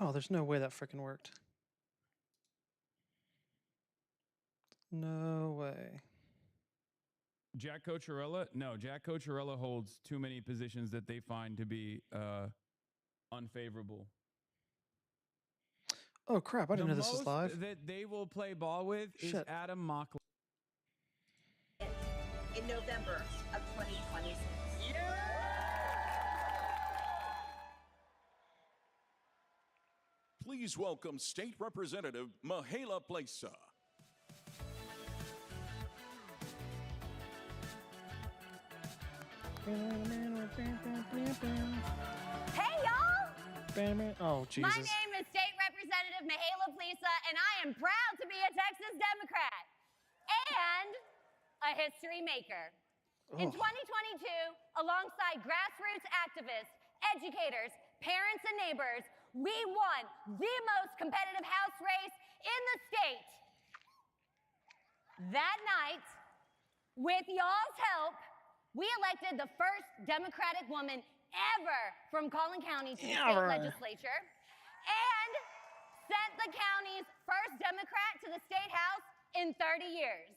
Oh, there's no way that freaking worked. No way. Jack Cocherella? No, Jack Cocherella holds too many positions that they find to be unfavorable. Oh, crap. I didn't know this was live. The most that they will play ball with is Adam Mockler. In November of 2026. Please welcome State Representative Mihaela Plesa. Hey, y'all! Oh, Jesus. My name is State Representative Mihaela Plesa, and I am proud to be a Texas Democrat and a history maker. In 2022, alongside grassroots activists, educators, parents, and neighbors, we won the most competitive House race in the state. That night, with y'all's help, we elected the first Democratic woman ever from Collin County to the state legislature and sent the county's first Democrat to the state house in 30 years.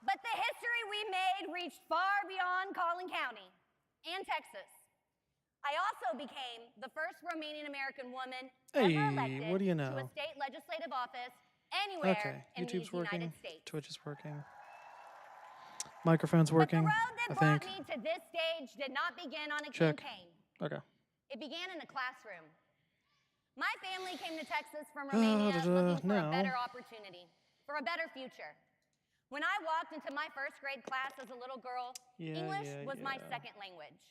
But the history we made reached far beyond Collin County and Texas. I also became the first Romanian American woman ever elected to a state legislative office anywhere in these United States. Twitch is working. Microphone's working. But the road that brought me to this stage did not begin on a campaign. Okay. It began in a classroom. My family came to Texas from Romania looking for a better opportunity, for a better future. When I walked into my first grade class as a little girl, English was my second language.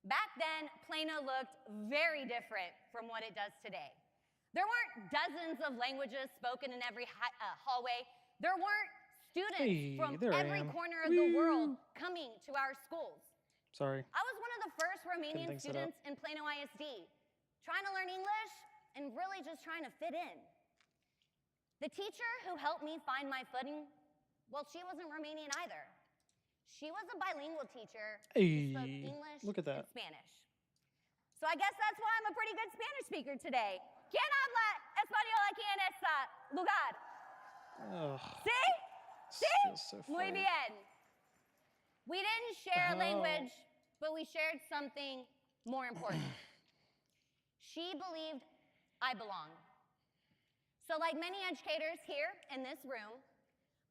Back then, Plano looked very different from what it does today. There weren't dozens of languages spoken in every hallway. There weren't students from every corner of the world coming to our schools. Sorry. I was one of the first Romanian students in Plano ISD, trying to learn English and really just trying to fit in. The teacher who helped me find my footing, well, she wasn't Romanian either. She was a bilingual teacher who spoke English and Spanish. So I guess that's why I'm a pretty good Spanish speaker today. ¿Quién habla español aquí en este lugar? ¿Sí? ¿Sí? So Muy bien. We didn't share a language, but we shared something more important. She believed I belonged. So like many educators here in this room,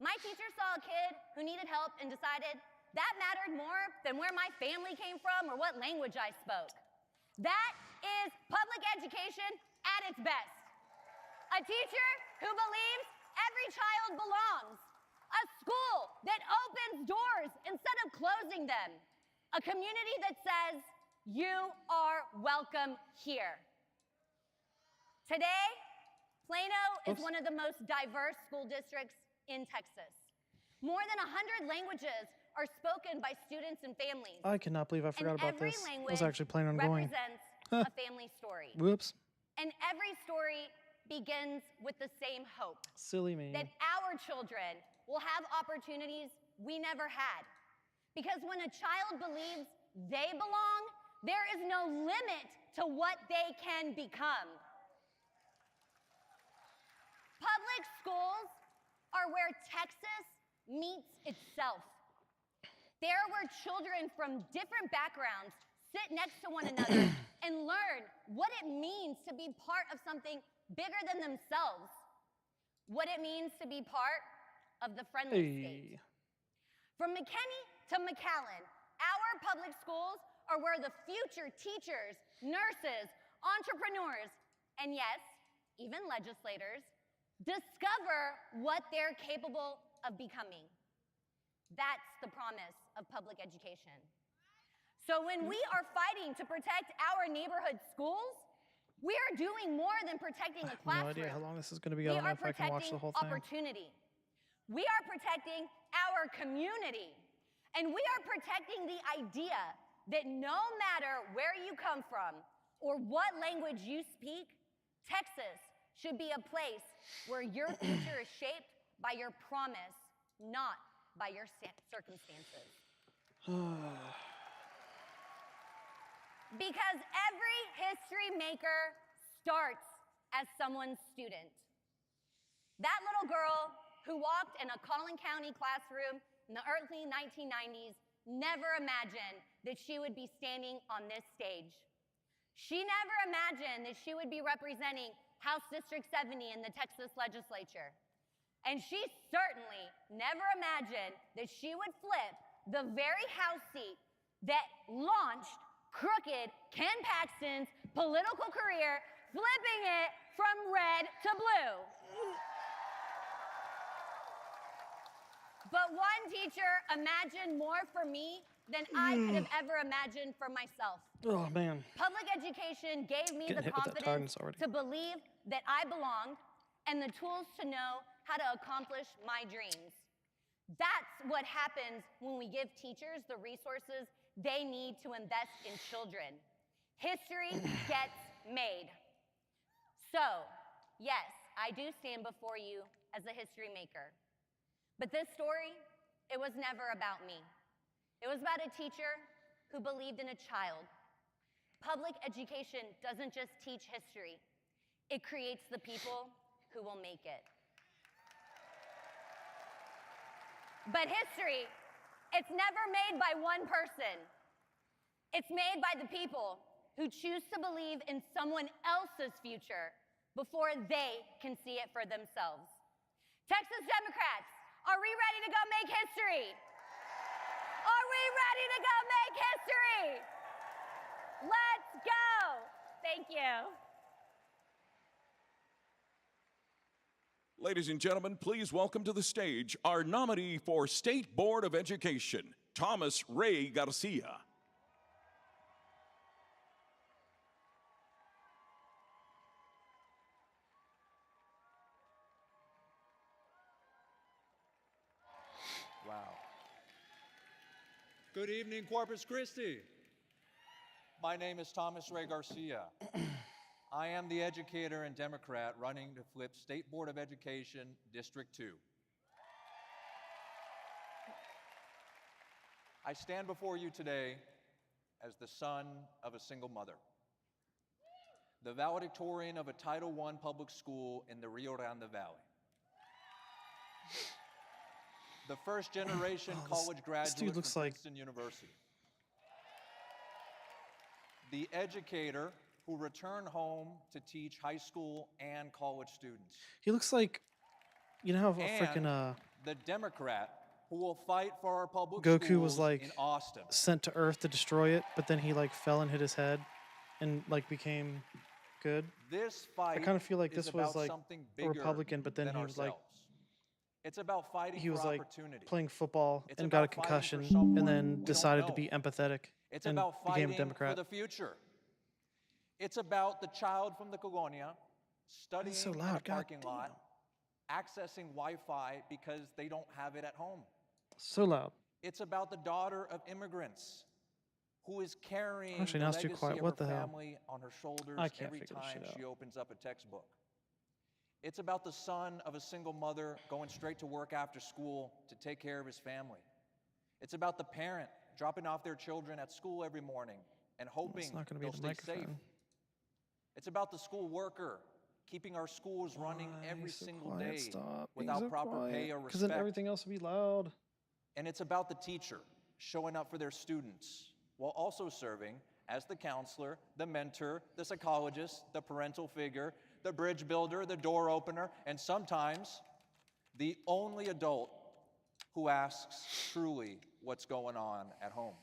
my teacher saw a kid who needed help and decided that mattered more than where my family came from or what language I spoke. That is public education at its best. A teacher who believes every child belongs. A school that opens doors instead of closing them. A community that says, you are welcome here. Today, Plano is one of the most diverse school districts in Texas. More than 100 languages are spoken by students and families. I cannot believe I forgot about this. I was actually planning on going. Represents a family story. Whoops. And every story begins with the same hope. Silly me. That our children will have opportunities we never had. Because when a child believes they belong, there is no limit to what they can become. Public schools are where Texas meets itself. There where children from different backgrounds sit next to one another and learn what it means to be part of something bigger than themselves. What it means to be part of the friendly state. From McKinney to McAllen, our public schools are where the future teachers, nurses, entrepreneurs, and yes, even legislators, discover what they're capable of becoming. That's the promise of public education. So when we are fighting to protect our neighborhood schools, we are doing more than protecting a classroom. No idea how long this is going to be. I don't know if I can watch the whole thing. Opportunity. We are protecting our community. And we are protecting the idea that no matter where you come from or what language you speak, Texas should be a place where your future is shaped by your promise, not by your circumstances. Because every history maker starts as someone's student. That little girl who walked in a Collin County classroom in the early 1990s never imagined that she would be standing on this stage. She never imagined that she would be representing House District 70 in the Texas legislature. And she certainly never imagined that she would flip the very House seat that launched crooked Ken Paxton's political career, flipping it from red to blue. But one teacher imagined more for me than I could have ever imagined for myself. Oh, man. Public education gave me Getting the hit with that confidence tardiness already. to believe that I belonged and the tools to know how to accomplish my dreams. That's what happens when we give teachers the resources they need to invest in children. History gets made. So, yes, I do stand before you as a history maker. But this story, it was never about me. It was about a teacher who believed in a child. Public education doesn't just teach history. It creates the people who will make it. But history, it's never made by one person. It's made by the people who choose to believe in someone else's future before they can see it for themselves. Texas Democrats, are we ready to go make history? Are we ready to go make history? Let's go. Thank you. Ladies and gentlemen, please welcome to the stage our nominee for State Board of Education, Thomas Ray Garcia. Wow. Good evening, Corpus Christi. My name is Thomas Ray Garcia. I am the educator and Democrat running to flip State Board of Education District 2. I stand before you today as the son of a single mother, the valedictorian of a Title I public school in the Rio Grande Valley, the first generation college graduate dude looks from like Princeton University, the educator who returned home to teach high school and college students. He looks like, you know how a And freaking the Democrat who will fight for our public Goku schools was like in Austin. sent to Earth to destroy it, but then he like fell and hit his head, and like became good. This fight I kind of feel like is this was about like something a bigger Republican, but then than he was like ourselves. It's about fighting he was for like opportunity. playing football It's and got a about fighting for concussion, someone and we then don't decided to know. be empathetic It's and about became fighting a Democrat. for the future. It's about the child from the colonia studying so in loud, a God parking lot, accessing Wi-Fi because they don't have it at home. So loud. It's about the daughter of immigrants who is carrying Actually, the now it's too legacy quiet. of What her the hell? family on her shoulders I can't every figure this time shit she out. opens up a textbook. It's about the son of a single mother going straight to work after school to take care of his family. It's about the parent dropping off their children at school every morning and hoping not gonna be they'll the stay safe. microphone. It's about the school worker keeping our schools running Why every so single quiet? day Stop being without so proper pay or Because then respect. everything else will be loud. And it's about the teacher showing up for their students while also serving as the counselor, the mentor, the psychologist, the parental figure, the bridge builder, the door opener, and sometimes the only adult who asks truly what's going on at home.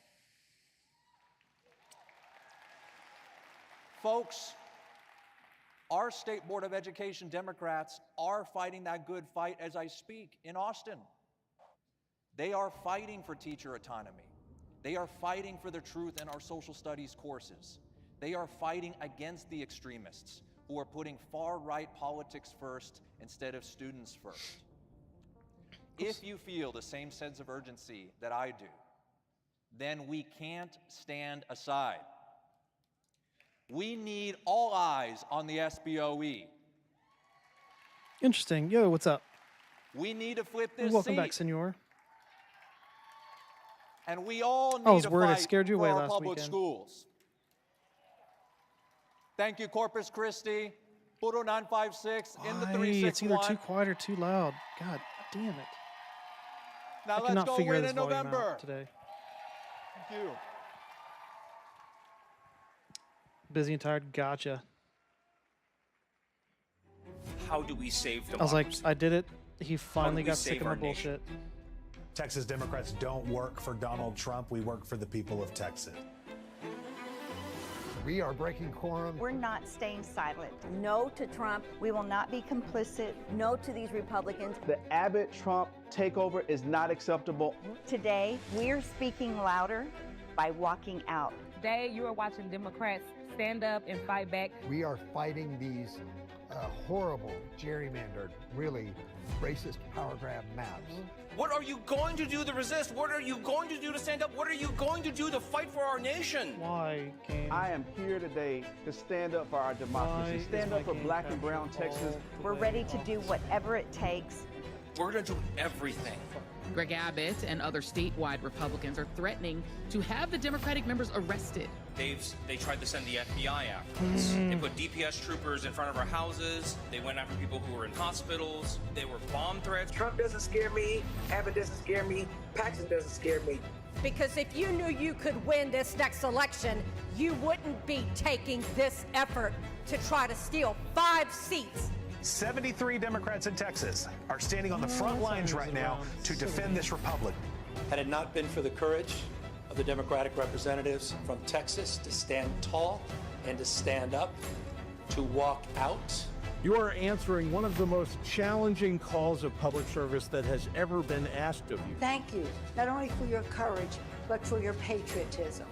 Folks, our State Board of Education Democrats are fighting that good fight as I speak in Austin. They are fighting for teacher autonomy. They are fighting for the truth in our social studies courses. They are fighting against the extremists who are putting far-right politics first instead of students first. If you feel the same sense of urgency that I do, then we can't stand aside. We need all eyes on the SBOE. Interesting. Yo, what's up? We need to flip this Welcome seat. back, senor. And we all need I was to worried I fight scared you for away our last public weekend. schools. Thank you, Corpus Christi. Puro 956 in the Why? 361. It's either too quiet or too loud. God damn it. Now I let's cannot go figure win this in volume November. out today. Thank you. Busy and tired. Gotcha. How do we save I was like, democracy? I did it. He finally we got sick save of my our nation? bullshit. Texas Democrats don't work for Donald Trump. We work for the people of Texas. We are breaking quorum. We're not staying silent. No to Trump. We will not be complicit. No to these Republicans. The Abbott-Trump takeover is not acceptable. Today, we're speaking louder by walking out. Today, you are watching Democrats stand up and fight back. We are fighting these horrible, gerrymandered, really racist power grab maps. What are you going to do to resist? What are you going to do to stand up? What are you going to do to fight for our nation? Why, game? I am here today to stand up for our democracy, Why stand is up my for game black and brown captured Texas. all the We're way ready to off do the whatever it takes. We're going to do everything. Greg Abbott and other statewide Republicans are threatening to have the Democratic members arrested. They tried to send the FBI after us. They put DPS troopers in front of our houses. They went after people who were in hospitals. They were bomb threats. Trump doesn't scare me. Abbott doesn't scare me. Paxton doesn't scare me. Because if you knew you could win this next election, you wouldn't be taking this effort to try to steal 5 seats. 73 Democrats in Texas are standing on the front lines right now to defend this republic. Had it not been for the courage of the Democratic representatives from Texas to stand tall and to stand up, to walk out. You are answering one of the most challenging calls of public service that has ever been asked of you. Thank you, not only for your courage, but for your patriotism.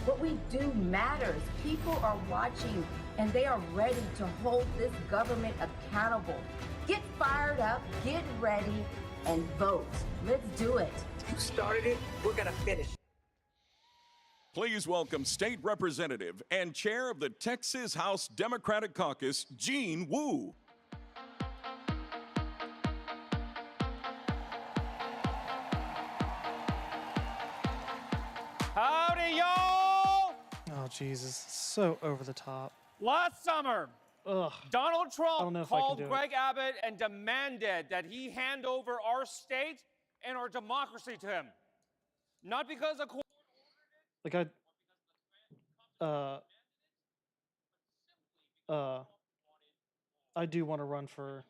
What we do matters. People are watching and they are ready to hold this government accountable. Get fired up, get ready, and vote. Let's do it. You started it, we're gonna finish. Please welcome State Representative and Chair of the Texas House Democratic Caucus, Jean Wu. Howdy, y'all! Oh, Jesus. So over the top. Last summer, Donald Trump I called can do Greg Abbott and demanded that he hand over our state and our democracy to him. Not because of Like I do want to run for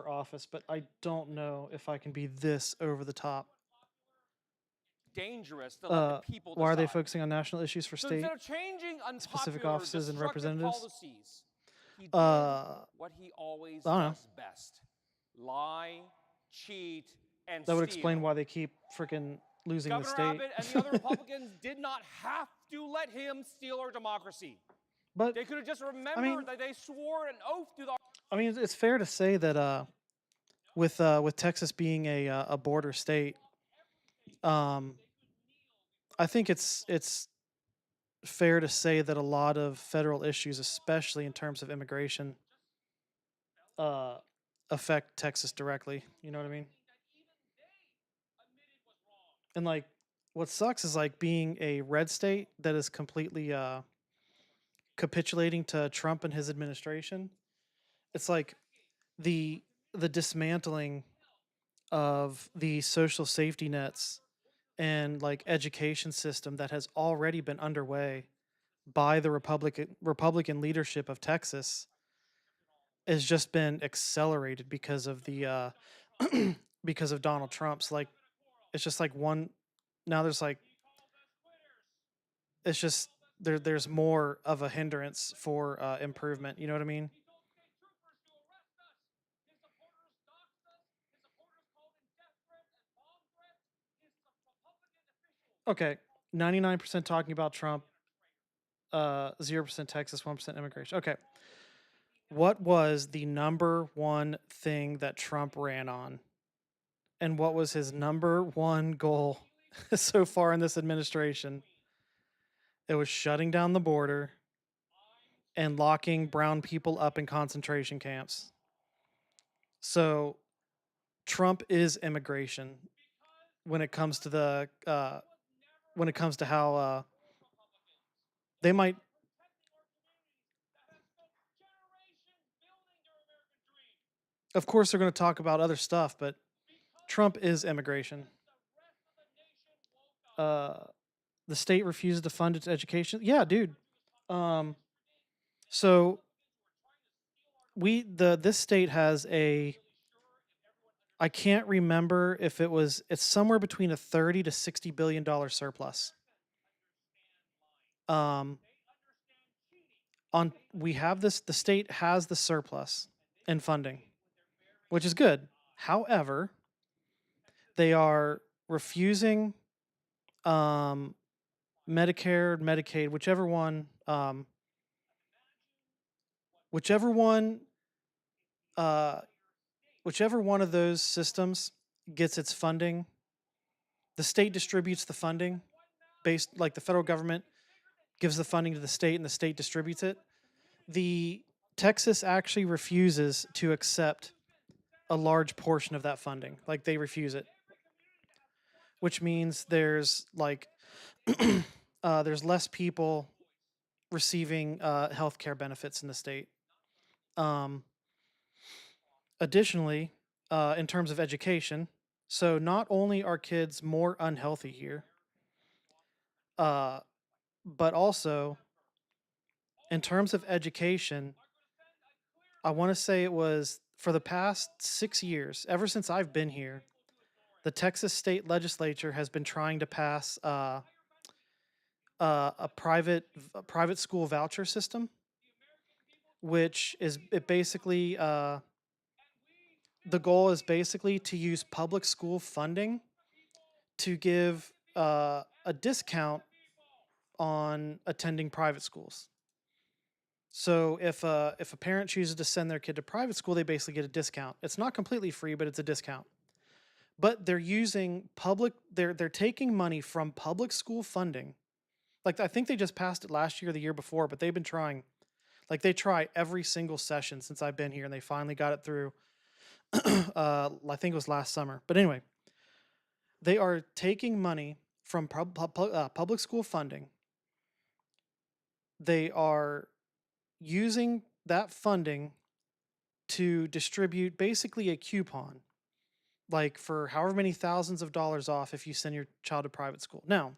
office, but I don't know if I can be this over the top. dangerous to let the people decide. Why are they focusing on national issues for So state instead of changing specific unpopular, offices and destructive representatives? policies, he did what he always I don't know. does best: lie, cheat, and That would steal. explain why they keep freaking losing Governor the state. Abbott and the other Republicans did not have to let him steal our democracy. But they could have just remembered that they swore an oath to the. I mean, it's fair to say that with Texas being a border state, I think it's fair to say that a lot of federal issues, especially in terms of immigration, affect Texas directly. You know what I mean? And like, what sucks is like being a red state that is completely capitulating to Trump and his administration. It's like the dismantling of the social safety nets and like education system that has already been underway by the Republican leadership of Texas has just been accelerated because of the because of Donald Trump's. Like, it's just like now there's like, it's just there's more of a hindrance for improvement. You know what I mean? Okay, 99% talking about Trump, 0% Texas, 1% immigration. Okay. What was the number one thing that Trump ran on? And what was his number one goal so far in this administration? It was shutting down the border and locking brown people up in concentration camps. So Trump is immigration when it comes to the when it comes to how they might Of course, they're going to talk about other stuff, but Trump is immigration. The state refuses to fund its education. Yeah, dude. So this state has I can't remember if it's somewhere between a 30 to 60 billion dollar surplus. The state has the surplus in funding, which is good. However, they are refusing Medicare, Medicaid, whichever one of those systems gets its funding. The state distributes the funding like the federal government gives the funding to the state and the state distributes it. The Texas actually refuses to accept a large portion of that funding. Like they refuse it, which means there's there's less people receiving health care benefits in the state. Additionally, in terms of education, so not only are kids more unhealthy here, but also in terms of education, I want to say it was for the past 6 years, ever since I've been here, the Texas state legislature has been trying to pass a private school voucher system, which is the goal is basically to use public school funding to give a discount on attending private schools. So if a parent chooses to send their kid to private school, they basically get a discount. It's not completely free, but it's a discount. But they're using they're taking money from public school funding. Like I think they just passed it last year or the year before, but they've been trying. Like they try every single session since I've been here, and they finally got it through. I think it was last summer. But anyway, they are taking money from public school funding. They are using that funding to distribute basically a coupon, like for however many thousands of dollars off if you send your child to private school. Now,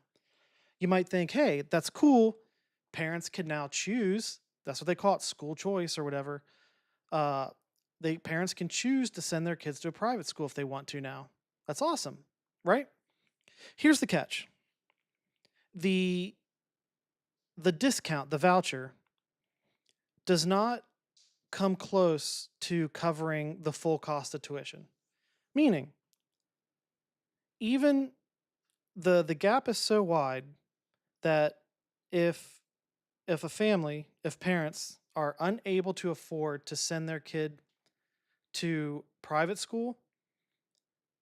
you might think, hey, that's cool. Parents can now choose. That's what they call it, school choice or whatever. Parents can choose to send their kids to a private school if they want to now. That's awesome, right? Here's the catch. The discount, the voucher, does not come close to covering the full cost of tuition. Meaning, even the gap is so wide that if parents are unable to afford to send their kid to private school,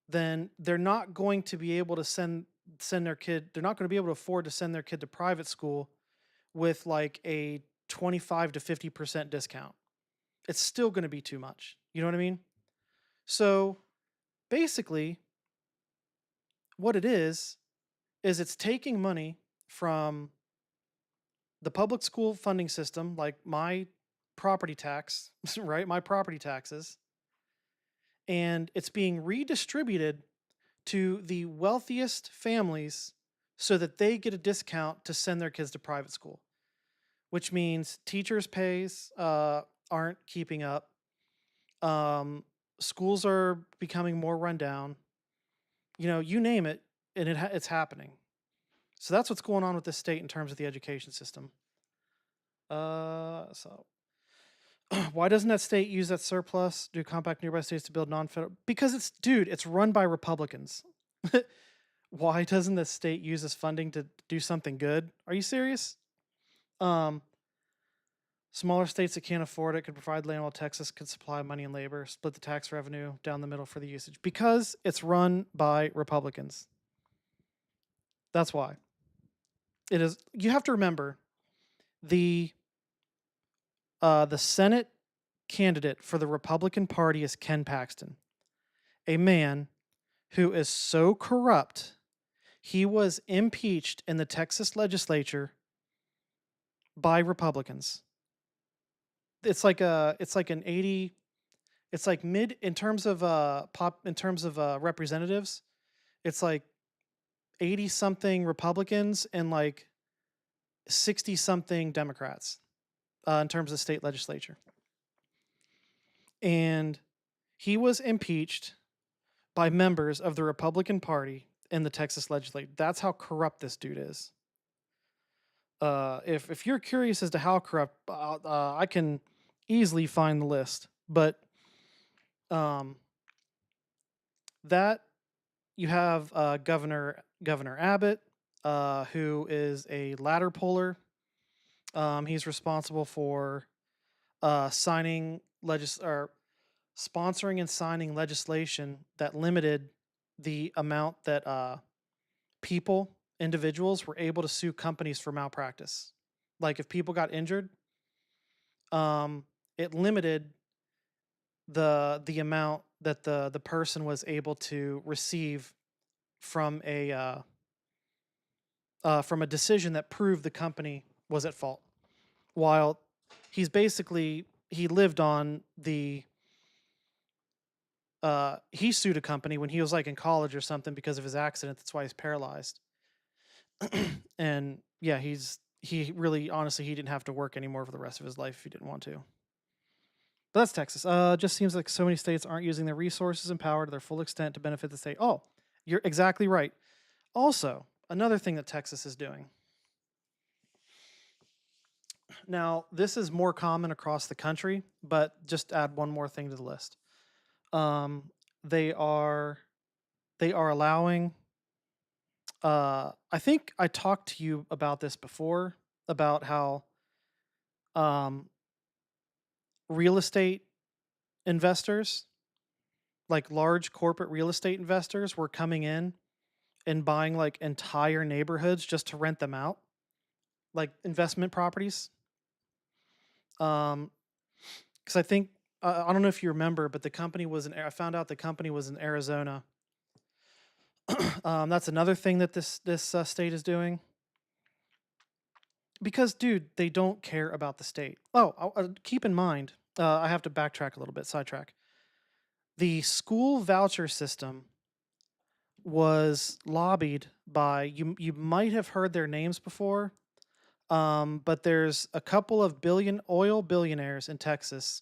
then they're not going to be able to send their kid, they're not going to be able to afford to send their kid to private school with like a 25 to 50% discount. It's still going to be too much. You know what I mean? So basically, what it is it's taking money from the public school funding system, like my property tax, right? My property taxes, and it's being redistributed to the wealthiest families so that they get a discount to send their kids to private school, which means teachers' pays aren't keeping up. Schools are becoming more rundown. You know, you name it, and it's happening. So that's what's going on with this state in terms of the education system. So why doesn't that state use that surplus to compact nearby states to build non-federal? Because it's run by Republicans. Why doesn't the state use this funding to do something good? Are you serious? Smaller states that can't afford it could provide land while Texas could supply money and labor, split the tax revenue down the middle for the usage. Because it's run by Republicans. That's why. It is. You have to remember the Senate candidate for the Republican Party is Ken Paxton, a man who is so corrupt. He was impeached in the Texas legislature by Republicans. It's like an 80 It's like mid in terms of representatives. It's like 80 something Republicans and like 60 something Democrats in terms of state legislature. And he was impeached by members of the Republican Party in the Texas legislature. That's how corrupt this dude is. If you're curious as to how corrupt, I can easily find the list. But that you have Governor Abbott, who is a ladder puller. He's responsible for sponsoring and signing legislation that limited the amount that individuals were able to sue companies for malpractice. Like if people got injured, it limited the amount that the person was able to receive from a decision that proved the company was at fault. While he lived on the he sued a company when he was like in college or something because of his accident. That's why he's paralyzed. And yeah, he didn't have to work anymore for the rest of his life if he didn't want to. But that's Texas. Just seems like so many states aren't using their resources and power to their full extent to benefit the state. Oh, you're exactly right. Also, another thing that Texas is doing. Now, this is more common across the country, but just add one more thing to the list. They are allowing. I think I talked to you about this before, about how real estate investors, like large corporate real estate investors, were coming in and buying like entire neighborhoods just to rent them out, like investment properties. Because I think I don't know if you remember, but I found out the company was in Arizona. That's another thing that this state is doing. Because, dude, they don't care about the state. Oh, keep in mind, I have to backtrack a little bit, sidetrack. The school voucher system was lobbied by, you might have heard their names before, but there's a couple of oil billionaires in Texas.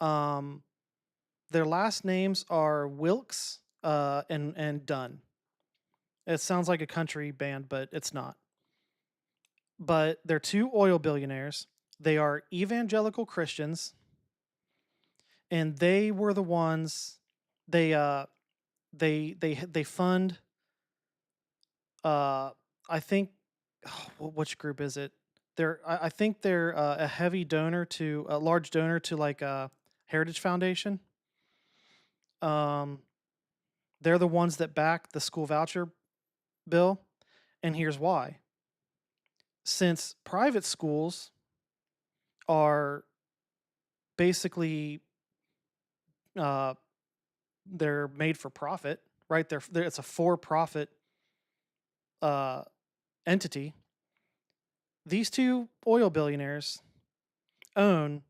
Their last names are Wilkes and Dunn. It sounds like a country band, but it's not. But they're two oil billionaires. They are evangelical Christians, and they were the ones they fund. I think which group is it? I think they're a large donor to like Heritage Foundation. They're the ones that back the school voucher bill, and here's why. Since private schools are basically they're made for profit, right? It's a for-profit entity. These two oil billionaires own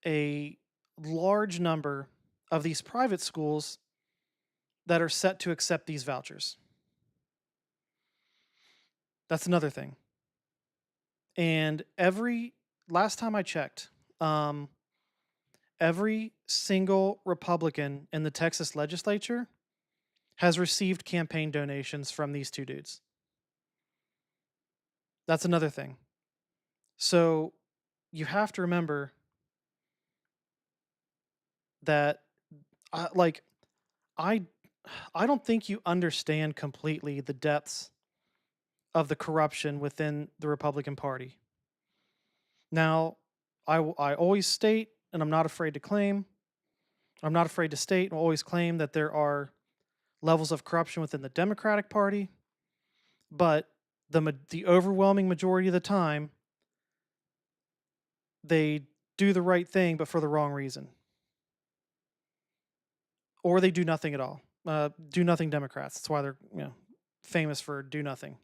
a large number of these private schools that are set to accept these vouchers. That's another thing. And last time I checked, every single Republican in the Texas legislature has received campaign donations from these two dudes. That's another thing. So you have to remember that I don't think you understand completely the depths of the corruption within the Republican Party. Now, I always state, and I'm not afraid to state and always claim that there are levels of corruption within the Democratic Party, but the overwhelming majority of the time, they do the right thing, but for the wrong reason. Or they do nothing at all. Do nothing Democrats. That's why they're famous for do nothing.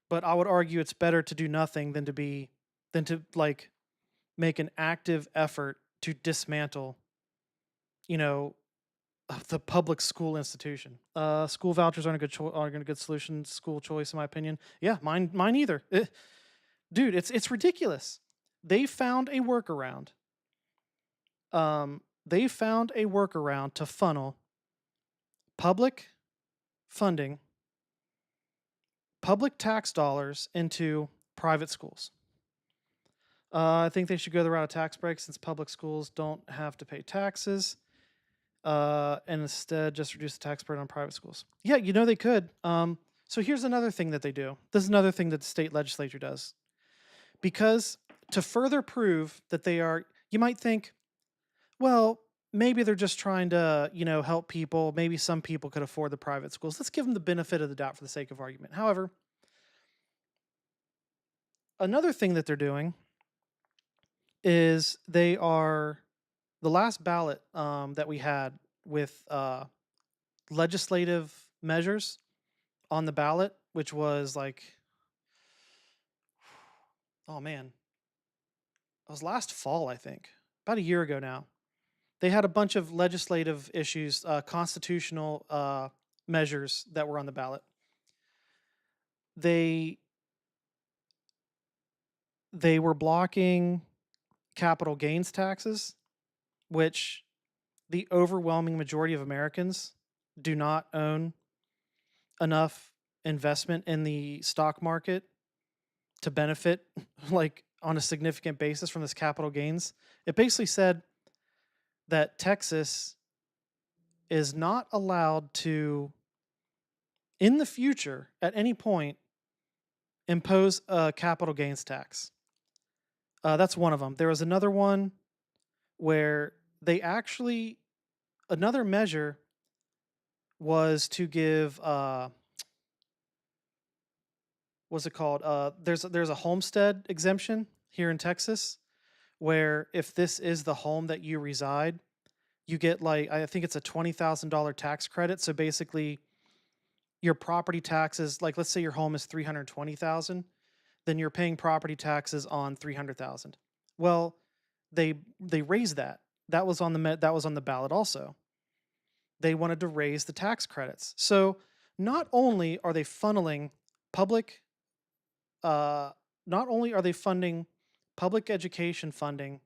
But I would argue it's better to do nothing than to make an active effort to dismantle, you know, the public school institution. School vouchers aren't a good solution. School choice, in my opinion. Yeah, mine either. Dude, it's ridiculous. They found a workaround. They found a workaround to funnel public funding, public tax dollars into private schools. I think they should go the route of tax breaks since public schools don't have to pay taxes. And instead just reduce the tax burden on private schools. Yeah, you know they could. So here's another thing that they do. This is another thing that the state legislature does. Because to further prove that they are, you might think, well, maybe they're just trying to, help people. Maybe some people could afford the private schools. Let's give them the benefit of the doubt for the sake of argument. However, another thing that they're doing is they are, the last ballot that we had with legislative measures on the ballot, which was like, oh man, it was last fall, I think, about a year ago now. They had a bunch of legislative issues, constitutional measures that were on the ballot. They were blocking capital gains taxes, which the overwhelming majority of Americans do not own enough investment in the stock market to benefit like on a significant basis from this capital gains. It basically said that Texas is not allowed to, in the future, at any point, impose a capital gains tax. That's one of them. There was another one where they actually, another measure was to give, what's it called? There's a homestead exemption here in Texas, where if this is the home that you reside, you get like, I think it's a $20,000 tax credit. So basically, your property taxes, like let's say your home is $320,000, then you're paying property taxes on $300,000. Well, they raised that. That was on the ballot also. They wanted to raise the tax credits. So not only are they funneling public, not only are they funding public education funding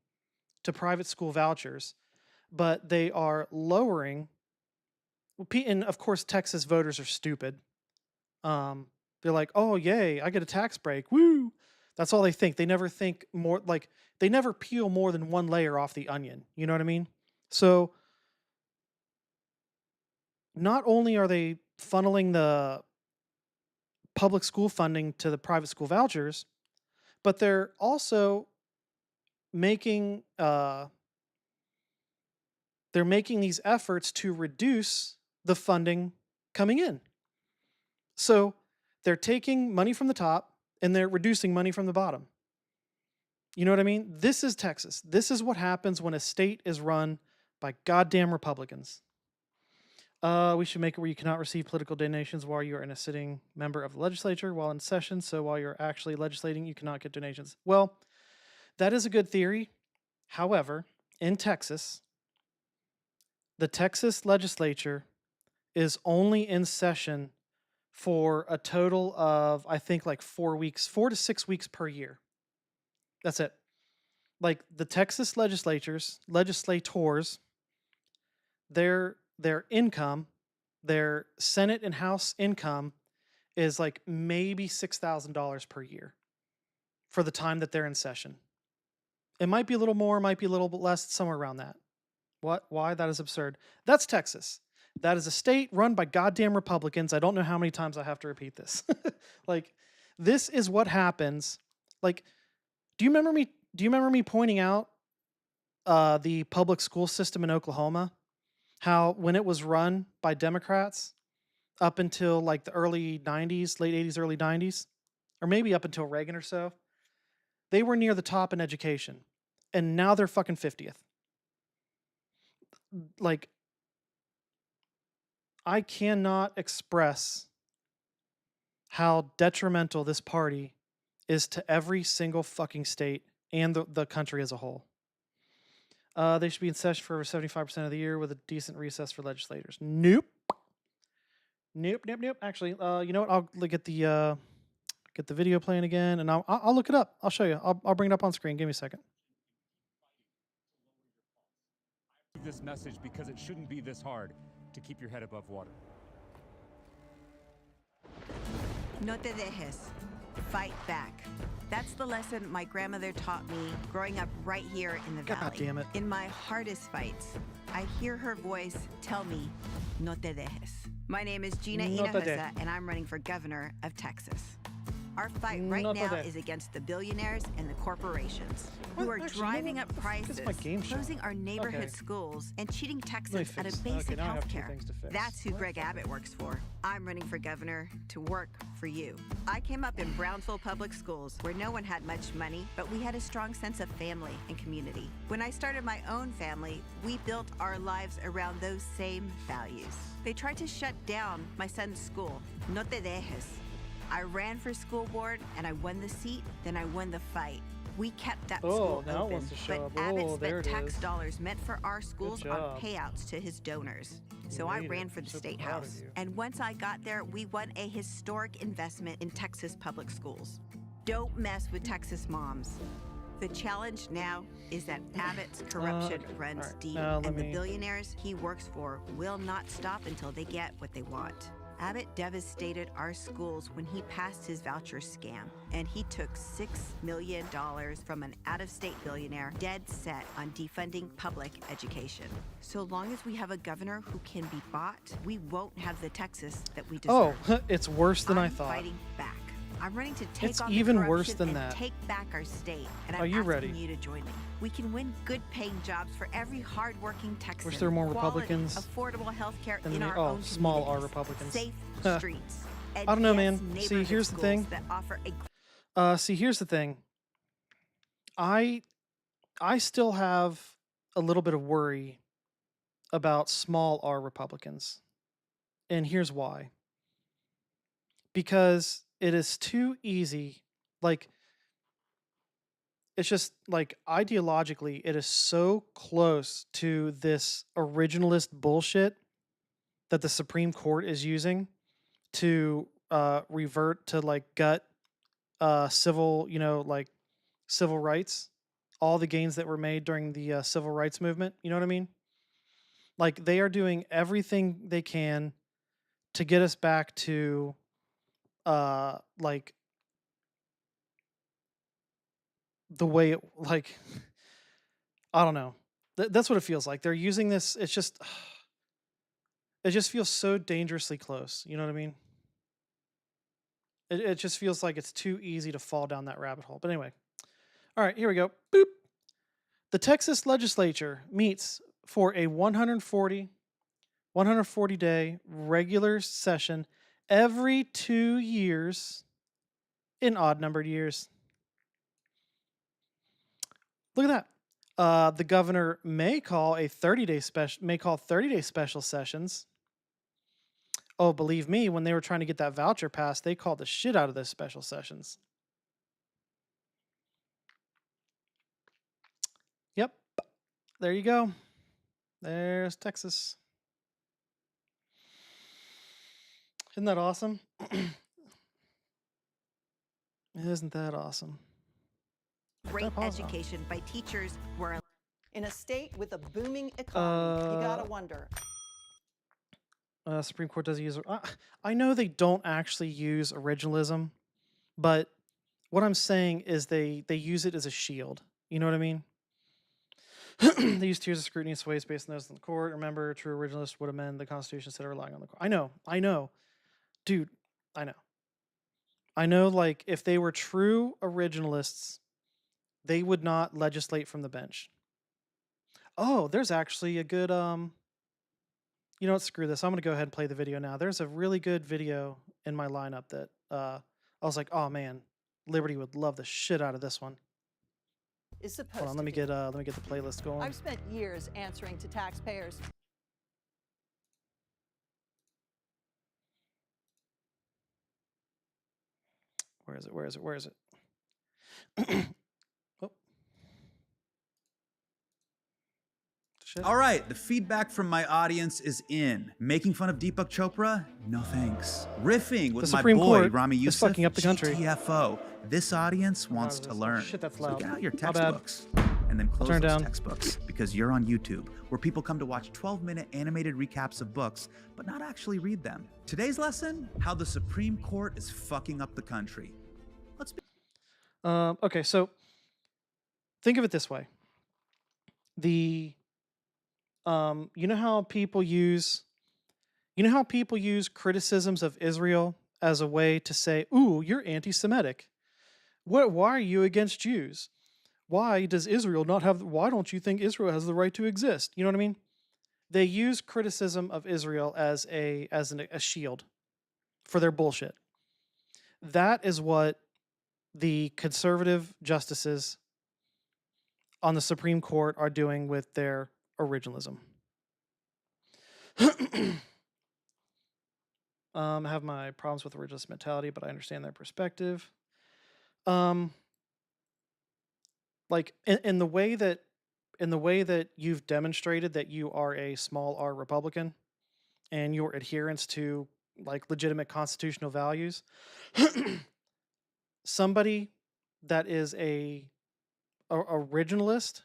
to private school vouchers, but they are lowering, and of course Texas voters are stupid. They're like, oh yay, I get a tax break, woo! That's all they think. They never think more, like they never peel more than one layer off the onion. You know what I mean? So not only are they funneling the public school funding to the private school vouchers, but they're also making these efforts to reduce the funding coming in. So they're taking money from the top and they're reducing money from the bottom. You know what I mean? This is Texas. This is what happens when a state is run by goddamn Republicans. We should make it where you cannot receive political donations while you're in a sitting member of the legislature while in session. So while you're actually legislating, you cannot get donations. Well, that is a good theory. However, in Texas, the Texas legislature is only in session for a total of, I think, like 4 to 6 weeks per year. That's it. Like the Texas legislators, their income, their Senate and House income is like maybe $6,000 per year for the time that they're in session. It might be a little more, might be a little bit less, somewhere around that. What? Why? That is absurd. That's Texas. That is a state run by goddamn Republicans. I don't know how many times I have to repeat this. Like, this is what happens. Like, do you remember me pointing out the public school system in Oklahoma? How when it was run by Democrats up until like the early 90s, late 80s, early 90s, or maybe up until Reagan or so, they were near the top in education. And now they're fucking 50th. Like, I cannot express how detrimental this party is to every single fucking state and the country as a whole. They should be in session for over 75% of the year with a decent recess for legislators. Nope. Nope. Actually, you know what? I'll get the video playing again, and I'll look it up. I'll show you. I'll bring it up on screen. Give me a second. This message because it shouldn't be this hard to keep your head above water. No te dejes. Fight back. That's the lesson my grandmother taught me growing up right here in the valley. God damn it. In my hardest fights, I hear her voice tell me, no te dejes. My name is Gina No te Hinojosa, and I'm running for governor of Texas. Our fight right No te now dejes. is against the billionaires and the corporations who are Actually, driving you know up what? prices, It's my game show. closing our neighborhood Okay. schools, and cheating Let me Texans out fix- of basic okay, now I have health two care. things to fix. That's who Greg Abbott works for. I'm running for governor to work for you. I came up in Brownsville Public Schools, where no one had much money, but we had a strong sense of family and community. When I started my own family, we built our lives around those same values. They tried to shut down my son's school. No te dejes. I ran for school board and I won the seat, then I won the fight. We kept that school now it open, wants to show but up. Abbott Oh, there spent it tax is. dollars meant for our schools on job. payouts to his donors. So You I made ran it. for the So state proud of house. you. And once I got there, we won a historic investment in Texas public schools. Don't mess with Texas moms. The challenge now is that Abbott's corruption okay. runs All right. deep, Now let and the me- billionaires he works for will not stop until they get what they want. Abbott devastated our schools when he passed his voucher scam, and he took $6 million from an out-of-state billionaire dead set on defunding public education. So long as we have a governor who can be bought, we won't have the Texas that we deserve. Oh, it's worse than I I'm thought. fighting back. I'm running to take It's on even the worse corruption than and that. take back our state. And Are I'm you asking ready? you to join me. We can win good-paying jobs for every hard-working Texan. Wish there were more Quality, Republicans affordable health care in in the- our oh, own small R communities, Republicans. safe Huh. streets. I don't know, man. advanced See, neighborhood here's the schools thing. that offer a See, here's the thing. I still have a little bit of worry about small R Republicans. And here's why. Because it is too easy. Like, it's just like ideologically, it is so close to this originalist bullshit that the Supreme Court is using to revert to like gut civil, like civil rights, all the gains that were made during the civil rights movement. You know what I mean? Like they are doing everything they can to get us back to like the way it like I don't know. That's what it feels like. They're using this. It's just it just feels so dangerously close. You know what I mean? It just feels like it's too easy to fall down that rabbit hole. But anyway, all right, here we go. Boop. The Texas legislature meets for a 140 day regular session every 2 years in odd numbered years. Look at that. The governor may call 30-day special sessions. Oh, believe me, when they were trying to get that voucher passed, they called the shit out of those special sessions. Yep. There you go. There's Texas. Isn't that awesome? Isn't that awesome? great education by teachers who are in a state with a booming economy. You gotta wonder. Supreme Court doesn't use. I know they don't actually use originalism, but what I'm saying is they use it as a shield. You know what I mean? They use tiers of scrutiny and sways based on those in the court. Remember, true originalists would amend the Constitution instead of relying on the court. I know, dude. I know. Like if they were true originalists, they would not legislate from the bench. Oh, there's actually a good you know what, screw this. I'm going to go ahead and play the video now. There's a really good video in my lineup that I was like, oh man, Liberty would love the shit out of this one. Is supposed Hold on, let me get the playlist going. I've spent years answering to taxpayers. Where is it? Oh. bullshit. All right, the feedback from my audience is in. Making fun of Deepak Chopra? No thanks. Riffing with my Supreme boy Court Rami is Youssef? fucking up the country. GTFO. This audience wants to this? learn. Oh, shit, that's So loud. get out your My bad. textbooks and then close turn those down. textbooks because you're on YouTube, where people come to watch 12-minute animated recaps of books, but not actually read them. Today's lesson: how the Supreme Court is fucking up the country. Let's be. Okay, so think of it this way. You know how people use criticisms of Israel as a way to say, "Ooh, you're anti-Semitic. Why are you against Jews? Why don't you think Israel has the right to exist?" You know what I mean? They use criticism of Israel as a shield for their bullshit. That is what the conservative justices on the Supreme Court are doing with their originalism. I have my problems with originalist mentality, but I understand their perspective. Like in the way that you've demonstrated that you are a small R Republican and your adherence to like legitimate constitutional values, somebody that is a originalist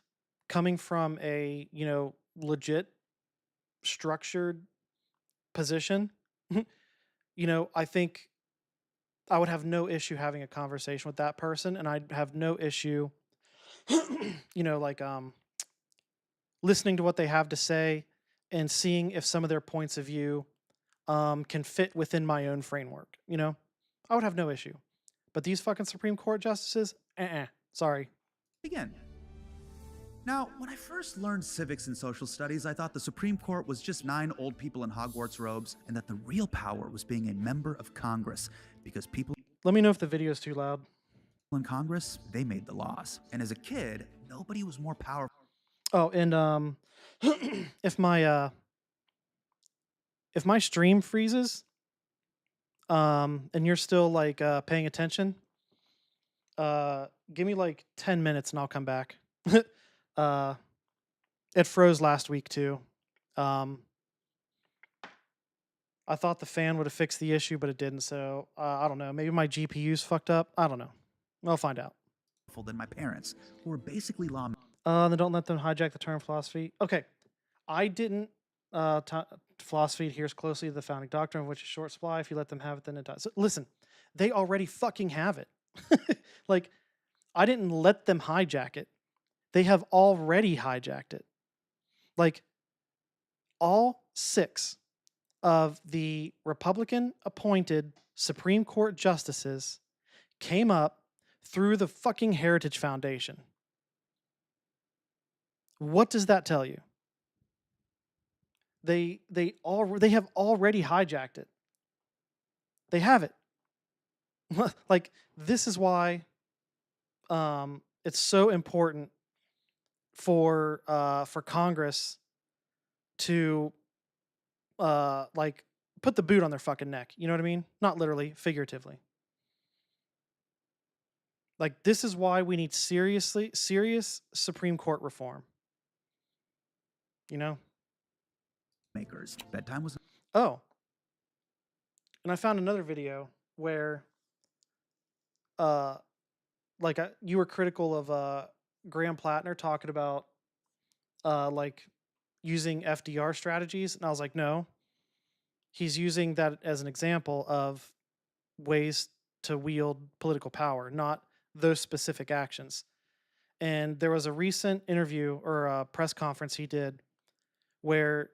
coming from a legit structured position, I think I would have no issue having a conversation with that person, and I'd have no issue listening to what they have to say and seeing if some of their points of view can fit within my own framework. I would have no issue. But these fucking Supreme Court justices, sorry. Again. Now, when I first learned civics and social studies, I thought the Supreme Court was just 9 old people in Hogwarts robes, and that the real power was being a member of Congress, because people... Let me know if the video is too loud. In Congress, they made the laws. And as a kid, nobody was more powerful. Oh, and if my stream freezes, and you're still like paying attention, give me like 10 minutes and I'll come back. It froze last week too. I thought the fan would have fixed the issue, but it didn't. So I don't know. Maybe my GPU's fucked up. I don't know. I'll find out. Than my parents, who were basically lawmen. Then don't let them hijack the term philosophy. Okay, I didn't. Philosophy adheres closely to the founding doctrine, of which is short supply. If you let them have it, then it dies. So, listen, they already fucking have it. Like, I didn't let them hijack it. They have already hijacked it. Like, all 6 of the Republican-appointed Supreme Court justices came up through the fucking Heritage Foundation. What does that tell you? They have already hijacked it. They have it. Like, this is why it's so important for Congress to like put the boot on their fucking neck. You know what I mean? Not literally, figuratively. Like, this is why we need serious Supreme Court reform. Makers. Bedtime was... Oh. And I found another video where you were critical of Graham Plattner talking about like using FDR strategies, and I was like, no. He's using that as an example of ways to wield political power, not those specific actions. And there was a recent interview or a press conference he did where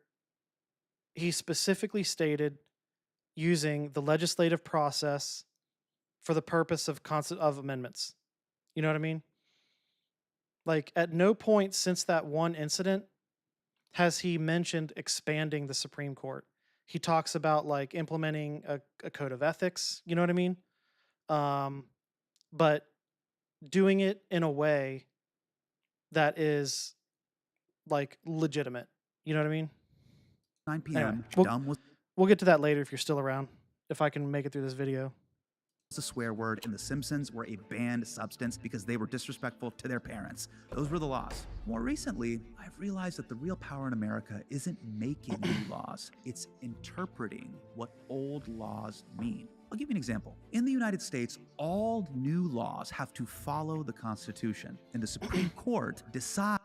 he specifically stated using the legislative process for the purpose of amendments. You know what I mean? Like, at no point since that one incident has he mentioned expanding the Supreme Court. He talks about like implementing a code of ethics. You know what I mean? But doing it in a way that is like legitimate. You know what I mean? 9 p.m. Anyway, we'll get to that later if you're still around. If I can make it through this video. a swear word and The Simpsons were a banned substance because they were disrespectful to their parents. Those were the laws. More recently, I've realized that the real power in America isn't making new laws, it's interpreting what old laws mean. I'll give you an example. In the United States, all new laws have to follow the Constitution, and the Supreme Court decides.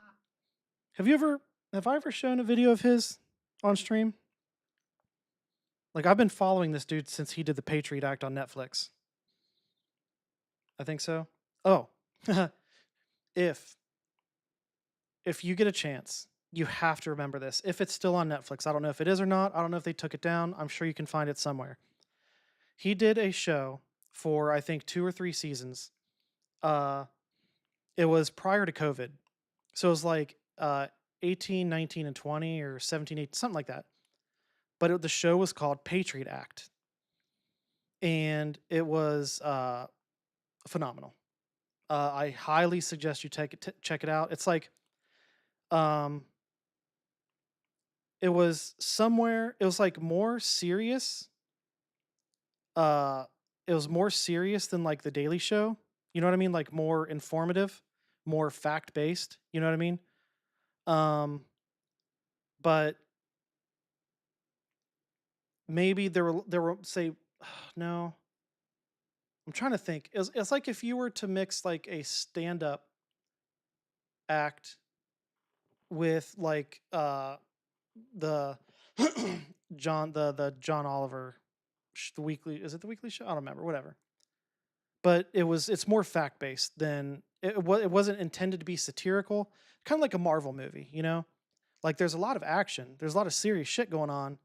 Have I ever shown a video of his on stream? Like, I've been following this dude since he did the Patriot Act on Netflix. I think so. Oh, if you get a chance, you have to remember this. If it's still on Netflix, I don't know if it is or not. I don't know if they took it down. I'm sure you can find it somewhere. He did a show for, I think, 2 or 3 seasons. It was prior to COVID. So it was like 18, 19, and 20, or 17, 18, something like that. But the show was called Patriot Act. And it was phenomenal. I highly suggest you check it out. It's like, it was like more serious. It was more serious than like The Daily Show. You know what I mean? Like more informative, more fact-based. You know what I mean? But maybe there were say, no. I'm trying to think. It's like if you were to mix like a stand-up act with like the the John Oliver the weekly, is it the weekly show? I don't remember, whatever. But it's more fact-based than it wasn't intended to be satirical, kind of like a Marvel movie, you know? Like there's a lot of action, there's a lot of serious shit going on,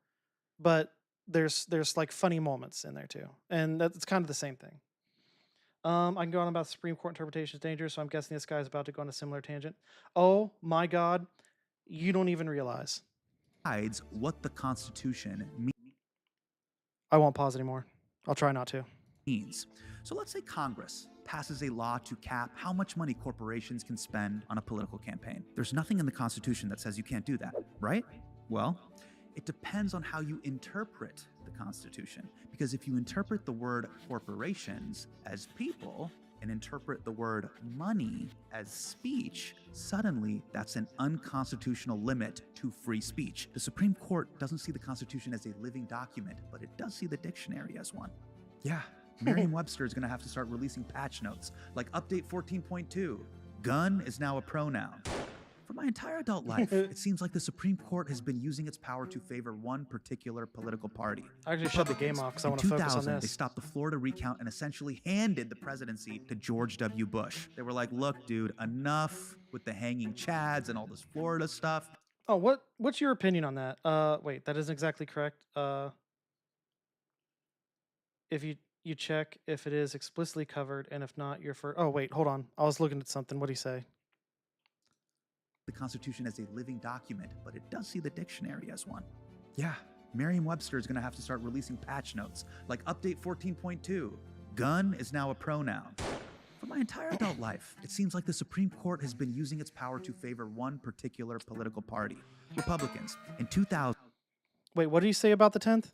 but there's like funny moments in there too. And that's kind of the same thing. I can go on about Supreme Court interpretation is dangerous, so I'm guessing this guy's about to go on a similar tangent. Oh my God, you don't even realize. What the Constitution means. I won't pause anymore. I'll try not to. So let's say Congress passes a law to cap how much money corporations can spend on a political campaign. There's nothing in the Constitution that says you can't do that, right? Well, it depends on how you interpret the Constitution. Because if you interpret the word corporations as people and interpret the word money as speech, suddenly that's an unconstitutional limit to free speech. The Supreme Court doesn't see the Constitution as a living document, but it does see the dictionary as one. Yeah, Merriam-Webster is going to have to start releasing patch notes, like Update 14.2. Gun is now a pronoun. For my entire adult life, it seems like the Supreme Court has been using its power to favor one particular political party. I actually shut the game off because I want to focus on this. They stopped the Florida recount and essentially handed the presidency to George W. Bush. They were like, look, dude, enough with the hanging chads and all this Florida stuff. Oh, what's your opinion on that? Wait, that isn't exactly correct. If you check if it is explicitly covered, and if not, you're for. Oh, wait, hold on. I was looking at something. What'd he say? The Constitution as a living document, but it does see the dictionary as one. Yeah, Merriam-Webster is going to have to start releasing patch notes, like Update 14.2. Gun is now a pronoun. For my entire adult life, it seems like the Supreme Court has been using its power to favor one particular political party, Republicans. In 2000. Wait, what did you say about the 10th?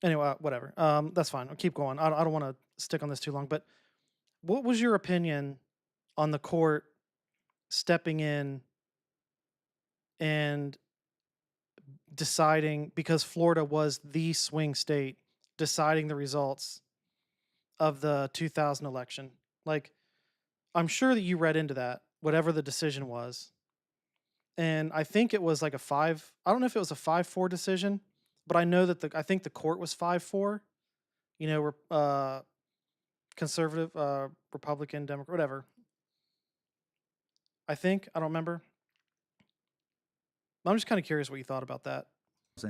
Anyway, whatever. That's fine. I'll keep going. I don't want to stick on this too long, but what was your opinion on the court stepping in and deciding, because Florida was the swing state, deciding the results of the 2000 election? Like, I'm sure that you read into that, whatever the decision was. And I think it was like I don't know if it was a 5-4 decision, but I know that I think the court was 5-4. You know, conservative, Republican, Democrat, whatever. I think. I don't remember. I'm just kind of curious what you thought about that.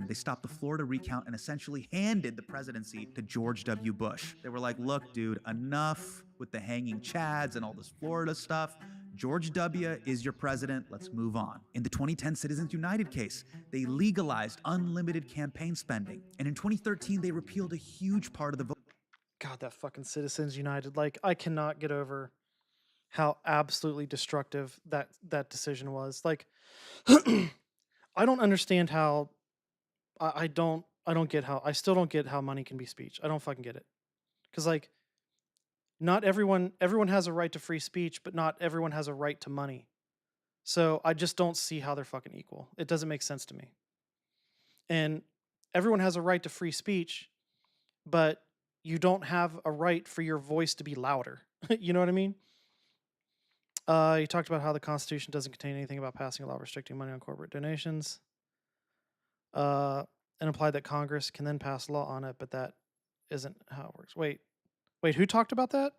They stopped the Florida recount and essentially handed the presidency to George W. Bush. They were like, look, dude, enough with the hanging chads and all this Florida stuff. George W. is your president. Let's move on. In the 2010 Citizens United case, they legalized unlimited campaign spending. And in 2013, they repealed a huge part of the vote. God, that fucking Citizens United. Like, I cannot get over how absolutely destructive that decision was. Like, I don't understand how. I don't I still don't get how money can be speech. I don't fucking get it. Because, like, not everyone has a right to free speech, but not everyone has a right to money. So I just don't see how they're fucking equal. It doesn't make sense to me. And everyone has a right to free speech, but you don't have a right for your voice to be louder. You know what I mean? You talked about how the Constitution doesn't contain anything about passing a law restricting money on corporate donations. And implied that Congress can then pass law on it, but that isn't how it works. Wait, who talked about that?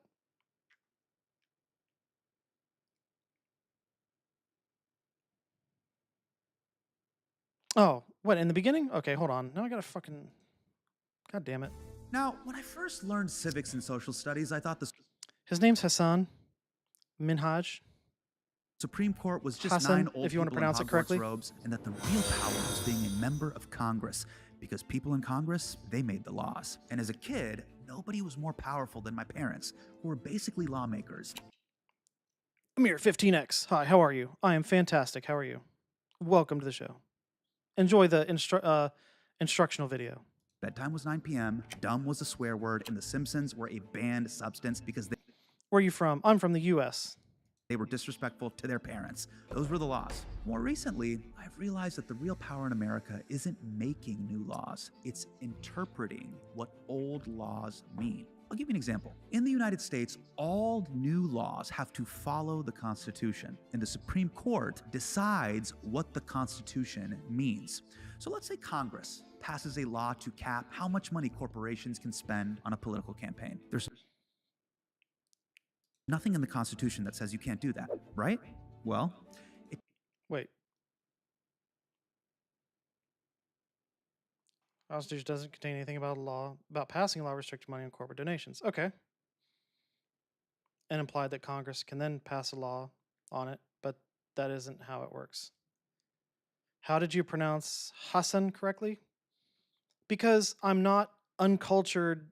Oh, what, in the beginning? Okay, hold on. Now I gotta fucking... God damn it. Now, when I first learned civics and social studies, I thought the His name's Hassan Minhaj. Supreme Court was just Hassan, 9 old if you want to people in pronounce it Hogwarts correctly. robes, and that the real power was being a member of Congress, because people in Congress, they made the laws. And as a kid, nobody was more powerful than my parents, who were basically lawmakers. Amir 15X. Hi, how are you? I am fantastic. How are you? Welcome to the show. Enjoy the instructional video. Bedtime was 9 p.m., dumb was a swear word, and The Simpsons were a banned substance because Where are you from? I'm from the U.S. They were disrespectful to their parents. Those were the laws. More recently, I've realized that the real power in America isn't making new laws. It's interpreting what old laws mean. I'll give you an example. In the United States, all new laws have to follow the Constitution, and the Supreme Court decides what the Constitution means. So let's say Congress passes a law to cap how much money corporations can spend on a political campaign. There's nothing in the Constitution that says you can't do that, right? Well, Wait. Constitution doesn't contain anything about passing a law restricting money on corporate donations. Okay. And implied that Congress can then pass a law on it, but that isn't how it works. How did you pronounce Hassan correctly? Because I'm not uncultured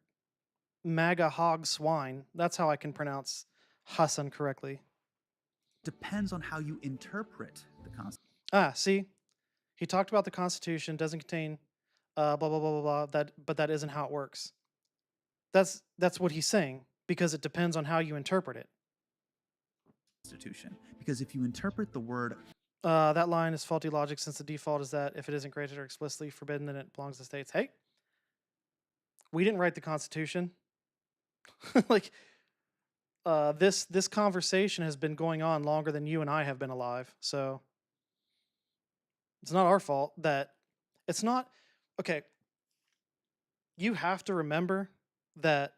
MAGA hog swine. That's how I can pronounce Hassan correctly. Depends on how you interpret the Constitution. Ah, see? He talked about the Constitution, doesn't contain blah, blah, blah, blah, blah, but that isn't how it works. That's what he's saying, because it depends on how you interpret it. Constitution. Because if you interpret the word... that line is faulty logic, since the default is that if it isn't granted or explicitly forbidden, then it belongs to states. Hey, we didn't write the Constitution. Like, this conversation has been going on longer than you and I have been alive, so it's not our fault that it's not... Okay, you have to remember that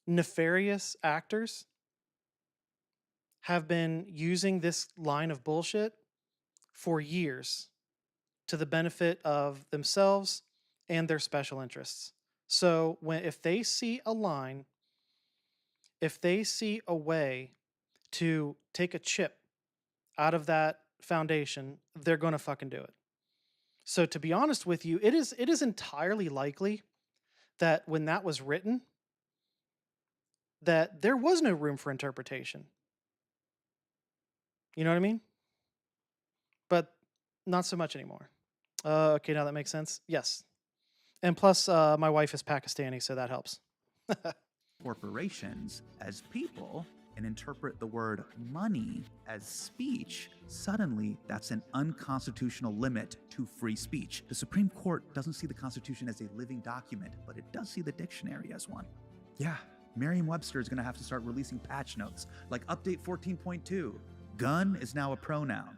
nefarious actors have been using this line of bullshit for years to the benefit of themselves and their special interests. So if they see a line, if they see a way to take a chip out of that foundation, they're going to fucking do it. So to be honest with you, it is entirely likely that when that was written, that there was no room for interpretation. You know what I mean? But not so much anymore. Okay, now that makes sense. Yes. And plus, my wife is Pakistani, so that helps. Corporations as people and interpret the word money as speech, suddenly that's an unconstitutional limit to free speech. The Supreme Court doesn't see the Constitution as a living document, but it does see the dictionary as one. Yeah, Merriam-Webster is going to have to start releasing patch notes, like Update 14.2. Gun is now a pronoun.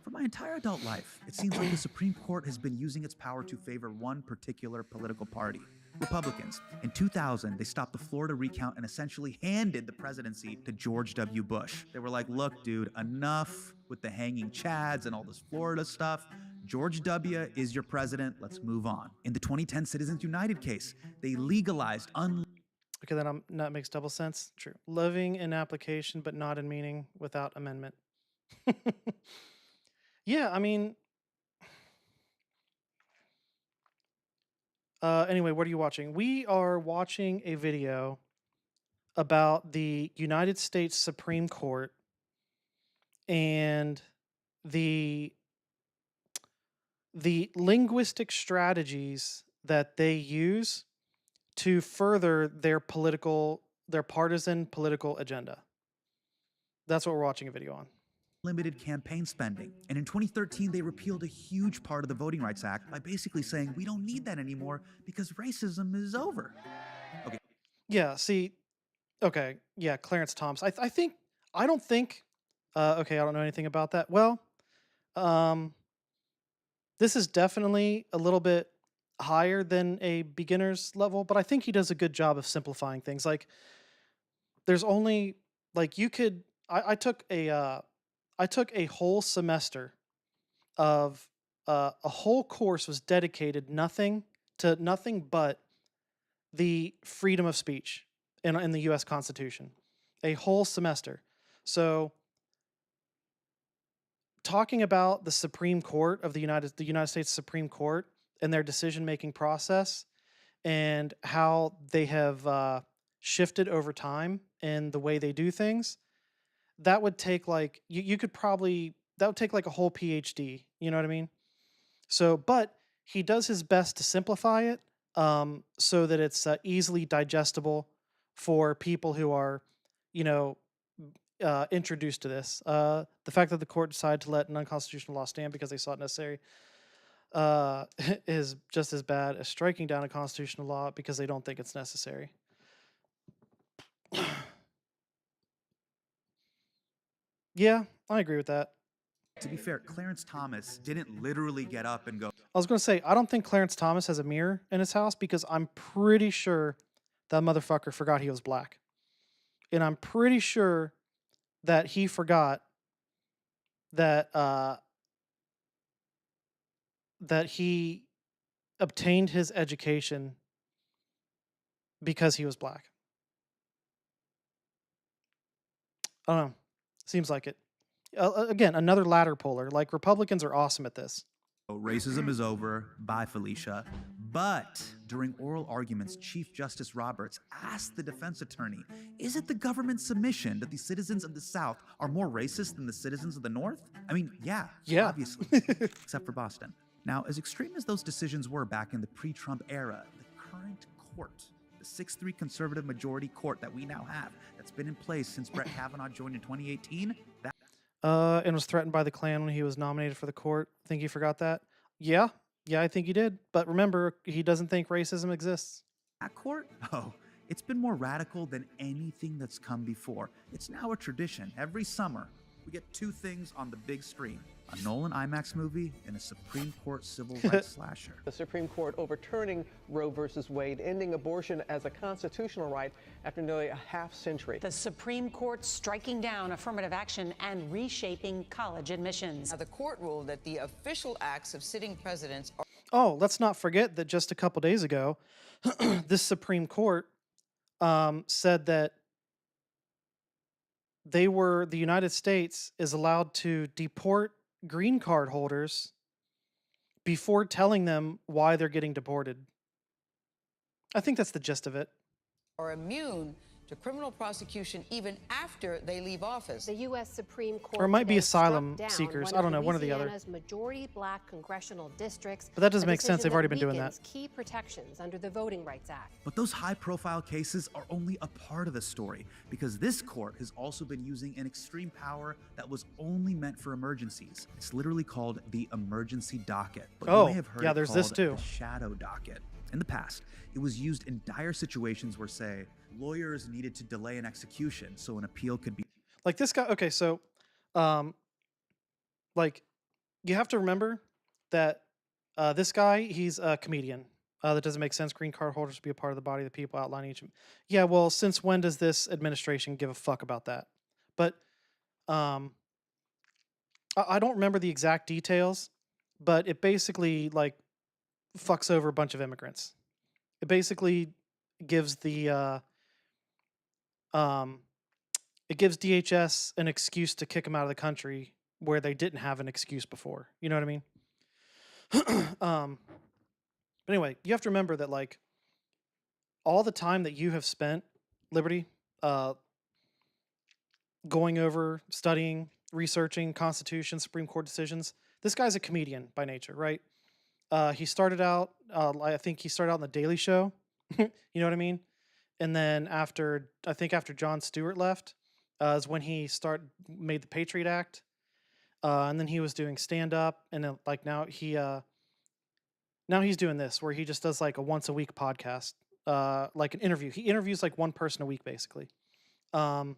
For my entire adult life, it seems like the Supreme Court has been using its power to favor one particular political party. Republicans. In 2000, they stopped the Florida recount and essentially handed the presidency to George W. Bush. They were like, look, dude, enough with the hanging chads and all this Florida stuff. George W. is your president. Let's move on. In the 2010 Citizens United case, they legalized Okay, that makes double sense. True. Living in application, but not in meaning without amendment. Yeah, I mean... anyway, what are you watching? We are watching a video about the United States Supreme Court and the the linguistic strategies that they use to further their partisan political agenda. That's what we're watching a video on. Limited campaign spending. And in 2013, they repealed a huge part of the Voting Rights Act by basically saying we don't need that anymore because racism is over. Okay. Yeah, see, okay, yeah, Clarence Thomas. I don't think, okay, I don't know anything about that. Well, this is definitely a little bit higher than a beginner's level, but I think he does a good job of simplifying things. Like, there's only, like, you could, I took a whole semester of, a whole course was dedicated nothing but the freedom of speech in the U.S. Constitution, a whole semester. So, talking about the Supreme Court of the United States Supreme Court and their decision-making process and how they have shifted over time in the way they do things, that would take like you could probably that would take like a whole PhD. You know what I mean? So, but he does his best to simplify it so that it's easily digestible for people who are, you know, introduced to this. The fact that the court decided to let an unconstitutional law stand because they saw it necessary is just as bad as striking down a constitutional law because they don't think it's necessary. Yeah, I agree with that. To be fair, Clarence Thomas didn't literally get up and go. I was going to say, I don't think Clarence Thomas has a mirror in his house because I'm pretty sure that motherfucker forgot he was black. And I'm pretty sure that he forgot that that he obtained his education because he was black. I don't know. Seems like it. Again, another ladder puller. Like, Republicans are awesome at this. Racism is over. Bye, Felicia. But during oral arguments, Chief Justice Roberts asked the defense attorney, is it the government's submission that the citizens of the South are more racist than the citizens of the North? I mean, yeah. Obviously. Except for Boston. Now, as extreme as those decisions were back in the pre-Trump era, the current court, the 6-3 conservative majority court that we now have, that's been in place since Brett Kavanaugh joined in 2018, and was threatened by the Klan when he was nominated for the court. Think he forgot that? Yeah, I think he did. But remember, he doesn't think racism exists. That court? Oh, it's been more radical than anything that's come before. It's now a tradition. Every summer, we get 2 things on the big screen. A Nolan IMAX movie and a Supreme Court civil rights slasher. The Supreme Court overturning Roe versus Wade, ending abortion as a constitutional right after nearly a half-century. The Supreme Court striking down affirmative action and reshaping college admissions. Now, the court ruled that the official acts of sitting presidents are... Oh, let's not forget that just a couple days ago, this Supreme Court said that the United States is allowed to deport green card holders before telling them why they're getting deported. I think that's the gist of it. Are immune to criminal prosecution even after they leave office. The U.S. Supreme Court Or it might be today asylum struck down seekers. one I don't know, one or the other. Louisiana's majority black congressional districts. But that doesn't a make sense. decision They've already been doing weakens that. Key protections under the Voting Rights Act. But those high-profile cases are only a part of the story, because this court has also been using an extreme power that was only meant for emergencies. It's literally called the emergency docket. But you may have heard it there's this called too. the shadow docket. In the past, it was used in dire situations where, say, lawyers needed to delay an execution so an appeal could be... Like this guy, okay, so, like, you have to remember that this guy, he's a comedian. That doesn't make sense. Green card holders be a part of the body of the people outlining each... Yeah, well, since when does this administration give a fuck about that? But I don't remember the exact details, but it basically, like, fucks over a bunch of immigrants. It basically gives the... it gives DHS an excuse to kick them out of the country where they didn't have an excuse before. You know what I mean? But anyway, you have to remember that, like, all the time that you have spent, Liberty, going over, studying, researching Constitution, Supreme Court decisions, this guy's a comedian by nature, right? He started out, I think he started out on the Daily Show. You know what I mean? And then after Jon Stewart left, is when he made the Patriot Act. And then he was doing stand up, and then, like, now he's doing this where he just does like a once a week podcast, like an interview. He interviews like one person a week basically. But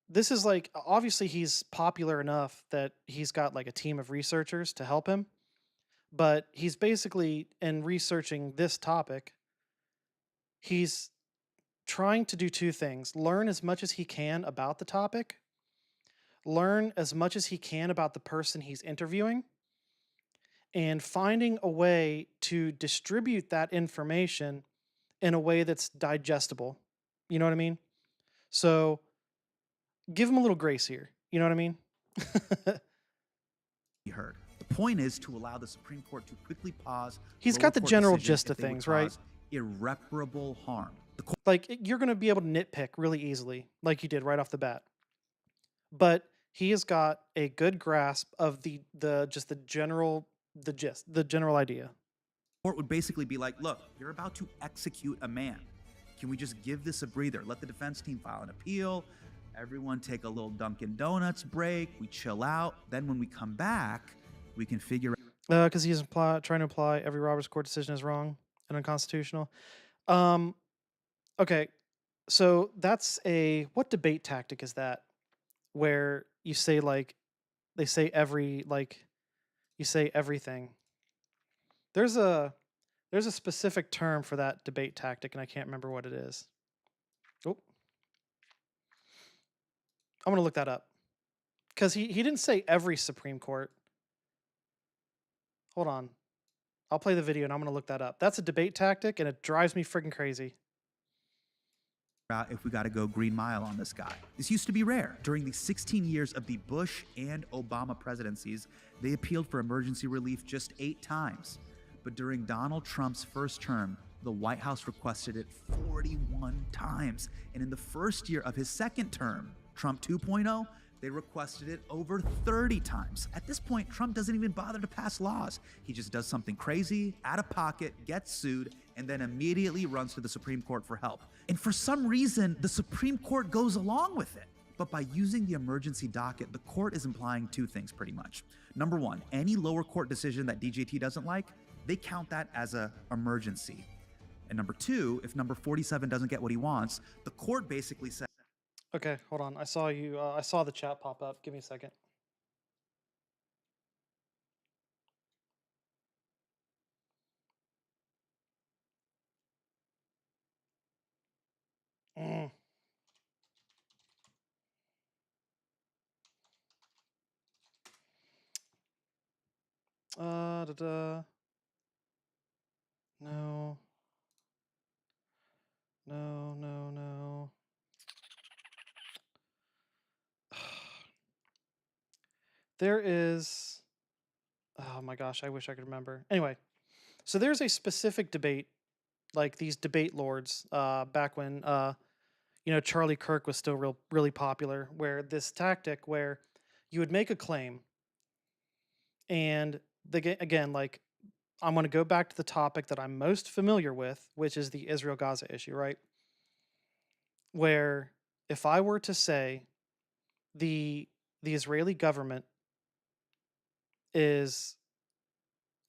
this is like, obviously he's popular enough that he's got like a team of researchers to help him. But he's basically, in researching this topic, he's trying to do two things: learn as much as he can about the topic, learn as much as he can about the person he's interviewing, and finding a way to distribute that information in a way that's digestible. You know what I mean? So give him a little grace here. You know what I mean? He heard. The point is to allow the Supreme Court to quickly pause. He's got the general gist of things, right? Irreparable harm. Like, you're going to be able to nitpick really easily, like you did right off the bat. But he has got a good grasp of the general idea. Court would basically be like, look, you're about to execute a man. Can we just give this a breather? Let the defense team file an appeal. Everyone take a little Dunkin' Donuts break. We chill out. Then when we come back, we can figure out. Because he's trying to imply every Roberts Court decision is wrong and unconstitutional. Okay, so that's what debate tactic is that? Where you say, like, they say you say everything. There's a specific term for that debate tactic, and I can't remember what it is. Oh, I'm gonna look that up, because he didn't say every Supreme Court. Hold on, I'll play the video and I'm gonna look that up. That's a debate tactic, and it drives me freaking crazy. If we got to go Green Mile on this guy. This used to be rare. During the 16 years of the Bush and Obama presidencies, they appealed for emergency relief just 8 times. But during Donald Trump's first term, the White House requested it 41 times. And in the first year of his second term, Trump 2.0, they requested it over 30 times. At this point, Trump doesn't even bother to pass laws. He just does something crazy, out of pocket, gets sued, and then immediately runs to the Supreme Court for help. And for some reason, the Supreme Court goes along with it. But by using the emergency docket, the court is implying 2 things pretty much. Number 1, any lower court decision that DJT doesn't like, they count that as an emergency. And number 2, if number 47 doesn't get what he wants, the court basically says, okay, hold on. I saw you. I saw the chat pop up. Give me a second. No. No. There is. Oh my gosh, I wish I could remember. Anyway, so there's a specific debate, like these debate lords, back when Charlie Kirk was still really popular, where this tactic where you would make a claim, and again, like, I'm going to go back to the topic that I'm most familiar with, which is the Israel-Gaza issue, right? Where if I were to say the Israeli government is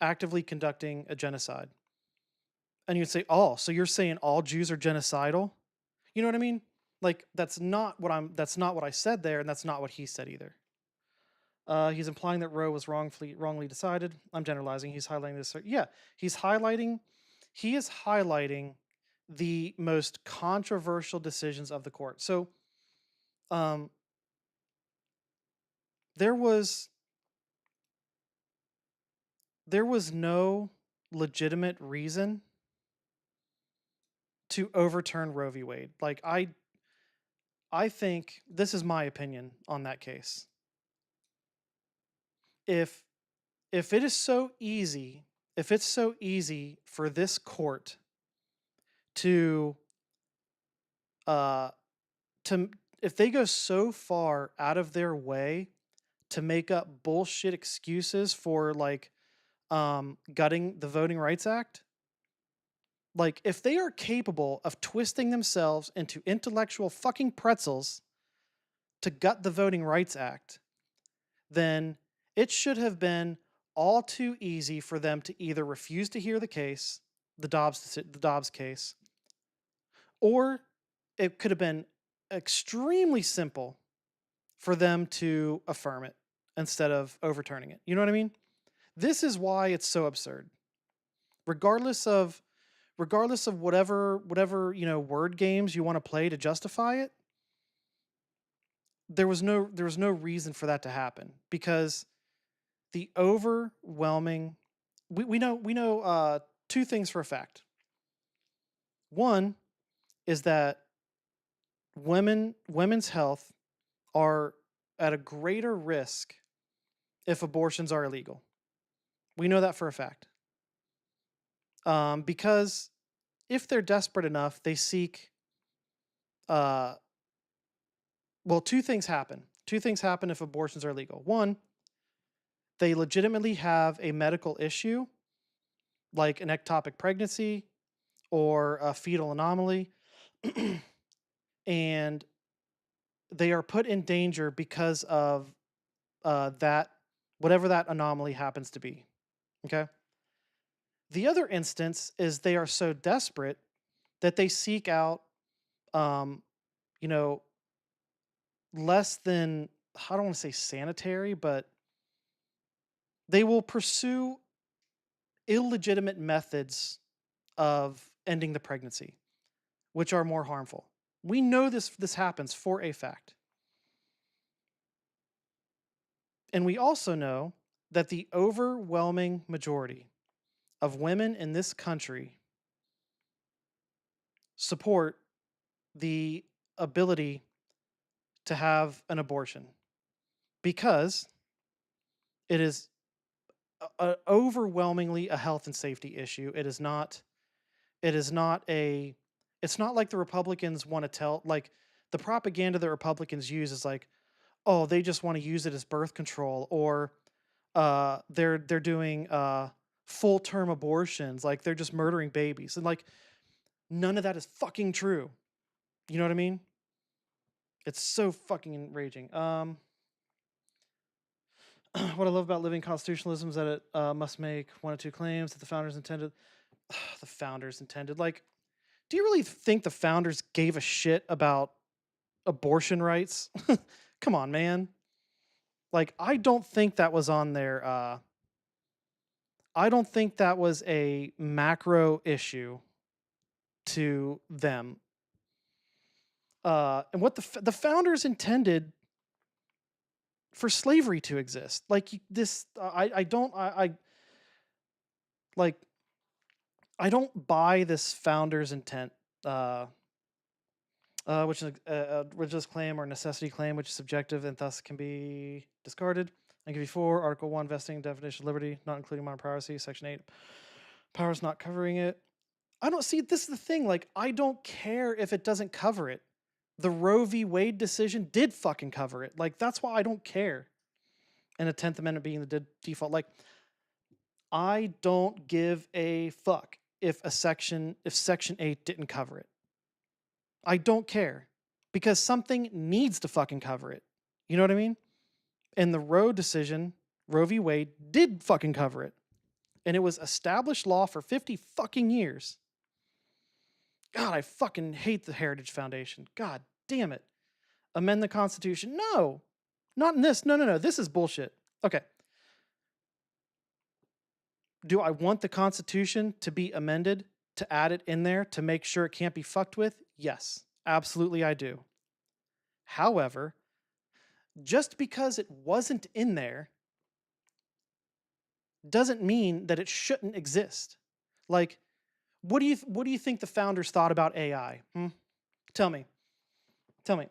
actively conducting a genocide, and you'd say, "Oh, so you're saying all Jews are genocidal?" You know what I mean? Like, that's not what I said there, and that's not what he said either. He's implying that Roe was wrongly decided. I'm generalizing. He's highlighting this. Yeah, he is highlighting the most controversial decisions of the court. So, there was no legitimate reason to overturn Roe v. Wade. Like, I think this is my opinion on that case. If it's so easy for this court to if they go so far out of their way to make up bullshit excuses for like gutting the Voting Rights Act. Like, if they are capable of twisting themselves into intellectual fucking pretzels to gut the Voting Rights Act, then it should have been all too easy for them to either refuse to hear the case, the Dobbs case, or it could have been extremely simple for them to affirm it instead of overturning it. You know what I mean? This is why it's so absurd. Regardless of whatever word games you want to play to justify it, there was no reason for that to happen, because the overwhelming we know two things for a fact. One is that women's health are at a greater risk if abortions are illegal. We know that for a fact. Because if they're desperate enough, they seek well, two things happen. Two things happen if abortions are illegal. One, they legitimately have a medical issue, like an ectopic pregnancy or a fetal anomaly, and they are put in danger because of that, whatever that anomaly happens to be. Okay? The other instance is they are so desperate that they seek out, you know, less than, I don't want to say sanitary, but they will pursue illegitimate methods of ending the pregnancy, which are more harmful. We know this happens for a fact. And we also know that the overwhelming majority of women in this country support the ability to have an abortion, because it is overwhelmingly a health and safety issue. It's not like the Republicans want to tell, like, the propaganda that Republicans use is like, oh, they just want to use it as birth control, or they're doing full term abortions, like they're just murdering babies. And like, none of that is fucking true. You know what I mean? It's so fucking enraging. What I love about living constitutionalism is that it must make one or two claims that the founders intended. The founders intended. Like, do you really think the founders gave a shit about abortion rights? Come on, man. Like, I don't think that was on their. I don't think that was a macro issue to them. And what the founders intended for slavery to exist. Like this, I don't buy this founder's intent, which is a religious claim or necessity claim, which is subjective and thus can be discarded. And give you 4, Article 1, vesting definition of liberty, not including modern privacy, Section 8, powers not covering it. I don't see, this is the thing, like, I don't care if it doesn't cover it. The Roe v. Wade decision did fucking cover it. Like, that's why I don't care. And a 10th Amendment being the default. Like, I don't give a fuck if Section 8 didn't cover it. I don't care. Because something needs to fucking cover it. You know what I mean? And the Roe decision, Roe v. Wade, did fucking cover it. And it was established law for 50 fucking years. God, I fucking hate the Heritage Foundation. God damn it. Amend the Constitution. No. Not in this. No. This is bullshit. Okay. Do I want the Constitution to be amended, to add it in there, to make sure it can't be fucked with? Yes. Absolutely I do. However, just because it wasn't in there doesn't mean that it shouldn't exist. Like, what do you think the founders thought about AI? Tell me. Tell me.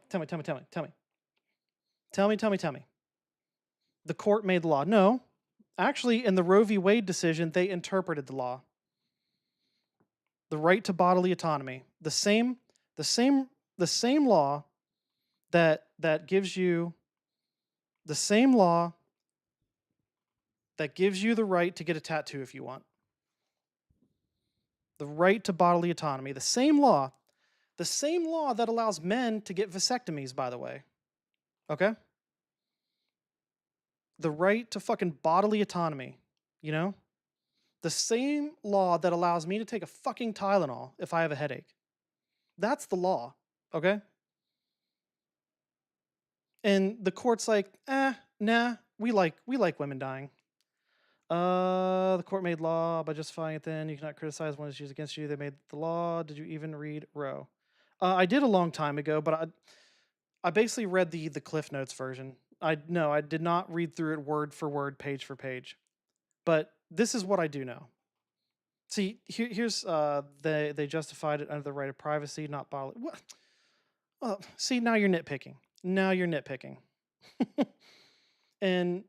The court made the law. No. Actually, in the Roe v. Wade decision, they interpreted the law. The right to bodily autonomy. The same law that gives you The same law that gives you the right to get a tattoo if you want. The right to bodily autonomy. The same law that allows men to get vasectomies, by the way. Okay? The right to fucking bodily autonomy, you know? The same law that allows me to take a fucking Tylenol if I have a headache. That's the law, okay? And the court's like, nah, we like women dying. The court made law by justifying it then. You cannot criticize one is used against you. They made the law. Did you even read Roe? I did a long time ago, but I basically read the Cliff Notes version. I did not read through it word for word, page for page. But this is what I do know. See, here's they justified it under the right of privacy, not bodily. What? Well, see, now you're nitpicking. And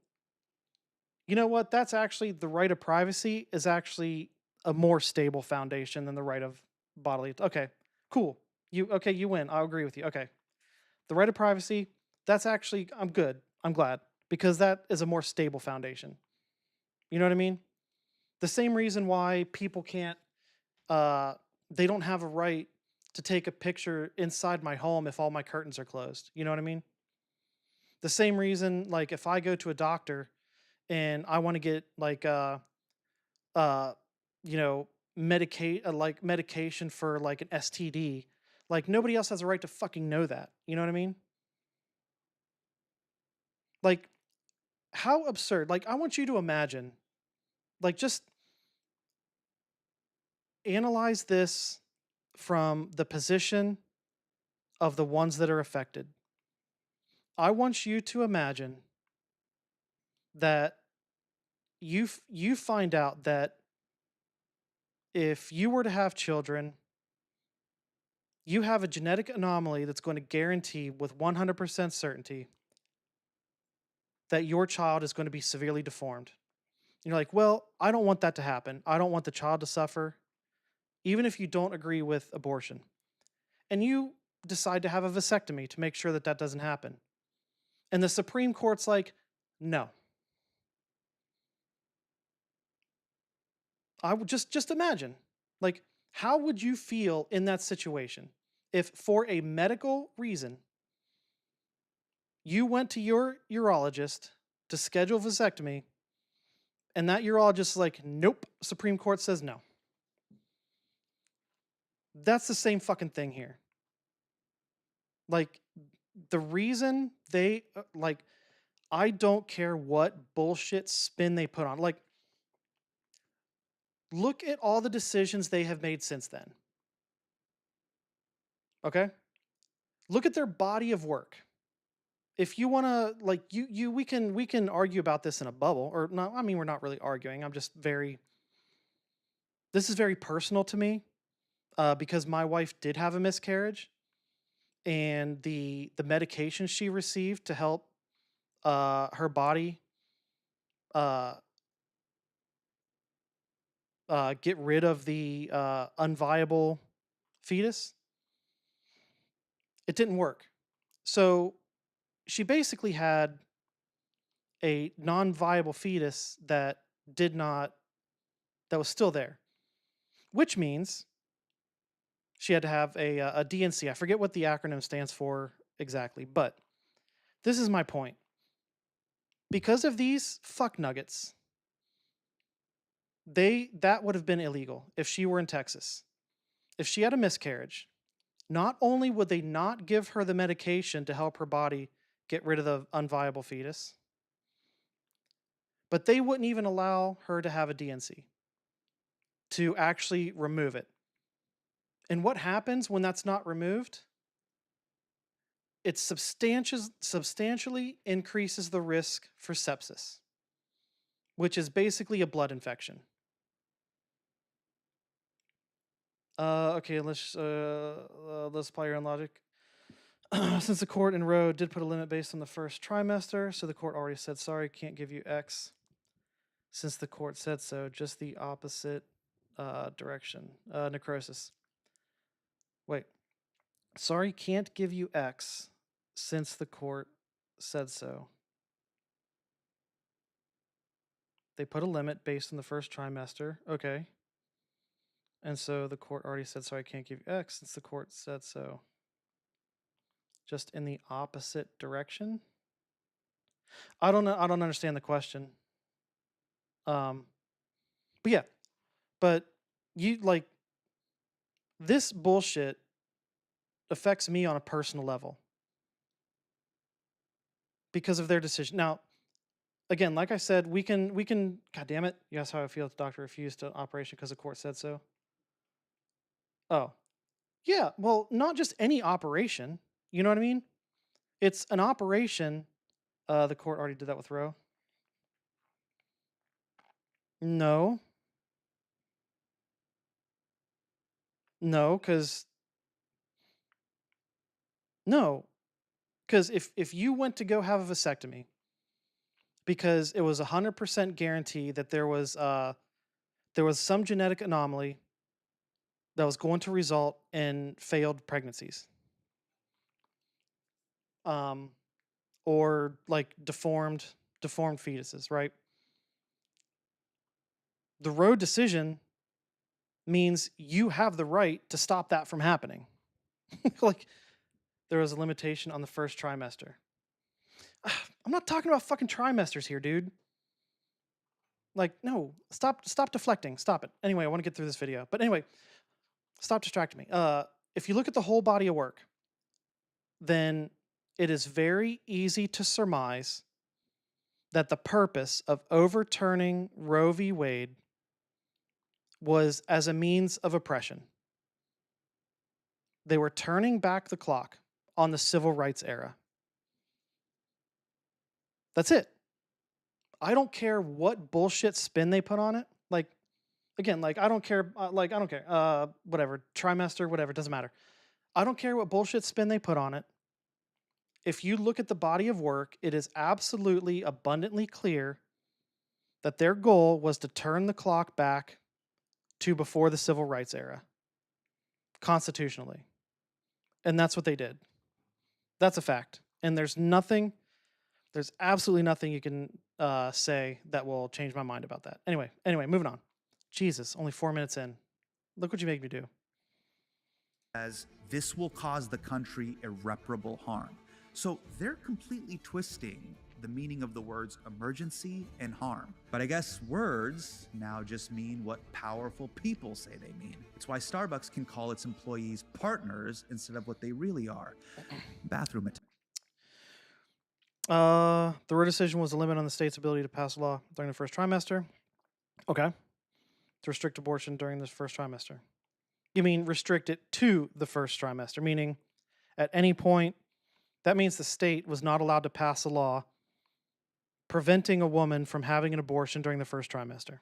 you know what? That's actually the right of privacy is actually a more stable foundation than the right of bodily. Okay, cool. You win. I'll agree with you. Okay. The right of privacy, that's actually, I'm good. I'm glad because that is a more stable foundation. You know what I mean? The same reason why people can't they don't have a right to take a picture inside my home if all my curtains are closed. You know what I mean? The same reason, like if I go to a doctor and I want to get like you know, medication for like an STD, like nobody else has a right to fucking know that. You know what I mean? Like how absurd. Like I want you to imagine, like just analyze this from the position of the ones that are affected. I want you to imagine that you find out that if you were to have children, you have a genetic anomaly that's going to guarantee with 100% certainty that your child is going to be severely deformed. You're like, well, I don't want that to happen. I don't want the child to suffer, even if you don't agree with abortion. And you decide to have a vasectomy to make sure that that doesn't happen. And the Supreme Court's like, no. I would just imagine, like, how would you feel in that situation if for a medical reason you went to your urologist to schedule a vasectomy and that urologist is like, nope, Supreme Court says no. That's the same fucking thing here. Like, the reason they, like, I don't care what bullshit spin they put on. Like, look at all the decisions they have made since then. Okay? Look at their body of work. If you want to, like, we can argue about this in a bubble, or not. I mean, we're not really arguing. I'm just this is very personal to me, because my wife did have a miscarriage, and the medication she received to help her body get rid of the unviable fetus, it didn't work. So she basically had a non-viable fetus that was still there, which means she had to have a DNC. I forget what the acronym stands for exactly, but this is my point. Because of these fuck nuggets, that would have been illegal if she were in Texas. If she had a miscarriage, not only would they not give her the medication to help her body get rid of the unviable fetus, but they wouldn't even allow her to have a DNC to actually remove it. And what happens when that's not removed? It substantially increases the risk for sepsis, which is basically a blood infection. Okay, let's apply your own logic. Since the court in Roe did put a limit based on the first trimester, so the court already said, sorry, can't give you X. Since the court said so, just the opposite direction. Necrosis. Wait. Sorry, can't give you X since the court said so. They put a limit based on the first trimester. Okay. And so the court already said, so I can't give you X since the court said so. Just in the opposite direction? I don't know. I don't understand the question. But yeah. But you like this bullshit affects me on a personal level because of their decision. Now, again, like I said, we can, God damn it. You asked how I feel if the doctor refused to operation because the court said so. Oh, yeah. Well, not just any operation. You know what I mean? It's an operation. The court already did that with Roe. No. No, because if you went to go have a vasectomy because it was 100% guarantee that there was some genetic anomaly that was going to result in failed pregnancies, or like deformed fetuses, right? The Roe decision means you have the right to stop that from happening. Like, there was a limitation on the first trimester. I'm not talking about fucking trimesters here, dude. Like, no, stop deflecting. Stop it. Anyway, I want to get through this video. But anyway, stop distracting me. If you look at the whole body of work, then it is very easy to surmise that the purpose of overturning Roe v. Wade was as a means of oppression. They were turning back the clock on the civil rights era. That's it. I don't care what bullshit spin they put on it. Like, again, like, I don't care. Whatever, trimester, whatever, doesn't matter. I don't care what bullshit spin they put on it. If you look at the body of work, it is absolutely abundantly clear that their goal was to turn the clock back to before the civil rights era, constitutionally. And that's what they did. That's a fact. And there's absolutely nothing you can say that will change my mind about that. Anyway, moving on. Jesus, only 4 minutes in. Look what you make me do. As this will cause the country irreparable harm. So they're completely twisting the meaning of the words emergency and harm. But I guess words now just mean what powerful people say they mean. It's why Starbucks can call its employees partners instead of what they really are. Bathroom attendants. The Roe decision was a limit on the state's ability to pass a law during the first trimester. Okay. To restrict abortion during this first trimester. You mean restrict it to the first trimester, meaning at any point, that means the state was not allowed to pass a law preventing a woman from having an abortion during the first trimester.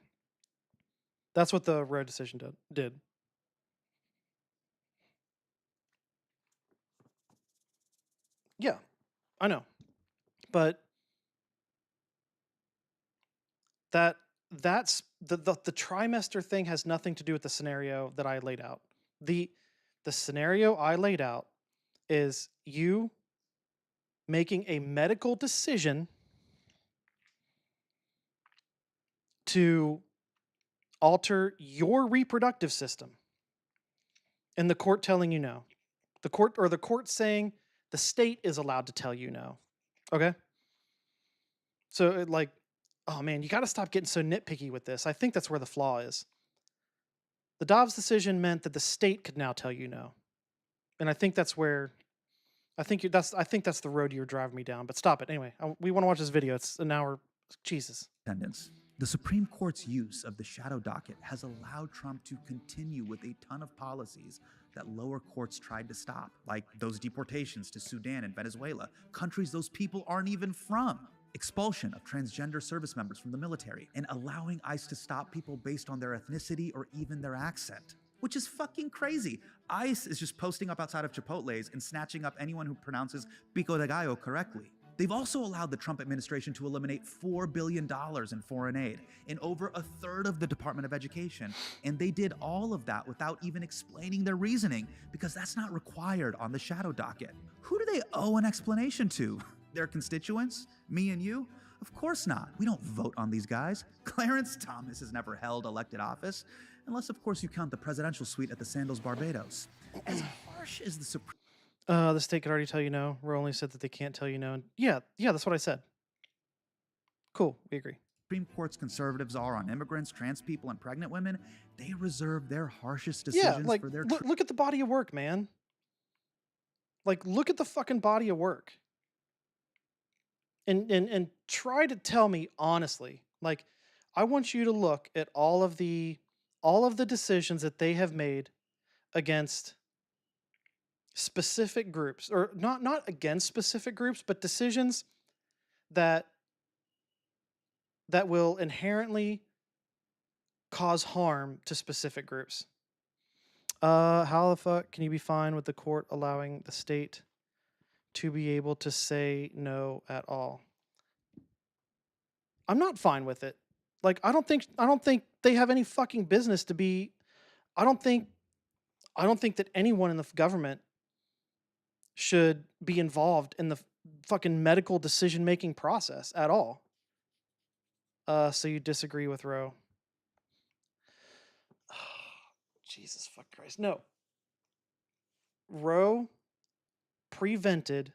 That's what the Roe decision did. Yeah, I know. But that's the trimester thing has nothing to do with the scenario that I laid out. The scenario I laid out is you making a medical decision to alter your reproductive system, and the court telling you no. The court saying the state is allowed to tell you no. Okay? So oh man, you got to stop getting so nitpicky with this. I think that's where the flaw is. The Dobbs decision meant that the state could now tell you no. And I think that's where I think that's the road you're driving me down. But stop it. Anyway, we want to watch this video. It's an hour. Jesus. The Supreme Court's use of the shadow docket has allowed Trump to continue with a ton of policies that lower courts tried to stop, like those deportations to Sudan and Venezuela, countries those people aren't even from. Expulsion of transgender service members from the military, and allowing ICE to stop people based on their ethnicity or even their accent. Which is fucking crazy. ICE is just posting up outside of Chipotle's and snatching up anyone who pronounces pico de gallo correctly. They've also allowed the Trump administration to eliminate $4 billion in foreign aid and over a third of the Department of Education. And they did all of that without even explaining their reasoning, because that's not required on the shadow docket. Who do they owe an explanation to? Their constituents? Me and you? Of course not. We don't vote on these guys. Clarence Thomas has never held elected office, unless, of course, you count the presidential suite at the Sandals Barbados. As harsh as the Supreme... The state could already tell you no. Roe only said that they can't tell you no. And yeah, that's what I said. Cool, we agree. Supreme Court's conservatives are on immigrants, trans people, and pregnant women, they reserve their harshest decisions for their... Look at the body of work, man. Like, look at the fucking body of work. And try to tell me honestly, like, I want you to look at all of the decisions that they have made against specific groups, or not against specific groups, but decisions that will inherently cause harm to specific groups. How the fuck can you be fine with the court allowing the state to be able to say no at all? I'm not fine with it. Like, I don't think they have any fucking business to be. I don't think that anyone in the government should be involved in the fucking medical decision-making process at all. So you disagree with Roe? Jesus fuck Christ. No. Roe prevented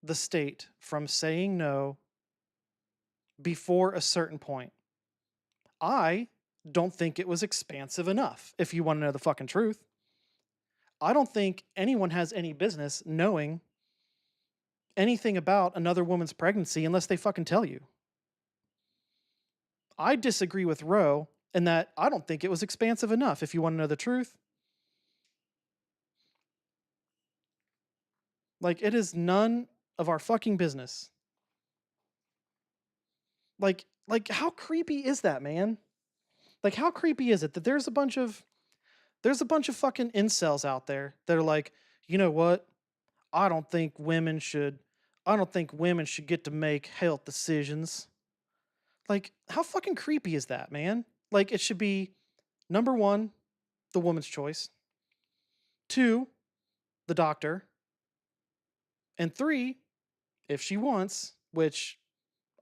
the state from saying no before a certain point. I don't think it was expansive enough, if you want to know the fucking truth. I don't think anyone has any business knowing anything about another woman's pregnancy unless they fucking tell you. I disagree with Roe in that I don't think it was expansive enough, if you want to know the truth. Like, it is none of our fucking business. Like how creepy is that, man? Like, how creepy is it that there's a bunch of fucking incels out there that are like, you know what? I don't think women should get to make health decisions. Like, how fucking creepy is that, man? Like, it should be, number one, the woman's choice. 2, the doctor. And 3, if she wants, which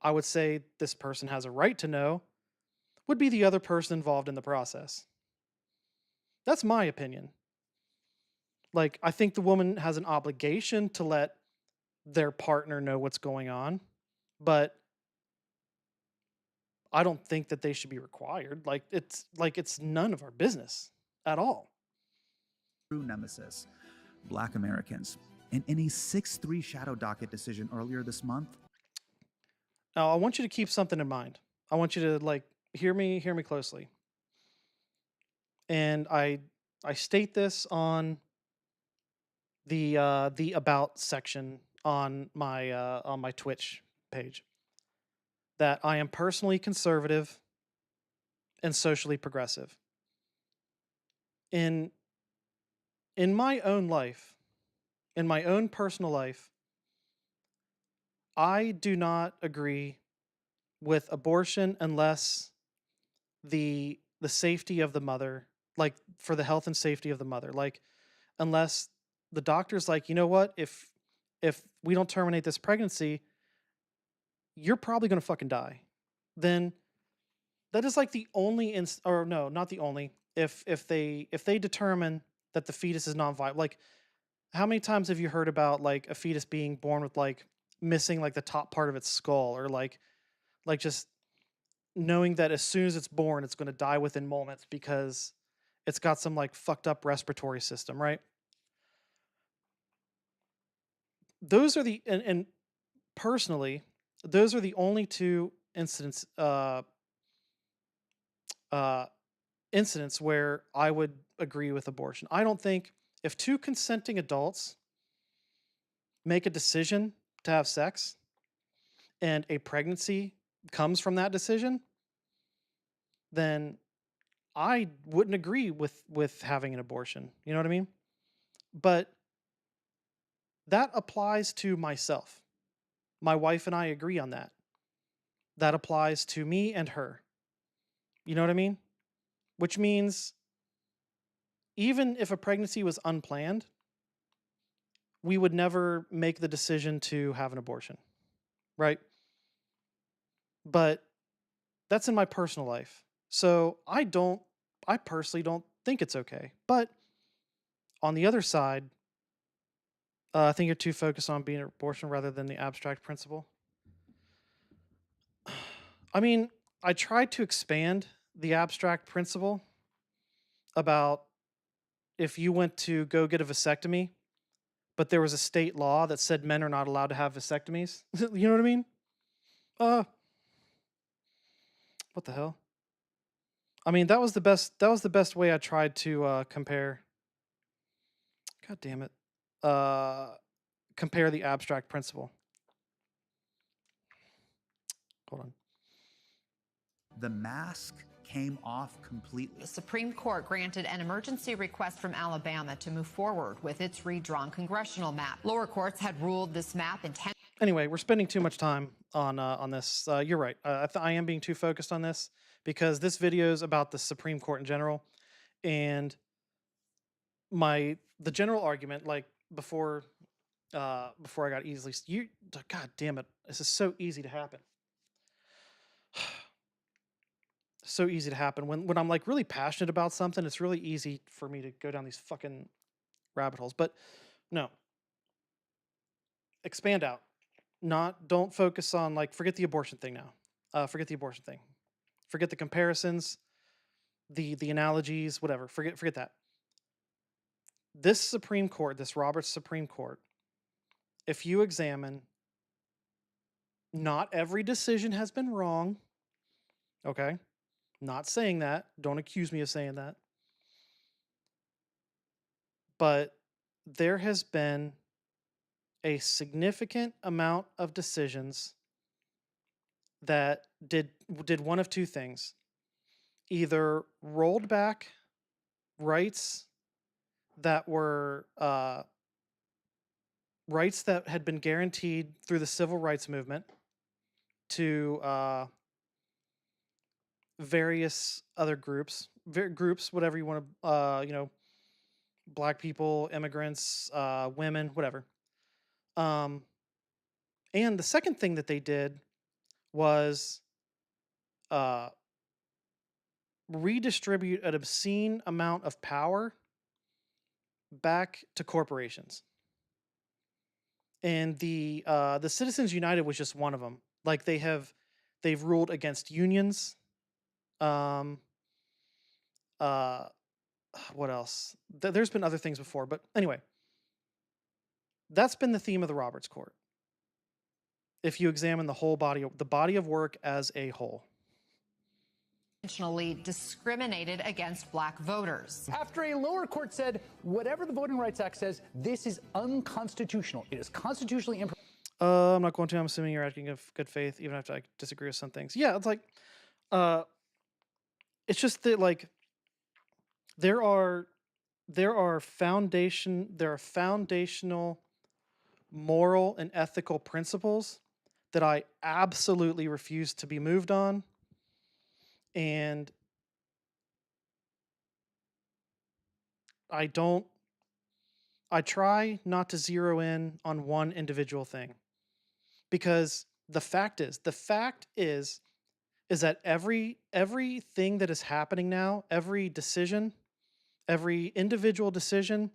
I would say this person has a right to know, would be the other person involved in the process. That's my opinion. Like, I think the woman has an obligation to let their partner know what's going on, but I don't think that they should be required. Like, it's none of our business at all. True nemesis, Black Americans. And in a 6-3 shadow docket decision earlier this month. Now, I want you to keep something in mind. I want you to, like, hear me closely. And I state this on the about section on my Twitch page, that I am personally conservative and socially progressive. In my own life, in my own personal life, I do not agree with abortion unless the safety of the mother, like, for the health and safety of the mother, like, unless the doctor's like, you know what, if we don't terminate this pregnancy, you're probably going to fucking die. Then that is like the only or no, not the only. If they determine that the fetus is non-viable, like, how many times have you heard about, like, a fetus being born with, like, missing, like, the top part of its skull, or like just knowing that as soon as it's born, it's going to die within moments because it's got some, like, fucked up respiratory system, right? Those are the, and personally, those are the only 2 incidents where I would agree with abortion. I don't think if 2 consenting adults make a decision to have sex and a pregnancy comes from that decision, then I wouldn't agree with having an abortion. You know what I mean? But that applies to myself. My wife and I agree on that. That applies to me and her. You know what I mean? Which means even if a pregnancy was unplanned, we would never make the decision to have an abortion, right? but that's in my personal life. So I personally don't think it's okay. But on the other side, I think you're too focused on being an abortion rather than the abstract principle. I mean, I tried to expand the abstract principle about if you went to go get a vasectomy, but there was a state law that said men are not allowed to have vasectomies. You know what I mean? What the hell? I mean, that was the best way I tried to compare. God damn it. Compare the abstract principle. Hold on. The mask came off completely. The Supreme Court granted an emergency request from Alabama to move forward with its redrawn congressional map. Lower courts had ruled this map Anyway, we're spending too much time on this. You're right. I am being too focused on this because this video is about the Supreme Court in general, and the general argument, like before I got easily God damn it, this is so easy to happen. So easy to happen when I'm like really passionate about something. It's really easy for me to go down these fucking rabbit holes. But no, expand out. Don't focus on like forget the abortion thing now. Forget the abortion thing. Forget the comparisons, the analogies, whatever. Forget that. This Supreme Court, this Roberts Supreme Court, if you examine, not every decision has been wrong. Okay? Not saying that. Don't accuse me of saying that. But there has been a significant amount of decisions that did one of two things. Either rolled back rights that were rights that had been guaranteed through the civil rights movement to various other groups, whatever you want to, black people, immigrants, women, whatever. And the second thing that they did was redistribute an obscene amount of power back to corporations. And the Citizens United was just one of them. Like they've ruled against unions. What else? There's been other things before, but anyway, that's been the theme of the Roberts Court. If you examine the whole body of work as a whole. intentionally discriminated against black voters. After a lower court said, whatever the Voting Rights Act says, this is unconstitutional. It is constitutionally improper. I'm not going to. I'm assuming you're acting of good faith, even if I disagree with some things. Yeah, it's like, it's just that like there are foundational moral and ethical principles that I absolutely refuse to be moved on. And I try not to zero in on one individual thing. Because the fact is that everything that is happening now, every decision, every individual decision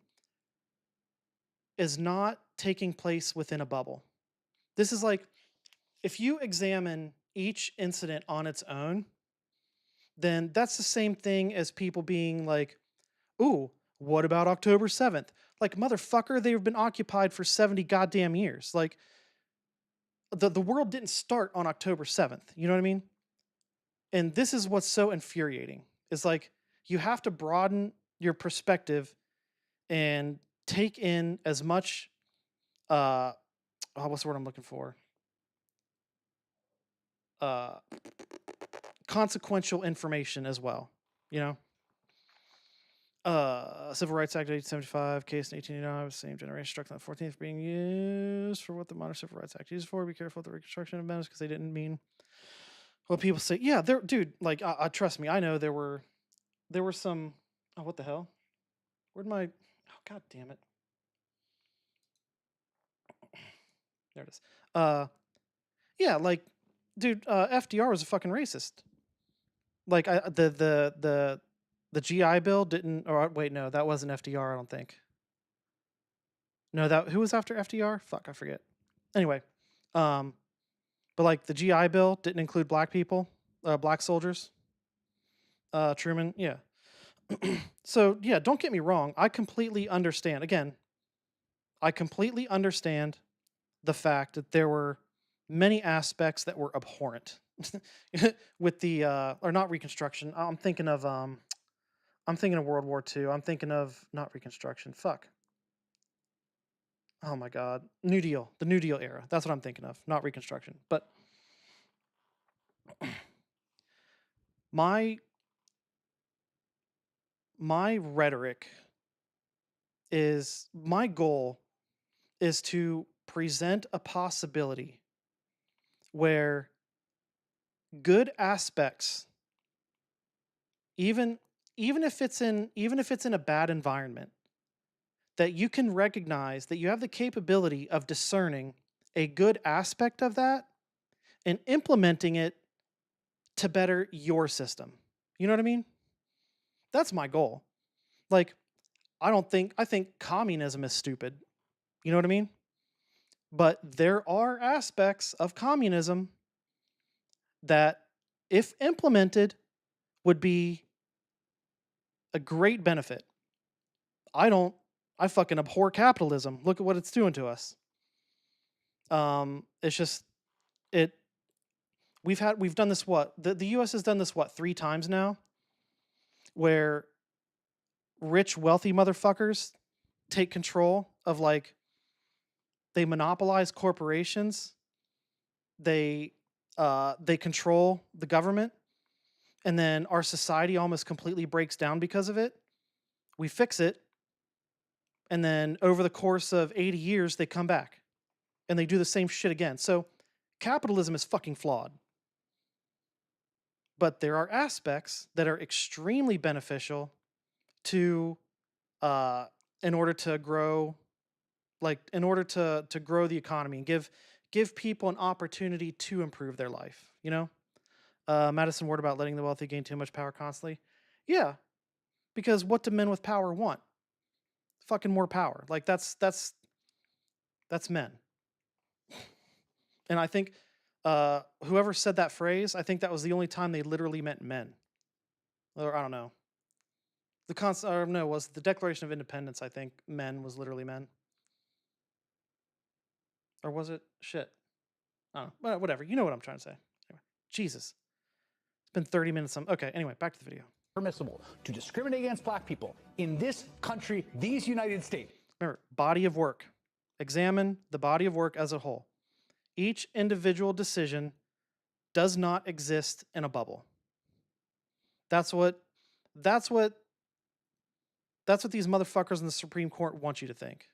is not taking place within a bubble. This is like, if you examine each incident on its own, then that's the same thing as people being like, ooh, what about October 7th? Like, motherfucker, they've been occupied for 70 goddamn years. Like, the world didn't start on October 7th. You know what I mean? And this is what's so infuriating. Is like, you have to broaden your perspective and take in as much, what's the word I'm looking for? Consequential information as well, you know? Civil Rights Act of 1875, case in 1889, same generation, struck on the 14th, being used for what the modern Civil Rights Act used for. Be careful with the Reconstruction Amendments because they didn't mean what people say. Yeah, dude, like, trust me, I know there were some, oh, what the hell? Where'd my, oh, god damn it. There it is. Yeah, like, Dude, FDR was a fucking racist. Like the GI Bill didn't. Or wait, no, that wasn't FDR. I don't think. No, who was after FDR? Fuck, I forget. Anyway, but like the GI Bill didn't include black people, black soldiers. Truman, yeah. So yeah, don't get me wrong. I completely understand. Again, I completely understand the fact that there were many aspects that were abhorrent with the or not Reconstruction. I'm thinking of World War II. I'm thinking of not Reconstruction. Fuck. Oh my God, New Deal, the New Deal era. That's what I'm thinking of, not Reconstruction. But my rhetoric is, my goal is to present a possibility where good aspects, even if it's in a bad environment, that you can recognize that you have the capability of discerning a good aspect of that and implementing it to better your system. You know what I mean? That's my goal. Like, I think communism is stupid. You know what I mean? But there are aspects of communism that, if implemented, would be a great benefit. I fucking abhor capitalism. Look at what it's doing to us. It's just, we've done this, what? The US has done this, what, 3 times now? Where rich, wealthy motherfuckers take control of, like, they monopolize corporations. They control the government. And then our society almost completely breaks down because of it. We fix it. And then over the course of 80 years, they come back. And they do the same shit again. So capitalism is fucking flawed. But there are aspects that are extremely beneficial to, in order to grow, to grow the economy and give people an opportunity to improve their life, you know? Madison Ward about letting the wealthy gain too much power constantly. Yeah, because what do men with power want? Fucking more power. Like, that's men. And I think whoever said that phrase, I think that was the only time they literally meant men. Or I don't know. Was the Declaration of Independence, I think men was literally men. Or was it? Shit. I don't know. Well, whatever. You know what I'm trying to say. Anyway, Jesus. It's been 30 minutes. Okay, anyway, back to the video. Permissible to discriminate against black people in this country, these United States. Remember, body of work. Examine the body of work as a whole. Each individual decision does not exist in a bubble. That's what these motherfuckers in the Supreme Court want you to think.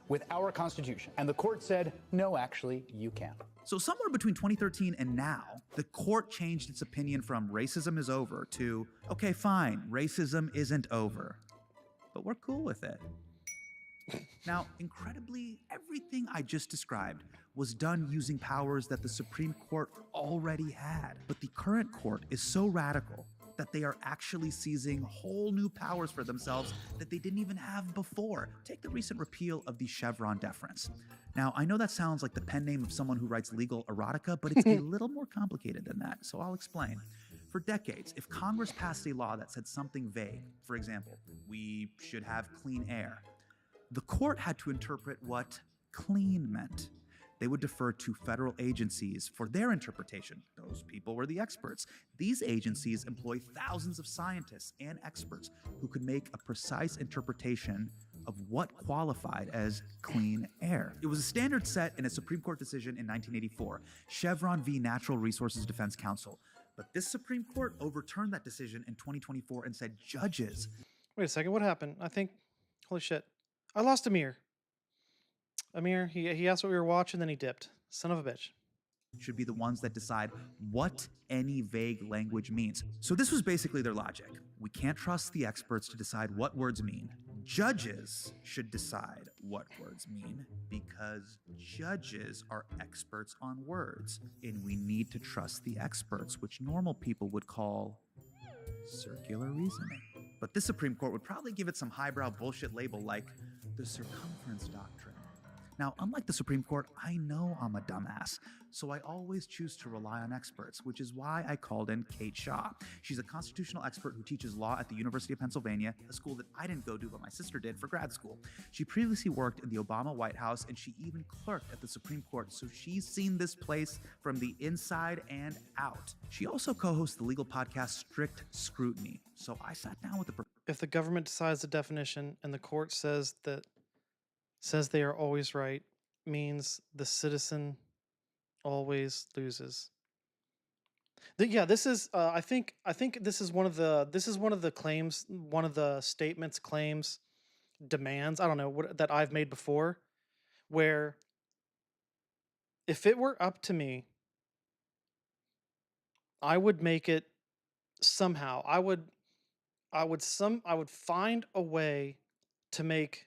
With our Constitution. And the court said, no, actually, you can't. So somewhere between 2013 and now, the court changed its opinion from racism is over to, okay, fine, racism isn't over, but we're cool with it. Now, incredibly, everything I just described was done using powers that the Supreme Court already had. But the current court is so radical that they are actually seizing whole new powers for themselves that they didn't even have before. Take the recent repeal of the Chevron deference. Now, I know that sounds like the pen name of someone who writes legal erotica, but it's a little more complicated than that, so I'll explain. For decades, if Congress passed a law that said something vague, for example, we should have clean air, the court had to interpret what clean meant. They would defer to federal agencies for their interpretation. Those people were the experts. These agencies employ thousands of scientists and experts who could make a precise interpretation of what qualified as clean air. It was a standard set in a Supreme Court decision in 1984, Chevron v. Natural Resources Defense Council. But this Supreme Court overturned that decision in 2024 and said judges. Wait a second, what happened? I think, holy shit. I lost Amir. Amir, he asked what we were watching, then he dipped. Son of a bitch. Should be the ones that decide what any vague language means. So this was basically their logic. We can't trust the experts to decide what words mean. Judges should decide what words mean because judges are experts on words, and we need to trust the experts, which normal people would call circular reasoning. But this Supreme Court would probably give it some highbrow bullshit label like the circumference doctrine. Now, unlike the Supreme Court, I know I'm a dumbass, so I always choose to rely on experts, which is why I called in Kate Shaw. She's a constitutional expert who teaches law at the University of Pennsylvania, a school that I didn't go to, but my sister did for grad school. She previously worked in the Obama White House, and she even clerked at the Supreme Court, so she's seen this place from the inside and out. She also co-hosts the legal podcast Strict Scrutiny, so I sat down with the... If the government decides the definition and the court says they are always right, means the citizen always loses. Yeah, this is I think this is one of the claims, one of the statements, claims, demands, I don't know, what that I've made before, where if it were up to me, I would make it somehow. I would find a way to make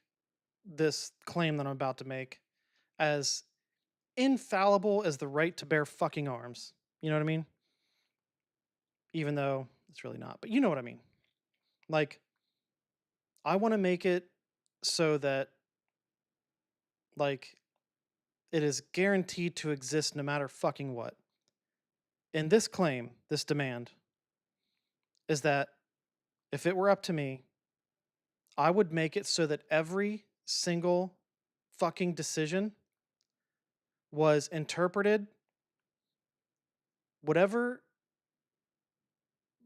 this claim that I'm about to make as infallible as the right to bear fucking arms. You know what I mean? Even though it's really not, but you know what I mean. Like, I want to make it so that, like, it is guaranteed to exist no matter fucking what. And this claim, this demand, is that if it were up to me, I would make it so that every single fucking decision was interpreted, whatever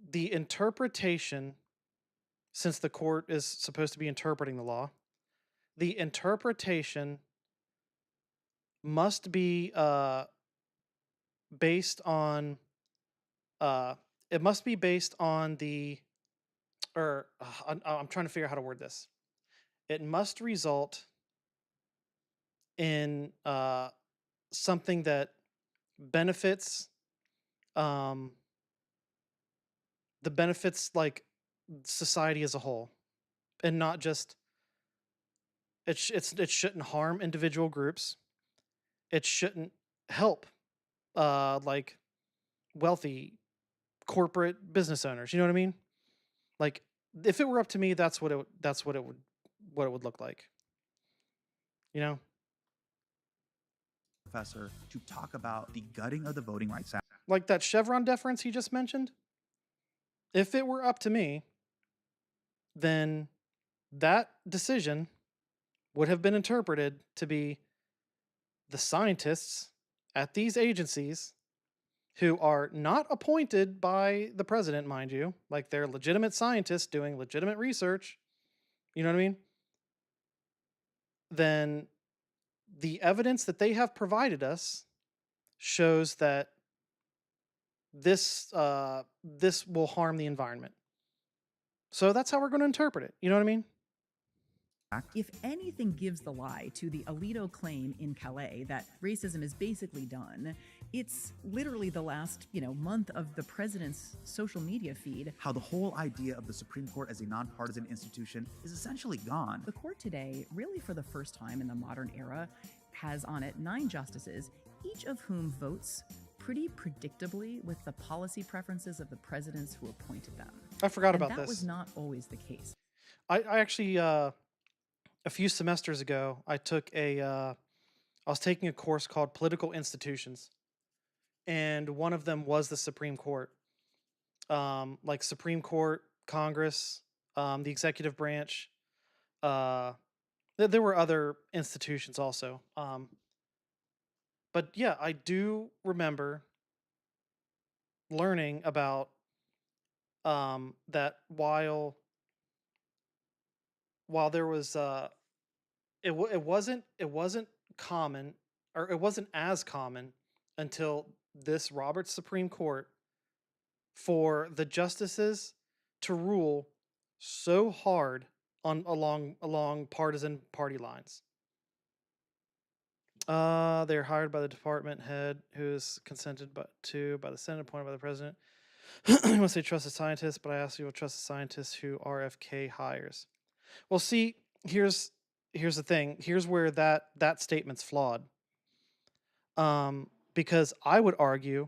the interpretation, since the court is supposed to be interpreting the law, the interpretation must be based on it must be based on the, or I'm trying to figure out how to word this. It must result in something that benefits the benefits, like, society as a whole, and not just it shouldn't harm individual groups. It shouldn't help like wealthy corporate business owners. You know what I mean? Like, if it were up to me, that's what it would look like. You know? Professor to talk about the gutting of the Voting Rights Act. Like that Chevron deference he just mentioned. If it were up to me, then that decision would have been interpreted to be the scientists at these agencies, who are not appointed by the president, mind you, like they're legitimate scientists doing legitimate research, you know what I mean? Then the evidence that they have provided us shows that this will harm the environment. So that's how we're going to interpret it. You know what I mean? If anything gives the lie to the Alito claim in Calais that racism is basically done, it's literally the last, month of the president's social media feed. How the whole idea of the Supreme Court as a nonpartisan institution is essentially gone. The court today, really for the first time in the modern era, has on it 9 justices, each of whom votes pretty predictably with the policy preferences of the presidents who appointed them. I forgot about that this. Was not always the case. I actually, a few semesters ago, I was taking a course called Political Institutions, and one of them was the Supreme Court. Like Supreme Court, Congress, the executive branch. There were other institutions also. But yeah, I do remember learning about that while there was it wasn't common, or it wasn't as common until this Roberts Supreme Court, for the justices to rule so hard along partisan party lines. They're hired by the department head, who is consented by the Senate, appointed by the president. I must say trust the scientists, but I ask you will trust the scientists who RFK hires. Well, see, here's the thing. Here's where that statement's flawed. Because I would argue,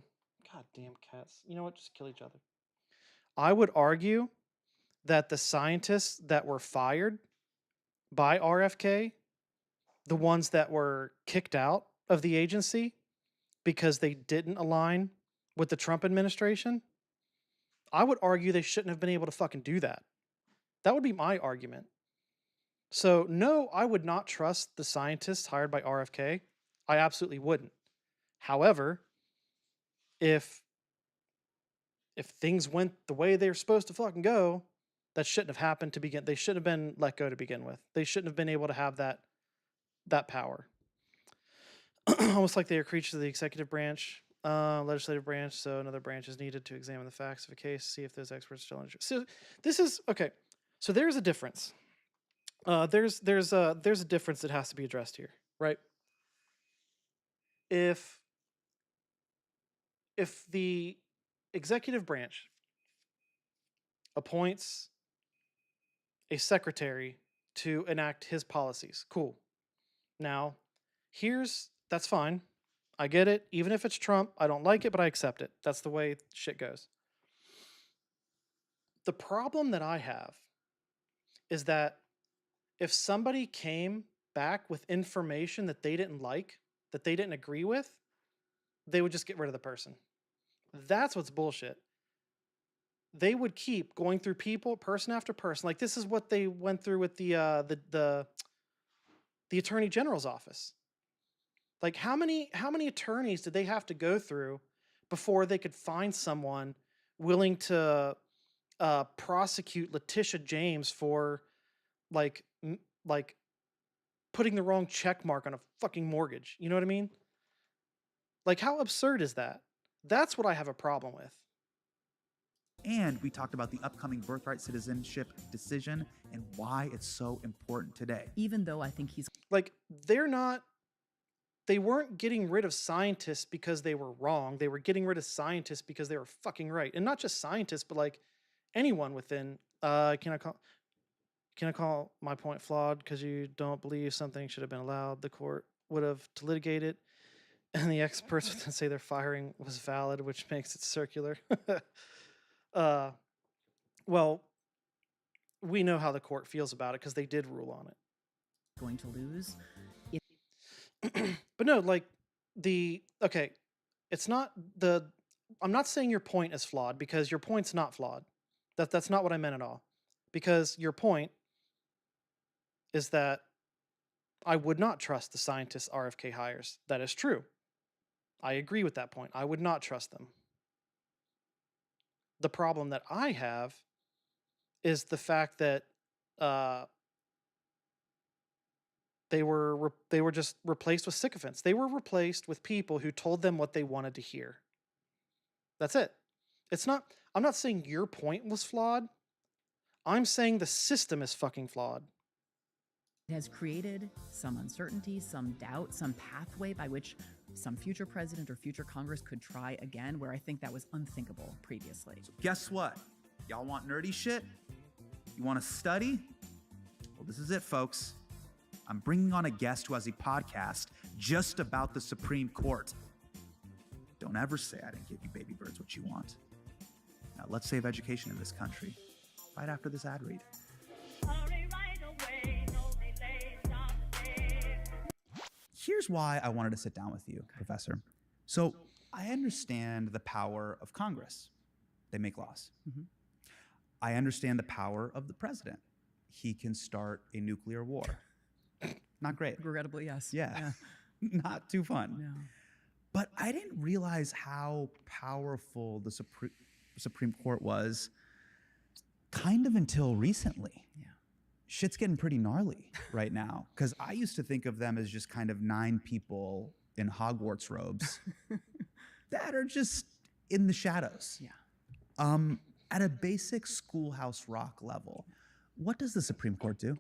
goddamn cats, you know what? Just kill each other. I would argue that the scientists that were fired by RFK, the ones that were kicked out of the agency because they didn't align with the Trump administration, I would argue they shouldn't have been able to fucking do that. That would be my argument. So, no, I would not trust the scientists hired by RFK. I absolutely wouldn't. However, if things went the way they were supposed to fucking go, that shouldn't have happened to begin. They should have been let go to begin with. They shouldn't have been able to have that power. Almost like they are creatures of the executive branch, legislative branch. So another branch is needed to examine the facts of a case, see if those experts still interested. So this is okay. So there's a difference. There's a difference that has to be addressed here, right? If the executive branch appoints a secretary to enact his policies, cool. Now, that's fine. I get it. Even if it's Trump, I don't like it, but I accept it. That's the way shit goes. The problem that I have is that if somebody came back with information that they didn't like, that they didn't agree with, they would just get rid of the person. That's what's bullshit. They would keep going through people, person after person. Like this is what they went through with the Attorney General's office. Like how many attorneys did they have to go through before they could find someone willing to prosecute Letitia James for like putting the wrong check mark on a fucking mortgage? You know what I mean? Like how absurd is that? That's what I have a problem with. And we talked about the upcoming birthright citizenship decision and why it's so important today. Even though I think he's like, they weren't getting rid of scientists because they were wrong. They were getting rid of scientists because they were fucking right. And not just scientists, but like anyone within, can I call my point flawed because you don't believe something should have been allowed? The court would have to litigate it, and the experts would then say their firing was valid, which makes it circular. Well, we know how the court feels about it because they did rule on it. Going to lose. But no, like it's not I'm not saying your point is flawed because your point's not flawed. That's not what I meant at all. Because your point is that I would not trust the scientists RFK hires. That is true. I agree with that point. I would not trust them. The problem that I have is the fact that they were just replaced with sycophants. They were replaced with people who told them what they wanted to hear. That's it. I'm not saying your point was flawed. I'm saying the system is fucking flawed. It has created some uncertainty, some doubt, some pathway by which some future president or future Congress could try again, where I think that was unthinkable previously. So guess what? Y'all want nerdy shit? You want to study? Well, this is it, folks. I'm bringing on a guest who has a podcast just about the Supreme Court. Don't ever say I didn't give you baby birds what you want. Now let's save education in this country right after this ad read. Here's why I wanted to sit down with you, Professor. So I understand the power of Congress. They make laws. Mm-hmm. I understand the power of the president. He can start a nuclear war. Not great. Regrettably, yes. Yeah. Not too fun. No. But I didn't realize how powerful the Supreme Court was kind of until recently. Yeah. Shit's getting pretty gnarly right now because I used to think of them as just kind of 9 people in Hogwarts robes that are just in the shadows. Yeah. At a basic Schoolhouse Rock level, what does the Supreme Court do?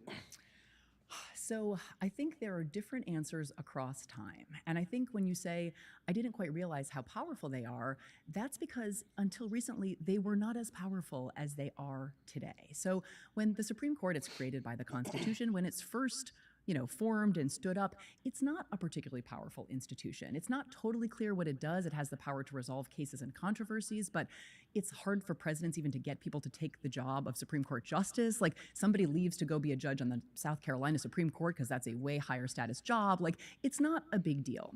So I think there are different answers across time. And I think when you say, I didn't quite realize how powerful they are, that's because until recently, they were not as powerful as they are today. So when the Supreme Court, it's created by the Constitution, when it's first formed and stood up, it's not a particularly powerful institution. It's not totally clear what it does. It has the power to resolve cases and controversies, but it's hard for presidents even to get people to take the job of Supreme Court justice. Like, somebody leaves to go be a judge on the South Carolina Supreme Court because that's a way higher status job. Like, it's not a big deal.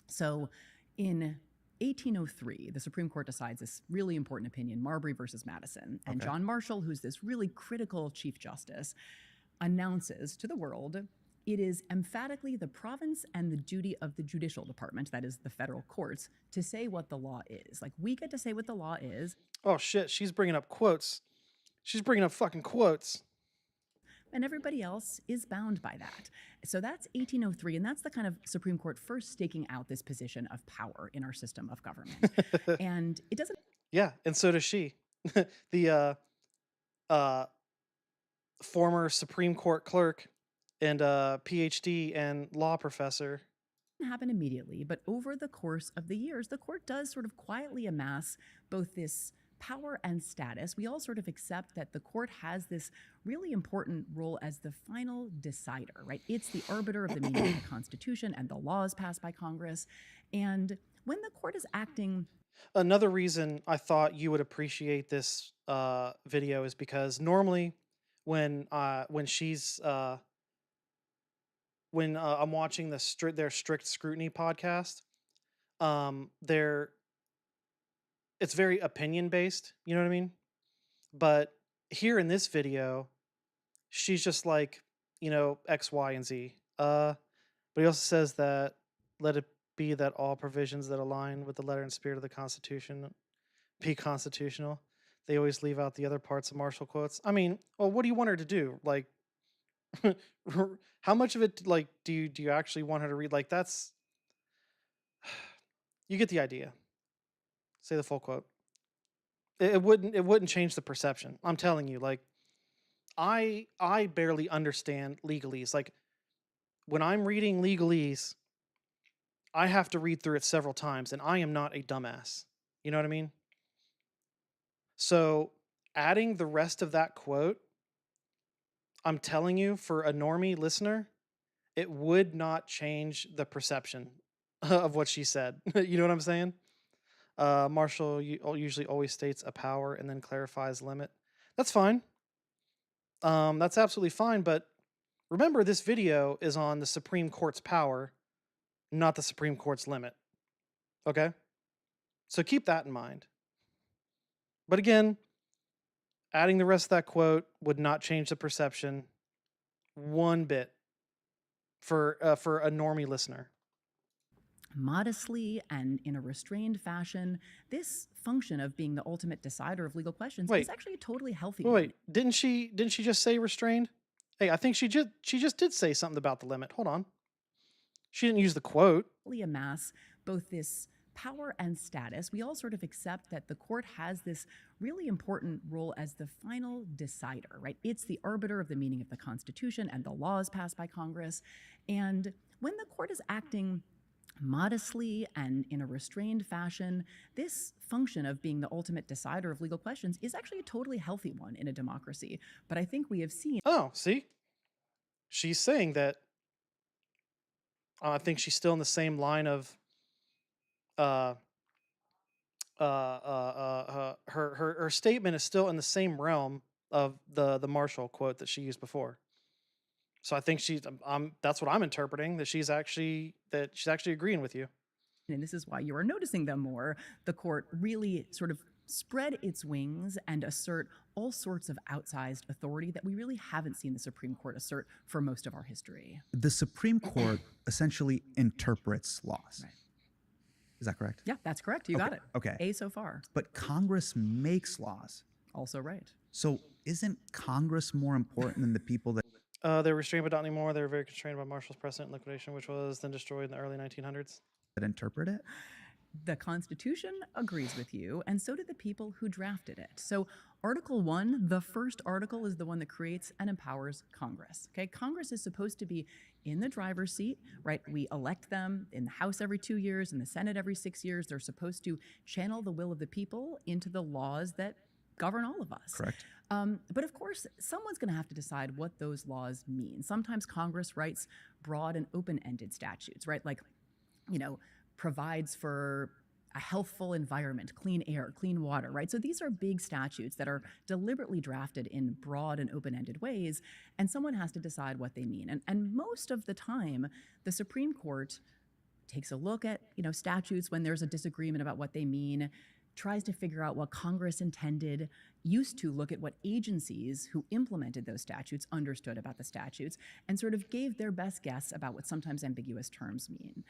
So in 1803, the Supreme Court decides this really important opinion, Marbury versus Madison. And John Marshall, who's this really critical Chief Justice, announces to the world, it is emphatically the province and the duty of the judicial department, that is the federal courts, to say what the law is. Like, we get to say what the law is. Oh shit, she's bringing up quotes. She's bringing up fucking quotes. And everybody else is bound by that. So that's 1803, and that's the kind of Supreme Court first staking out this position of power in our system of government. And it doesn't... Yeah, and so does she. The former Supreme Court clerk and PhD and law professor. Happen immediately, but over the course of the years, the court does sort of quietly amass both this power and status. We all sort of accept that the court has this really important role as the final decider, right? It's the arbiter of the meaning of the Constitution and the laws passed by Congress. And when the court is acting... Another reason I thought you would appreciate this video is because normally when she's when I'm watching their strict scrutiny podcast, it's very opinion based, you know what I mean? But here in this video, she's just like, X, Y, and Z. But he also says that let it be that all provisions that align with the letter and spirit of the Constitution be constitutional. They always leave out the other parts of Marshall quotes. I mean, well, what do you want her to do? Like, how much of it, like, do you actually want her to read? Like, that's... You get the idea. Say the full quote. It wouldn't change the perception. I'm telling you, like, I barely understand legalese. Like, when I'm reading legalese, I have to read through it several times, and I am not a dumbass. You know what I mean? So adding the rest of that quote, I'm telling you, for a normie listener, it would not change the perception of what she said. You know what I'm saying? Marshall usually always states a power and then clarifies limit. That's fine. That's absolutely fine. But remember, this video is on the Supreme Court's power, not the Supreme Court's limit. Okay? So keep that in mind. But again, adding the rest of that quote would not change the perception one bit for a normie listener. Modestly and in a restrained fashion, this function of being the ultimate decider of legal questions is actually a totally healthy one. Wait, didn't she just say restrained? Hey, I think she just did say something about the limit. Hold on. She didn't use the quote. Amass both this power and status. We all sort of accept that the court has this really important role as the final decider, right? It's the arbiter of the meaning of the Constitution and the laws passed by Congress. And when the court is acting modestly and in a restrained fashion, this function of being the ultimate decider of legal questions is actually a totally healthy one in a democracy. But I think we have seen... Oh, see? She's saying that... I think she's still in the same line of... her statement is still in the same realm of the Marshall quote that she used before. So I think that's what I'm interpreting, that she's actually agreeing with you. And this is why you are noticing them more. The court really sort of spread its wings and assert all sorts of outsized authority that we really haven't seen the Supreme Court assert for most of our history. The Supreme Court essentially interprets laws. Right. Is that correct? Yeah, that's correct. You got it. Okay. A so far. But Congress makes laws. Also right. So isn't Congress more important than the people that... They're restrained but not anymore. They were very constrained by Marshall's precedent liquidation, which was then destroyed in the early 1900s. That interpret it? The Constitution agrees with you, and so do the people who drafted it. So Article 1, the first article, is the one that creates and empowers Congress. Okay, Congress is supposed to be in the driver's seat, right? We elect them in the House every 2 years, in the Senate every 6 years. They're supposed to channel the will of the people into the laws that govern all of us. Correct. But of course, someone's going to have to decide what those laws mean. Sometimes Congress writes broad and open-ended statutes, right? Like, provides for a healthful environment, clean air, clean water, right? So these are big statutes that are deliberately drafted in broad and open-ended ways, and someone has to decide what they mean. And most of the time, the Supreme Court takes a look at, statutes when there's a disagreement about what they mean, tries to figure out what Congress intended, used to look at what agencies who implemented those statutes understood about the statutes, and sort of gave their best guess about what sometimes ambiguous terms mean.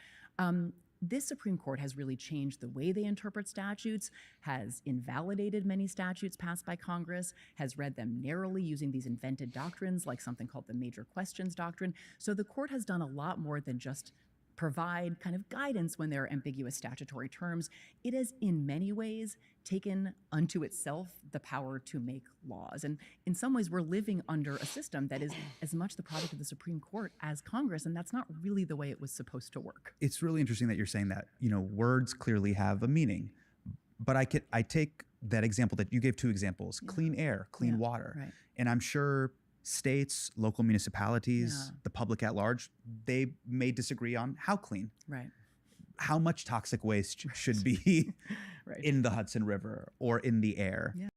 This Supreme Court has really changed the way they interpret statutes, has invalidated many statutes passed by Congress, has read them narrowly using these invented doctrines like something called the Major Questions Doctrine. So the court has done a lot more than just provide kind of guidance when there are ambiguous statutory terms. It has, in many ways, taken unto itself the power to make laws. And in some ways, we're living under a system that is as much the product of the Supreme Court as Congress, and that's not really the way it was supposed to work. It's really interesting that you're saying that, words clearly have a meaning. But I take that example that you gave, two examples, clean air, clean water. Right. And I'm sure states, local municipalities, the public at large, they may disagree on how clean. Right. How much toxic waste should be right. in the Hudson River or in the air. Yeah.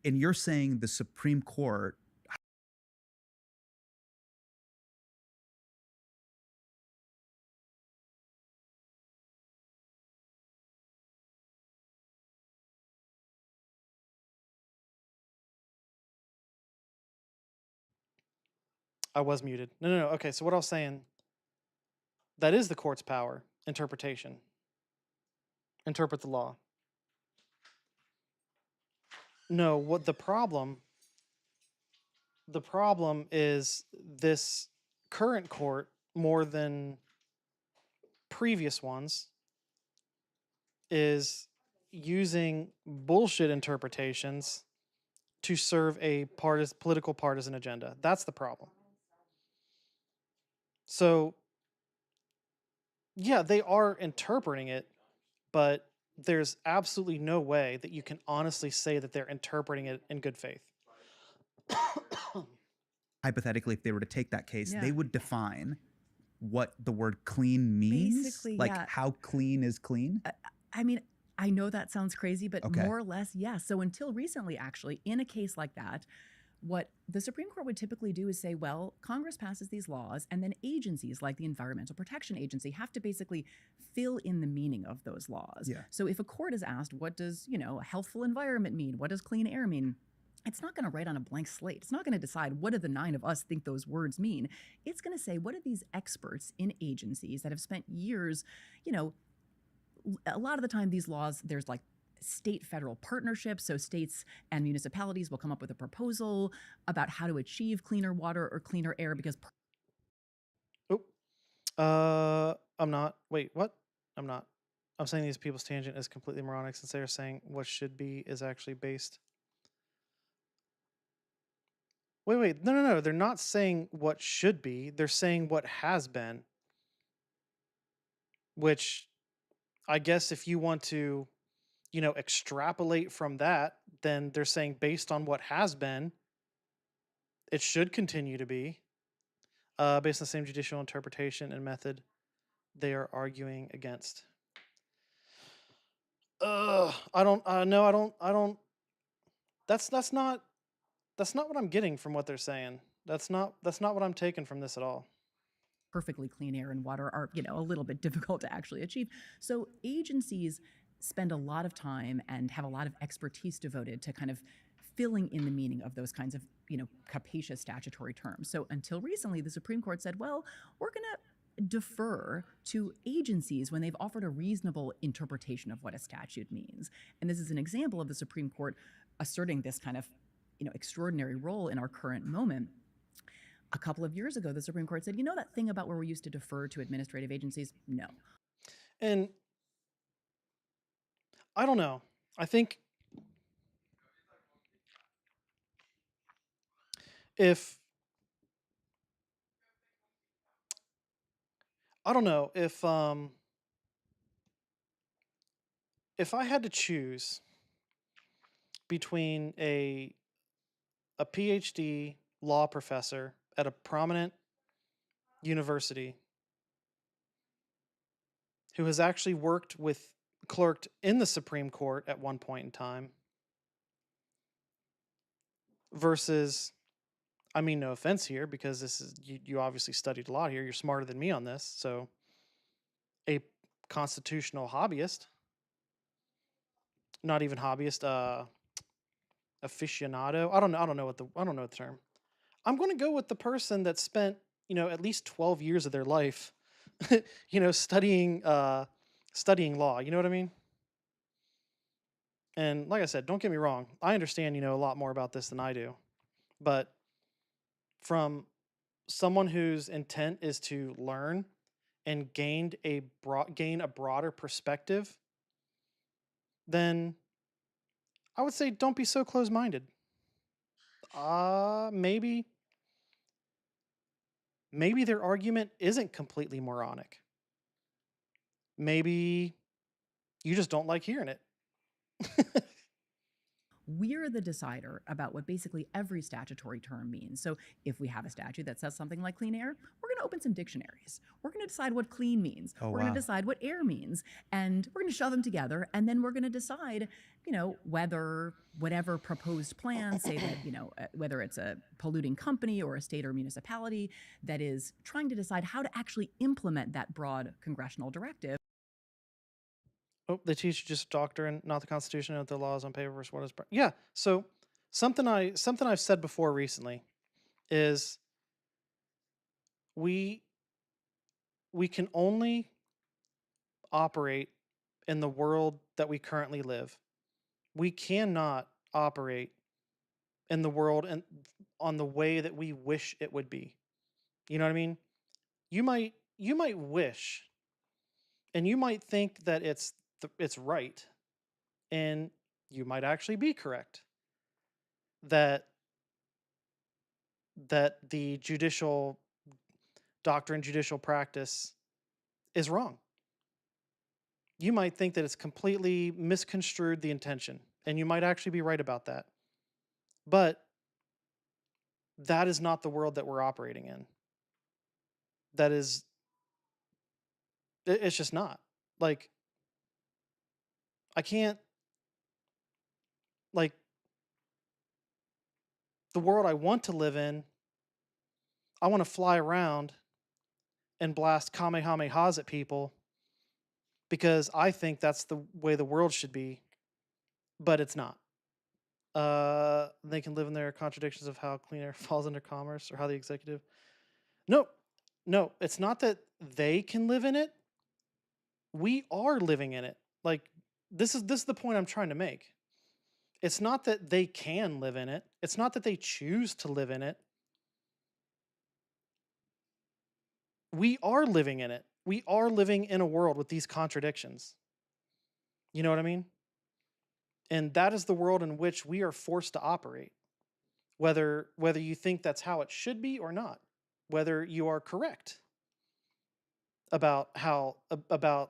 And you're saying the Supreme Court I was muted. No. Okay, so what I was saying, that is the court's power, interpretation. Interpret the law. No, what the problem is this current court, more than previous ones, is using bullshit interpretations to serve a political partisan agenda. That's the problem. So, yeah, they are interpreting it, but there's absolutely no way that you can honestly say that they're interpreting it in good faith. Hypothetically, if they were to take that case, Yeah. they would define what the word clean means. Basically, like yeah. how clean is clean? I mean, I know that sounds crazy, but Okay. more or less, yes. So until recently, actually, in a case like that, what the Supreme Court would typically do is say, well, Congress passes these laws, and then agencies like the Environmental Protection Agency have to basically fill in the meaning of those laws. Yeah. So if a court is asked, what does, a healthful environment mean? What does clean air mean? It's not going to write on a blank slate. It's not going to decide what do the 9 of us think those words mean. It's going to say, what do these experts in agencies that have spent years, a lot of the time these laws, there's like state-federal partnerships. So states and municipalities will come up with a proposal about how to achieve cleaner water or cleaner air because... I'm not. Wait, what? I'm not. I'm saying these people's tangent is completely moronic since they're saying what should be is actually based. Wait. No. They're not saying what should be. They're saying what has been. Which, I guess if you want to, extrapolate from that, then they're saying based on what has been, it should continue to be. Based on the same judicial interpretation and method they are arguing against. I don't. That's not what I'm getting from what they're saying. That's not what I'm taking from this at all. Perfectly clean air and water are, a little bit difficult to actually achieve. So agencies spend a lot of time and have a lot of expertise devoted to kind of filling in the meaning of those kinds of, capacious statutory terms. So until recently, the Supreme Court said, well, we're going to defer to agencies when they've offered a reasonable interpretation of what a statute means. And this is an example of the Supreme Court asserting this kind of, extraordinary role in our current moment. A couple of years ago, the Supreme Court said, that thing about where we used to defer to administrative agencies? No. And I don't know. I think if I don't know if I had to choose between a PhD law professor at a prominent university who has actually clerked in the Supreme Court at one point in time versus, I mean, no offense here, because this is, you obviously studied a lot here. You're smarter than me on this. So a constitutional hobbyist, not even hobbyist, aficionado. I don't know the term. I'm going to go with the person that spent, at least 12 years of their life, studying law. You know what I mean? And like I said, don't get me wrong. I understand, a lot more about this than I do. But from someone whose intent is to learn and gain a broader perspective, then I would say don't be so close-minded. Maybe their argument isn't completely moronic. Maybe you just don't like hearing it. We're the decider about what basically every statutory term means. So if we have a statute that says something like clean air, we're going to open some dictionaries. We're going to decide what clean means. We're going to decide what air means. And we're going to shove them together. And then we're going to decide, whether whatever proposed plan, say that, whether it's a polluting company or a state or municipality that is trying to decide how to actually implement that broad congressional directive. Oh, they teach just doctrine, not the Constitution, and the laws on paper versus what is. Yeah. So something I've said before recently is we can only operate in the world that we currently live. We cannot operate in the world and on the way that we wish it would be. You know what I mean? You might wish, and you might think that it's right, and you might actually be correct that the judicial doctrine, judicial practice is wrong. You might think that it's completely misconstrued the intention, and you might actually be right about that. But that is not the world that we're operating in. It's just not. Like, I can't, like, the world I want to live in, I want to fly around and blast kamehamehas at people because I think that's the way the world should be, but it's not. They can live in their contradictions of how clean air falls under commerce or how the executive. No, it's not that they can live in it. We are living in it. Like, this is the point I'm trying to make. It's not that they can live in it. It's not that they choose to live in it. We are living in it. We are living in a world with these contradictions. You know what I mean? And that is the world in which we are forced to operate. Whether you think that's how it should be or not. Whether you are correct about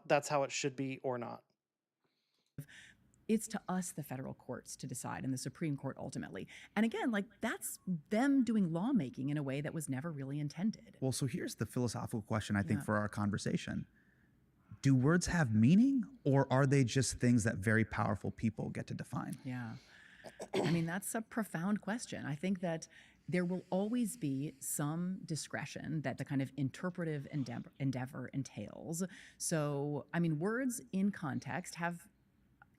that's how it should be or not. It's to us, the federal courts, to decide, and the Supreme Court ultimately. And again, that's them doing lawmaking in a way that was never really intended. Well, so here's the philosophical question, I think, for our conversation. Do words have meaning, or are they just things that very powerful people get to define? Yeah. I mean, that's a profound question. I think that there will always be some discretion that the kind of interpretive endeavor entails. So, I mean, words in context have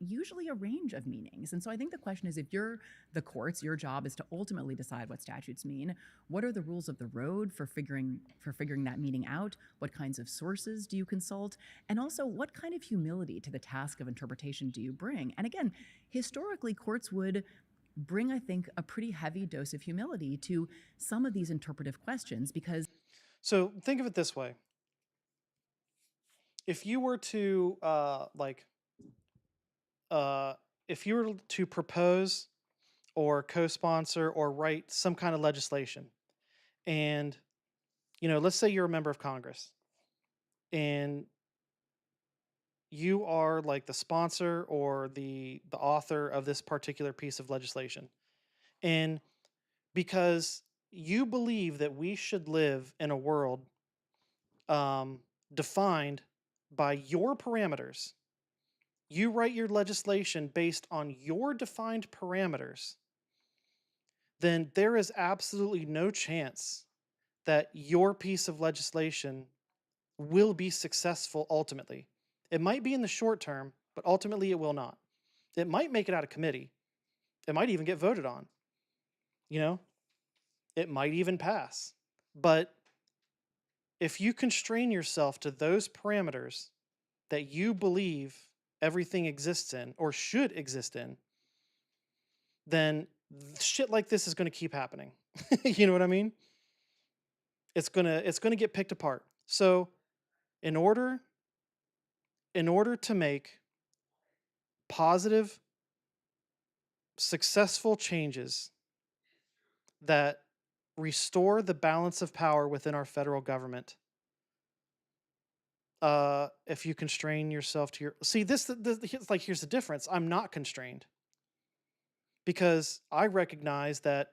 usually a range of meanings. And so I think the question is, if you're the courts, your job is to ultimately decide what statutes mean. What are the rules of the road for figuring that meaning out? What kinds of sources do you consult? And also, what kind of humility to the task of interpretation do you bring? And again, historically, courts would bring, I think, a pretty heavy dose of humility to some of these interpretive questions, because... So think of it this way. If you were to if you were to propose or co-sponsor or write some kind of legislation, and let's say you're a member of Congress and you are like the sponsor or the author of this particular piece of legislation, and because you believe that we should live in a world defined by your parameters, you write your legislation based on your defined parameters, then there is absolutely no chance that your piece of legislation will be successful ultimately. It might be in the short term, but ultimately it will not. It might make it out of committee. It might even get voted on. It might even pass. But if you constrain yourself to those parameters that you believe everything exists in or should exist in, then shit like this is going to keep happening. You know what I mean? It's going to get picked apart. So in order to make positive, successful changes that restore the balance of power within our federal government, if you constrain yourself to your... See, this here's the difference. I'm not constrained because I recognize that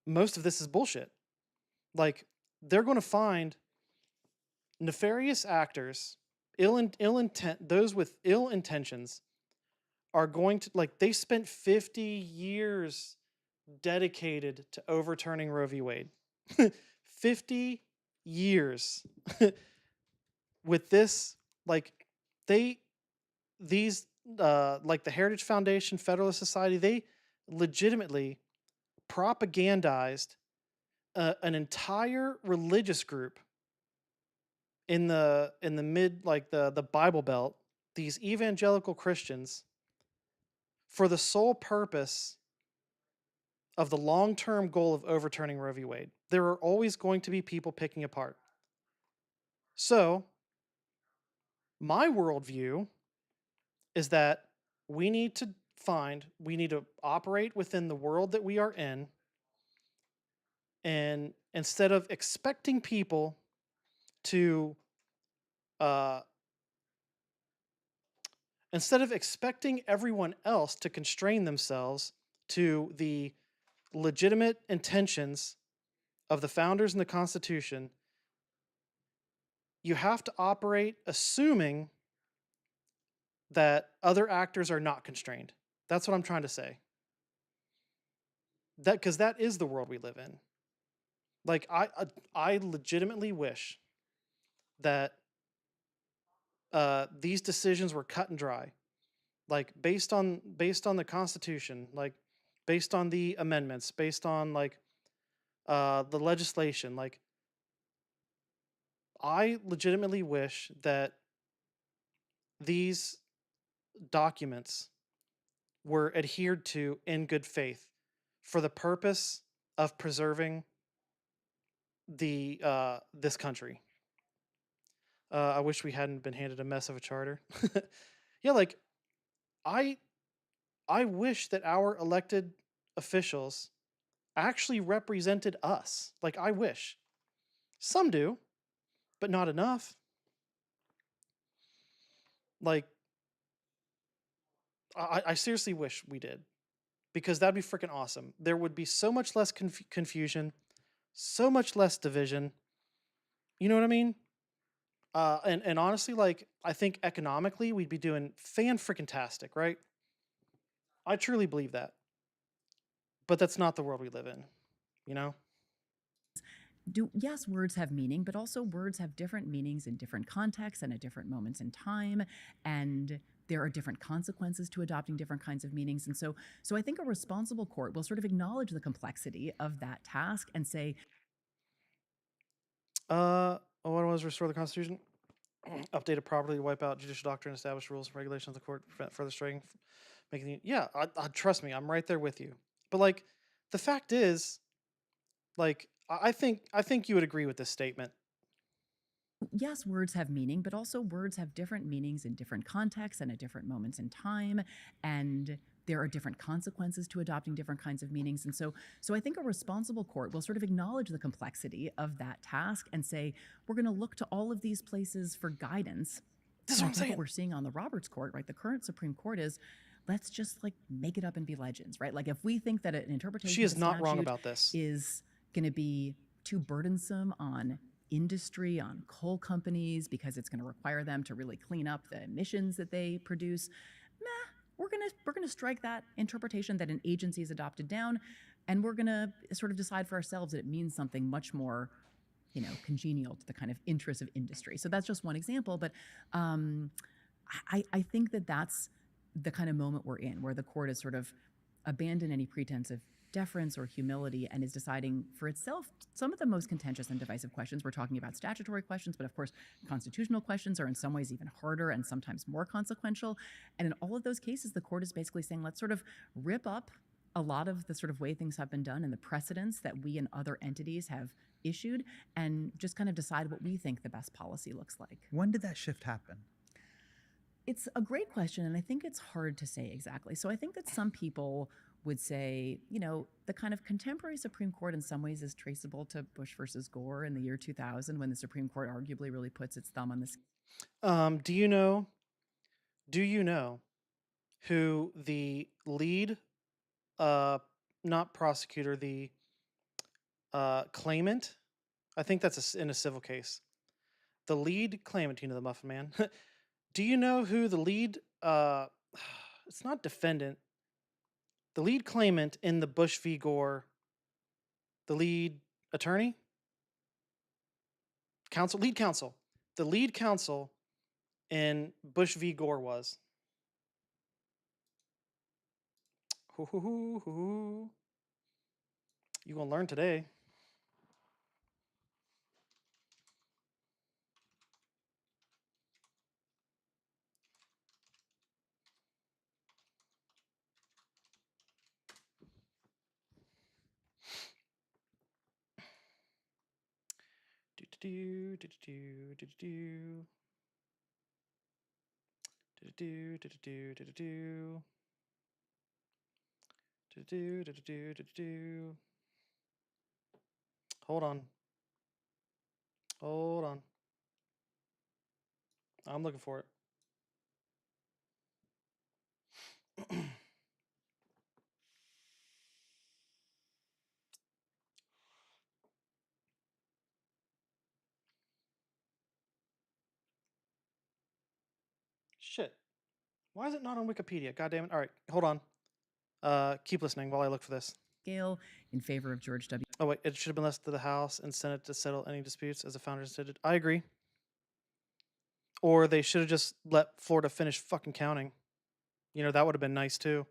most of this is bullshit. Like, they're going to find nefarious actors, those with ill intentions are going to, like, they spent 50 years dedicated to overturning Roe v. Wade. 50 years with this, like, these like the Heritage Foundation, Federalist Society, they legitimately propagandized an entire religious group in the mid, like the Bible Belt, these evangelical Christians, for the sole purpose of the long-term goal of overturning Roe v. Wade. There are always going to be people picking apart. So, my worldview is that we need to operate within the world that we are in, and instead of expecting people to instead of expecting everyone else to constrain themselves to the legitimate intentions of the founders and the Constitution, you have to operate assuming that other actors are not constrained. That's what I'm trying to say. Because that is the world we live in. Like, I legitimately wish that these decisions were cut and dry, like based on the Constitution, like based on the amendments, based on like the legislation. Like, I legitimately wish that these documents were adhered to in good faith for the purpose of preserving the this country. I wish we hadn't been handed a mess of a charter. Yeah, like I wish that our elected officials actually represented us. Like, I wish. Some do, but not enough. Like, I seriously wish we did, because that'd be freaking awesome. There would be so much less confusion, so much less division. You know what I mean? And honestly, like, I think economically we'd be doing fan-freaking-tastic, right? I truly believe that. But that's not the world we live in, you know? Yes, words have meaning, but also words have different meanings in different contexts and at different moments in time. And there are different consequences to adopting different kinds of meanings. And so I think a responsible court will sort of acknowledge the complexity of that task and say, what was restore the Constitution? Update it properly to wipe out judicial doctrine, establish rules and regulations of the court, prevent further straying, making the, yeah, I trust me, I'm right there with you. But like, the fact is, like, I think you would agree with this statement. yes, words have meaning, but also words have different meanings in different contexts and at different moments in time. And there are different consequences to adopting different kinds of meanings. And so I think a responsible court will sort of acknowledge the complexity of that task and say, we're going to look to all of these places for guidance. This is what I'm saying. What we're seeing on the Roberts Court, right? The current Supreme Court is, let's just like make it up and be legends, right? Like if we think that an interpretation She is of not wrong statute about this. is going to be too burdensome on industry, on coal companies, because it's going to require them to really clean up the emissions that they produce, we're gonna strike that interpretation that an agency has adopted down, and we're gonna sort of decide for ourselves that it means something much more, congenial to the kind of interests of industry. So that's just one example, but I think that that's the kind of moment we're in, where the court has sort of abandoned any pretense of deference or humility and is deciding for itself some of the most contentious and divisive questions. We're talking about statutory questions, but of course, constitutional questions are in some ways even harder and sometimes more consequential. And in all of those cases, the court is basically saying, let's sort of rip up a lot of the sort of way things have been done and the precedents that we and other entities have issued, and just kind of decide what we think the best policy looks like. When did that shift happen? It's a great question, and I think it's hard to say exactly. So I think that some people would say, the kind of contemporary Supreme Court in some ways is traceable to Bush versus Gore in the year 2000, when the Supreme Court arguably really puts its thumb on the scale. Do you know who the lead, not prosecutor, the claimant? I think that's in a civil case. The lead claimant, the Muffin Man. Do you know who the lead, it's not defendant, the lead claimant in the Bush v. Gore, the lead attorney? Lead counsel. The lead counsel in Bush v. Gore was. You gonna learn today. Hold on. I'm looking for it. Shit. Why is it not on Wikipedia? God damn it. All right, hold on. Keep listening while I look for this. Scale in favor of George W. Oh, wait. It should have been left to the House and Senate to settle any disputes, as the founders intended. I agree. Or they should have just let Florida finish fucking counting. That would have been nice too.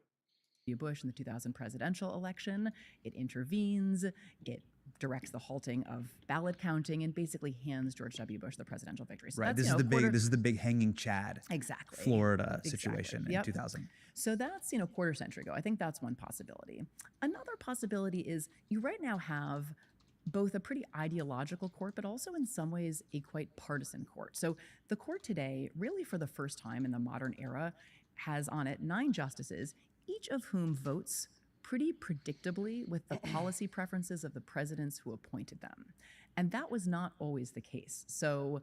Bush in the 2000 presidential election. It intervenes. It directs the halting of ballot counting and basically hands George W. Bush the presidential victory. So Right. This is the big hanging Chad. Exactly. Florida situation in 2000. So that's, quarter century ago. I think that's one possibility. Another possibility is you right now have both a pretty ideological court, but also in some ways a quite partisan court. So the court today, really for the first time in the modern era, has on it 9 justices, each of whom votes pretty predictably with the policy preferences of the presidents who appointed them. And that was not always the case. So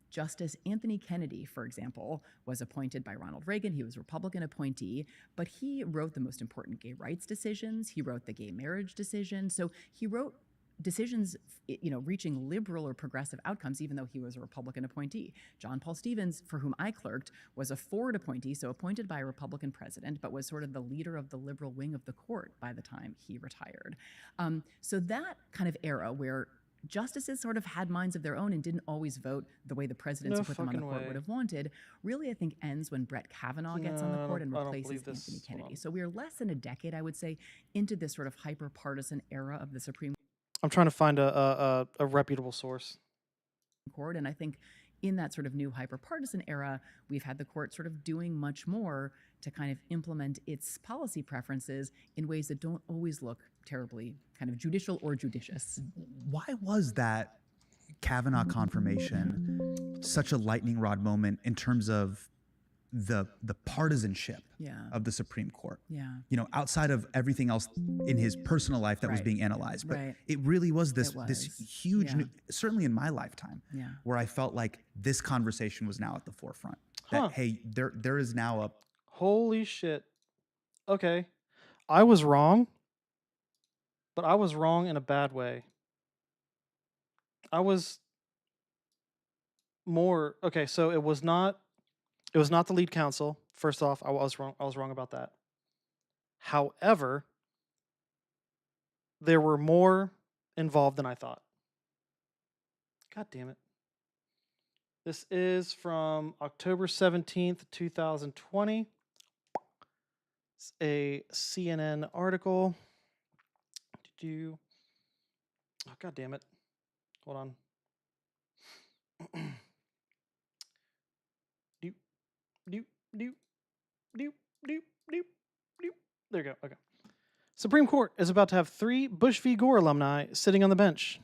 Justice Anthony Kennedy, for example, was appointed by Ronald Reagan. He was a Republican appointee, but he wrote the most important gay rights decisions. He wrote the gay marriage decision. So he wrote decisions, reaching liberal or progressive outcomes, even though he was a Republican appointee. John Paul Stevens, for whom I clerked, was a Ford appointee, so appointed by a Republican president, but was sort of the leader of the liberal wing of the court by the time he retired. So that kind of era where justices sort of had minds of their own and didn't always vote the way the presidents No who put them on the fucking court way. would have wanted, really, I think, ends when Brett Kavanaugh gets on the No, court and I don't replaces believe this. Anthony Hold Kennedy. on. So we are less than a decade, I would say, into this sort of hyper-partisan era of the Supreme I'm trying to find a reputable source. Court. And I think in that sort of new hyper-partisan era, we've had the court sort of doing much more to kind of implement its policy preferences in ways that don't always look terribly kind of judicial or judicious. Why was that Kavanaugh confirmation such a lightning rod moment in terms of the partisanship of the Supreme Court? Yeah. You know, outside of everything else in his personal life that was being analyzed, but it really was this huge, certainly in my lifetime, where I felt like this conversation was now at the forefront. That hey, there is now a holy shit. Okay, I was wrong, but I was wrong in a bad way. I was more okay. So it was not the lead counsel. First off, I was wrong. I was wrong about that. However, there were more involved than I thought. God damn it. This is from October 17th, 2020. It's a CNN article. Oh, God damn it. Hold on. Doop, doop, doop, doop, doop, doop, doop. There you go. Okay. Supreme Court is about to have 3 Bush v. Gore alumni sitting on the bench.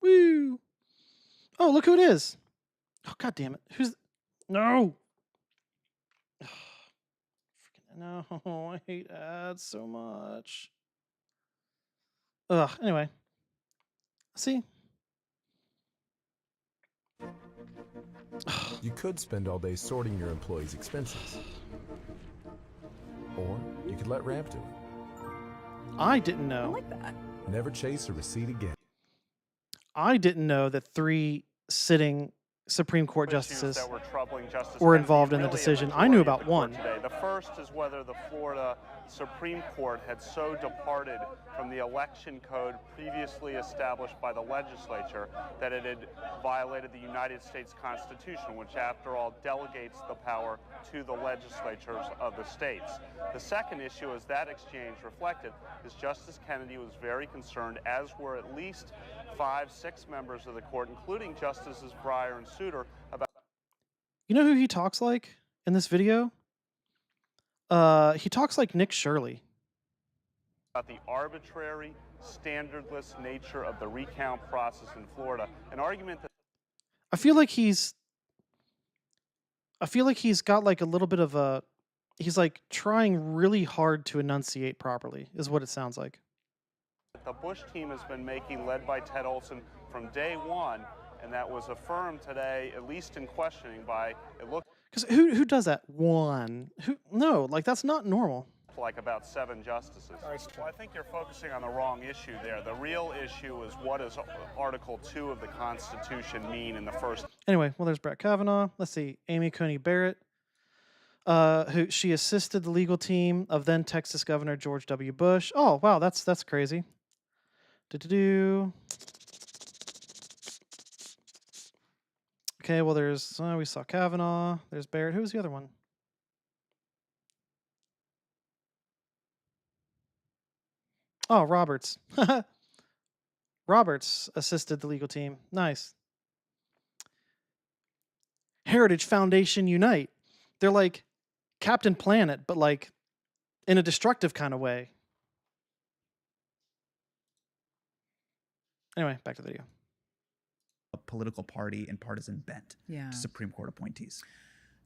Woo! Oh, look who it is. Oh, God damn it. Who's... No! Freaking no. I hate ads so much. Ugh. Anyway. See? You could spend all day sorting your employees' expenses. Or you could let Ramp do it. I didn't know. I like that. Never chase a receipt again. I didn't know that 3 sitting Supreme Court justices that were troubling Justice were Kennedy, involved in the really a decision. I knew about majority of the court one. Today. The first is whether the Florida Supreme Court had so departed from the election code previously established by the legislature that it had violated the United States Constitution, which after all delegates the power to the legislatures of the states. The second issue, as that exchange reflected, is Justice Kennedy was very concerned, as were at least 5-6 members of the court, including Justices Breyer and Souter, about... You know who he talks like in this video? He talks like Nick Shirley. About the arbitrary, standardless nature of the recount process in Florida, an argument that... I feel like he's got like a little bit of a... He's like trying really hard to enunciate properly, is what it sounds like. The Bush team has been making, led by Ted Olson, from day one, and that was affirmed today, at least in questioning, by, it looked Because who does that? One. No, like that's not normal. like about 7 justices. Well, I think you're focusing on the wrong issue there. The real issue is what does Article 2 of the Constitution mean in the first... Anyway, well, there's Brett Kavanaugh. Let's see, Amy Coney Barrett, who she assisted the legal team of then Texas Governor George W. Bush. Oh, wow, that's crazy. Okay, well, there's we saw Kavanaugh. There's Barrett. Who was the other one? Oh, Roberts. Roberts assisted the legal team. Nice. Heritage Foundation Unite. They're like Captain Planet, but like in a destructive kind of way. Anyway, back to the video. A political party and partisan bent Yeah. to Supreme Court appointees.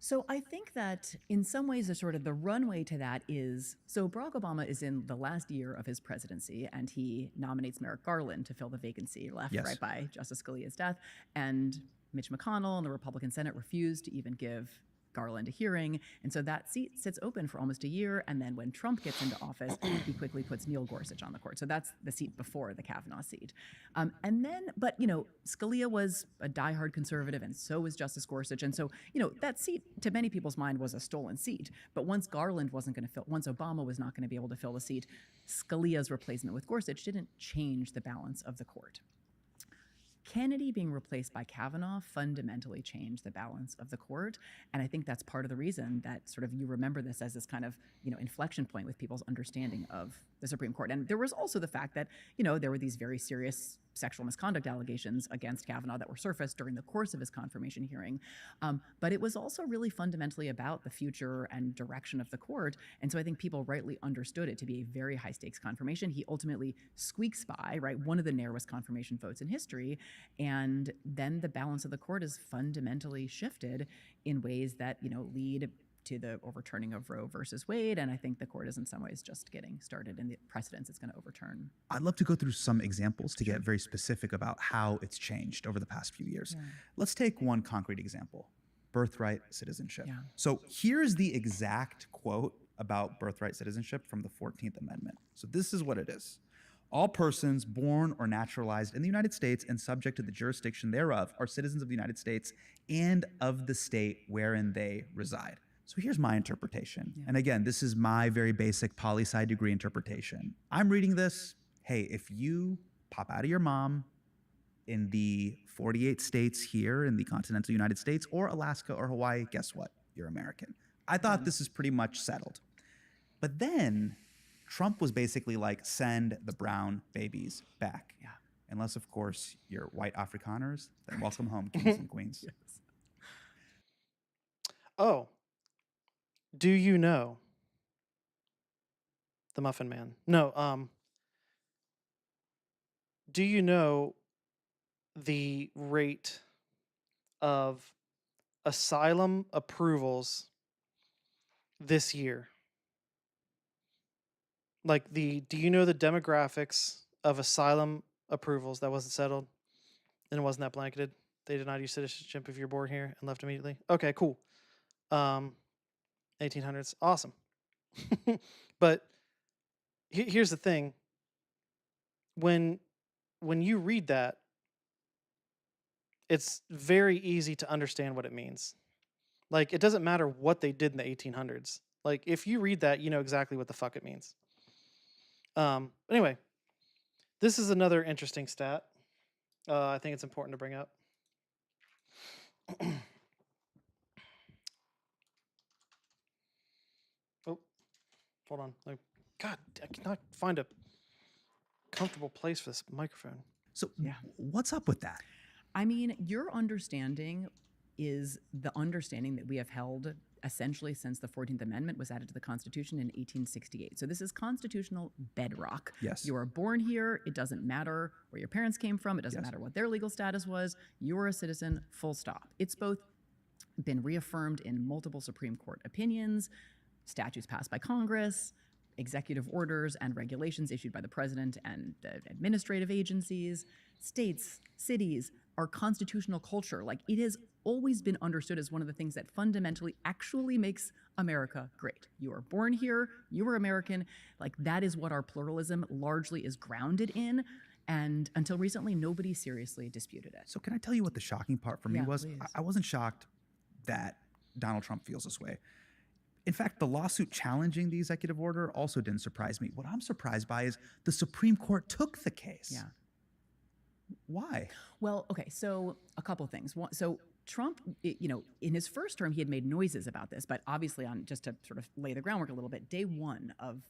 So I think that in some ways, the sort of the runway to that is, so Barack Obama is in the last year of his presidency, and he nominates Merrick Garland to fill the vacancy left Yes. right by Justice Scalia's death. And Mitch McConnell and the Republican Senate refused to even give Garland a hearing. And so that seat sits open for almost a year. And then when Trump gets into office, he quickly puts Neil Gorsuch on the court. So that's the seat before the Kavanaugh seat. And then, but, you know, Scalia was a diehard conservative, and so was Justice Gorsuch. And so, you know, that seat, to many people's mind, was a stolen seat. But once Garland wasn't going to fill, once Obama was not going to be able to fill the seat, Scalia's replacement with Gorsuch didn't change the balance of the court. Kennedy being replaced by Kavanaugh fundamentally changed the balance of the court. And I think that's part of the reason that sort of you remember this as this kind of, inflection point with people's understanding of the Supreme Court. And there was also the fact that, there were these very serious sexual misconduct allegations against Kavanaugh that were surfaced during the course of his confirmation hearing. But it was also really fundamentally about the future and direction of the court. And so I think people rightly understood it to be a very high stakes confirmation. He ultimately squeaks by, right? One of the narrowest confirmation votes in history. And then the balance of the court is fundamentally shifted in ways that, lead to the overturning of Roe versus Wade. And I think the court is in some ways just getting started in the precedents it's going to overturn. I'd love to go through some examples to get very specific about how it's changed over the past few years. Yeah. Let's take one concrete example, birthright citizenship. Yeah. So here's the exact quote about birthright citizenship from the 14th Amendment. So this is what it is. All persons born or naturalized in the United States and subject to the jurisdiction thereof are citizens of the United States and of the state wherein they reside. So here's my interpretation. And again, this is my very basic poli-sci degree interpretation. I'm reading this, hey, if you pop out of your mom in the 48 states here in the continental United States or Alaska or Hawaii, guess what? You're American. I thought this is pretty much settled. But then Trump was basically like, send the brown babies back. Yeah. Unless, of course, you're white Afrikaners, then welcome home, kings and queens. Yes. Oh. Do you know the Muffin Man? No, do you know the rate of asylum approvals this year? Like do you know the demographics of asylum approvals that wasn't settled and it wasn't that blanketed? They denied you citizenship if you're born here and left immediately. Okay, cool. 1800s, awesome. But here's the thing. When you read that, it's very easy to understand what it means. Like, it doesn't matter what they did in the 1800s. Like, if you read that, you know exactly what the fuck it means. Anyway, this is another interesting stat. I think it's important to bring up. Oh, hold on. God, I cannot find a comfortable place for this microphone. So what's up with that? I mean, your understanding is the understanding that we have held essentially since the 14th Amendment was added to the Constitution in 1868. So this is constitutional bedrock. Yes. You are born here. It doesn't matter where your parents came from. It doesn't matter what their legal status was. You are a citizen, full stop. It's both been reaffirmed in multiple Supreme Court opinions, statutes passed by Congress, executive orders and regulations issued by the president and the administrative agencies, states, cities, our constitutional culture. Like, it has always been understood as one of the things that fundamentally actually makes America great. You are born here, you are American. Like, that is what our pluralism largely is grounded in. And until recently, nobody seriously disputed it. So can I tell you what the shocking part for me was? Please. I wasn't shocked that Donald Trump feels this way. In fact, the lawsuit challenging the executive order also didn't surprise me. What I'm surprised by is the Supreme Court took the case. Yeah. Why? Well, okay, so a couple things. So Trump, in his first term, he had made noises about this, but obviously, just to sort of lay the groundwork a little bit, day one of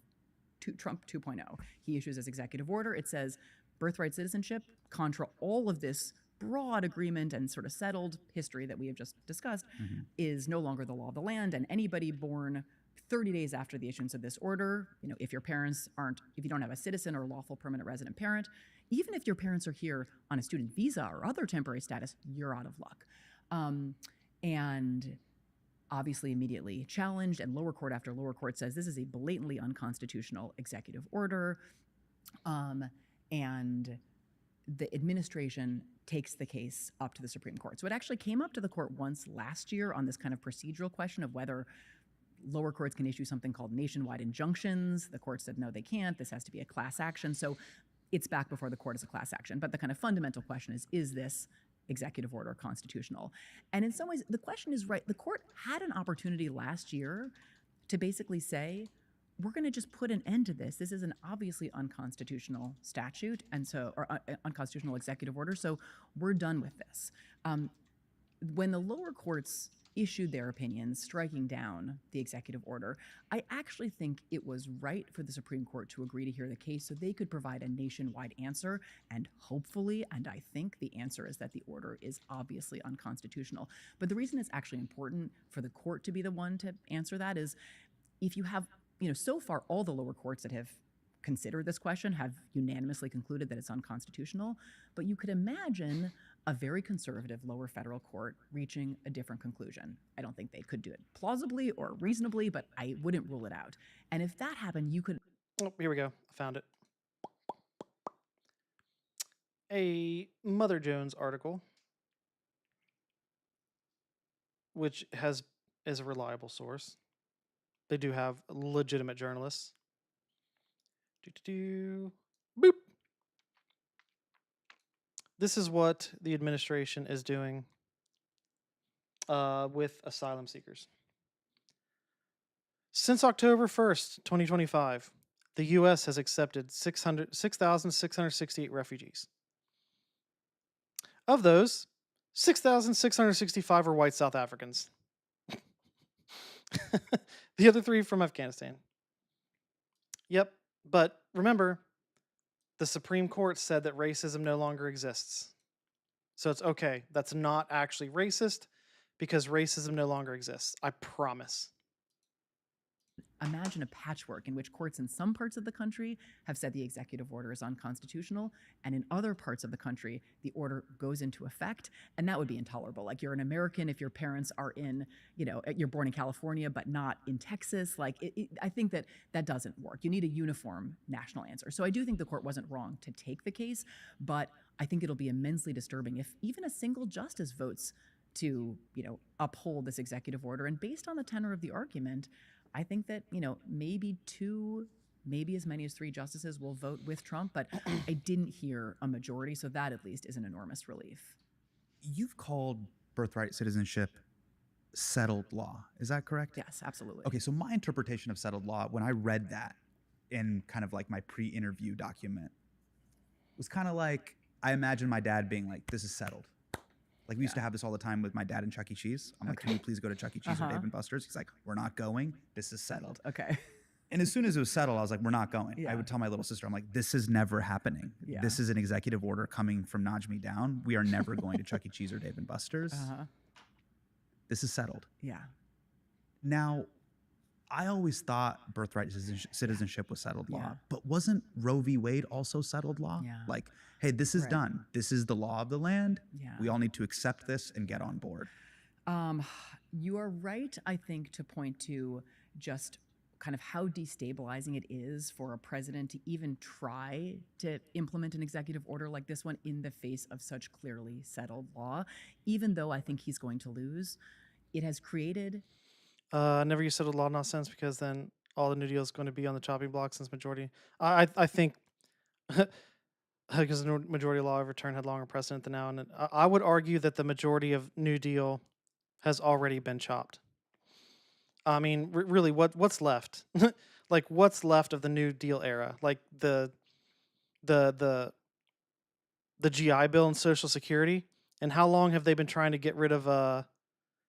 Trump 2.0, he issues his executive order. It says birthright citizenship, contra all of this broad agreement and sort of settled history that we have just discussed, is no longer the law of the land, and anybody born 30 days after the issuance of this order, if your parents if you don't have a citizen or lawful permanent resident parent, even if your parents are here on a student visa or other temporary status, you're out of luck. And obviously immediately challenged, and lower court after lower court says this is a blatantly unconstitutional executive order. And the administration takes the case up to the Supreme Court. So it actually came up to the court once last year on this kind of procedural question of whether lower courts can issue something called nationwide injunctions. The court said, no, they can't. This has to be a class action. So it's back before the court as a class action. But the kind of fundamental question is this executive order constitutional? And in some ways, the question is right. The court had an opportunity last year to basically say, we're going to just put an end to this. This is an obviously unconstitutional statute, and so, or unconstitutional executive order. So we're done with this. When the lower courts issued their opinions striking down the executive order, I actually think it was right for the Supreme Court to agree to hear the case so they could provide a nationwide answer. And hopefully, and I think the answer is that the order is obviously unconstitutional. But the reason it's actually important for the court to be the one to answer that is if you have, so far all the lower courts that have considered this question have unanimously concluded that it's unconstitutional. But you could imagine a very conservative lower federal court reaching a different conclusion. I don't think they could do it plausibly or reasonably, but I wouldn't rule it out. And if that happened, you could... Oh, here we go. I found it. A Mother Jones article, which is a reliable source. They do have legitimate journalists. Boop. This is what the administration is doing with asylum seekers. Since October 1st, 2025, the U.S. has accepted 6,668 refugees. Of those, 6,665 are white South Africans. The other 3 from Afghanistan. Yep, but remember, the Supreme Court said that racism no longer exists. So it's okay. That's not actually racist because racism no longer exists. I promise. Imagine a patchwork in which courts in some parts of the country have said the executive order is unconstitutional, and in other parts of the country, the order goes into effect, and that would be intolerable. Like, you're an American if your parents are in, you're born in California but not in Texas. Like, I think that doesn't work. You need a uniform national answer. So I do think the court wasn't wrong to take the case, but I think it'll be immensely disturbing if even a single justice votes to, uphold this executive order. And based on the tenor of the argument, I think that, maybe 2, maybe as many as 3 justices will vote with Trump, but I didn't hear a majority, so that at least is an enormous relief. You've called birthright citizenship settled law. Is that correct? Yes, absolutely. Okay, so my interpretation of settled law, when I read that in kind of like my pre-interview document, was kind of like, I imagine my dad being like, this is settled. Like, we used to have this all the time with my dad and Chuck E. Cheese. I'm like, can you please go to Chuck E. Cheese or Dave & Buster's? He's like, we're not going. This is settled. Okay. And as soon as it was settled, I was like, we're not going. Yeah. I would tell my little sister, I'm like, this is never happening. Yeah. This is an executive order coming from Najmi down. We are never going to Chuck E. Cheese or Dave & Buster's. This is settled. Yeah. Now, I always thought birthright citizenship was settled law, but wasn't Roe v. Wade also settled law? Yeah. Like, hey, this is done. This is the law of the land. Yeah. We all need to accept this and get on board. You are right, I think, to point to just kind of how destabilizing it is for a president to even try to implement an executive order like this one in the face of such clearly settled law, even though I think he's going to lose. It has created... Never use settled law nonsense because then all the New Deal is going to be on the chopping block since majority. I think because the majority law overturn had longer precedent than now, and I would argue that the majority of New Deal has already been chopped. I mean, really, what's left? Like, what's left of the New Deal era? Like the GI Bill and Social Security, and how long have they been trying to get rid of?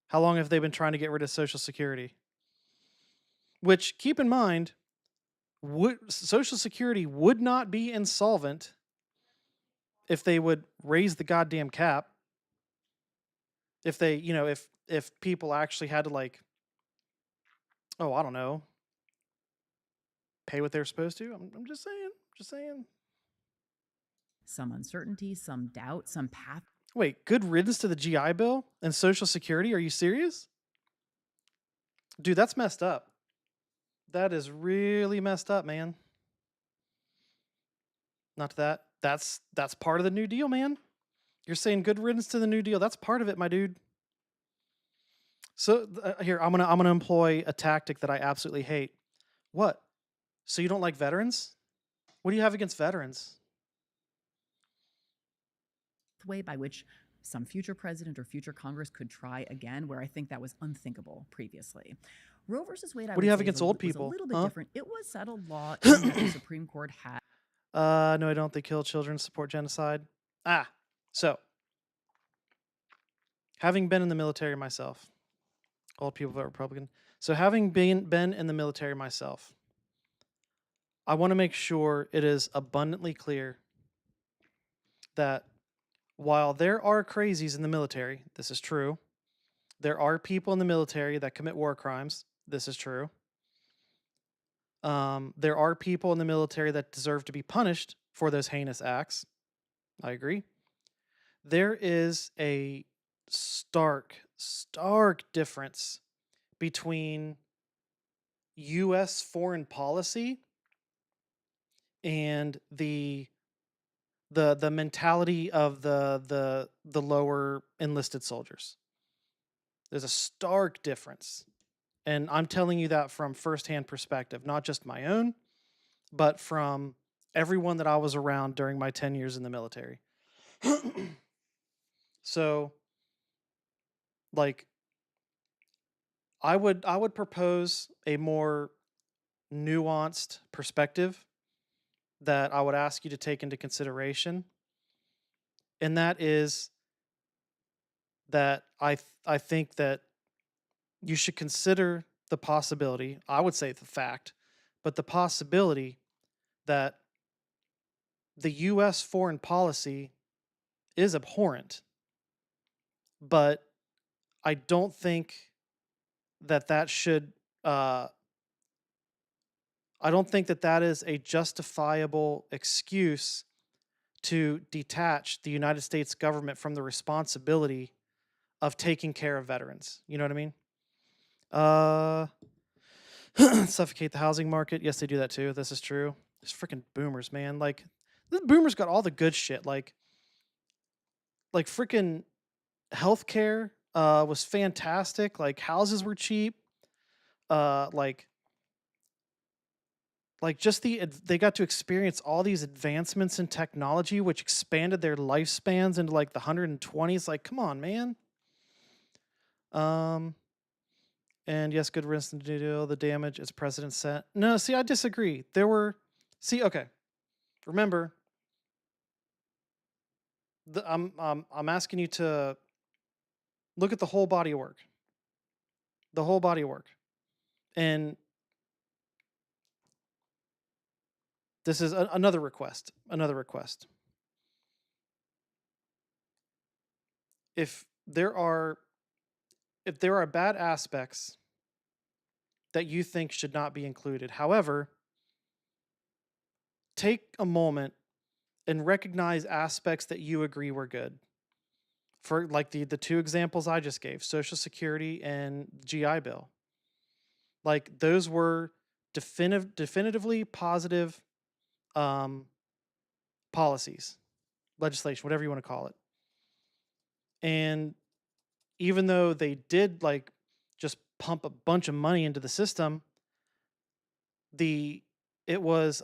How long have they been trying to get rid of Social Security? Which, keep in mind, Social Security would not be insolvent if they would raise the goddamn cap. If they, if people actually had to, like, oh, I don't know, pay what they're supposed to. I'm just saying. Some uncertainty, some doubt, some path. Wait, good riddance to the GI Bill and Social Security? Are you serious? Dude, that's messed up. That is really messed up, man. Not that. That's part of the New Deal, man. You're saying good riddance to the New Deal. That's part of it, my dude. So here, I'm gonna employ a tactic that I absolutely hate. What? So you don't like veterans? What do you have against veterans? Way by which some future president or future Congress could try again, where I think that was unthinkable previously. Roe versus Wade, I What do you would have say, against old was a people? little bit Huh? different. It was settled law in that the Supreme Court had. No, I don't. They kill children, support genocide. So having been in the military myself, old people vote Republican. So having been in the military myself, I want to make sure it is abundantly clear that while there are crazies in the military, this is true. There are people in the military that commit war crimes. This is true. There are people in the military that deserve to be punished for those heinous acts. I agree. There is a stark difference between U.S. foreign policy and the mentality of the lower enlisted soldiers. There's a stark difference. And I'm telling you that from firsthand perspective, not just my own, but from everyone that I was around during my 10 years in the military. So, like, I would propose a more nuanced perspective that I would ask you to take into consideration. And that is that I think that you should consider the possibility, I would say the fact, but the possibility that the US foreign policy is abhorrent. But I don't think that should I don't think that is a justifiable excuse to detach the United States government from the responsibility of taking care of veterans. You know what I mean? Suffocate the housing market. Yes, they do that too. This is true. These freaking boomers, man. Like, the boomers got all the good shit. Like freaking healthcare was fantastic. Like, houses were cheap. Like just they got to experience all these advancements in technology, which expanded their lifespans into like the 120s. Like, come on, man. And yes, good riddance to do the damage its president set. No, see, I disagree. Okay. Remember, I'm asking you to look at the whole body of work. The whole body of work. And this is another request. Another request. If there are bad aspects that you think should not be included, however, take a moment and recognize aspects that you agree were good. For like the two examples I just gave, Social Security and GI Bill. Like, those were definitively positive policies, legislation, whatever you want to call it. And even though they did like just pump a bunch of money into the system, it was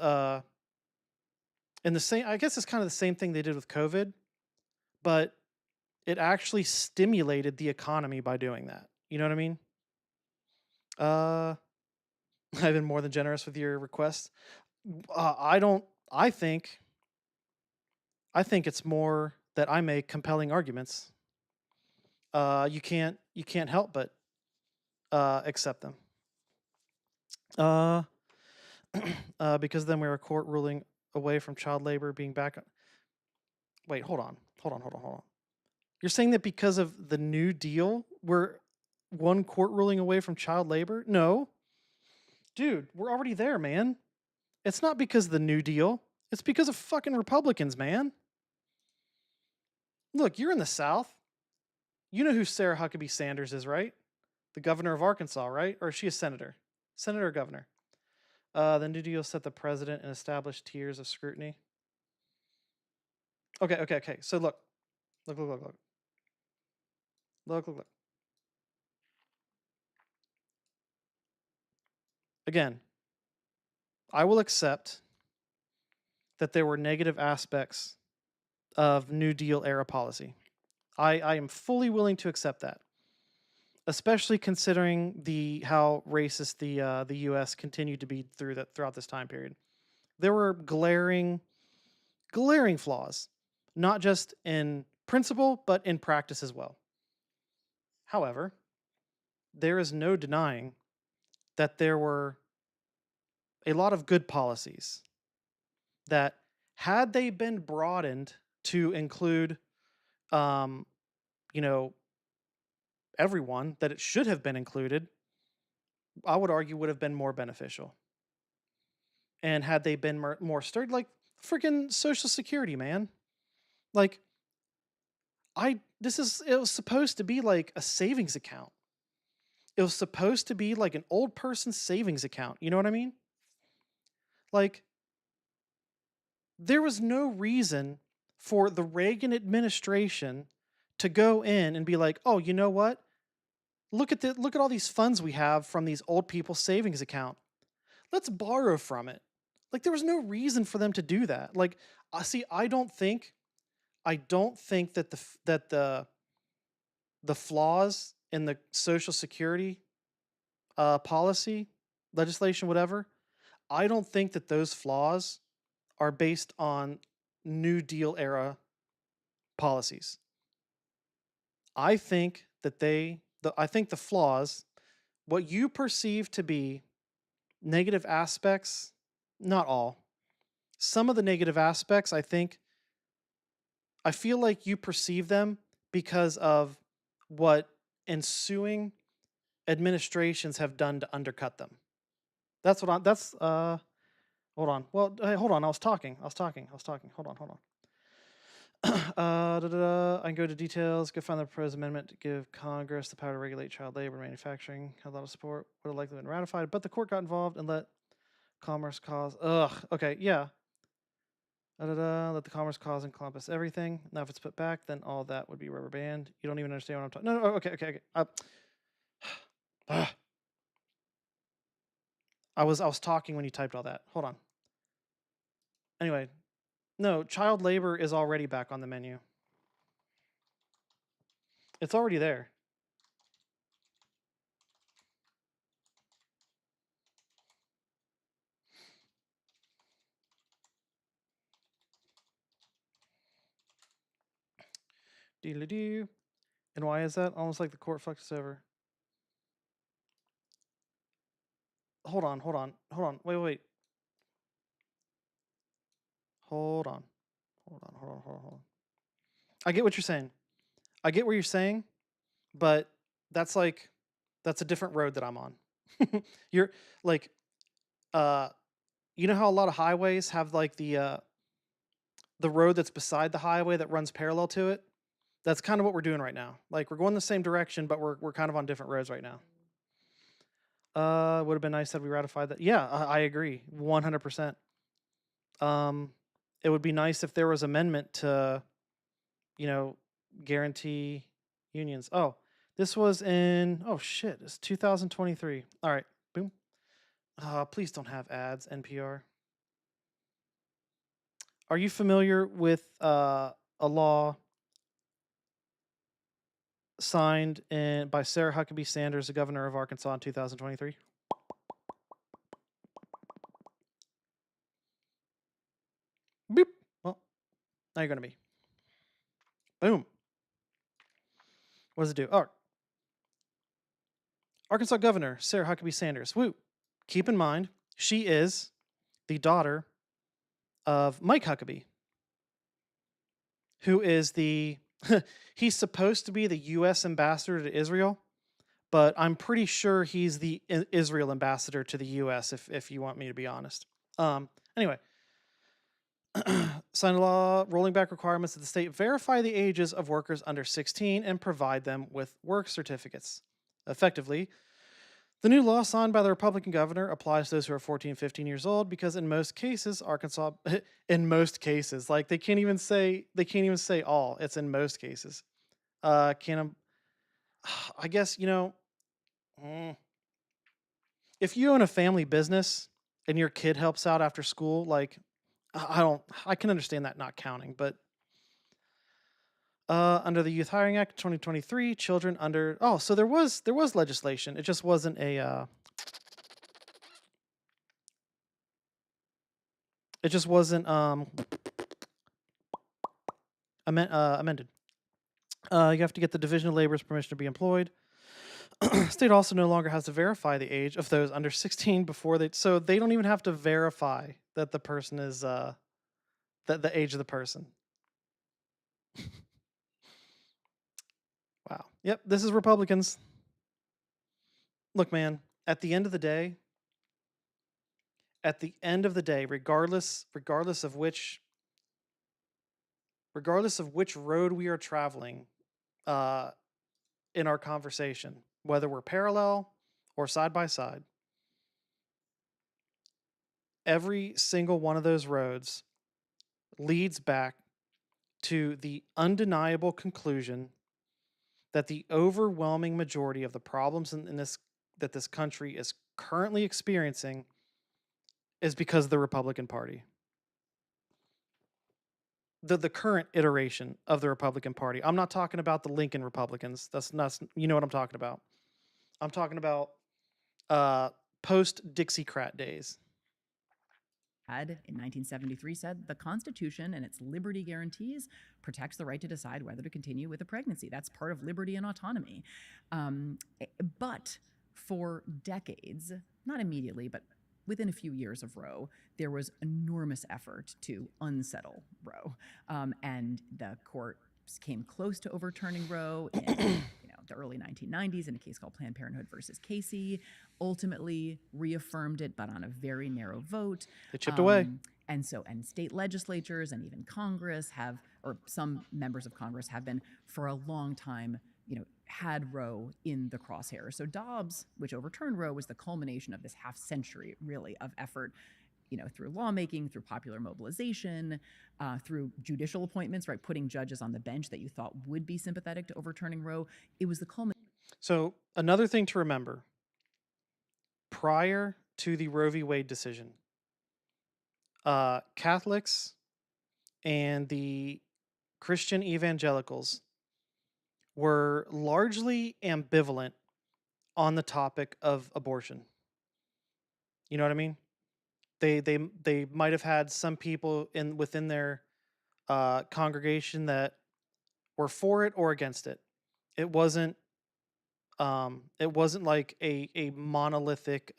in the same, I guess it's kind of the same thing they did with COVID, but it actually stimulated the economy by doing that. You know what I mean? I've been more than generous with your requests. I think it's more that I make compelling arguments. You can't help but accept them. Because then we were a court ruling away from child labor being back. Wait, hold on. You're saying that because of the New Deal, we're one court ruling away from child labor? No. Dude, we're already there, man. It's not because of the New Deal. It's because of fucking Republicans, man. Look, you're in the South. You know who Sarah Huckabee Sanders is, right? The governor of Arkansas, right? Or is she a senator? Senator or governor? The New Deal set the president and established tiers of scrutiny. Okay. So look. Again, I will accept that there were negative aspects of New Deal era policy. I am fully willing to accept that. especially considering how racist the U.S. continued to be throughout this time period. There were glaring flaws, not just in principle but in practice as well. However, there is no denying that there were a lot of good policies that, had they been broadened to include, um, you know, everyone that it should have been included, I would argue would have been more beneficial. And had they been more sturdy, like freaking Social Security, man. Like, it was supposed to be like a savings account. It was supposed to be like an old person's savings account. You know what I mean? Like, there was no reason for the Reagan administration to go in and be like, "Oh, you know what? Look at all these funds we have from these old people's savings account. Let's borrow from it." Like, there was no reason for them to do that. Like, see, I don't think that the flaws in the Social Security policy, legislation, whatever, I don't think that those flaws are based on New Deal era policies. I think that the flaws, what you perceive to be negative aspects, not all. Some of the negative aspects, I feel like you perceive them because of what ensuing administrations have done to undercut them. That's what hold on. Well, hey, hold on. I was talking. Hold on. I can go to details. Go find the proposed amendment to give Congress the power to regulate child labor manufacturing. Had a lot of support. Would have likely been ratified, but the court got involved and let commerce cause. Okay, yeah. Let the commerce cause encompass everything. Now, if it's put back, then all that would be rubber band. You don't even understand what I'm talking. No, okay. I was talking when you typed all that. Hold on. Anyway, no, child labor is already back on the menu. It's already there. Dee-la-doo. And why is that? Almost like the court fucked us over. Hold on. Wait. Hold on. I get what you're saying. I get what you're saying, but that's a different road that I'm on. You're like, you know how a lot of highways have like the road that's beside the highway that runs parallel to it? That's kind of what we're doing right now. Like, we're going the same direction, but we're kind of on different roads right now. Would have been nice that we ratified that. Yeah, I agree, 100%. It would be nice if there was amendment to, guarantee unions. Oh, this was in, oh shit, it's 2023. All right, boom. Please don't have ads, NPR. Are you familiar with a law signed by Sarah Huckabee Sanders, the governor of Arkansas, in 2023? Beep. Well, now you're going to be. Boom. What does it do? Oh. Arkansas Governor Sarah Huckabee Sanders. Woo. Keep in mind, she is the daughter of Mike Huckabee, who is he's supposed to be the U.S. ambassador to Israel, but I'm pretty sure he's the Israel ambassador to the U.S., if you want me to be honest. Anyway, sign a law rolling back requirements that the state verify the ages of workers under 16 and provide them with work certificates. Effectively, the new law signed by the Republican governor applies to those who are 14, 15 years old because in most cases, Arkansas, like they can't even say all. It's in most cases. I guess, if you own a family business and your kid helps out after school, like I can understand that not counting, but Under the Youth Hiring Act 2023, children under so there was legislation. It just wasn't amended. You have to get the Division of Labor's permission to be employed. State also no longer has to verify the age of those under 16 before so they don't even have to verify that the person is that the age of the person. Wow. Yep, this is Republicans. Look, man, at the end of the day, regardless of which road we are traveling in our conversation, whether we're parallel or side by side, every single one of those roads leads back to the undeniable conclusion that the overwhelming majority of the problems that this country is currently experiencing is because of the Republican Party. The current iteration of the Republican Party. I'm not talking about the Lincoln Republicans. That's not, you know what I'm talking about. I'm talking about post Dixiecrat days. Had in 1973 said the Constitution and its liberty guarantees protects the right to decide whether to continue with a pregnancy. That's part of liberty and autonomy. But for decades, not immediately, but within a few years of Roe, there was enormous effort to unsettle Roe. And the court came close to overturning Roe in the early 1990s in a case called Planned Parenthood versus Casey, ultimately reaffirmed it, but on a very narrow vote. They chipped away. And state legislatures and even Congress or some members of Congress have been for a long time, had Roe in the crosshairs. So Dobbs, which overturned Roe, was the culmination of this half century, really, of effort, through lawmaking, through popular mobilization, through judicial appointments, right, putting judges on the bench that you thought would be sympathetic to overturning Roe. It was the culmination. So another thing to remember, prior to the Roe v. Wade decision, Catholics and the Christian evangelicals were largely ambivalent on the topic of abortion. You know what I mean? They might have had some people within their congregation that were for it or against it. It wasn't like a monolithic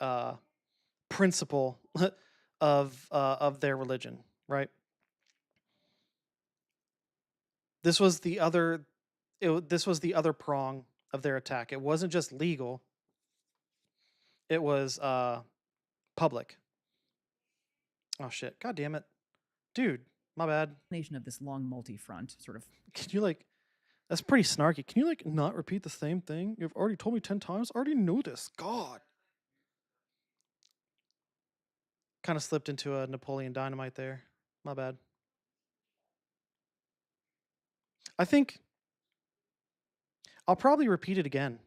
principle of their religion, right? This was the other prong of their attack. It wasn't just legal. It was public. Oh shit! God damn it, dude! My bad. Nation of this long multi-front sort of. Can you That's pretty snarky. Can you not repeat the same thing? You've already told me 10 times. I already know this. God. Kind of slipped into a Napoleon Dynamite there. My bad. I think I'll probably repeat it again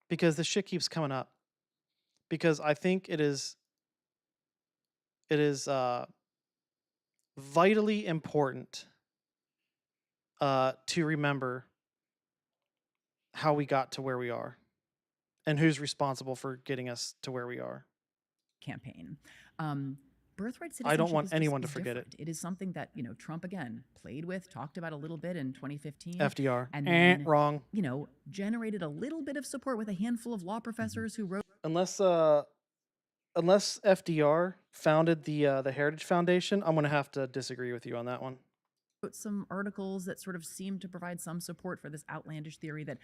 because this shit keeps coming up. Because I think it is vitally important to remember how we got to where we are and who's responsible for getting us to where we are. Campaign. Birthright citizenship. I don't want anyone to forget different. It is something that, Trump, again, played with, talked about a little bit in 2015. FDR. And then, wrong. Generated a little bit of support with a handful of law professors who wrote. Unless FDR founded the Heritage Foundation, I'm going to have to disagree with you on that one. Wrote some articles that sort of seemed to provide some support for this outlandish theory that.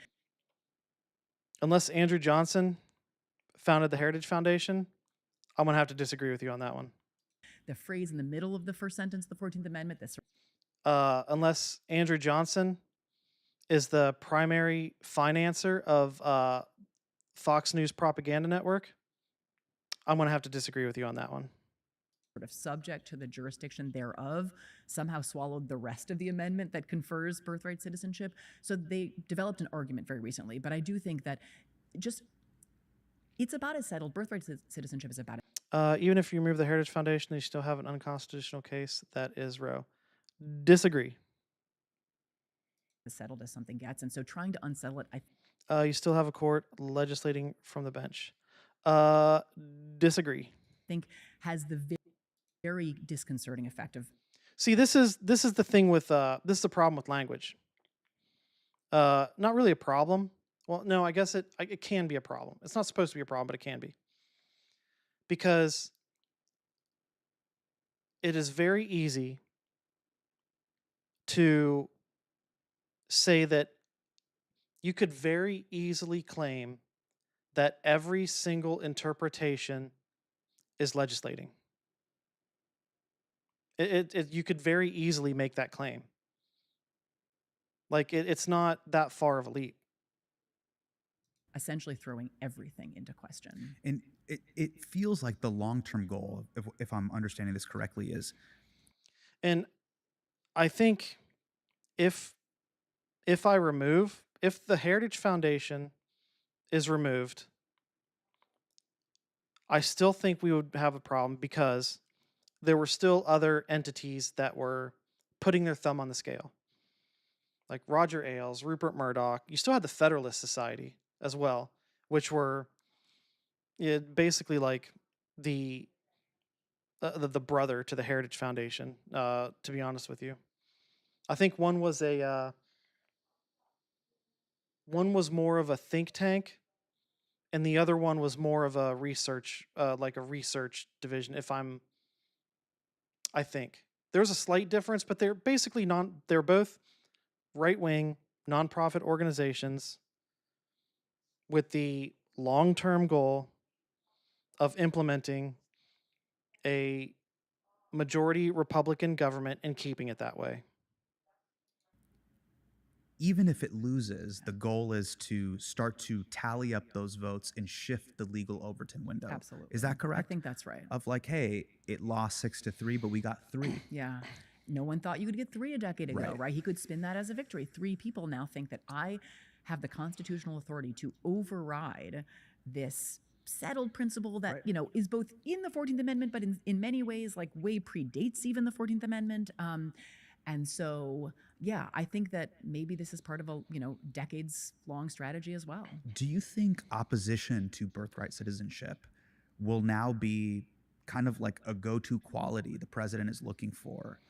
Unless Andrew Johnson founded the Heritage Foundation, I'm going to have to disagree with you on that one. The phrase in the middle of the first sentence of the 14th Amendment. Unless Andrew Johnson is the primary financer of Fox News propaganda network, I'm going to have to disagree with you on that one. Sort of subject to the jurisdiction thereof, somehow swallowed the rest of the amendment that confers birthright citizenship. So they developed an argument very recently. But I do think that it's about as settled. Birthright citizenship is about it. Even if you remove the Heritage Foundation, they still have an unconstitutional case. That is Roe. Disagree. settled as something gets. And so trying to unsettle it, You still have a court legislating from the bench. Disagree. think has the very disconcerting effect of See, this is the thing with this is the problem with language. Not really a problem. Well, no, I guess it can be a problem. It's not supposed to be a problem, but it can be. Because it is very easy to say that you could very easily claim that every single interpretation is legislating. You could very easily make that claim. Like it's not that far of a leap. essentially throwing everything into question. And it feels like the long-term goal, if I'm understanding this correctly, is. And I think if the Heritage Foundation is removed, I still think we would have a problem because there were still other entities that were putting their thumb on the scale. Like Roger Ailes, Rupert Murdoch. You still had the Federalist Society as well, which were basically like the brother to the Heritage Foundation, to be honest with you. I think one was more of a think tank, and the other one was more of a research, like a research division. I think there's a slight difference, but they're basically they're both right-wing nonprofit organizations with the long-term goal of implementing a majority Republican government and keeping it that way. Even if it loses, the goal is to start to tally up those votes and shift the legal Overton window. Absolutely. Is that correct? I think that's right. Of like, hey, it lost 6-3, but we got 3. Yeah. No one thought you could get 3 a decade ago, right? He could spin that as a victory. 3 people now think that I have the constitutional authority to override this settled principle that, is both in the 14th Amendment, but in many ways, like way predates even the 14th Amendment. And so, yeah, I think that maybe this is part of a, decades-long strategy as well. Do you think opposition to birthright citizenship will now be kind of like a go-to quality the president is looking for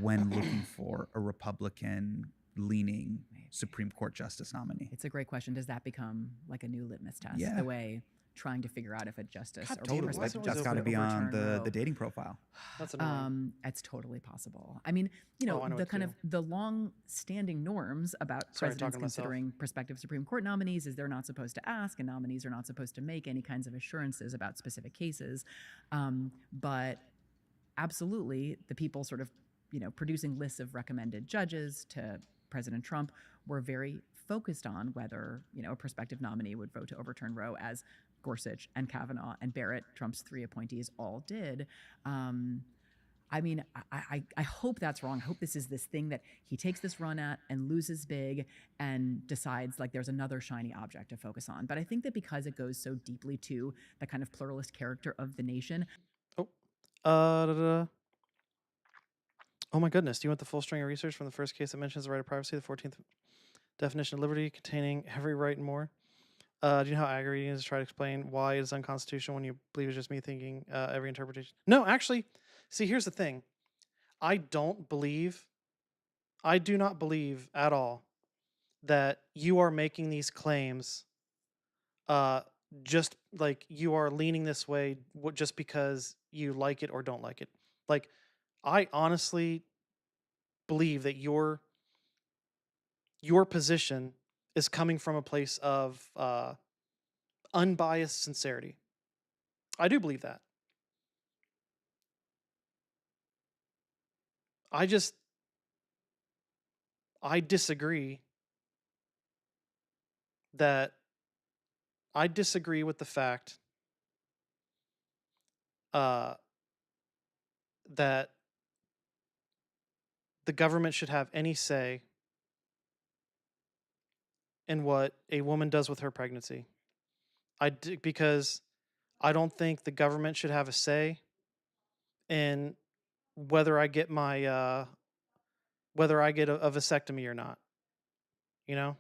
when looking for a Republican-leaning Supreme Court justice nominee? It's a great question. Does that become like a new litmus test? Yeah. The way trying to figure out if a justice or Totally. That's got to be on the dating profile. That's annoying. It's totally possible. I mean, the kind of the long-standing norms about presidents considering prospective Supreme Court nominees is they're not supposed to ask, and nominees are not supposed to make any kinds of assurances about specific cases. But absolutely, the people sort of, producing lists of recommended judges to President Trump were very focused on whether, a prospective nominee would vote to overturn Roe, as Gorsuch and Kavanaugh and Barrett, Trump's 3 appointees, all did. I mean, I hope that's wrong. I hope this is this thing that he takes this run at and loses big and decides like there's another shiny object to focus on. But I think that because it goes so deeply to the kind of pluralist character of the nation. Oh my goodness. Do you want the full string of research from the first case that mentions the right of privacy, the 14th definition of liberty containing every right and more? Do you know how aggravating it is to try to explain why it is unconstitutional when you believe it's just me thinking every interpretation? No, actually, see, here's the thing. I do not believe at all that you are making these claims just like you are leaning this way just because you like it or don't like it. Like, I honestly believe that your position is coming from a place of unbiased sincerity. I do believe that. I disagree with the fact that the government should have any say in what a woman does with her pregnancy. Because I don't think the government should have a say in whether I get a vasectomy or not. You know,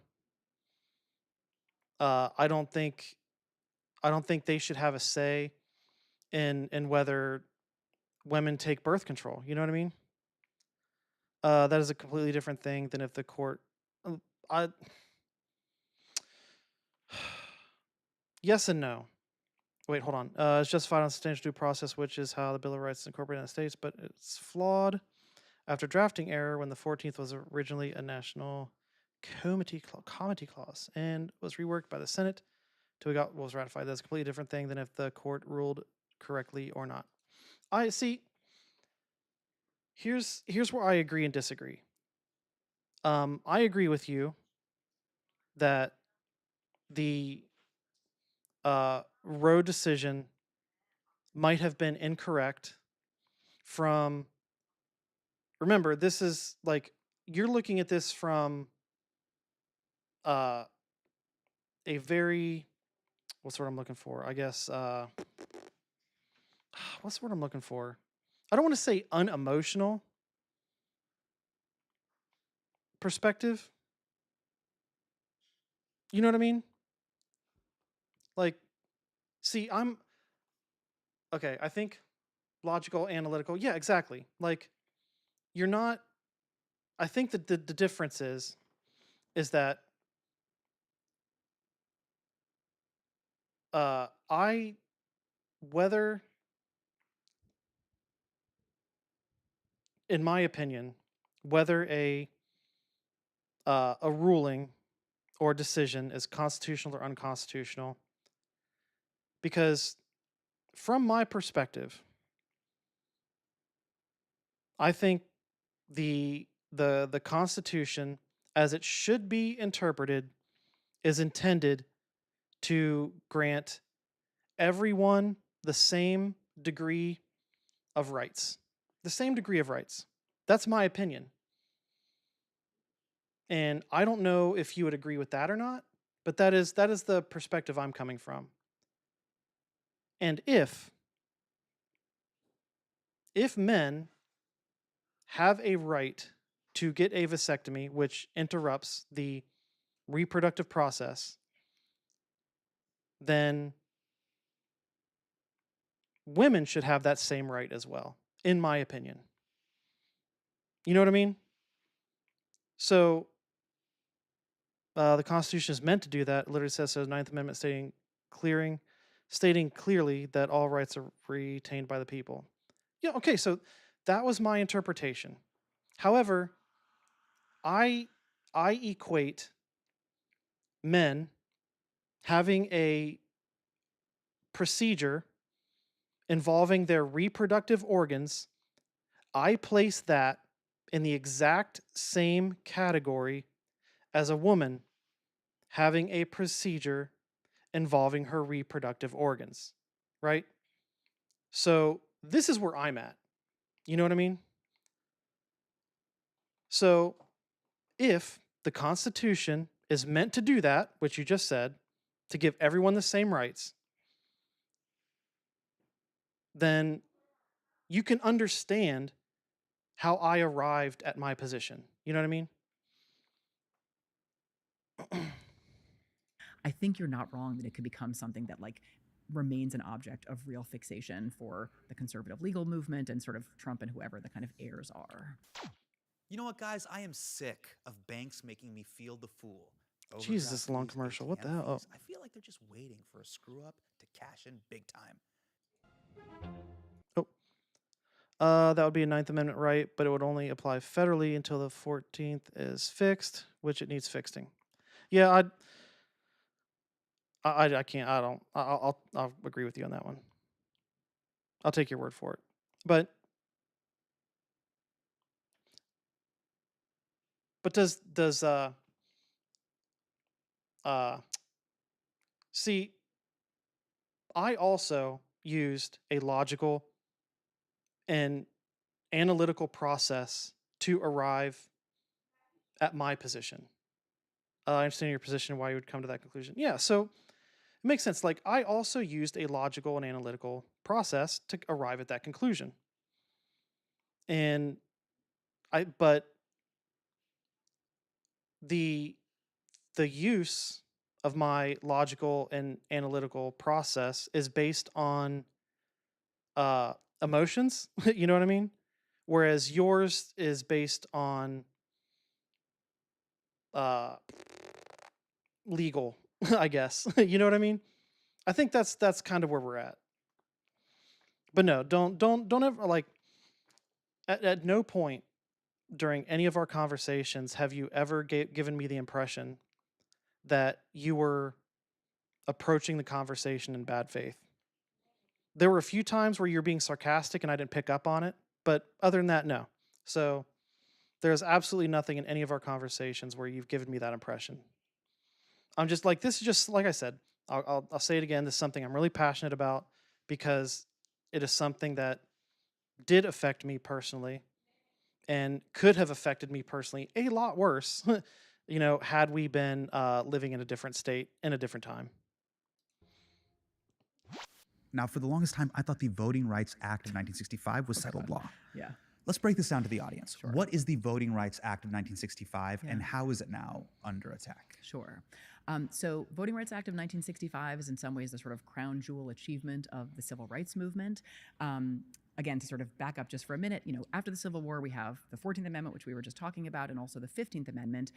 I don't think they should have a say in whether women take birth control. You know what I mean? That is a completely different thing than if the court. I yes and no. Wait, hold on. It's justified on substantial due process, which is how the Bill of Rights is incorporated in the states, but it's flawed after drafting error when the 14th was originally a national comity clause and was reworked by the Senate till it was ratified. That's a completely different thing than if the court ruled correctly or not. I see. Here's where I agree and disagree. I agree with you that the Roe decision might have been incorrect from. Remember, this is like you're looking at this from a very what's the word I'm looking for? I guess what's the word I'm looking for? I don't want to say unemotional perspective. You know what I mean? Like, see, I'm okay. I think logical, analytical. Yeah, exactly. Like, you're not. I think that the difference is that I whether in my opinion whether a ruling or decision is constitutional or unconstitutional, because from my perspective, I think the Constitution, as it should be interpreted, is intended to grant everyone the same degree of rights. The same degree of rights. That's my opinion. And I don't know if you would agree with that or not, but that is the perspective I'm coming from. And if men have a right to get a vasectomy, which interrupts the reproductive process, then women should have that same right as well, in my opinion. You know what I mean? So the Constitution is meant to do that. It literally says so, the Ninth Amendment stating clearly that all rights are retained by the people. Yeah, okay, so that was my interpretation. However, I equate men having a procedure involving their reproductive organs, I place that in the exact same category as a woman having a procedure involving her reproductive organs, right? So this is where I'm at. You know what I mean? So if the Constitution is meant to do that, which you just said, to give everyone the same rights, then you can understand how I arrived at my position. You know what I mean? I think you're not wrong that it could become something that like remains an object of real fixation for the conservative legal movement and sort of Trump and whoever the kind of heirs are. You know what, guys? I am sick of banks making me feel the fool. Jesus, this long commercial. What the hell? Oh. I feel like they're just waiting for a screw up to cash in big time. That would be a Ninth Amendment right, but it would only apply federally until the 14th is fixed, which it needs fixing. Yeah, I can't. I don't. I'll agree with you on that one. I'll take your word for it. But does see, I also used a logical and analytical process to arrive at my position. I understand your position, why you would come to that conclusion. Yeah, so it makes sense. Like, I also used a logical and analytical process to arrive at that conclusion. And but the the use of my logical and analytical process is based on emotions. You know what I mean? Whereas yours is based on uh, legal, I guess. You know what I mean? I think that's kind of where we're at. But no, don't ever like at no point during any of our conversations have you ever given me the impression that you were approaching the conversation in bad faith. There were a few times where you're being sarcastic and I didn't pick up on it, but other than that, no. So there's absolutely nothing in any of our conversations where you've given me that impression. I'm just like, this is just, like I said, I'll say it again. This is something I'm really passionate about because it is something that did affect me personally and could have affected me personally a lot worse, had we been living in a different state in a different time. Now, for the longest time, I thought the Voting Rights Act of 1965 was settled law. Yeah. Let's break this down to the audience. Sure. What is the Voting Rights Act of 1965 and Yeah. how is it now under attack? Sure. So Voting Rights Act of 1965 is in some ways the sort of crown jewel achievement of the civil rights movement. Again, to sort of back up just for a minute, after the Civil War, we have the 14th Amendment, which we were just talking about, and also the 15th Amendment,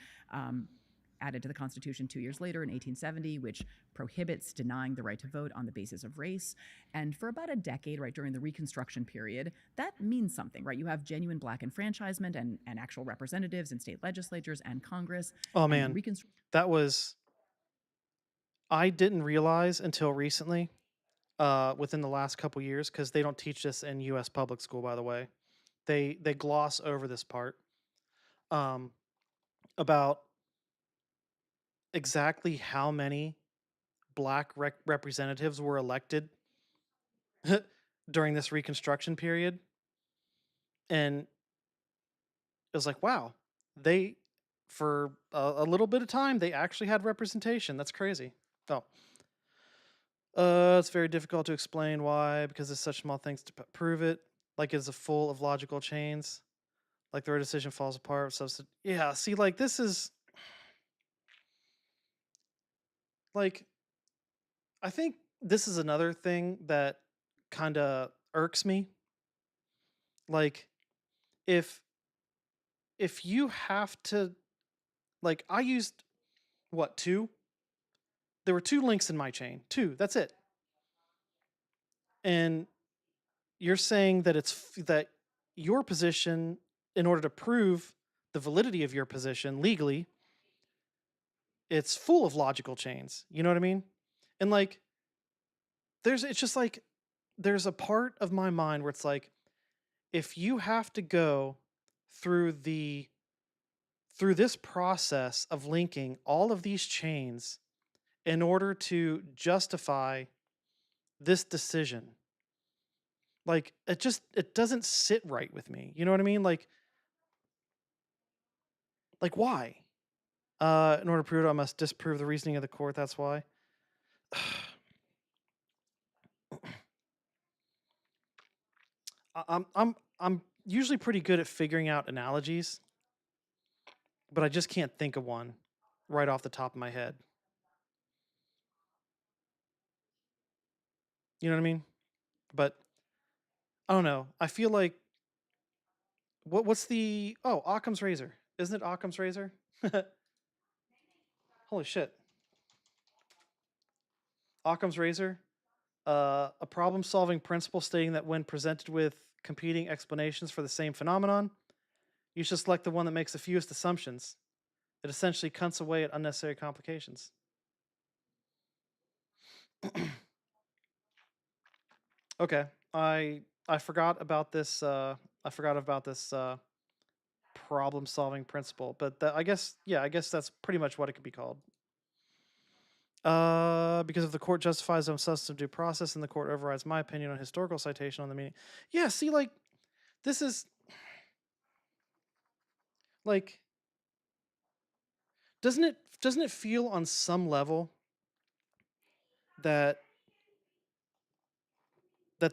added to the Constitution 2 years later in 1870, which prohibits denying the right to vote on the basis of race. And for about a decade, right, during the Reconstruction period, that means something, right? You have genuine Black enfranchisement and actual representatives in state legislatures and Congress. Oh, And man. That was... I didn't realize until recently, within the last couple years, because they don't teach this in U.S. public school, by the way. They gloss over this part about exactly how many Black representatives were elected during this Reconstruction period. And it was like, wow, they, for a little bit of time, they actually had representation. That's crazy. Oh. It's very difficult to explain why, because it's such small things to prove it. Like it's full of logical chains. Like their decision falls apart. Yeah, see, like this is... Like, I think this is another thing that kind of irks me. Like, if you have to... Like, I used, what, 2? There were 2 links in my chain. 2, that's it. And you're saying that that your position, in order to prove the validity of your position legally, it's full of logical chains. You know what I mean? And like, it's just like, there's a part of my mind where it's like, if you have to go through this process of linking all of these chains in order to justify this decision, like it doesn't sit right with me. You know what I mean? Like why? In order to prove it, I must disprove the reasoning of the court. That's why. I'm usually pretty good at figuring out analogies, but I just can't think of one right off the top of my head. You know what I mean? But I don't know. I feel like what's the... Oh, Occam's razor. Isn't it Occam's razor? Holy shit. Occam's razor, a problem-solving principle stating that when presented with competing explanations for the same phenomenon, you should select the one that makes the fewest assumptions. It essentially cuts away at unnecessary complications. Okay, I forgot about this. Problem-solving principle, but I guess that's pretty much what it could be called. Because if the court justifies some substantive due process and the court overrides my opinion on historical citation on the meaning. Yeah, see, like, this is... Like, doesn't it feel on some level that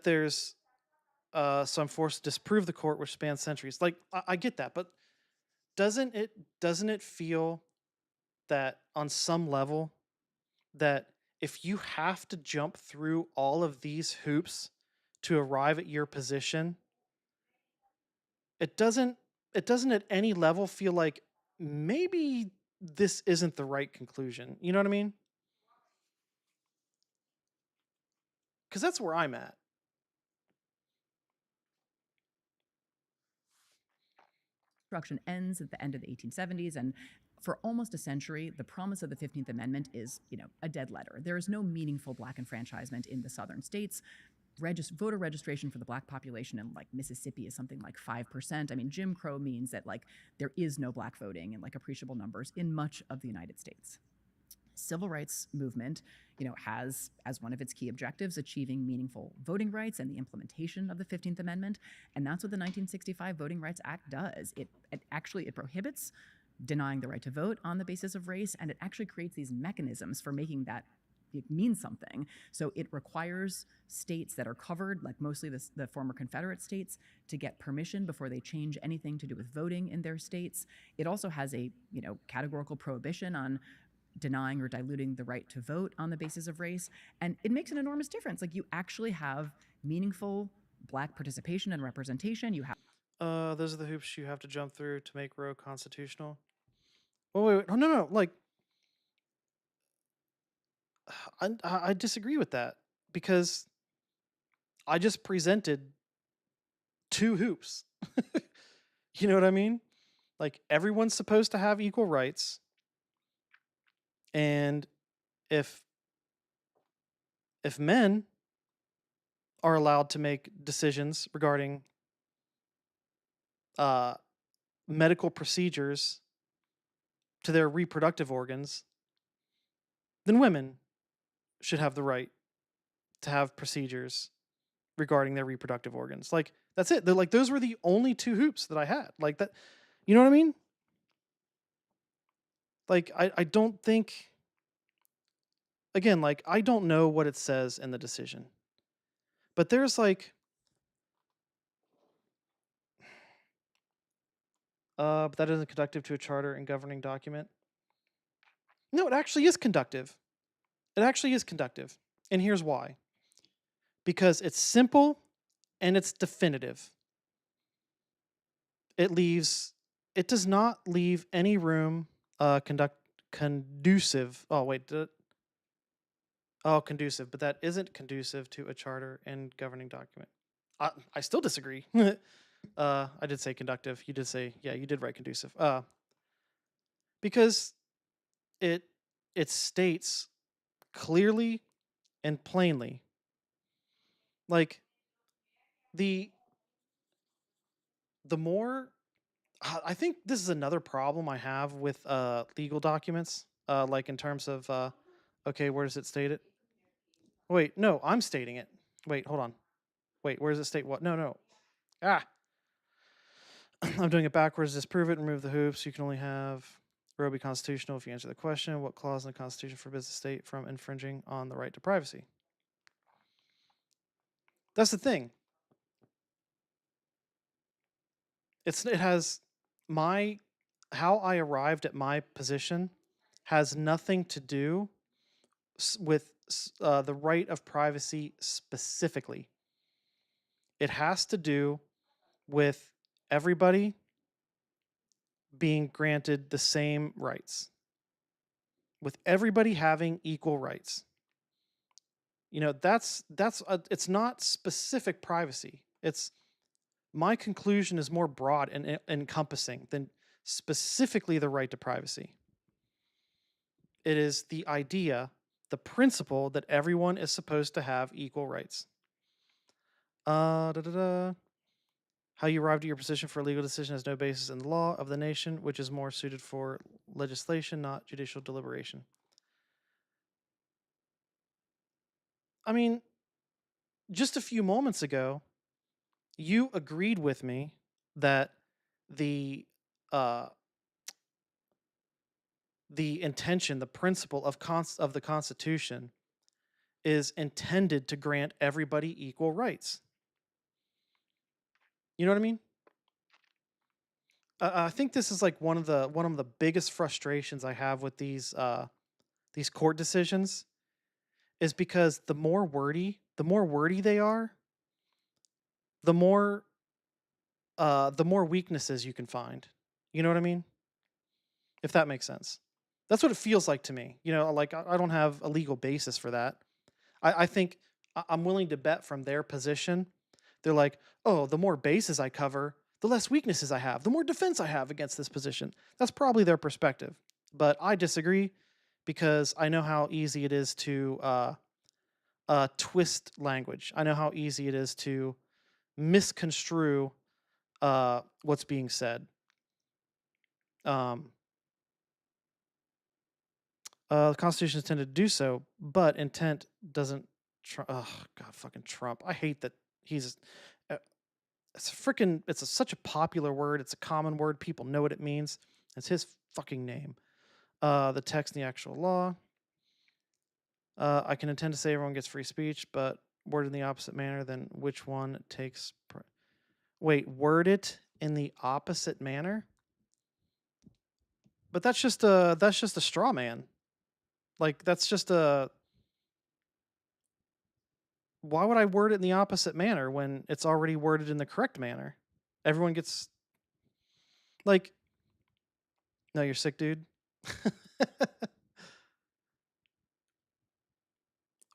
there's so I'm forced to disprove the court which spans centuries. Like, I get that, but doesn't it feel that on some level, that if you have to jump through all of these hoops to arrive at your position, it doesn't at any level feel like maybe this isn't the right conclusion. You know what I mean? Because that's where I'm at. Construction ends at the end of the 1870s, and for almost a century, the promise of the 15th Amendment is, a dead letter. There is no meaningful black enfranchisement in the southern states. Voter registration for the black population in like Mississippi is something like 5%. I mean, Jim Crow means that like there is no black voting in like appreciable numbers in much of the United States. Civil rights movement, has as one of its key objectives achieving meaningful voting rights and the implementation of the 15th Amendment, and that's what the 1965 Voting Rights Act does. It prohibits denying the right to vote on the basis of race, and it actually creates these mechanisms for making that mean something. So it requires states that are covered, like mostly the former Confederate states, to get permission before they change anything to do with voting in their states. It also has a categorical prohibition on denying or diluting the right to vote on the basis of race. And it makes an enormous difference. Like, you actually have meaningful black participation and representation. You have those are the hoops you have to jump through to make Roe constitutional. Oh, wait. Oh, no. Like, I disagree with that, because I just presented 2 hoops. You know what I mean? Like, everyone's supposed to have equal rights. And if men are allowed to make decisions regarding medical procedures to their reproductive organs, then women should have the right to have procedures regarding their reproductive organs. Like, that's it. They're like, those were the only 2 hoops that I had. Like that, you know what I mean? Like, I don't think, again, like, I don't know what it says in the decision, but there's like, but that isn't conductive to a charter and governing document. No, it actually is conductive. It actually is conductive. And here's why. Because it's simple and it's definitive. It does not leave any room conducive. Oh, wait. Conducive, but that isn't conducive to a charter and governing document. I still disagree. I did say conductive. You did say, yeah, you did write conducive. Because it states clearly and plainly, like, the more, I think this is another problem I have with legal documents, like in terms of, okay, where does it state it? Wait, no, I'm stating it. Wait, hold on. Wait, where does it state what? No. I'm doing it backwards. Disprove it, remove the hoops. You can only have Roe be constitutional if you answer the question, what clause in the Constitution forbids the state from infringing on the right to privacy? That's the thing. It has how I arrived at my position has nothing to do with the right of privacy specifically. It has to do with everybody being granted the same rights, with everybody having equal rights. It's not specific privacy. It's, my conclusion is more broad and encompassing than specifically the right to privacy. It is the idea, the principle that everyone is supposed to have equal rights. How you arrived at your position for a legal decision has no basis in the law of the nation, which is more suited for legislation, not judicial deliberation. I mean, just a few moments ago, you agreed with me that the intention, the principle of the Constitution is intended to grant everybody equal rights. You know what I mean? I think this is like one of the biggest frustrations I have with these court decisions is because the more wordy they are, the more weaknesses you can find. You know what I mean? If that makes sense. That's what it feels like to me. You know, like I don't have a legal basis for that. I think I'm willing to bet from their position. They're like, oh, the more bases I cover, the less weaknesses I have, the more defense I have against this position. That's probably their perspective. But I disagree because I know how easy it is to twist language. I know how easy it is to misconstrue what's being said. The Constitution is intended to do so, but intent doesn't. Oh God, fucking Trump! I hate that he's. It's freaking. It's such a popular word. It's a common word. People know what it means. It's his fucking name. The text and the actual law. I can intend to say everyone gets free speech, but word in the opposite manner, then which one takes... Wait, word it in the opposite manner? But that's just a straw man. Like, that's just a... Why would I word it in the opposite manner when it's already worded in the correct manner? Everyone gets... Like... No, you're sick, dude.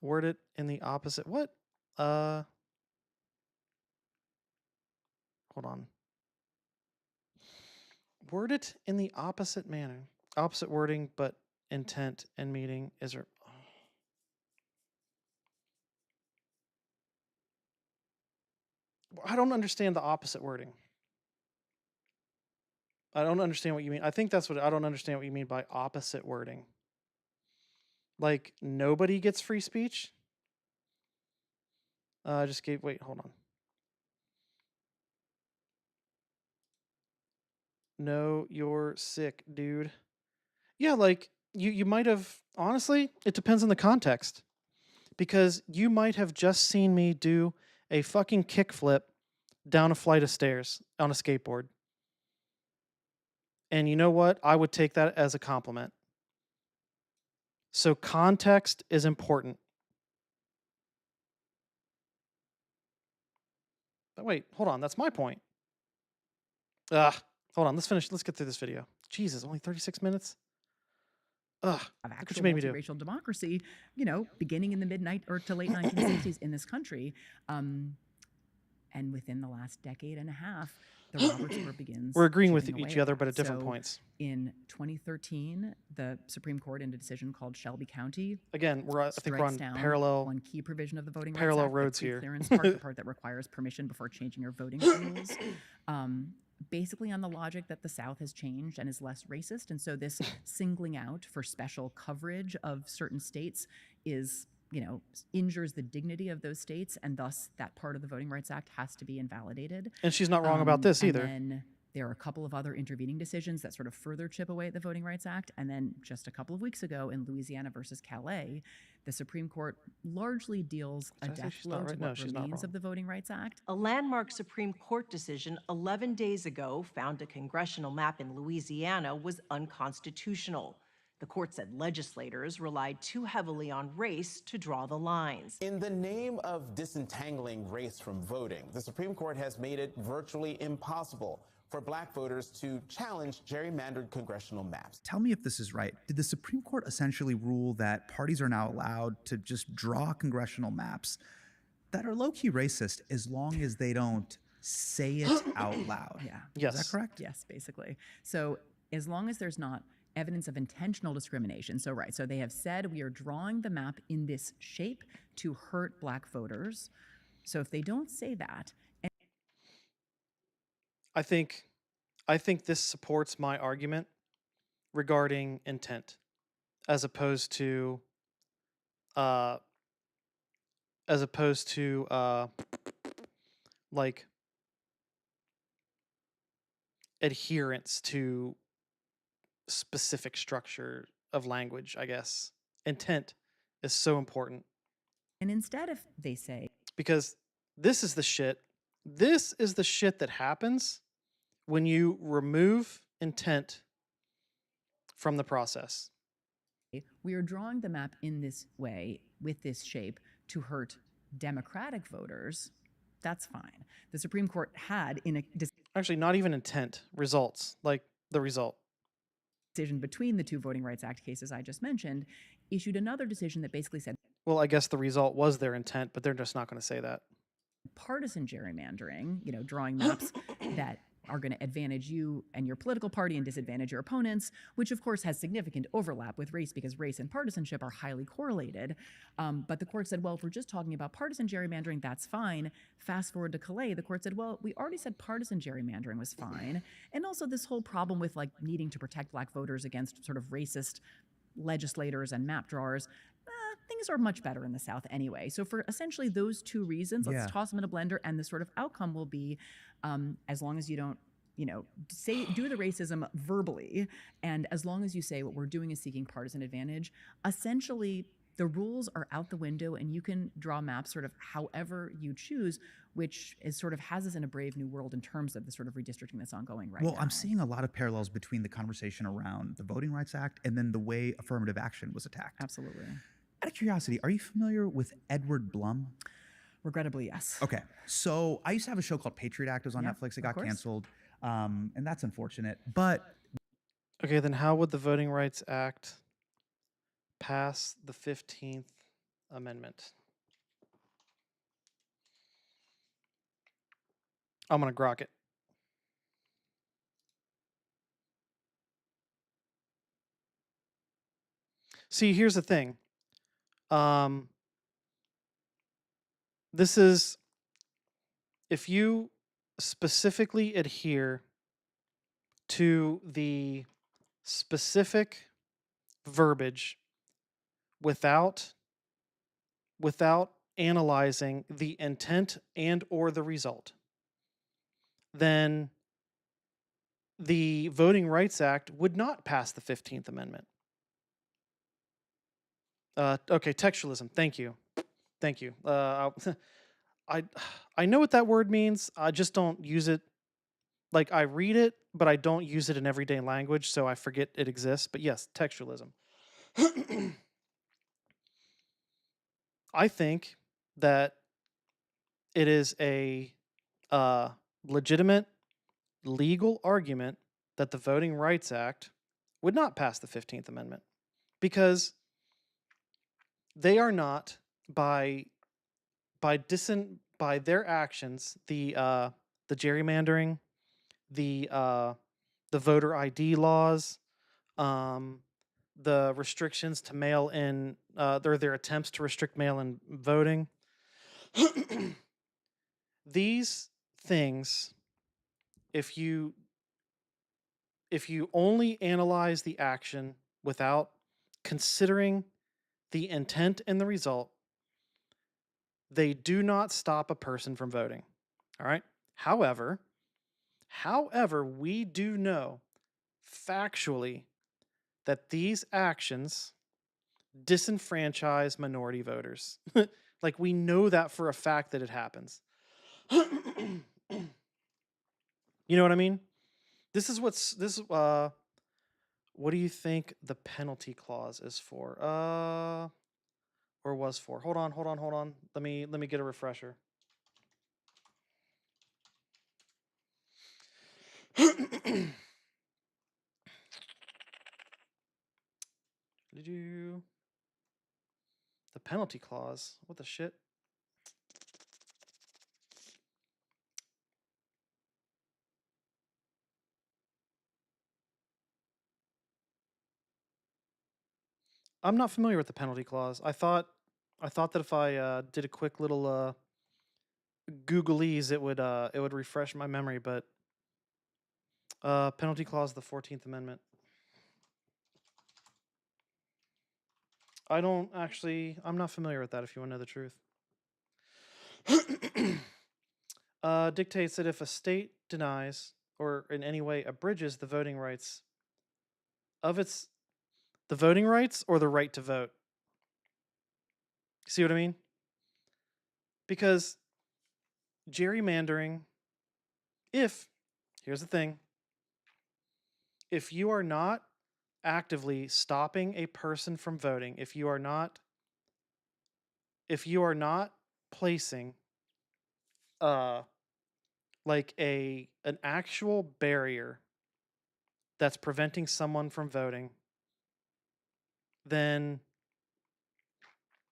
Word it in the opposite... What? Hold on. Word it in the opposite manner. Opposite wording, but intent and meaning is... I don't understand the opposite wording. I don't understand what you mean. I think that's what... I don't understand what you mean by opposite wording. Like, nobody gets free speech? I just gave... Wait, hold on. No, you're sick, dude. Yeah, like, you might have... Honestly, it depends on the context. Because you might have just seen me do a fucking kickflip down a flight of stairs on a skateboard. And you know what? I would take that as a compliment. So context is important. But wait, hold on. That's my point. Ugh. Hold on. Let's finish. Let's get through this video. Jesus, only 36 minutes? Ugh. Of Look what actual you made me do. multiracial democracy, you know, beginning in the to late 1960s in this country. And within the last decade and a half, the Roberts Court begins. We're agreeing with chipping away each other, at but that. at different So points. In 2013, the Supreme Court, in a decision called Shelby County, again, I think we're on down parallel one key provision of the Voting parallel Rights Act, roads the here. clearance part, the part that requires permission before changing your voting rules. Basically on the logic that the South has changed and is less racist. And so this singling out for special coverage of certain states is, you know, injures the dignity of those states, and thus that part of the Voting Rights Act has to be invalidated. And she's not wrong about this either. And then there are a couple of other intervening decisions that sort of further chip away at the Voting Rights Act. And then just a couple of weeks ago in Louisiana versus Calais, the Supreme Court largely deals a death blow to what remains of the Voting Rights Act. A landmark Supreme Court decision 11 days ago found a congressional map in Louisiana was unconstitutional. The court said legislators relied too heavily on race to draw the lines. In the name of disentangling race from voting, the Supreme Court has made it virtually impossible for black voters to challenge gerrymandered congressional maps. Tell me if this is right. Did the Supreme Court essentially rule that parties are now allowed to just draw congressional maps that are low-key racist as long as they don't say it out loud? Yeah. Yes. Is that correct? Yes, basically. So as long as there's not evidence of intentional discrimination. So so they have said we are drawing the map in this shape to hurt black voters. So if they don't say that, I think this supports my argument regarding intent, as opposed to like adherence to specific structure of language, I guess. Intent is so important. And instead, if they say, because this is the shit that happens when you remove intent from the process. We are drawing the map in this way, with this shape, to hurt Democratic voters. That's fine. The Supreme Court had, in a Actually, not even intent, results, like the result. Decision between the two Voting Rights Act cases I just mentioned, issued another decision that basically said, well, I guess the result was their intent, but they're just not going to say that. Partisan gerrymandering, drawing maps that are going to advantage you and your political party and disadvantage your opponents, which of course has significant overlap with race because race and partisanship are highly correlated. But the court said, well, if we're just talking about partisan gerrymandering, that's fine. Fast forward to Calais, the court said, well, we already said partisan gerrymandering was fine. And also this whole problem with needing to protect black voters against sort of racist legislators and map drawers, things are much better in the South anyway. So for essentially those two reasons, let's toss them in a blender, and the sort of outcome will be, as long as you don't, do the racism verbally, and as long as you say what we're doing is seeking partisan advantage, essentially the rules are out the window and you can draw maps sort of however you choose, which is sort of has us in a brave new world in terms of the sort of redistricting that's ongoing right now. Well, I'm seeing a lot of parallels between the conversation around the Voting Rights Act and then the way affirmative action was attacked. Absolutely. Out of curiosity, are you familiar with Edward Blum? Regrettably, yes. Okay. So I used to have a show called Patriot Act. It was on Netflix. It got course. canceled. And that's unfortunate. But Okay, then how would the Voting Rights Act pass the 15th Amendment? I'm going to grok it. See, here's the thing. This is, if you specifically adhere to the specific verbiage without analyzing the intent and or the result, then the Voting Rights Act would not pass the 15th Amendment. Okay, textualism. Thank you. Thank you. I know what that word means. I just don't use it. Like, I read it, but I don't use it in everyday language, so I forget it exists. But yes, textualism. I think that it is a legitimate legal argument that the Voting Rights Act would not pass the 15th Amendment because they are not by their actions, the gerrymandering, the voter ID laws, the restrictions to mail in, their attempts to restrict mail-in voting. These things, if you only analyze the action without considering the intent and the result, they do not stop a person from voting. All right. However, we do know factually that these actions disenfranchise minority voters. Like, we know that for a fact that it happens. You know what I mean? What do you think the penalty clause is for? Or was for? Hold on. Let me get a refresher. The penalty clause? What the shit? I'm not familiar with the penalty clause. I thought that if I did a quick little Googleese, it would refresh my memory. But penalty clause of the 14th Amendment. I'm not familiar with that. If you want to know the truth, dictates that if a state denies or in any way abridges the voting rights the voting rights or the right to vote. See what I mean? Because gerrymandering, if Here's the thing. If you are not actively stopping a person from voting, if you are not placing like an actual barrier that's preventing someone from voting, then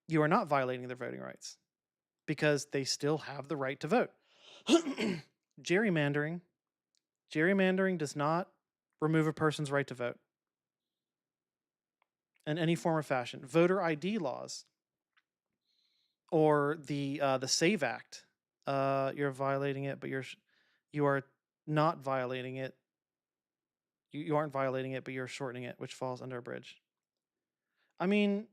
you are not violating their voting rights because they still have the right to vote. Gerrymandering does not remove a person's right to vote in any form or fashion. Voter ID laws or the Save Act, you're violating it, but you are not violating it. You aren't violating it, but you're shortening it, which falls under a bridge. I mean,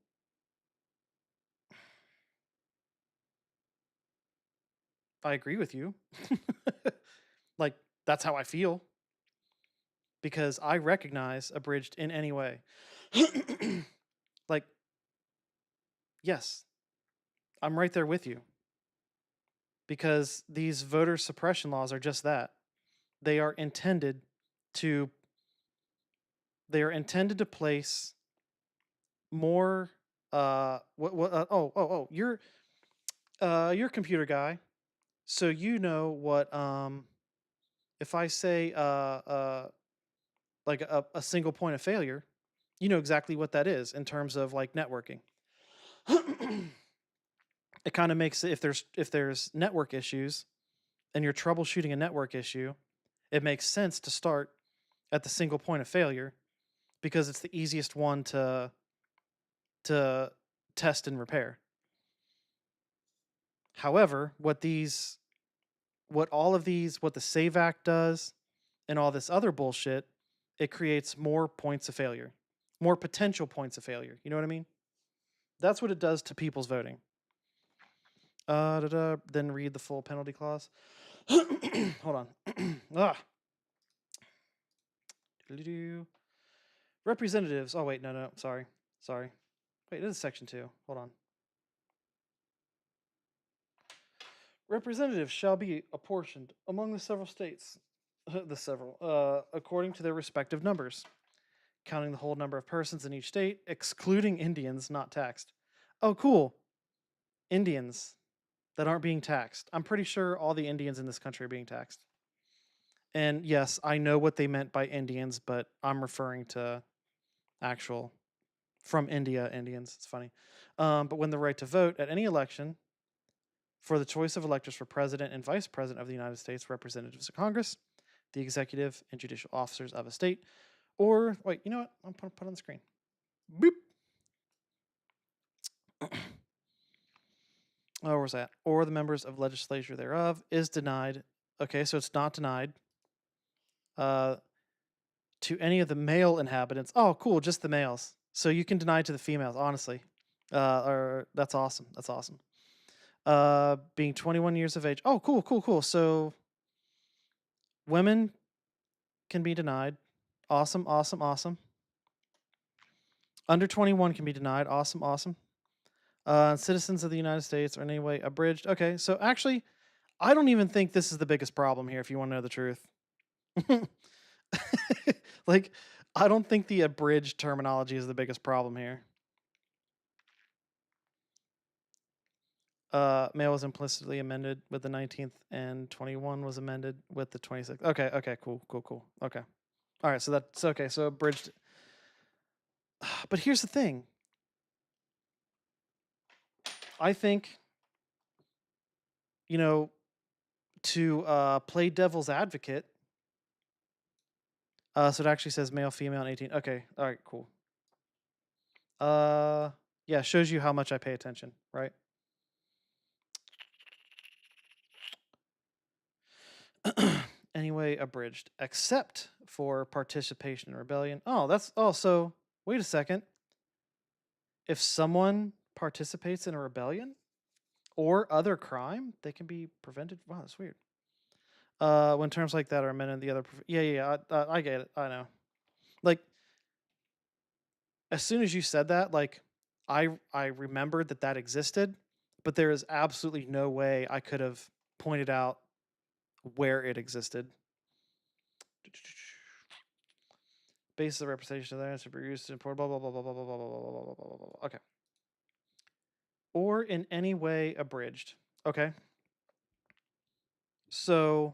I agree with you. Like, that's how I feel. Because I recognize abridged in any way. Like, yes, I'm right there with you. Because these voter suppression laws are just that. They are intended to place more you're you're a computer guy, so you know what if I say like a single point of failure, you know exactly what that is in terms of like networking. It kind of makes it, if there's network issues and you're troubleshooting a network issue, it makes sense to start at the single point of failure because it's the easiest one to test and repair. However, what the Save Act does and all this other bullshit, it creates more points of failure, more potential points of failure. You know what I mean? That's what it does to people's voting. Then read the full penalty clause. Hold on. Representatives. Oh wait, no. Sorry. Wait, this is section 2. Hold on. Representatives shall be apportioned among the several states, according to their respective numbers, counting the whole number of persons in each state, excluding Indians not taxed. Oh, cool. Indians that aren't being taxed. I'm pretty sure all the Indians in this country are being taxed. And yes, I know what they meant by Indians, but I'm referring to actual from India Indians. It's funny. But when the right to vote at any election for the choice of electors for president and vice president of the United States, representatives of Congress, the executive and judicial officers of a state, or wait, you know what? I'm put on the screen. Boop. Oh, where's that? Or the members of legislature thereof is denied. Okay, so it's not denied. To any of the male inhabitants. Oh, cool, just the males. So you can deny to the females, honestly. Or that's awesome. That's awesome. Being 21 years of age. Oh, cool. So women can be denied. Awesome. Under 21 can be denied. Awesome. Citizens of the United States are in any way abridged. Okay, so actually, I don't even think this is the biggest problem here, if you want to know the truth. Like, I don't think the abridged terminology is the biggest problem here. Male was implicitly amended with the 19th, and 21 was amended with the 26th. Okay, cool. Okay. All right, so that's okay. So abridged. But here's the thing. I think, to play devil's advocate, so it actually says male, female, and 18. Okay, all right, cool. Yeah, shows you how much I pay attention, right? Anyway, abridged, except for participation in rebellion. So wait a second. If someone participates in a rebellion or other crime, they can be prevented. Wow, that's weird. When terms like that are amended, the other. I get it. I know. Like, as soon as you said that, like, I remembered that existed, but there is absolutely no way I could have pointed out where it existed. Basis of representation of the answer be used to import blah blah blah blah blah blah blah blah blah blah blah blah blah. Okay. Or in any way abridged. Okay. So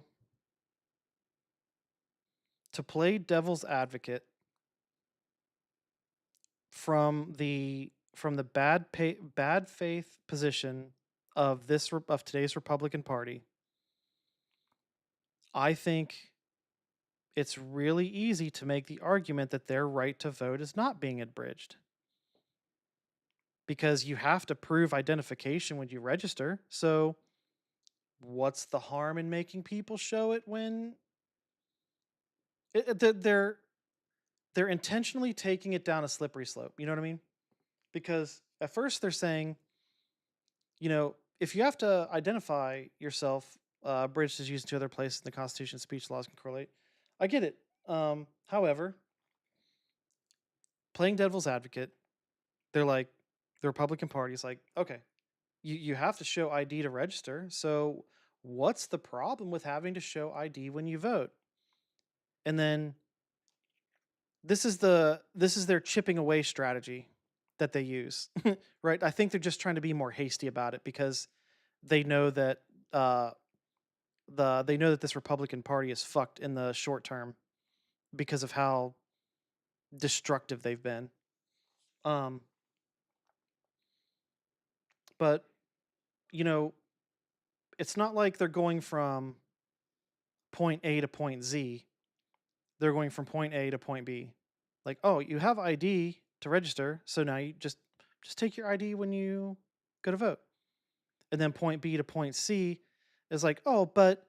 to play devil's advocate from the bad faith position of today's Republican Party, I think it's really easy to make the argument that their right to vote is not being abridged. Because you have to prove identification when you register. So what's the harm in making people show it when they're intentionally taking it down a slippery slope? You know what I mean? Because at first they're saying, you know, if you have to identify yourself, abridged is used in 2 other places in the Constitution, speech laws can correlate. I get it. However, playing devil's advocate, they're like, the Republican Party is like, okay, you have to show ID to register. So what's the problem with having to show ID when you vote? And then this is their chipping away strategy that they use, right? I think they're just trying to be more hasty about it because they know that this Republican Party is fucked in the short term because of how destructive they've been. But you know, it's not like they're going from point A to point Z. They're going from point A to point B. Like, oh, you have ID to register, so now you just take your ID when you go to vote. And then point B to point C is like, oh, but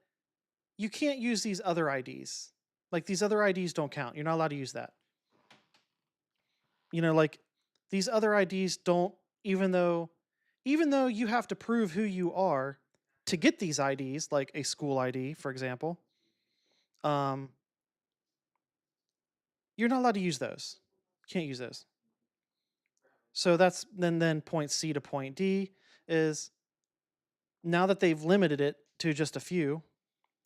you can't use these other IDs. Like, these other IDs don't count. You're not allowed to use that. You know, like, these other IDs don't, even though you have to prove who you are to get these IDs, like a school ID, for example, you're not allowed to use those. Can't use those. So that's then point C to point D is, now that they've limited it to just a few,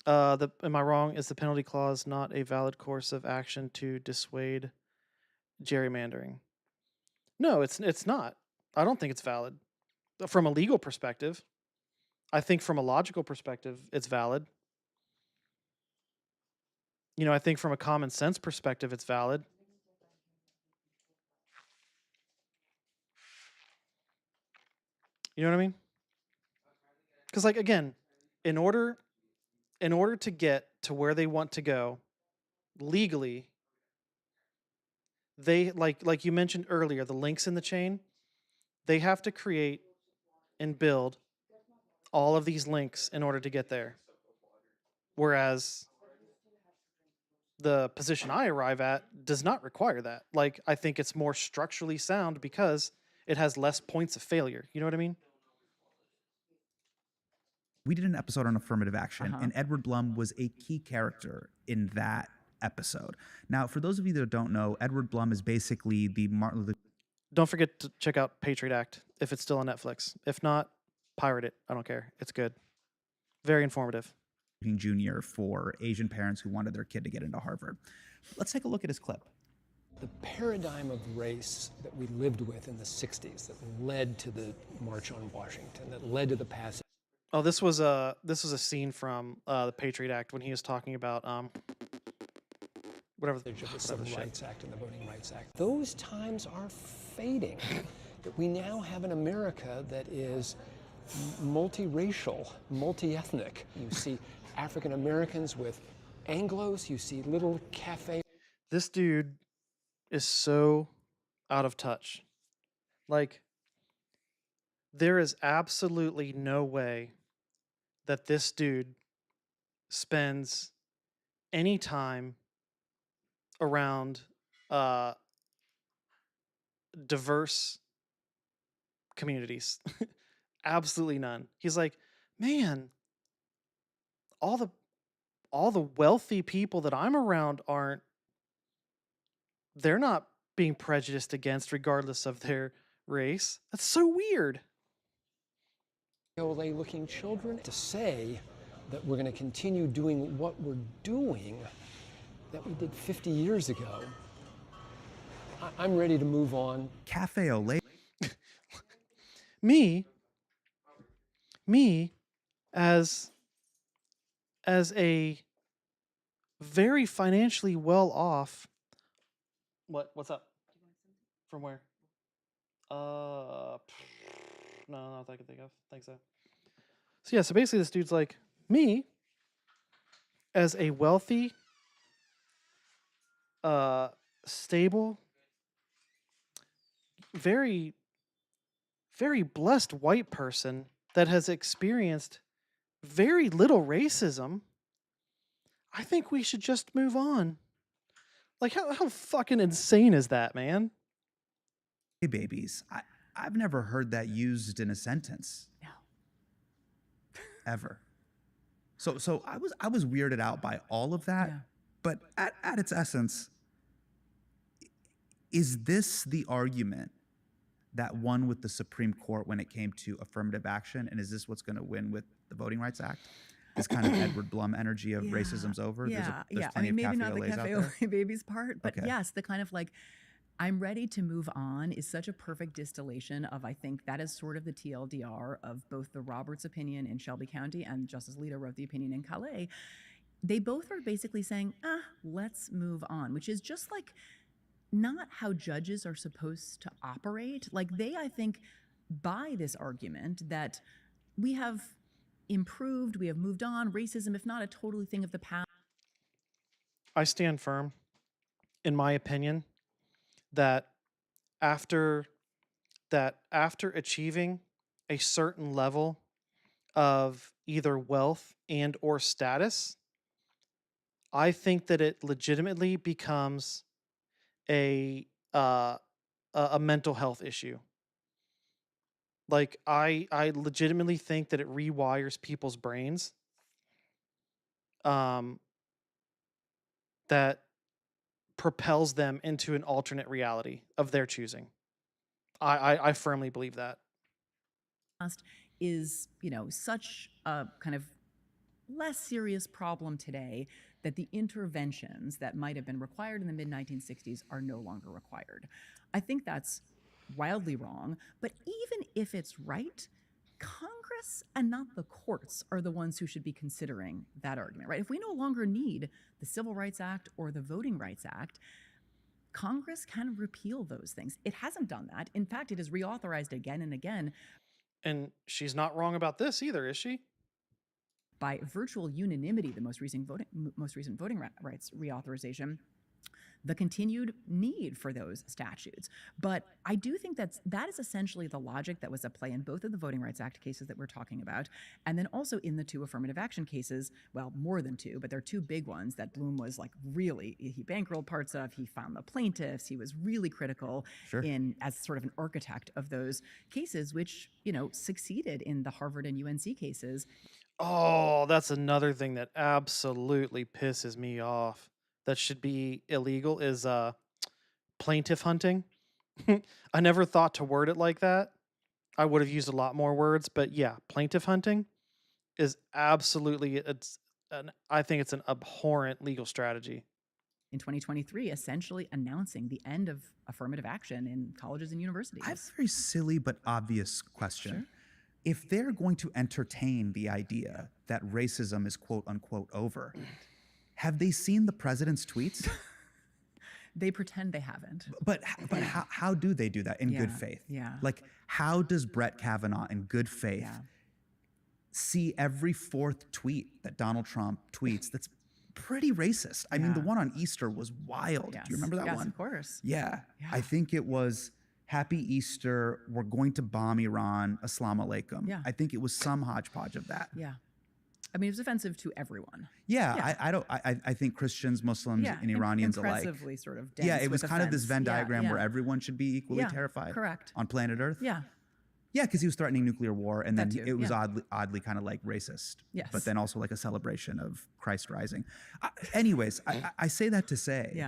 am I wrong? Is the penalty clause not a valid course of action to dissuade gerrymandering? No, it's not. I don't think it's valid. From a legal perspective, I think from a logical perspective, it's valid. You know, I think from a common sense perspective, it's valid. You know what I mean? Because, like, again, in order to get to where they want to go legally, they like you mentioned earlier, the links in the chain, they have to create and build all of these links in order to get there. Whereas the position I arrive at does not require that. Like, I think it's more structurally sound because it has less points of failure. You know what I mean? We did an episode on affirmative action, and Edward Blum was a key character in that episode. Now, for those of you that don't know, Edward Blum is basically the Martin Luther. Don't forget to check out Patriot Act if it's still on Netflix. If not, pirate it. I don't care. It's good. Very informative. Jr. for Asian parents who wanted their kid to get into Harvard. Let's take a look at his clip. The paradigm of race that we lived with in the 60s that led to the March on Washington, that led to the passage. Oh, this was a scene from the Patriot Act when he was talking about whatever the Civil Rights Act and the Voting Rights Act. Those times are fading. That we now have an America that is multiracial, multi-ethnic. You see African Americans with Anglos. You see little cafe. This dude is so out of touch. Like, there is absolutely no way that this dude spends any time around diverse communities. Absolutely none. He's like, man, all the wealthy people that I'm around they're not being prejudiced against regardless of their race. That's so weird. Looking children, to say that we're going to continue doing what we're doing that we did 50 years ago, I'm ready to move on. Cafe au lait. Me as a very financially well off. What's up? From where? No, not that I can think of. Think so. So yeah, so basically this dude's like, me as a wealthy, stable, very, very blessed white person that has experienced very little racism, I think we should just move on. Like, how fucking insane is that, man? Hey, babies. I've never heard that used in a sentence. No. Ever. So I was weirded out by all of that. Yeah. But at its essence, is this the argument that won with the Supreme Court when it came to affirmative action? And is this what's going to win with the Voting Rights Act? This kind of Edward Blum energy of racism's over? Yeah, There's I plenty mean, of maybe not the au laits out cafe there? au lait babies part, but Okay. yes, the kind of like, I'm ready to move on is such a perfect distillation of, I think that is sort of the TLDR of both the Roberts opinion in Shelby County and Justice Alito wrote the opinion in Calais. They both are basically saying, let's move on, which is just like not how judges are supposed to operate. Like they, I think, buy this argument that we have improved, we have moved on, racism, if not a totally thing of the past. I stand firm, in my opinion, that after achieving a certain level of either wealth and or status, I think that it legitimately becomes a mental health issue. Like I legitimately think that it rewires people's brains. That propels them into an alternate reality of their choosing. I firmly believe that. Is, such a kind of less serious problem today that the interventions that might have been required in the mid-1960s are no longer required. I think that's wildly wrong, but even if it's right, Congress and not the courts are the ones who should be considering that argument, right? If we no longer need the Civil Rights Act or the Voting Rights Act, Congress can repeal those things. It hasn't done that. In fact, it has reauthorized again and again. And she's not wrong about this either, is she? By virtual unanimity, the most recent voting rights reauthorization, the continued need for those statutes. But I do think that is essentially the logic that was at play in both of the Voting Rights Act cases that we're talking about, and then also in the two affirmative action cases, well, more than two, but there are two big ones that Bloom was like really, he bankrolled parts of, he found the plaintiffs, he was really critical as sort of an architect of those cases, which, succeeded in the Harvard and UNC cases. Oh, that's another thing that absolutely pisses me off. That should be illegal is plaintiff hunting. I never thought to word it like that. I would have used a lot more words, but yeah, plaintiff hunting is absolutely I think it's an abhorrent legal strategy. In 2023, essentially announcing the end of affirmative action in colleges and universities. I have a very silly but obvious question. Sure. If they're going to entertain the idea that racism is quote unquote over, have they seen the president's tweets? They pretend they haven't. But how do they do that in good faith? Yeah. Like, how does Brett Kavanaugh in good faith see every fourth tweet that Donald Trump tweets that's pretty racist? I mean, the one on Easter was wild. Yes. Do you remember that one? Yes, of course. Yeah. I think it was Happy Easter, we're going to bomb Iran, Assalamu alaikum. Yeah. I think it was some hodgepodge of that. Yeah. I mean, it was offensive to everyone. Yeah. I think Christians, Muslims, and Iranians alike. Impressively sort of dense. Yeah, it was with kind of offense. this Venn diagram where everyone should be equally terrified. Correct. On planet Earth. Yeah. Yeah, because he was threatening nuclear war, and then That too, it was oddly kind of like racist. Yes. But then also like a celebration of Christ rising. Anyways, I say that to say,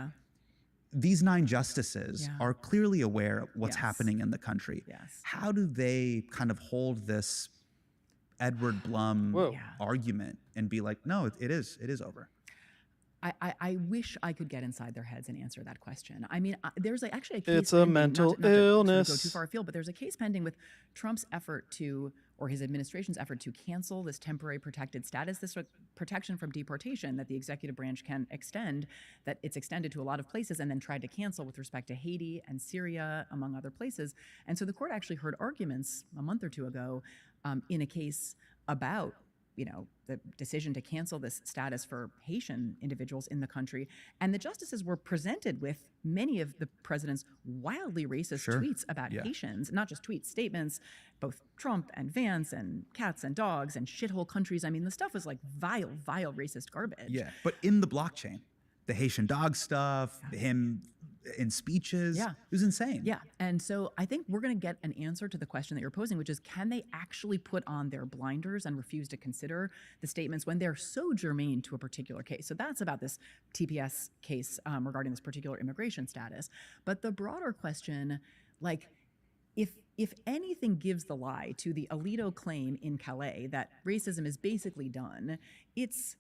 these 9 justices are clearly aware of what's happening in the country. Yes. How do they kind of hold this Edward Blum argument and be like, no, it is over? I wish I could get inside their heads and answer that question. I mean, there's actually a case It's a pending, mental not to sort of go illness. too far afield, but there's a case pending with Trump's effort to, or his administration's effort to cancel this temporary protected status, this protection from deportation that the executive branch can extend, that it's extended to a lot of places and then tried to cancel with respect to Haiti and Syria, among other places. And so the court actually heard arguments a month or two ago in a case about the decision to cancel this status for Haitian individuals in the country. And the justices were presented with many of the president's wildly racist tweets about Haitians, not just tweets, statements, both Trump and Vance and cats and dogs and shithole countries. I mean, the stuff was like vile, vile racist garbage. Yeah, but in the blockchain, the Haitian dog stuff, him in speeches, it was insane. Yeah, and so I think we're going to get an answer to the question that you're posing, which is, can they actually put on their blinders and refuse to consider the statements when they're so germane to a particular case? So that's about this TPS case regarding this particular immigration status. But the broader question, like, if anything gives the lie to the Alito claim in Calais that racism is basically done, it's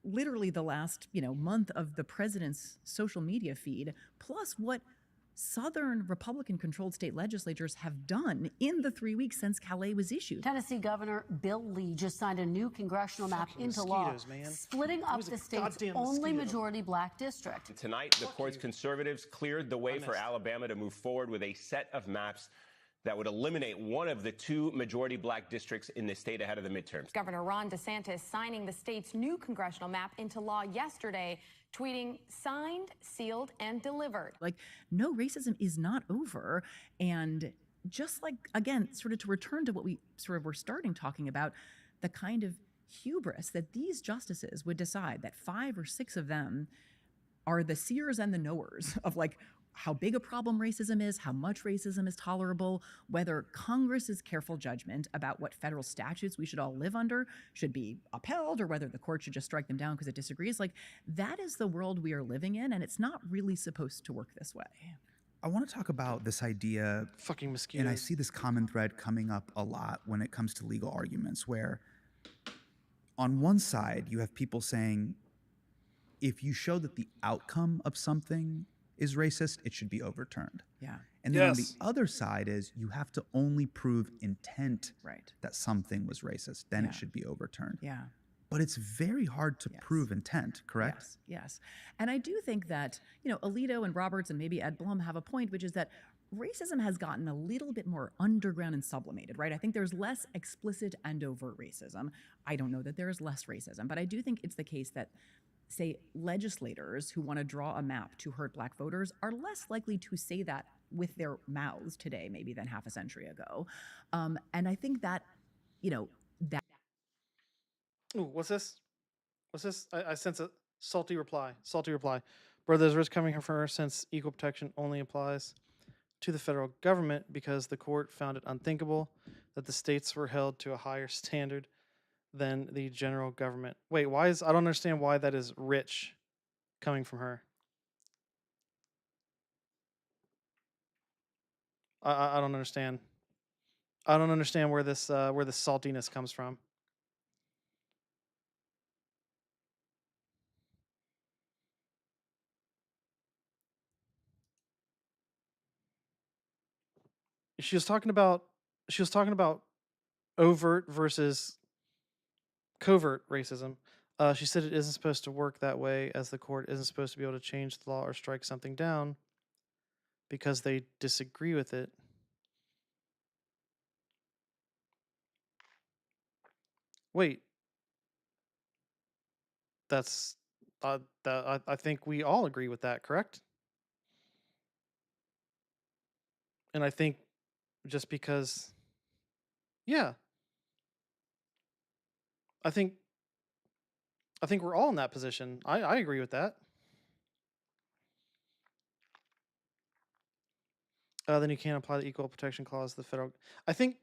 literally the last month of the president's social media feed, plus what Southern Republican-controlled state legislatures have done in the 3 weeks since Calais was issued. Tennessee Governor Bill Lee just signed a new congressional map into law, splitting up the state's only majority black district. Tonight, the court's conservatives cleared the way for Alabama to move forward with a set of maps that would eliminate one of the two majority black districts in the state ahead of the midterms. Governor Ron DeSantis signing the state's new congressional map into law yesterday, tweeting, "Signed, sealed, and delivered." Like, no, racism is not over. And just like, again, sort of to return to what we sort of were starting talking about, the kind of hubris that these justices would decide that 5 or 6 of them are the seers and the knowers of like how big a problem racism is, how much racism is tolerable, whether Congress's careful judgment about what federal statutes we should all live under should be upheld, or whether the court should just strike them down because it disagrees. Like, that is the world we are living in, and it's not really supposed to work this way. I want to talk about this idea. Fucking mosquitoes. And I see this common thread coming up a lot when it comes to legal arguments, where on one side, you have people saying, if you show that the outcome of something is racist, it should be overturned. Yeah. And then on the other side is you have to only prove intent right. that something was racist, then it should be overturned. Yeah. But it's very hard to prove intent, correct? Yes. And I do think that, Alito and Roberts and maybe Ed Blum have a point, which is that racism has gotten a little bit more underground and sublimated, right? I think there's less explicit and overt racism. I don't know that there is less racism, but I do think it's the case that, say, legislators who want to draw a map to hurt black voters are less likely to say that with their mouths today, maybe, than half a century ago. And I think that, that. Ooh, what's this? I sense a salty reply. Bro, there's risk coming from her since equal protection only applies to the federal government because the court found it unthinkable that the states were held to a higher standard than the general government. Wait, I don't understand why that is rich coming from her. I don't understand. I don't understand where this saltiness comes from. She was talking about overt versus covert racism. She said it isn't supposed to work that way, as the court isn't supposed to be able to change the law or strike something down because they disagree with it. Wait. That's I think we all agree with that, correct? And I think just because, yeah, I think we're all in that position. I agree with that. Then you can't apply the equal protection clause to the federal. I think,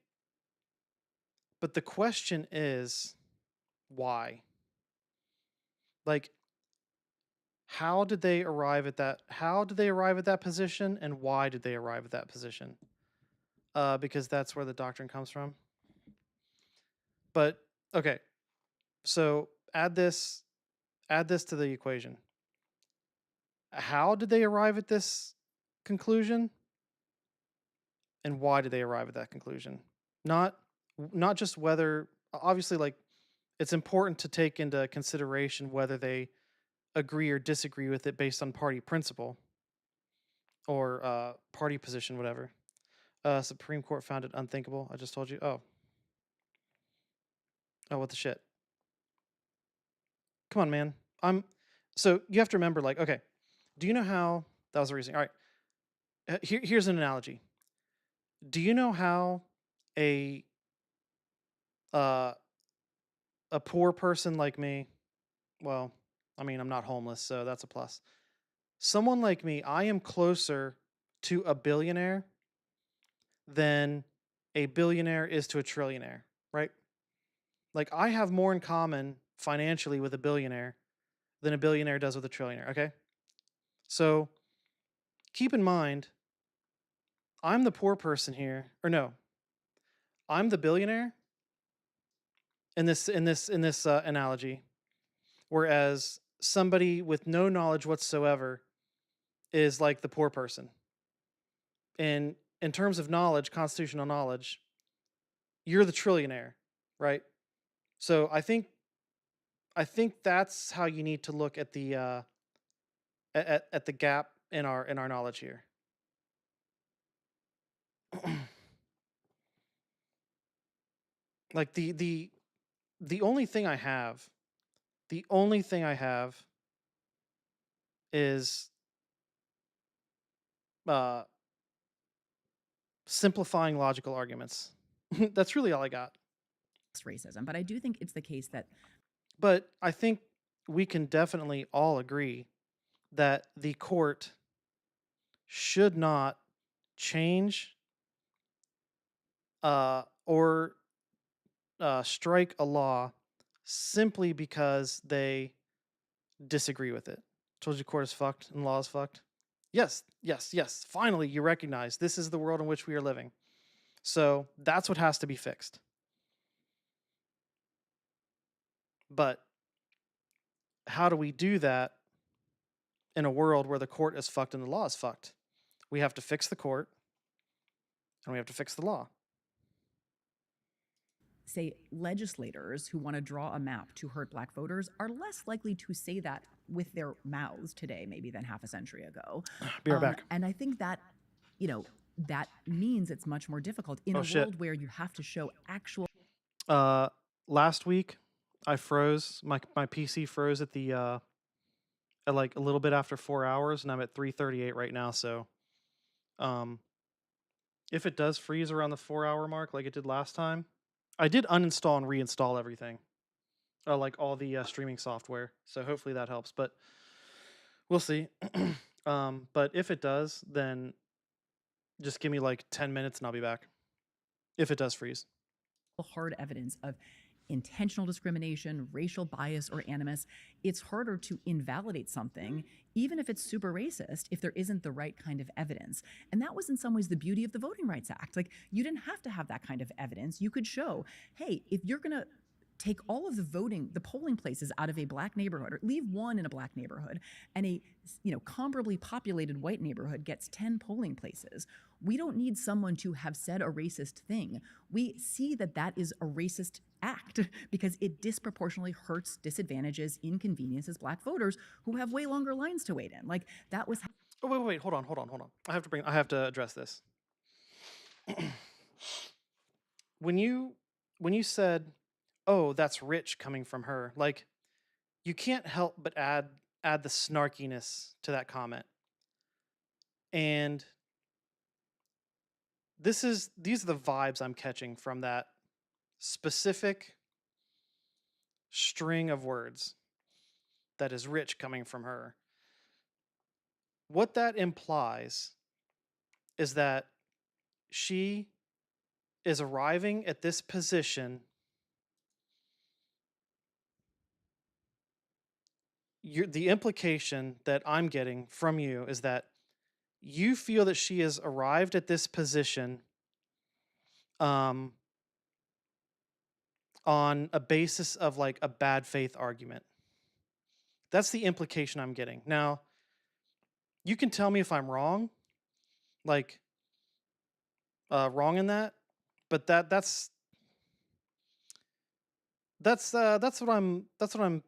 but the question is, why? Like, how did they arrive at that? How did they arrive at that position, and why did they arrive at that position? Because that's where the doctrine comes from. But okay, so add this to the equation. how did they arrive at this conclusion? And why did they arrive at that conclusion? Not just whether, obviously, like, it's important to take into consideration whether they agree or disagree with it based on party principle or party position, whatever. Supreme Court found it unthinkable. I just told you. Oh, what the shit? Come on, man. So you have to remember, like, okay, do you know how that was the reason? All right, here's an analogy. Do you know how a uh, a poor person like me, well, I mean, I'm not homeless, so that's a plus. Someone like me, I am closer to a billionaire than a billionaire is to a trillionaire, right? Like, I have more in common financially with a billionaire than a billionaire does with a trillionaire, okay? So keep in mind, I'm the poor person here, or no, I'm the billionaire in this analogy, whereas somebody with no knowledge whatsoever is like the poor person. And in terms of knowledge, constitutional knowledge, you're the trillionaire, right? So I think that's how you need to look at the at the gap in our knowledge here. Like the only thing I have, is simplifying logical arguments. That's really all I got. Racism, but I do think it's the case that. But I think we can definitely all agree that the court should not change or strike a law simply because they disagree with it. Told you court is fucked and law is fucked. Yes, yes, yes. Finally, you recognize this is the world in which we are living. So that's what has to be fixed. But how do we do that in a world where the court is fucked and the law is fucked? We have to fix the court and we have to fix the law. Say legislators who want to draw a map to hurt Black voters are less likely to say that with their mouths today, maybe, than half a century ago. Be right back. And I think that, that means it's much more difficult in a world where you have to show actual. Last week, I froze. My PC froze at the at like a little bit after 4 hours, and I'm at 338 right now. So, if it does freeze around the 4-hour mark, like it did last time, I did uninstall and reinstall everything, like all the streaming software. So hopefully that helps, but we'll see. But if it does, then just give me like 10 minutes and I'll be back. If it does freeze. Hard evidence of intentional discrimination, racial bias, or animus, it's harder to invalidate something, even if it's super racist, if there isn't the right kind of evidence. And that was in some ways the beauty of the Voting Rights Act. Like, you didn't have to have that kind of evidence. You could show, hey, if you're going to take all of the polling places out of a Black neighborhood, or leave one in a Black neighborhood, and a comparably populated white neighborhood gets 10 polling places, we don't need someone to have said a racist thing. We see that that is a racist act because it disproportionately hurts, disadvantages, inconveniences Black voters who have way longer lines to wait in. Like, that was. Oh, wait, hold on. I have to address this. When you said, "Oh, that's rich coming from her," like, you can't help but add the snarkiness to that comment. And these are the vibes I'm catching from that specific string of words that is rich coming from her. What that implies is that she is arriving at this position the implication that I'm getting from you is that you feel that she has arrived at this position on a basis of like a bad faith argument. That's the implication I'm getting. Now, You can tell me if I'm wrong, like wrong in that, but that's what I'm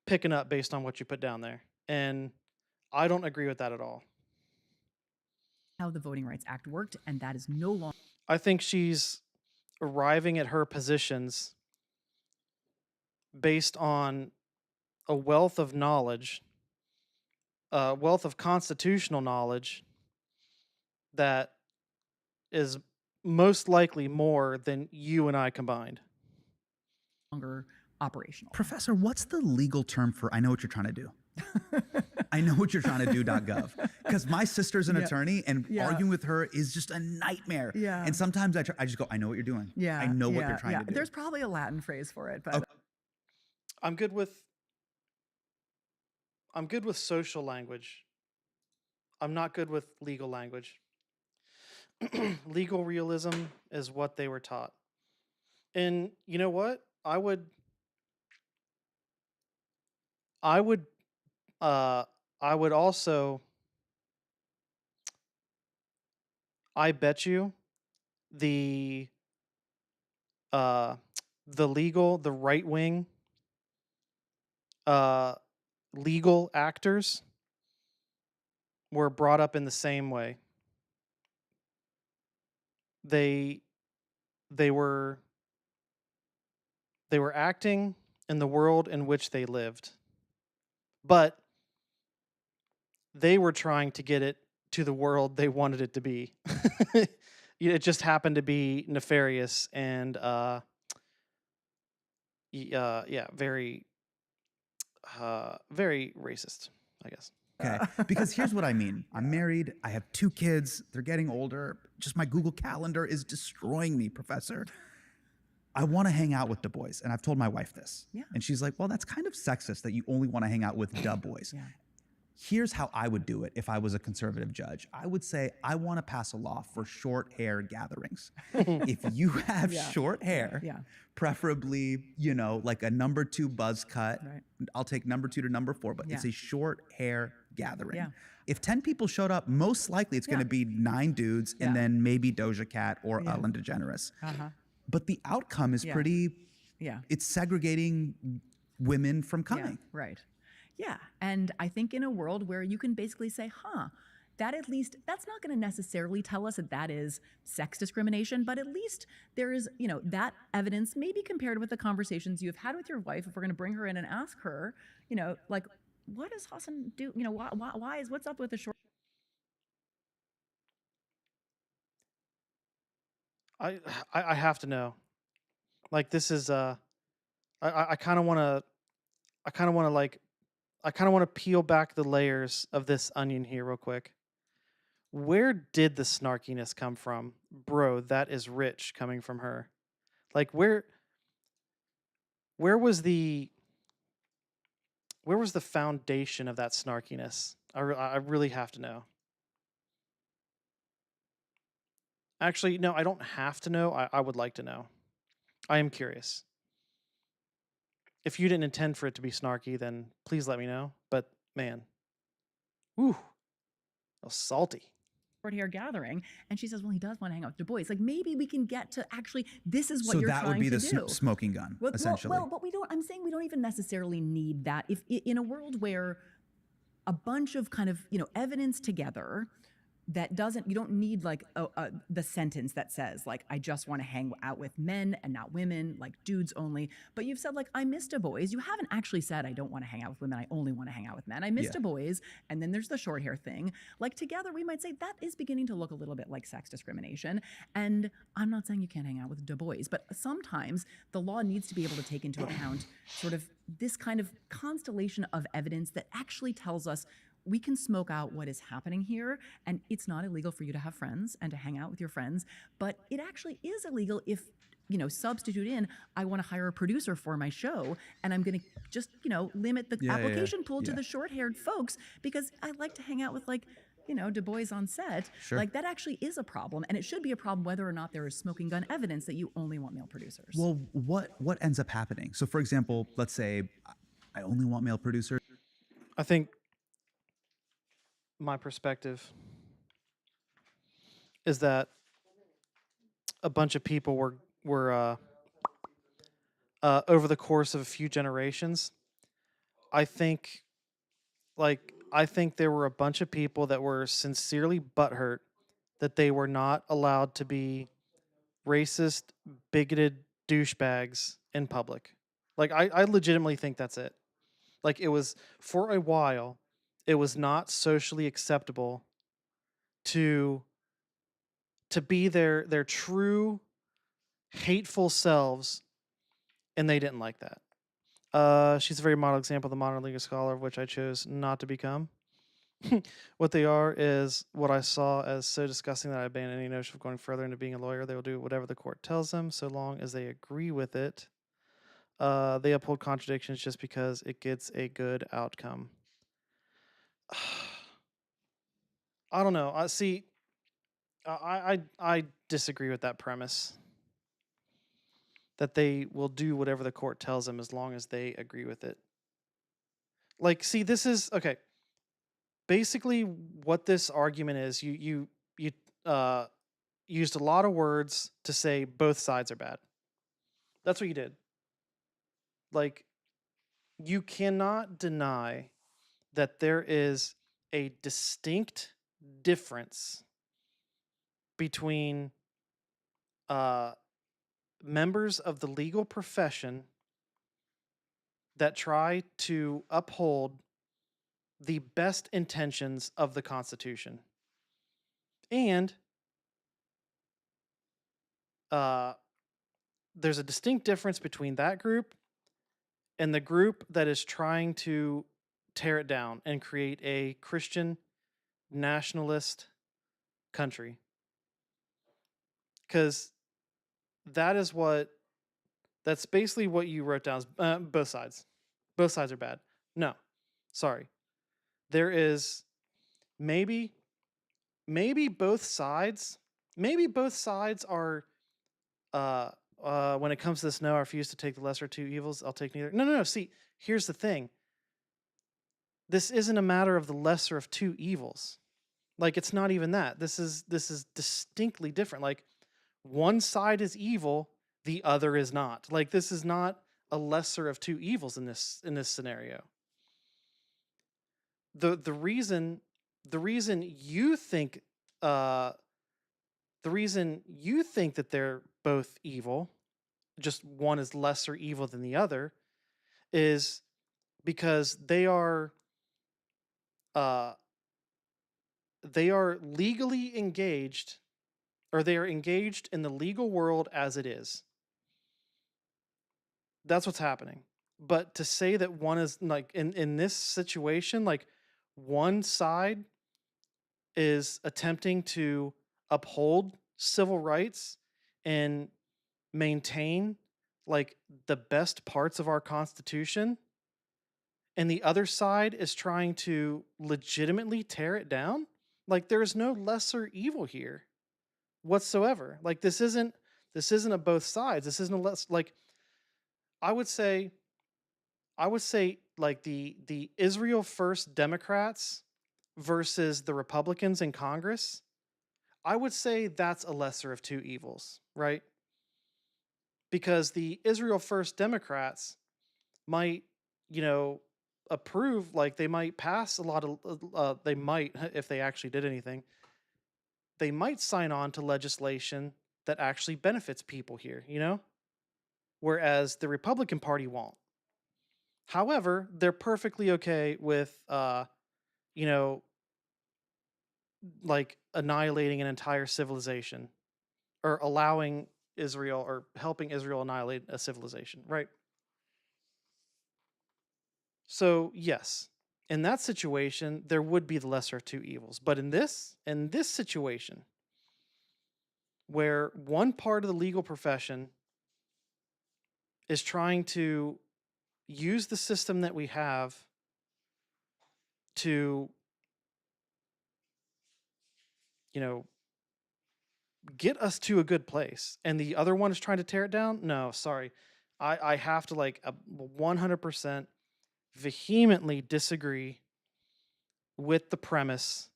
picking up based on what you put down there, and I don't agree with that at all. How the Voting Rights Act worked, and that is no longer. I think she's arriving at her positions based on a wealth of knowledge, a wealth of constitutional knowledge that is most likely more than you and I combined. Longer operational. Professor, what's the legal term for I know what you're trying to do? I know what you're trying to do.gov. Because my sister's an attorney, and arguing with her is just a nightmare. Yeah. And sometimes I just go, I know what you're doing. Yeah. I know what you're trying to do. There's probably a Latin phrase for it, but I'm good with social language. I'm not good with legal language. Legal realism is what they were taught. And you know what? I would also, I bet you the right wing legal actors were brought up in the same way. They were acting in the world in which they lived, but they were trying to get it to the world they wanted it to be. It just happened to be nefarious and very very racist, I guess. Okay, because here's what I mean. I'm married. I have 2 kids. They're getting older. Just my Google Calendar is destroying me, Professor. I want to hang out with Du Bois, and I've told my wife this. Yeah. And she's like, well, that's kind of sexist that you only want to hang out with Du Bois. Yeah. Here's how I would do it if I was a conservative judge. I would say, I want to pass a law for short hair gatherings. If you have short hair, preferably, like a number 2 buzz cut, I'll take number 2 to number 4, but it's a short hair gathering. Yeah. If 10 people showed up, most likely it's going to be 9 dudes and then maybe Doja Cat or Ellen DeGeneres. But the outcome is pretty, it's segregating women from coming. Yeah, right. Yeah, and I think in a world where you can basically say, that at least, that's not going to necessarily tell us that that is sex discrimination, but at least there is, that evidence maybe compared with the conversations you've had with your wife, if we're going to bring her in and ask her, like, what does Hassan do? What's up with the short? I have to know. Like, this is I kind of want to peel back the layers of this onion here real quick. Where did the snarkiness come from? Bro, that is rich coming from her. Like, where was the foundation of that snarkiness? I really have to know. Actually, no, I don't have to know. I would like to know. I am curious. If you didn't intend for it to be snarky, then please let me know. But man, whew, that was salty. Short hair gathering, and she says, well, he does want to hang out with Du Bois. Like, maybe we can get to actually, this is what So you're that trying would be to the do. smoking gun, essentially. Well, but I'm saying we don't even necessarily need that. If in a world where a bunch of kind of, evidence together that you don't need like the sentence that says like, I just want to hang out with men and not women, like dudes only. But you've said like, I miss Du Bois. You haven't actually said, I don't want to hang out with women. I only want to hang out with men. I miss Du Bois. And then there's the short hair thing. Like together, we might say that is beginning to look a little bit like sex discrimination. And I'm not saying you can't hang out with Du Bois, but sometimes the law needs to be able to take into account sort of this kind of constellation of evidence that actually tells us we can smoke out what is happening here, and it's not illegal for you to have friends and to hang out with your friends, but it actually is illegal if, substitute in, I want to hire a producer for my show, and I'm going to just, limit the application pool to the short-haired folks because I like to hang out with like, Du Bois on set. Sure. Like that actually is a problem, and it should be a problem whether or not there is smoking gun evidence that you only want male producers. Well, what ends up happening? So for example, let's say I only want male producers. I think my perspective is that a bunch of people were over the course of a few generations. I think I think there were a bunch of people that were sincerely butthurt that they were not allowed to be racist, bigoted douchebags in public. Like I legitimately think that's it. Like it was for a while, it was not socially acceptable to be their true hateful selves, and they didn't like that. She's a very model example of the modern legal scholar, of which I chose not to become. What they are is what I saw as so disgusting that I abandoned any notion of going further into being a lawyer. They will do whatever the court tells them, so long as they agree with it. They uphold contradictions just because it gets a good outcome. I don't know. See, I disagree with that premise. That they will do whatever the court tells them as long as they agree with it. Like, see, this is okay. Basically, what this argument is, you used a lot of words to say both sides are bad. That's what you did. Like, you cannot deny that there is a distinct difference between members of the legal profession that try to uphold the best intentions of the Constitution. And there's a distinct difference between that group and the group that is trying to tear it down and create a Christian nationalist country. Because that's basically what you wrote down, both sides. Both sides are bad. No, sorry. There is maybe both sides are when it comes to this, no, I refuse to take the lesser of two evils. I'll take neither. No. See, here's the thing. This isn't a matter of the lesser of two evils. Like, it's not even that. This is distinctly different. Like, one side is evil, the other is not. Like, this is not a lesser of two evils in this scenario. The reason you think that they're both evil, just one is lesser evil than the other, is because they are legally engaged, or they are engaged in the legal world as it is. That's what's happening. But to say that one is, like, in this situation, like, one side is attempting to uphold civil rights and maintain, like, the best parts of our Constitution, and the other side is trying to legitimately tear it down, like, there is no lesser evil here whatsoever. Like, this isn't a both sides. This isn't a less, like, I would say like the Israel First Democrats versus the Republicans in Congress. I would say that's a lesser of two evils, right? Because the Israel First Democrats might, approve, like, they might pass a lot of, they might, if they actually did anything, they might sign on to legislation that actually benefits people here, whereas the Republican Party won't. However, they're perfectly okay with, like, annihilating an entire civilization, or allowing Israel, or helping Israel annihilate a civilization, right? So, yes, in that situation, there would be the lesser of two evils. But in this situation, where one part of the legal profession is trying to use the system that we have to, get us to a good place, and the other one is trying to tear it down, no, sorry. I have to, like, 100% vehemently disagree with the premise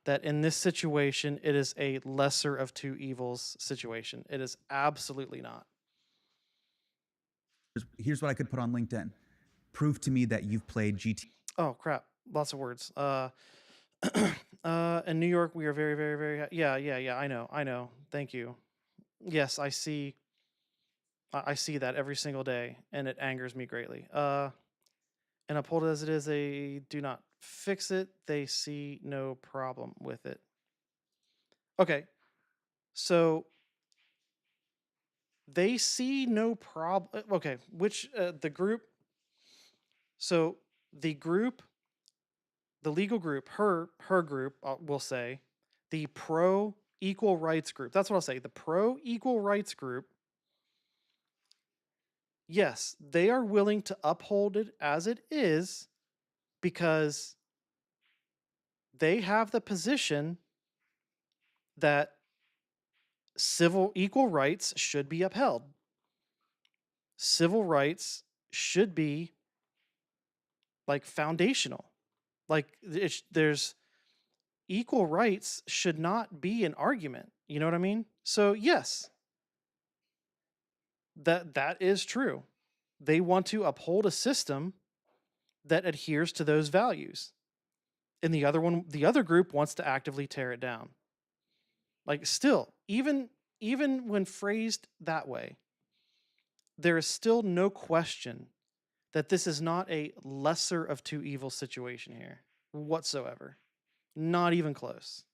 that in this situation, it is a lesser of two evils situation. It is absolutely not. Here's what I could put on LinkedIn. Prove to me that you've played GT. Oh, crap. Lots of words. In New York, we are very, very, very... Yeah. I know. Thank you. Yes, I see that every single day, and it angers me greatly. And uphold it as it is, they do not fix it. They see no problem with it. Okay, so they see no problem. Okay, which the group? So the group, the legal group, her group, we'll say, the pro equal rights group. That's what I'll say. The pro equal rights group. Yes, they are willing to uphold it as it is because they have the position that civil equal rights should be upheld. Civil rights should be like foundational. Like there's equal rights should not be an argument. You know what I mean? So yes, that is true. They want to uphold a system that adheres to those values. And the other group wants to actively tear it down. Like still, even when phrased that way, there is still no question that this is not a lesser of two evils situation here whatsoever. Not even close.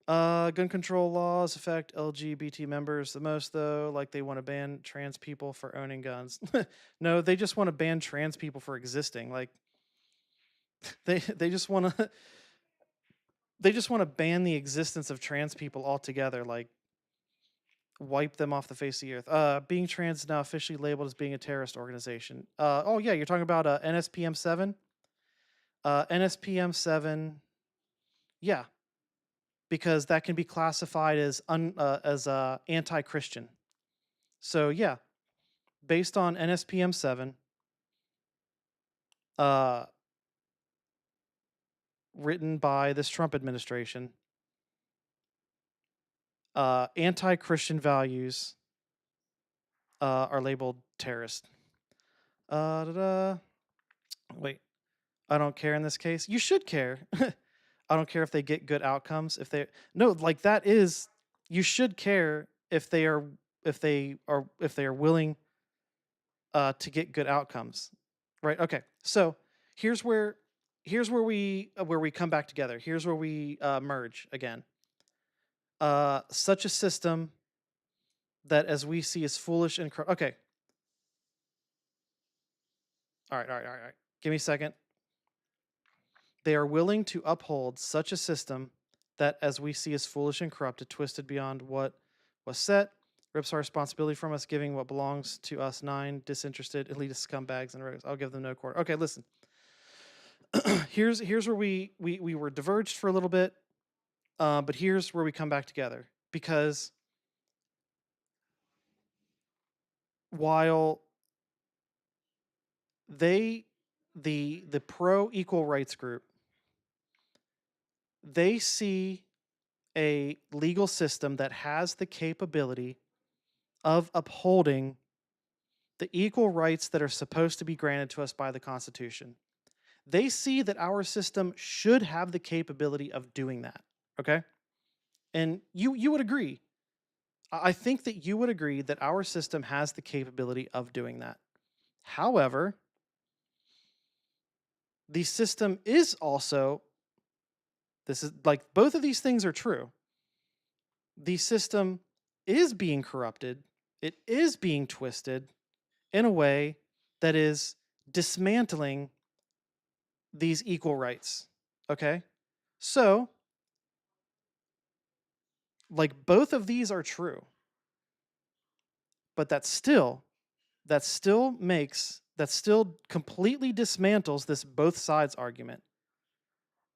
Gun control laws affect LGBT members the most, though. Like they want to ban trans people for owning guns. No, they just want to ban trans people for existing. Like they just want to ban the existence of trans people altogether. Like wipe them off the face of the earth. Being trans is now officially labeled as being a terrorist organization. Oh yeah, you're talking about NSPM 7. NSPM 7. Yeah, because that can be classified as anti-Christian. So yeah, based on NSPM 7, written by this Trump administration, anti-Christian values are labeled terrorist. Wait, I don't care in this case. You should care. I don't care if they get good outcomes. You should care if they are willing to get good outcomes, right? Okay, so here's where we come back together. Here's where we merge again. Such a system that, as we see, is foolish and okay. All right. Give me a second. They are willing to uphold such a system that, as we see, is foolish and corrupted, twisted beyond what was set, rips our responsibility from us, giving what belongs to us 9 disinterested elitist scumbags and rogues. I'll give them no quarter. Okay, listen. Here's where we were diverged for a little bit, but here's where we come back together. Because while the pro equal rights group, they see a legal system that has the capability of upholding the equal rights that are supposed to be granted to us by the Constitution. They see that our system should have the capability of doing that, okay? And you would agree. I think that you would agree that our system has the capability of doing that. However, the system is also, this is like, both of these things are true. The system is being corrupted. It is being twisted in a way that is dismantling these equal rights. Okay? So, like, both of these are true. But that still completely dismantles this both sides argument.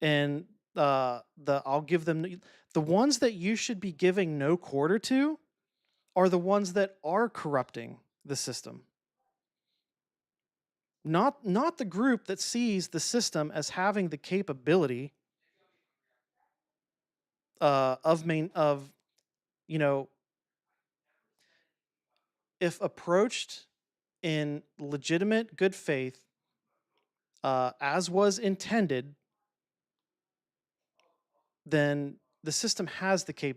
And I'll give them the ones that you should be giving no quarter to are the ones that are corrupting the system. Not the group that sees the system as having the capability of you know, if approached in legitimate good faith, as was intended, then the system has the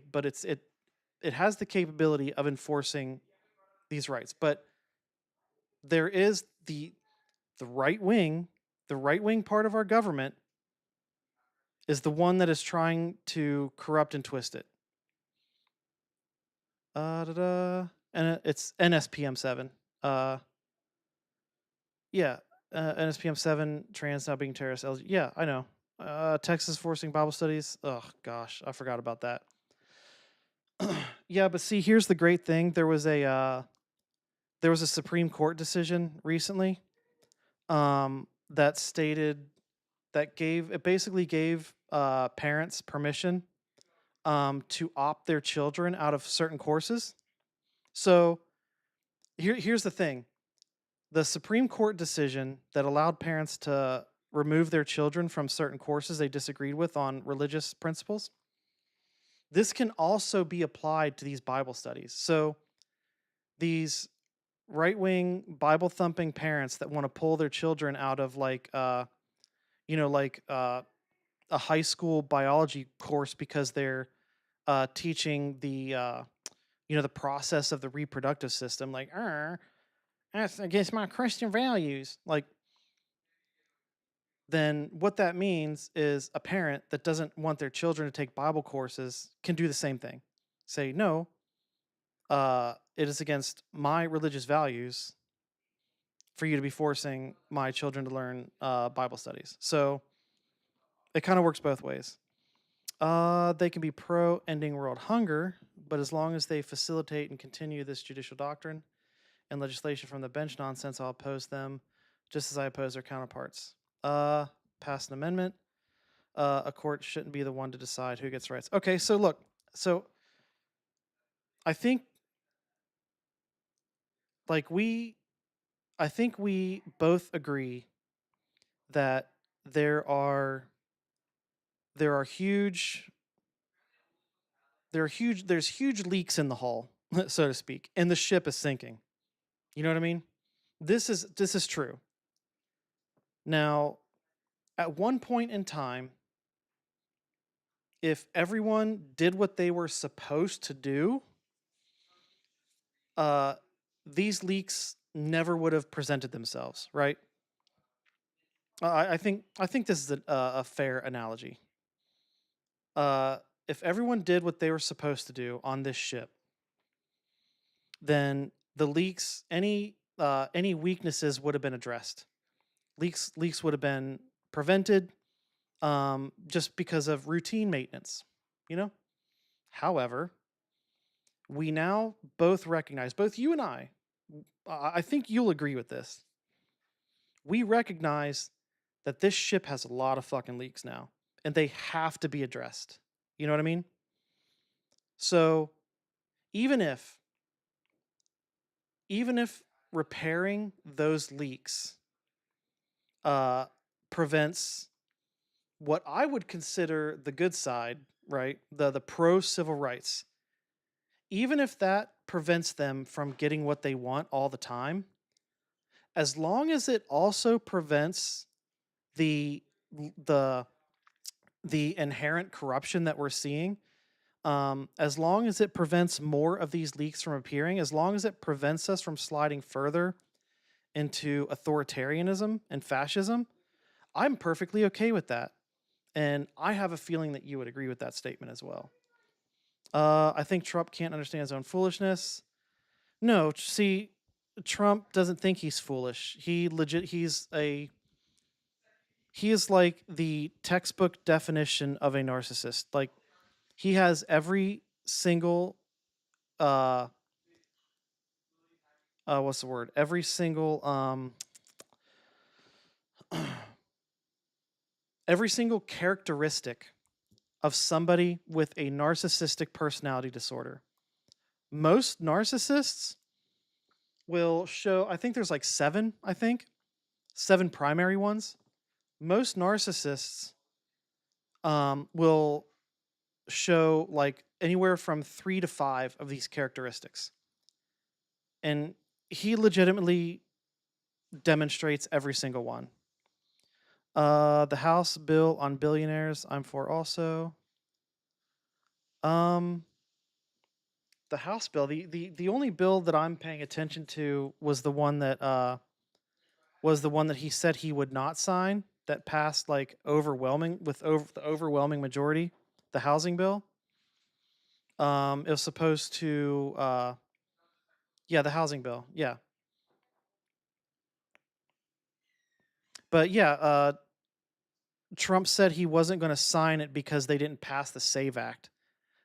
it has the capability of enforcing these rights. But there is the right wing, part of our government is the one that is trying to corrupt and twist it. And it's NSPM 7. Yeah, NSPM 7, trans now being terrorist. Yeah, I know. Texas forcing Bible studies. Oh gosh, I forgot about that. Yeah, but see, here's the great thing. There was a Supreme Court decision recently that stated that basically gave parents permission to opt their children out of certain courses. So here's the thing. The Supreme Court decision that allowed parents to remove their children from certain courses they disagreed with on religious principles, this can also be applied to these Bible studies. So these right-wing Bible-thumping parents that want to pull their children out of a high school biology course because they're teaching the process of the reproductive system, like, that's against my Christian values. Like, then what that means is a parent that doesn't want their children to take Bible courses can do the same thing. Say, no, it is against my religious values for you to be forcing my children to learn Bible studies. So it kind of works both ways. They can be pro ending world hunger, but as long as they facilitate and continue this judicial doctrine and legislation from the bench nonsense, I'll oppose them just as I oppose their counterparts. Pass an amendment. A court shouldn't be the one to decide who gets rights. Okay, so look. So I think we both agree that there's huge leaks in the hull, so to speak, and the ship is sinking. You know what I mean? This is true. Now, at one point in time, if everyone did what they were supposed to do, these leaks never would have presented themselves, right? I think this is a fair analogy. If everyone did what they were supposed to do on this ship, then the leaks, any weaknesses would have been addressed. Leaks would have been prevented, just because of routine maintenance, you know? However, we now both recognize, both you and I think you'll agree with this. We recognize that this ship has a lot of fucking leaks now, and they have to be addressed. You know what I mean? So even if repairing those leaks prevents what I would consider the good side, right? The pro civil rights. Even if that prevents them from getting what they want all the time, as long as it also prevents the inherent corruption that we're seeing, as long as it prevents more of these leaks from appearing, as long as it prevents us from sliding further into authoritarianism and fascism, I'm perfectly okay with that. And I have a feeling that you would agree with that statement as well. I think Trump can't understand his own foolishness. No, see, Trump doesn't think he's foolish. He is like the textbook definition of a narcissist. Like, he has every single what's the word? Every single every single characteristic of somebody with a narcissistic personality disorder. Most narcissists will show, I think there's like 7, 7 primary ones, most narcissists will show like anywhere from 3 to 5 of these characteristics. And he legitimately demonstrates every single one. The House bill on billionaires, I'm for also. The House bill, the only bill that I'm paying attention to was the one that he said he would not sign, that passed like the overwhelming majority, the housing bill. It was supposed to the housing bill, yeah. But yeah, Trump said he wasn't going to sign it because they didn't pass the SAVE Act.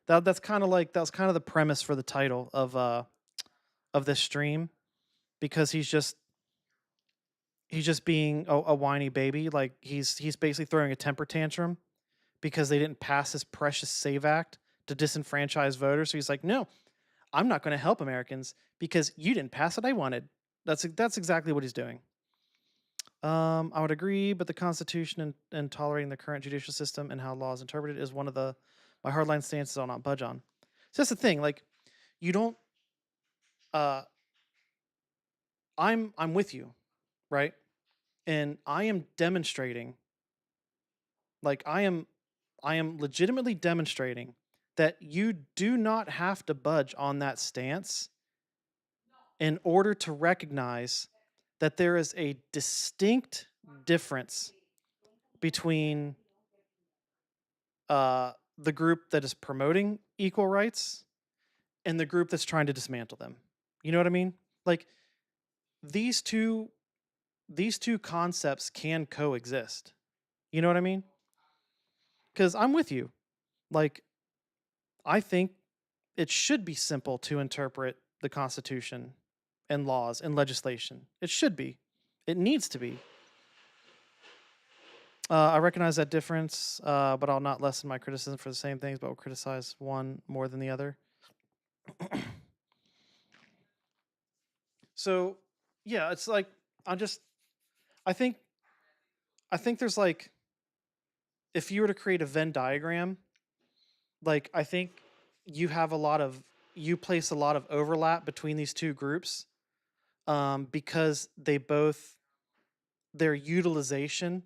That was kind of the premise for the title of this stream, because he's just being a whiny baby. Like he's basically throwing a temper tantrum because they didn't pass this precious SAVE Act to disenfranchise voters. So he's like, no, I'm not going to help Americans because you didn't pass what I wanted. That's exactly what he's doing. I would agree, but the Constitution and tolerating the current judicial system and how law is interpreted is one of my hardline stances I'll not budge on. So that's the thing. Like, you don't. I'm with you, right? And I am demonstrating. Like, I am legitimately demonstrating that you do not have to budge on that stance in order to recognize that there is a distinct difference between the group that is promoting equal rights and the group that's trying to dismantle them. You know what I mean? Like, these two concepts can coexist. You know what I mean? Because I'm with you. Like, I think it should be simple to interpret the Constitution and laws and legislation. It should be. It needs to be. I recognize that difference, but I'll not lessen my criticism for the same things, but will criticize one more than the other. So, yeah, it's like, I think there's like, if you were to create a Venn diagram, like, I think you place a lot of overlap between these two groups, because their utilization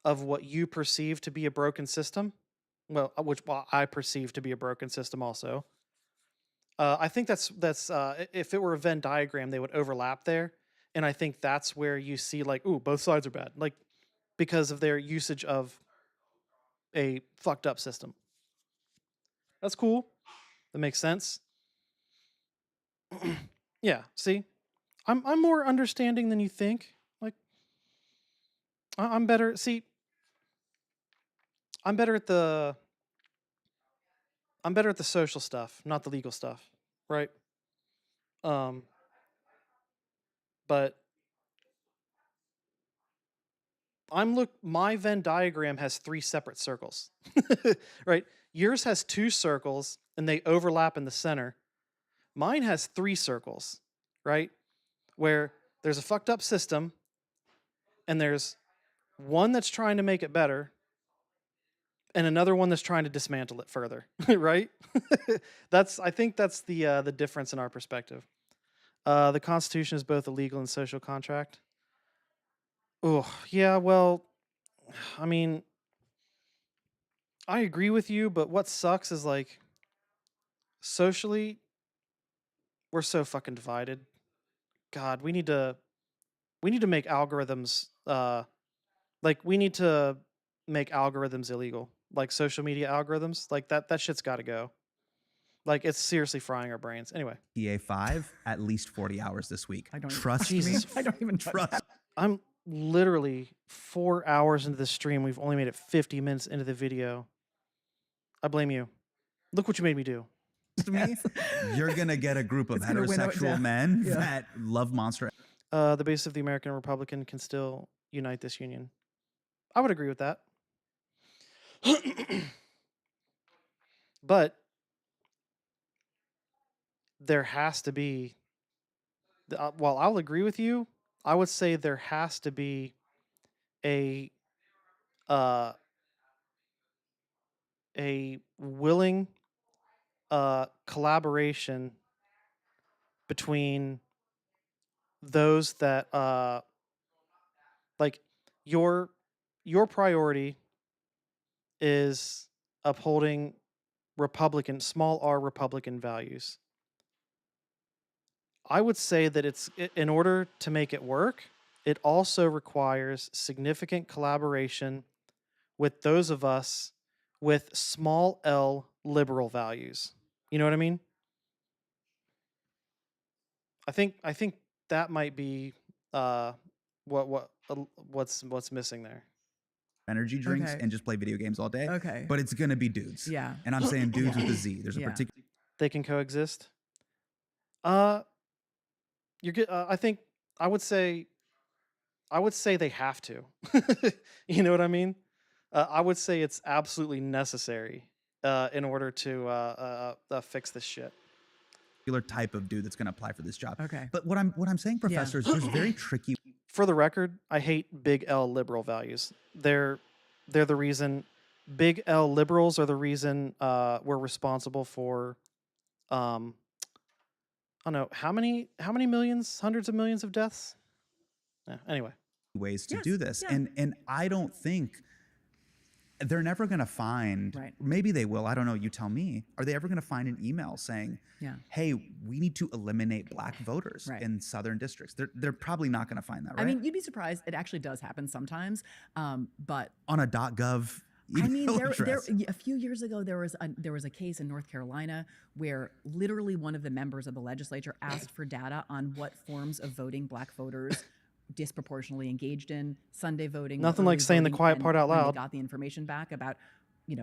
of what you perceive to be a broken system, which I perceive to be a broken system also. I think that's if it were a Venn diagram, they would overlap there, and I think that's where you see like, ooh, both sides are bad, like, because of their usage of a fucked up system. That's cool. That makes sense. Yeah. See, I'm more understanding than you think. Like, I'm better. See, I'm better at the social stuff, not the legal stuff, right? But my Venn diagram has 3 separate circles, right? Yours has 2 circles and they overlap in the center. Mine has 3 circles, right? Where there's a fucked up system and there's one that's trying to make it better and another one that's trying to dismantle it further, right? I think that's the difference in our perspective. The Constitution is both a legal and social contract. Oh, yeah, well, I mean, I agree with you, but what sucks is like, socially, we're so fucking divided. God, we need to make algorithms we need to make algorithms illegal. Like social media algorithms. Like that shit's gotta go. Like, it's seriously frying our brains. Anyway. PA5 at least 40 hours this week. I don't Trust Jesus. me. I don't even trust. I'm literally 4 hours into the stream. We've only made it 50 minutes into the video. I blame you. Look what you made me do. Me, you're gonna get a group of heterosexual men that love monster. The base of the American Republican can still unite this union. I would agree with that. But there has to be, while I'll agree with you, I would say there has to be a uh, a willing collaboration between those that like your priority is upholding small r Republican values. I would say that in order to make it work, it also requires significant collaboration with those of us with small l liberal values. You know what I mean? I think that might be uh, what's missing there. Energy drinks Okay. and just play video games all day. Okay. But it's gonna be dudes. Yeah. And I'm saying dudes Yeah. with a Z. There's a Yeah. particular They can coexist. You're good. I think I would say they have to. You know what I mean? I would say it's absolutely necessary in order to fix this shit. type of dude that's gonna apply for this job. Okay. But what I'm saying, Professor, is there's very tricky. For the record, I hate big L liberal values. They're the reason. Big L liberals are the reason we're responsible for I don't know how many millions, hundreds of millions of deaths. Yeah, anyway, ways to Yes, do this. yeah. And I don't think they're never going to find, Right. maybe they will, I don't know, you tell me, are they ever going to find an email saying, Yeah. hey, we need to eliminate black voters Right. in southern districts? They're probably not going to find that, right? I mean, you'd be surprised. It actually does happen sometimes. But on a .gov I mean, email there address. a few years ago there was a case in North Carolina where literally one of the members of the legislature asked for data on what forms of voting black voters disproportionately engaged in, Sunday voting. Nothing like early saying the voting, quiet and part out when loud. they got the information back about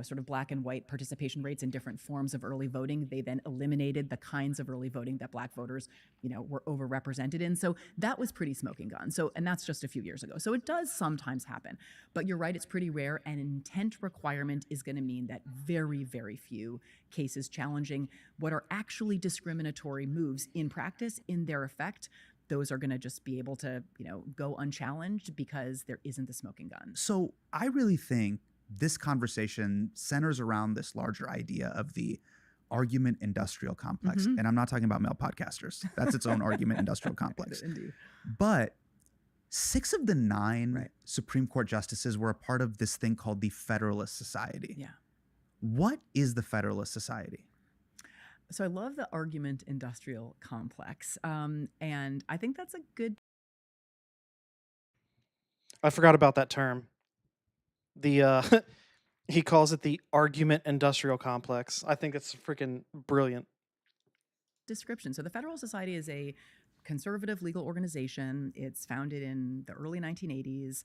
sort of black and white participation rates in different forms of early voting, they then eliminated the kinds of early voting that black voters, were overrepresented in. So that was pretty smoking gun. So, and that's just a few years ago. So it does sometimes happen, but you're right, it's pretty rare. And intent requirement is going to mean that very, very few cases challenging what are actually discriminatory moves in practice, in their effect, those are going to just be able to, go unchallenged because there isn't the smoking gun. So I really think this conversation centers around this larger idea of the argument industrial complex. Mhm. And I'm not talking about male podcasters. That's its own argument industrial complex. Indeed. But 6 of the 9 Supreme Court justices were a part of this thing called the Federalist Society. Yeah. What is the Federalist Society? So I love the argument industrial complex. And I think that's a good. I forgot about that term. The he calls it the argument industrial complex. I think it's freaking brilliant. Description. So the Federal Society is a conservative legal organization. It's founded in the early 1980s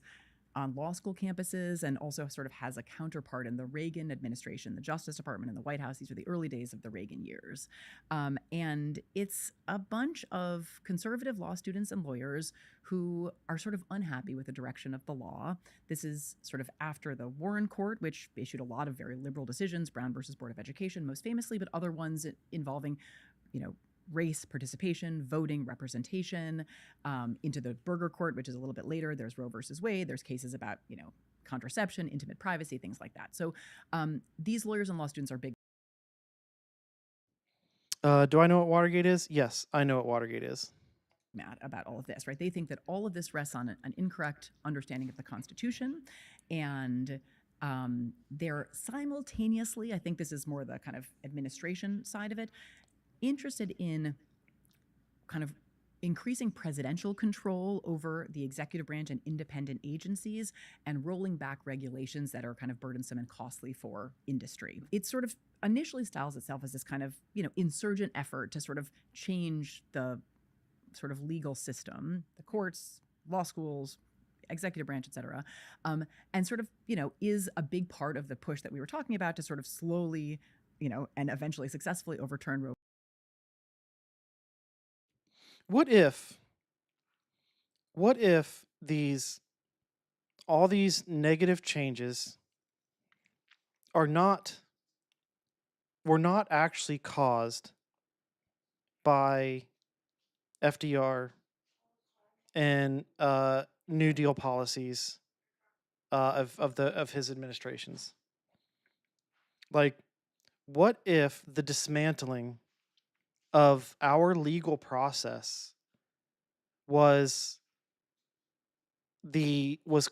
on law school campuses and also sort of has a counterpart in the Reagan administration, the Justice Department and the White House. These are the early days of the Reagan years. And it's a bunch of conservative law students and lawyers who are sort of unhappy with the direction of the law. This is sort of after the Warren Court, which issued a lot of very liberal decisions, Brown versus Board of Education most famously, but other ones involving, race, participation, voting, representation, into the Burger Court, which is a little bit later. There's Roe versus Wade. There's cases about, contraception, intimate privacy, things like that. So these lawyers and law students are big. Do I know what Watergate is? Yes, I know what Watergate is. Mad about all of this, right? They think that all of this rests on an incorrect understanding of the Constitution, and they're simultaneously, I think this is more the kind of administration side of it, interested in kind of increasing presidential control over the executive branch and independent agencies and rolling back regulations that are kind of burdensome and costly for industry. It sort of initially styles itself as this kind of, insurgent effort to sort of change the sort of legal system, the courts, law schools, executive branch, et cetera, and sort of, is a big part of the push that we were talking about to sort of slowly, and eventually successfully overturn Roe. What if all these negative changes were not actually caused by FDR and New Deal policies of his administrations. Like, what if the dismantling of our legal process was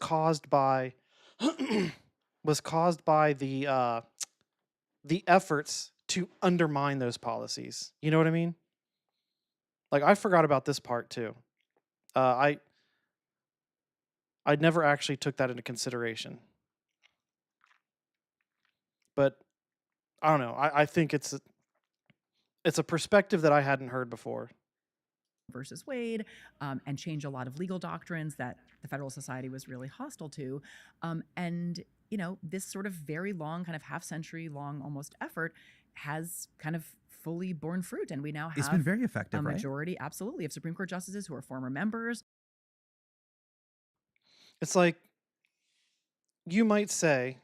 caused by was caused by the efforts to undermine those policies? You know what I mean? Like, I forgot about this part too. I never actually took that into consideration. But I don't know. I think it's a perspective that I hadn't heard before. Versus Wade, and change a lot of legal doctrines that the Federalist Society was really hostile to. And, you know, this sort of very long, kind of half-century long almost effort has kind of fully borne fruit. And we now have It's been very effective, a right? majority, absolutely, of Supreme Court justices who are former members. It's like, you might say,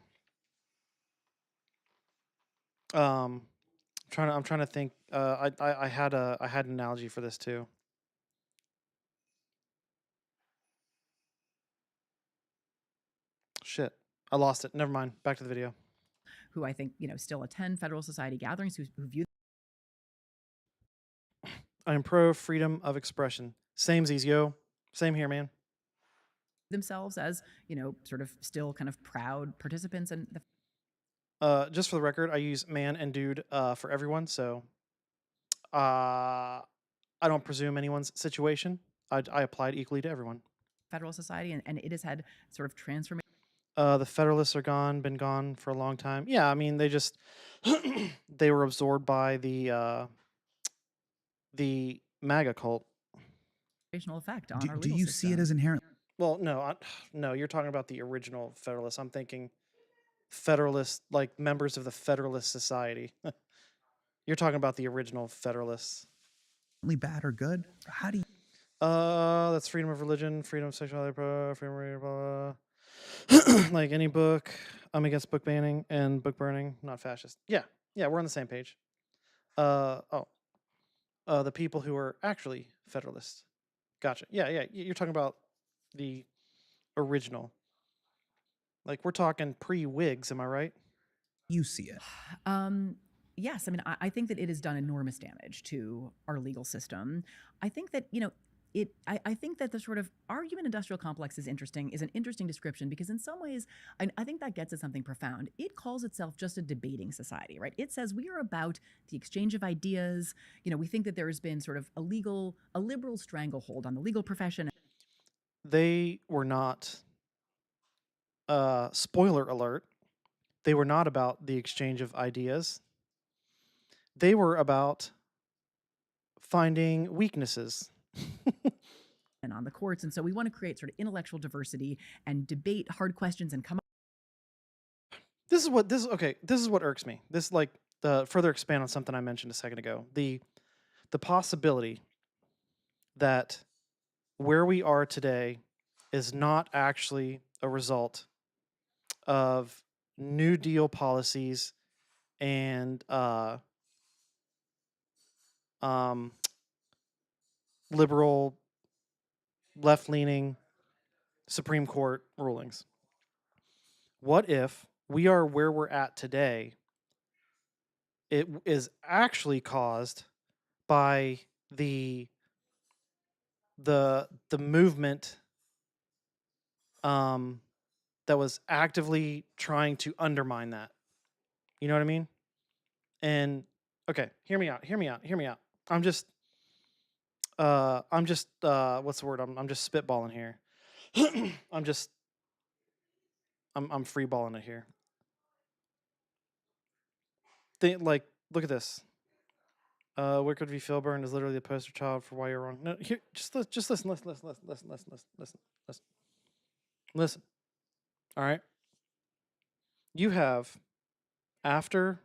I'm trying to think. I had an analogy for this too. Shit, I lost it. Never mind. Back to the video. Who I think, you know, still attend Federal Society gatherings, who view. I am pro freedom of expression. Samesies, yo. Same here, man. Themselves as, you know, sort of still kind of proud participants in the. Just for the record, I use man and dude for everyone, so I don't presume anyone's situation. I applied equally to everyone. Federal Society, and it has had sort of transformation. The Federalists are gone, been gone for a long time. Yeah, I mean, they just they were absorbed by the MAGA cult. Effect on our Do legal you system. see it as inherent? Well, no, no, you're talking about the original Federalists. I'm thinking Federalists, like members of the Federalist Society. You're talking about the original Federalists. Bad or good? How do you? That's freedom of religion, freedom of sexuality, freedom of blah, blah. Like any book, I'm against book banning and book burning, not fascist. Yeah, we're on the same page. The people who are actually Federalists. Gotcha. Yeah, you're talking about the original. Like, we're talking pre-Whigs, am I right? You see it. Yes, I mean, I think that it has done enormous damage to our legal system. I think that, you know, I think that the sort of argument industrial complex is an interesting description, because in some ways, I think that gets at something profound. It calls itself just a debating society, right? It says we are about the exchange of ideas. You know, we think that there has been sort of a liberal stranglehold on the legal profession. They were not, spoiler alert, they were not about the exchange of ideas. They were about finding weaknesses. And on the courts. And so we want to create sort of intellectual diversity and debate hard questions and come up. This is what irks me. This, like, further expand on something I mentioned a second ago. The possibility that where we are today is not actually a result of New Deal policies and liberal, left-leaning Supreme Court rulings. What if we are where we're at today? It is actually caused by the movement that was actively trying to undermine that. You know what I mean? And okay, hear me out. I'm just what's the word? I'm just spitballing here. I'm freeballing it here. Look at this. Wickard v. Filburn is literally the poster child for why you're wrong. No, here, just listen. Listen. All right. You have after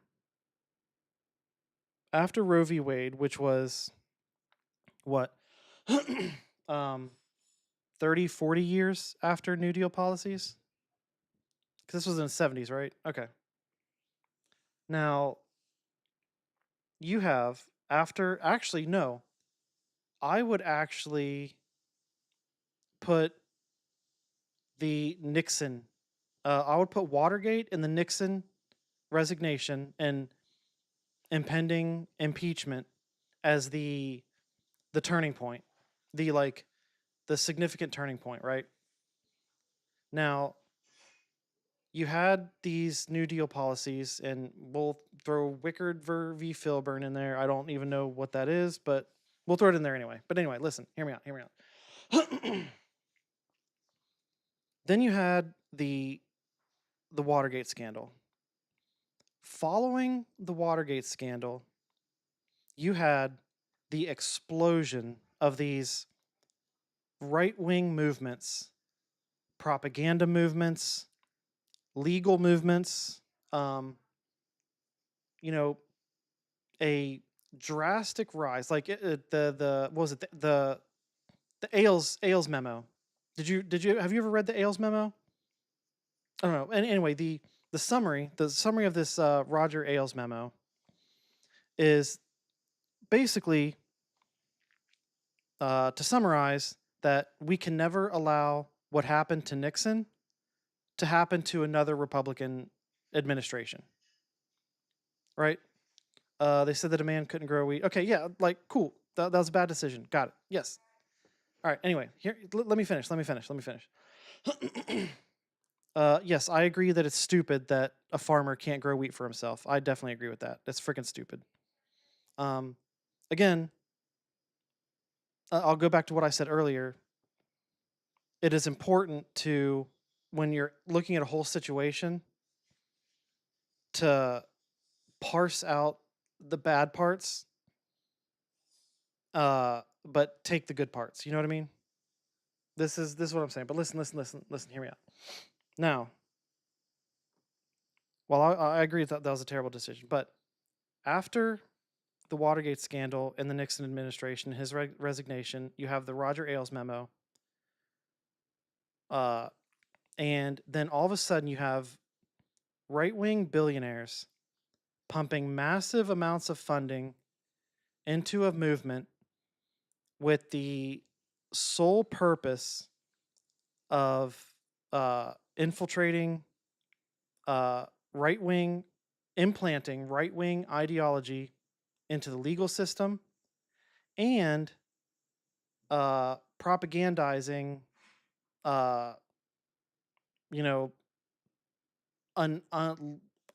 Roe v. Wade, which was what 30, 40 years after New Deal policies? Because this was in the 70s, right? Okay. Now, you have actually, no. I would actually put the Nixon I would put Watergate and the Nixon resignation and impending impeachment as the turning point, the significant turning point, right? Now, you had these New Deal policies, and we'll throw Wickard v. Filburn in there. I don't even know what that is, but we'll throw it in there anyway. But anyway, listen, hear me out. Then you had the Watergate scandal. Following the Watergate scandal, you had the explosion of these right-wing movements, propaganda movements, legal movements, a drastic rise. Like the what was it, the Ailes memo. Have you ever read the Ailes memo? I don't know. And anyway, the summary of this Roger Ailes memo is basically to summarize that we can never allow what happened to Nixon to happen to another Republican administration. Right? They said that a man couldn't grow wheat. Okay, yeah, like, cool. That was a bad decision. Got it. Yes. All right, anyway, here, let me finish. Yes, I agree that it's stupid that a farmer can't grow wheat for himself. I definitely agree with that. That's freaking stupid. Again, I'll go back to what I said earlier. It is important to, when you're looking at a whole situation, to parse out the bad parts, but take the good parts. You know what I mean? This is what I'm saying. But listen, hear me out. Now, while I agree that was a terrible decision, but after the Watergate scandal and the Nixon administration, his resignation, you have the Roger Ailes memo, and then all of a sudden you have right-wing billionaires pumping massive amounts of funding into a movement with the sole purpose of infiltrating implanting right-wing ideology into the legal system and propagandizing,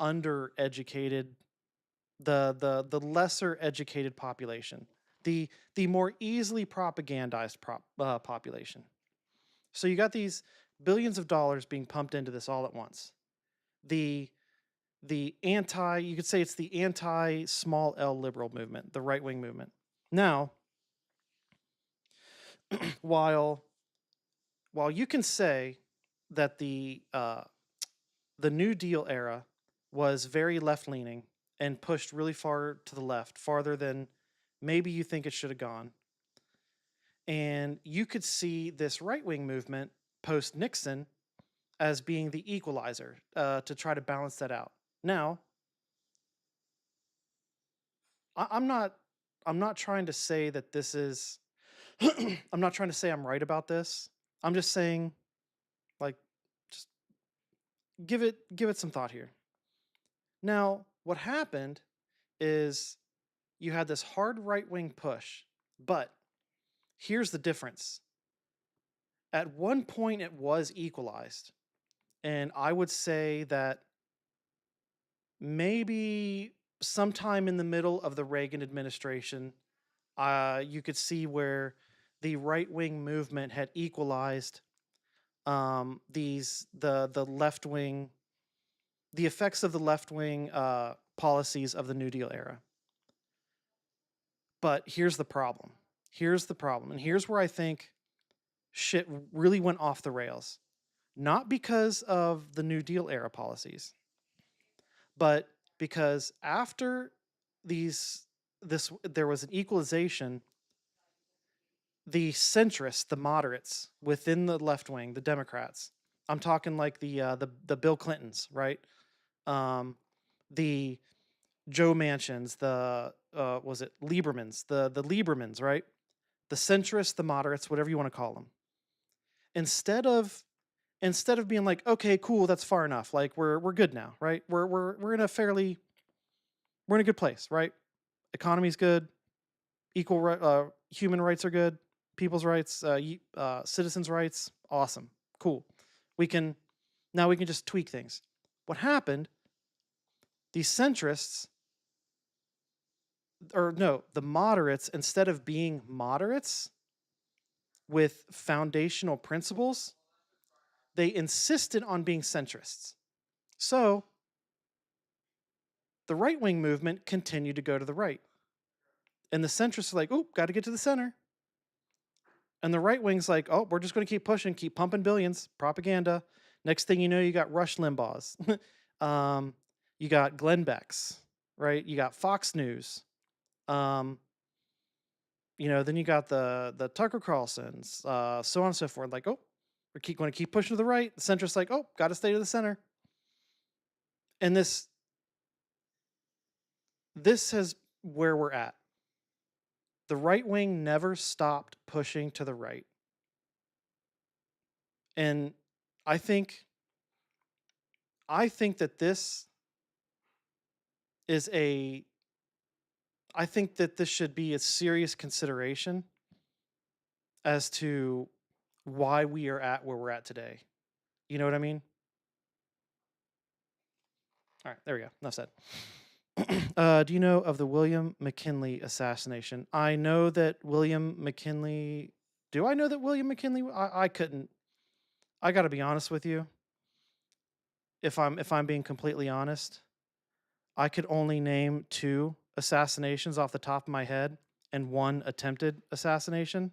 undereducated, the lesser educated population, the more easily propagandized population. So you got these billions of dollars being pumped into this all at once. You could say it's the anti-small L liberal movement, the right-wing movement. Now, while you can say that the New Deal era was very left-leaning and pushed really far to the left, farther than maybe you think it should have gone, and you could see this right-wing movement post-Nixon as being the equalizer to try to balance that out. Now, I'm not trying to say that this is I'm not trying to say I'm right about this. I'm just saying, like, just give it some thought here. Now, what happened is you had this hard right-wing push, but here's the difference. At one point it was equalized, and I would say that maybe sometime in the middle of the Reagan administration, you could see where the right-wing movement had equalized the left-wing, the effects of the left-wing policies of the New Deal era. But here's the problem. And here's where I think shit really went off the rails. Not because of the New Deal era policies, but because after there was an equalization, the centrists, the moderates within the left wing, the Democrats, I'm talking like the Bill Clintons, right? The Joe Manchins, was it Liebermans, the Liebermans, right? The centrists, the moderates, whatever you want to call them. Instead of instead of being like, okay, cool, that's far enough. Like we're good now, right? We're in a we're in a good place, right? Economy's good, human rights are good, people's rights, citizens' rights, awesome, cool. We can just tweak things. What happened? These centrists, or no, the moderates, instead of being moderates with foundational principles, they insisted on being centrists. So the right-wing movement continued to go to the right. And the centrists are like, oh, got to get to the center. And the right wing's like, oh, we're just going to keep pushing, keep pumping billions, propaganda. Next thing you know, you got Rush Limbaugh's. You got Glenn Beck's, right? You got Fox News. Then you got the Tucker Carlsons, so on and so forth. Like, oh, we're going to keep pushing to the right. The centrists like, oh, got to stay to the center. And this is where we're at. The right wing never stopped pushing to the right. And I think that this should be a serious consideration as to why we are at where we're at today. You know what I mean? All right, there we go. Enough said. Do you know of the William McKinley assassination? I know that William McKinley... Do I know that William McKinley... I couldn't... I got to be honest with you. If I'm being completely honest, I could only name 2 assassinations off the top of my head and 1 attempted assassination.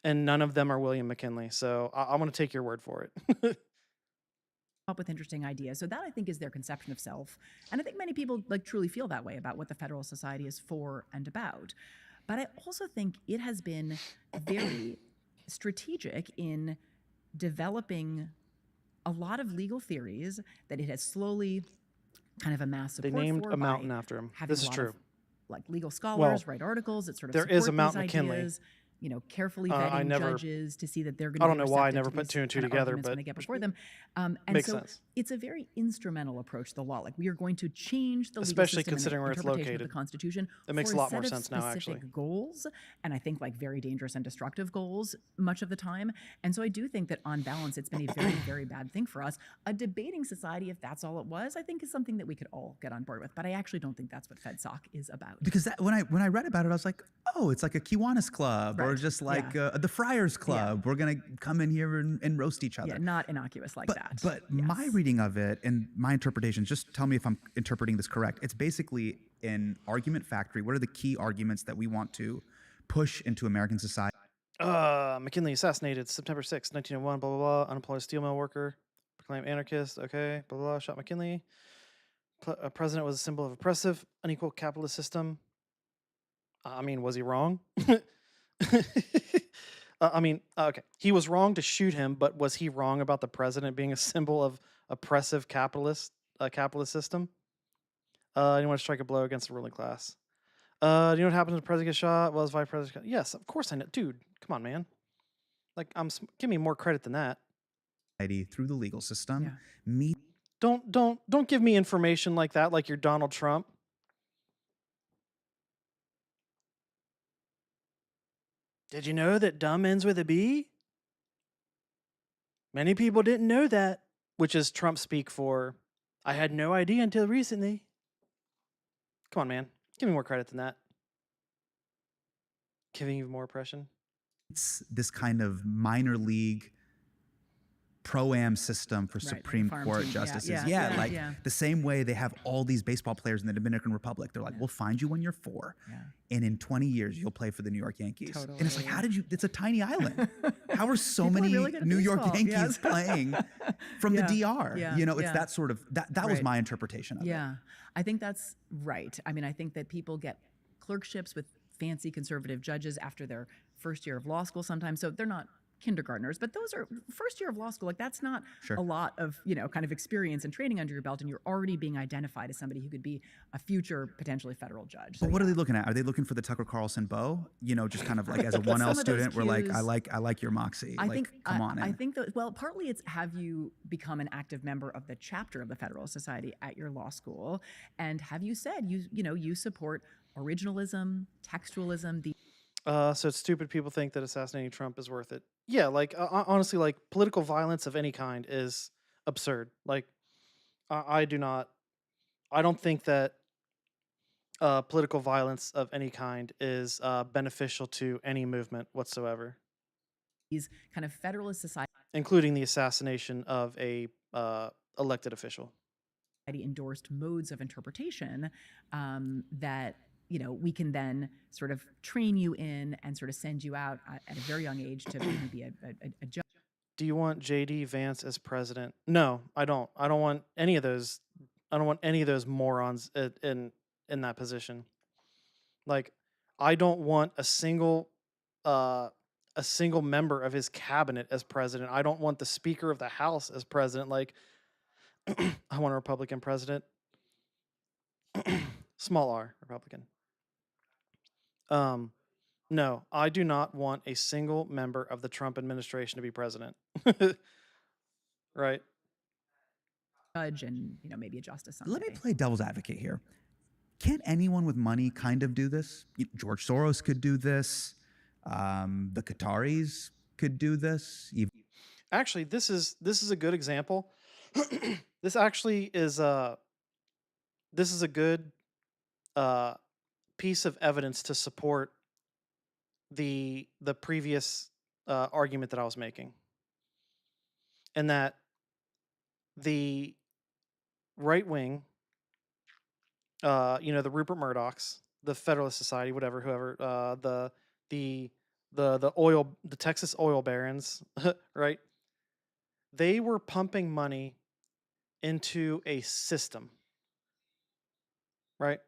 And none of them are William McKinley. So I'm going to take your word for it. Up with interesting ideas. So that, I think, is their conception of self. And I think many people truly feel that way about what the Federalist Society is for and about. But I also think it has been very strategic in developing a lot of legal theories that it has slowly kind of amassed support for. They named a mountain after him. This is true. Legal scholars write articles that sort of there support is a Mount these McKinley. ideas. Carefully vetting judges to see that they're going to I don't know why I never put 2 and 2 together, but when they get before them. And makes so sense. It's a very instrumental approach to the law. Like, we are going to change the legal Especially system considering and where it's interpretation of located. the Constitution. It makes for a lot more set of sense now, actually. specific goals, and I think very dangerous and destructive goals much of the time. And so I do think that on balance, it's been a very, very bad thing for us. A debating society, if that's all it was, I think is something that we could all get on board with. But I actually don't think that's what FedSoc is about. Because when I read about it, I was like, oh, it's like a Kiwanis Club or just like the Friars Club. We're going to come in here and roast each other. Yeah, not innocuous like that. But my reading of it and my interpretation, just tell me if I'm interpreting this correct. It's basically an argument factory. What are the key arguments that we want to push into American society? McKinley assassinated September 6, 1901, blah, blah, blah. Unemployed steel mill worker, proclaimed anarchist, okay, blah, blah, blah. Shot McKinley. A president was a symbol of oppressive, unequal capitalist system. Was he wrong? Okay. He was wrong to shoot him, but was he wrong about the president being a symbol of oppressive capitalist system? You want to strike a blow against the ruling class. Do you know what happened to the president get shot? Well, his vice president. Yes, of course I know. Dude, come on, man. Give me more credit than that. Through the legal system. Don't give me information like that, like you're Donald Trump. Did you know that dumb ends with a B? Many people didn't know that, which is Trump speak for, I had no idea until recently. Come on, man. Give me more credit than that. Giving you more oppression. It's this kind of minor league pro-am system for Supreme Court justices. The same way they have all these baseball players in the Dominican Republic. They're like, we'll find you when you're 4. And in 20 years, you'll play for the New York Yankees. Totally. And it's like, it's a tiny island. How are so many New York Yankees playing from the DR? It's that sort of, that was my interpretation of it. Yeah, I think that's right. I think that people get clerkships with fancy conservative judges after their first year of law school sometimes, so they're not kindergartners, but those are first year of law school. Like that's not a lot of, kind of experience and training under your belt, and you're already being identified as somebody who could be a future potentially federal judge. But what are they looking at? Are they looking for the Tucker Carlson bow? Just kind of like as a 1L student, we're like, I like your moxie. Come on in. I think that, well, partly it's have you become an active member of the chapter of the Federalist Society at your law school, and have you said you support originalism, textualism, so stupid people think that assassinating Trump is worth it. Yeah, honestly, political violence of any kind is absurd. I don't think that political violence of any kind is beneficial to any movement whatsoever. These kind of Federalist Society, including the assassination of a elected official. Endorsed modes of interpretation that we can then sort of train you in and sort of send you out at a very young age to maybe be a judge. Do you want J.D. Vance as president? No, I don't. I don't want any of those. I don't want any of those morons in that position. I don't want a single member of his cabinet as president. I don't want the Speaker of the House as president. I want a Republican president. Small r, Republican. No, I do not want a single member of the Trump administration to be president. Right. Judge and, maybe a justice someday. Let me play devil's advocate here. Can't anyone with money kind of do this? George Soros could do this. The Qataris could do this. Actually, this is a good example. This actually is a good piece of evidence to support the previous argument that I was making, and that the right wing, the Rupert Murdochs, the Federalist Society, whoever, the Texas oil barons, right? They were pumping money into a system, right?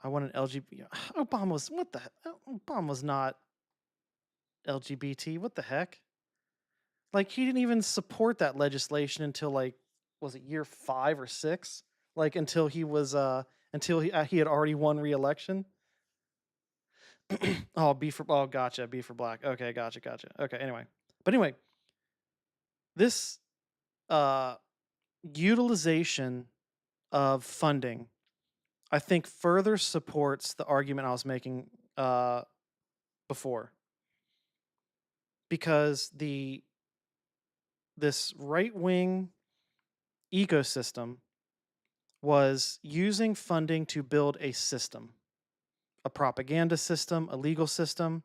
I want an LGBT. Obama was not LGBT. What the heck? He didn't even support that legislation until was it year 5 or 6? Until he was until he had already won re-election. Gotcha. B for black. Okay, gotcha. Okay, anyway. This utilization of funding, I think, further supports the argument I was making before. Because this right-wing ecosystem was using funding to build a system, a propaganda system, a legal system.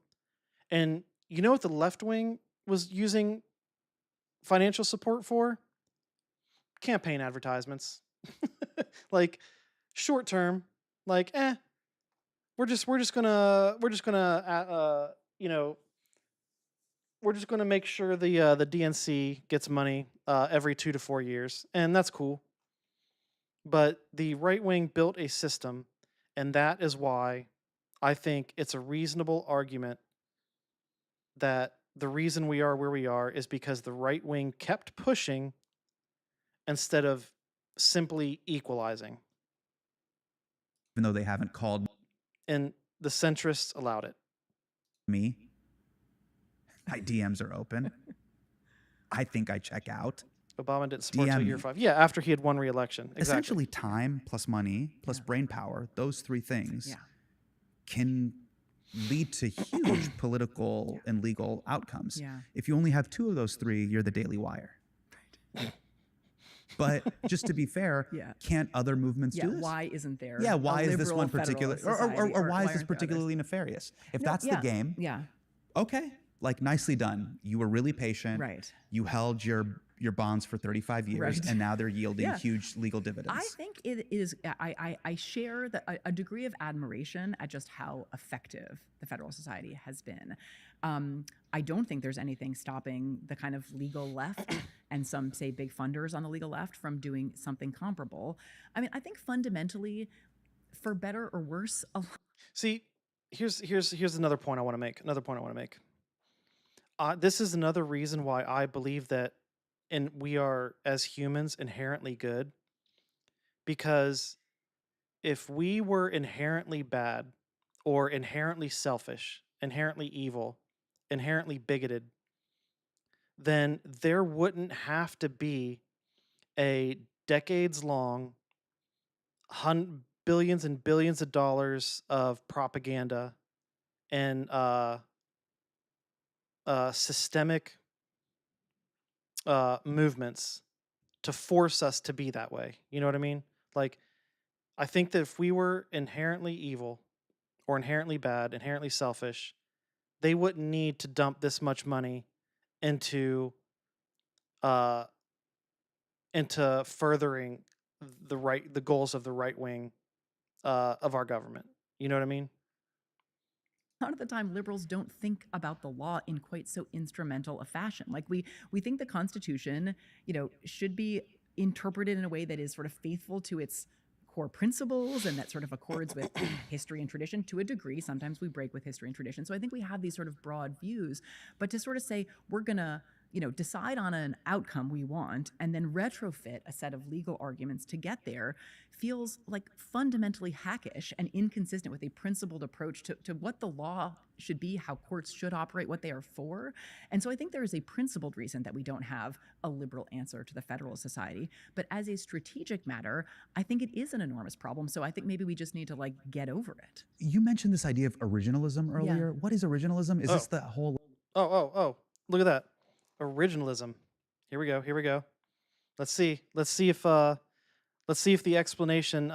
And you know what the left wing was using financial support for? Campaign advertisements. Short term, we're just gonna make sure the DNC gets money every 2 to 4 years, and that's cool. But the right wing built a system, and that is why I think it's a reasonable argument that the reason we are where we are is because the right wing kept pushing instead of simply equalizing. Even though they haven't called. And the centrists allowed it. Me. My DMs are open. I think I check out. Obama didn't support until year 5. Yeah, after he had won re-election. Exactly. Essentially, time plus money plus brain power, those 3 things can lead to huge political and legal outcomes. Yeah. If you only have 2 of those 3, you're the Daily Wire. Right. But just to be fair, can't other movements do this? Why isn't there? Yeah, why is this one particular, or why is this particularly nefarious? If that's the game, okay, nicely done. You were really patient. Right. You held your bonds for 35 years, and now they're yielding huge legal dividends. I think it is. I share a degree of admiration at just how effective the Federalist Society has been. I don't think there's anything stopping the kind of legal left and some, say, big funders on the legal left from doing something comparable. I mean, I think fundamentally, for better or worse. See, here's another point I want to make. this is another reason why I believe that, and we are as humans inherently good, because if we were inherently bad or inherently selfish, inherently evil, inherently bigoted, then there wouldn't have to be a decades long billions and billions of dollars of propaganda and systemic movements to force us to be that way. You know what I mean? Like, I think that if we were inherently evil or inherently bad, inherently selfish, they wouldn't need to dump this much money into uh into furthering the goals of the right wing of our government. You know what I mean? A lot of the time liberals don't think about the law in quite so instrumental a fashion. Like we think the Constitution, should be interpreted in a way that is sort of faithful to its core principles and that sort of accords with history and tradition to a degree. Sometimes we break with history and tradition. So I think we have these sort of broad views, but to sort of say we're going to decide on an outcome we want and then retrofit a set of legal arguments to get there feels like fundamentally hackish and inconsistent with a principled approach to what the law should be, how courts should operate, what they are for. And so I think there is a principled reason that we don't have a liberal answer to the Federalist Society. But as a strategic matter, I think it is an enormous problem. So I think maybe we just need to get over it. You mentioned this idea of originalism earlier. What is originalism? Is this the whole... Oh, look at that. Originalism. Here we go. Let's see if the explanation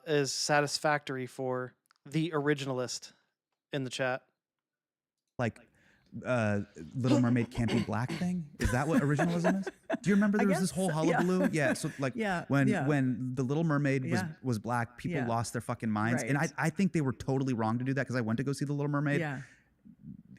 is satisfactory for the originalist in the chat. Like Little Mermaid can't be black thing? Is that what originalism is? Do you remember there was this whole hullabaloo? Yeah. So when the Little Mermaid was black, people lost their fucking minds. Right. And I think they were totally wrong to do that because I went to go see The Little Mermaid. Yeah.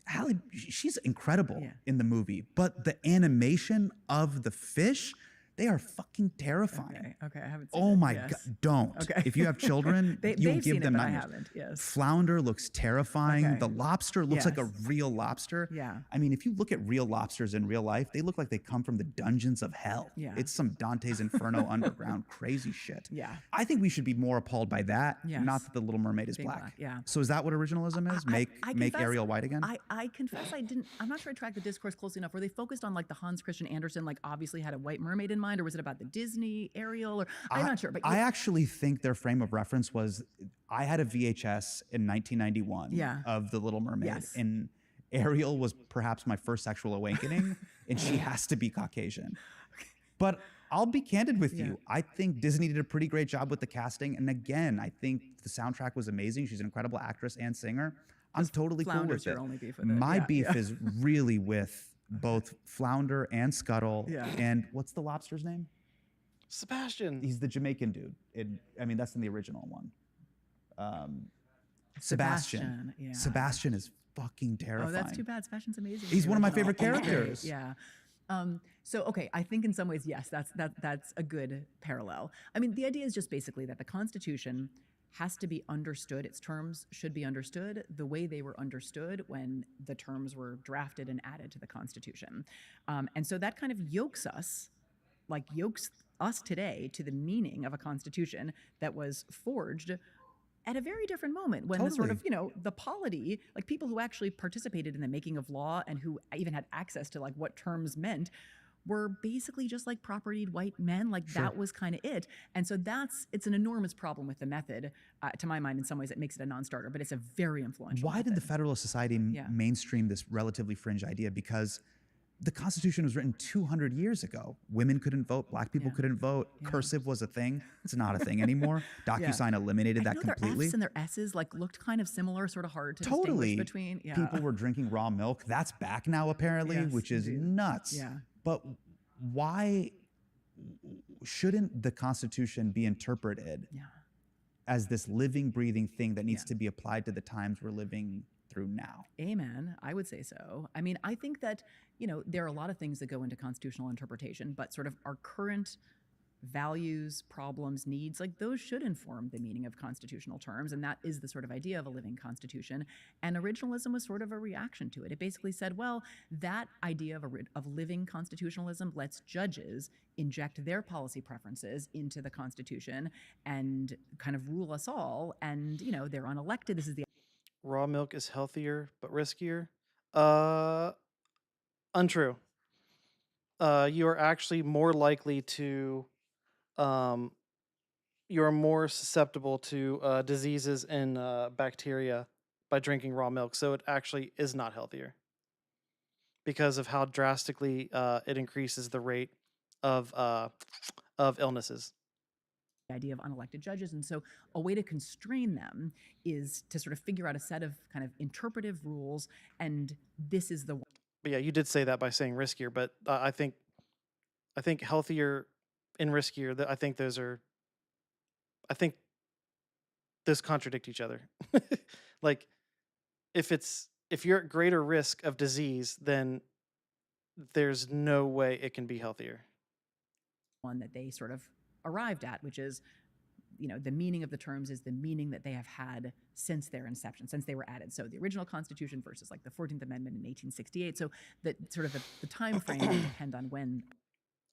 Halle, she's incredible in the movie, but the animation of the fish, they are fucking terrifying. Okay, I haven't seen Oh it. my Yes. God, don't. Okay. If you have children, you will give them but I nightmares. haven't, yes. Flounder looks terrifying. Okay. The lobster looks like a Yes. real lobster. Yeah. I mean, if you look at real lobsters in real life, they look like they come from the dungeons of hell. Yeah. It's some Dante's Inferno underground crazy shit. Yeah. I think we should be more appalled by that, Yes. not that the Little Mermaid is Being black. black, yeah. So is that what originalism is? Make confess, Ariel white again? I confess I'm not sure I tracked the discourse closely enough. Were they focused on the Hans Christian Andersen, obviously had a white mermaid in mind, or was it about the Disney Ariel? Or I'm not sure. But I actually think their frame of reference was, I had a VHS in 1991 of The Little Mermaid. Yes. And Ariel was perhaps my first sexual awakening, and she has to be Caucasian. But I'll be candid with you. I think Disney did a pretty great job with the casting. And again, I think the soundtrack was amazing. She's an incredible actress and singer. I'm totally cool with it. Your only beef with it. My beef is really with both Flounder and Scuttle. Yeah. And what's the lobster's name? Sebastian. He's the Jamaican dude. That's in the original one. Sebastian. Yeah. Sebastian is fucking terrifying. Oh, that's too bad. Sebastian's amazing. He's one of my Original. favorite characters. Yeah. Okay, I think in some ways, yes, that's a good parallel. I mean, the idea is just basically that the Constitution has to be understood. Its terms should be understood the way they were understood when the terms were drafted and added to the Constitution. And so that kind of yokes us today to the meaning of a constitution that was forged at a very different moment when the sort of, the polity, people who actually participated in the making of law and who even had access to what terms meant were basically just propertied white men. That was kind of it. And so it's an enormous problem with the method. To my mind, in some ways, it makes it a non-starter, but it's a very influential Why did the Federalist Society mainstream this relatively fringe idea? Because the Constitution was written 200 years ago. Women couldn't vote. Black people couldn't vote. Cursive was a thing. It's not a thing anymore. DocuSign eliminated that completely. Their F's and their S's looked kind of similar, sort of hard to Totally. distinguish between. Yeah. People were drinking raw milk. That's back now, apparently, which is nuts. Yeah. But why shouldn't the Constitution be interpreted as this living, breathing thing that needs to be applied to the times we're living through now? Amen. I would say so. I mean, I think that, there are a lot of things that go into constitutional interpretation, but sort of our current values, problems, needs, like those should inform the meaning of constitutional terms. And that is the sort of idea of a living constitution. And originalism was sort of a reaction to it. It basically said, well, that idea of living constitutionalism lets judges inject their policy preferences into the Constitution and kind of rule us all. And, you know, they're unelected. This is the Raw milk is healthier but riskier. Untrue. You are actually more likely to, you are more susceptible to diseases and bacteria by drinking raw milk. So it actually is not healthier because of how drastically it increases the rate of illnesses. The idea of unelected judges. And so a way to constrain them is to sort of figure out a set of kind of interpretive rules. And this is the one. But yeah, you did say that by saying riskier, but I think healthier and riskier, I think those contradict each other. Like if you're at greater risk of disease, then there's no way it can be healthier. One that they sort of arrived at, which is, you know, the meaning of the terms is the meaning that they have had since their inception, since they were added. So the original Constitution versus like the 14th Amendment in 1868. So that sort of the time frame will depend on when.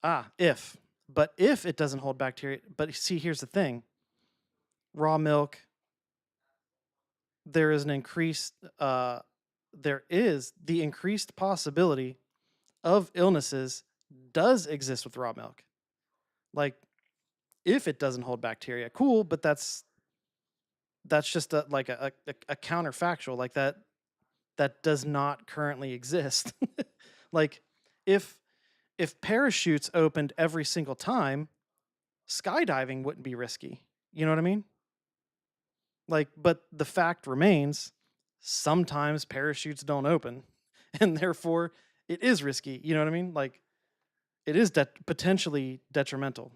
But if it doesn't hold bacteria, but see, here's the thing. Raw milk, there is the increased possibility of illnesses does exist with raw milk. Like, if it doesn't hold bacteria, cool, but that's just a counterfactual. Like that does not currently exist. Like, if parachutes opened every single time, skydiving wouldn't be risky. You know what I mean? Like, but the fact remains, sometimes parachutes don't open, and therefore it is risky. You know what I mean? Like, it is potentially detrimental.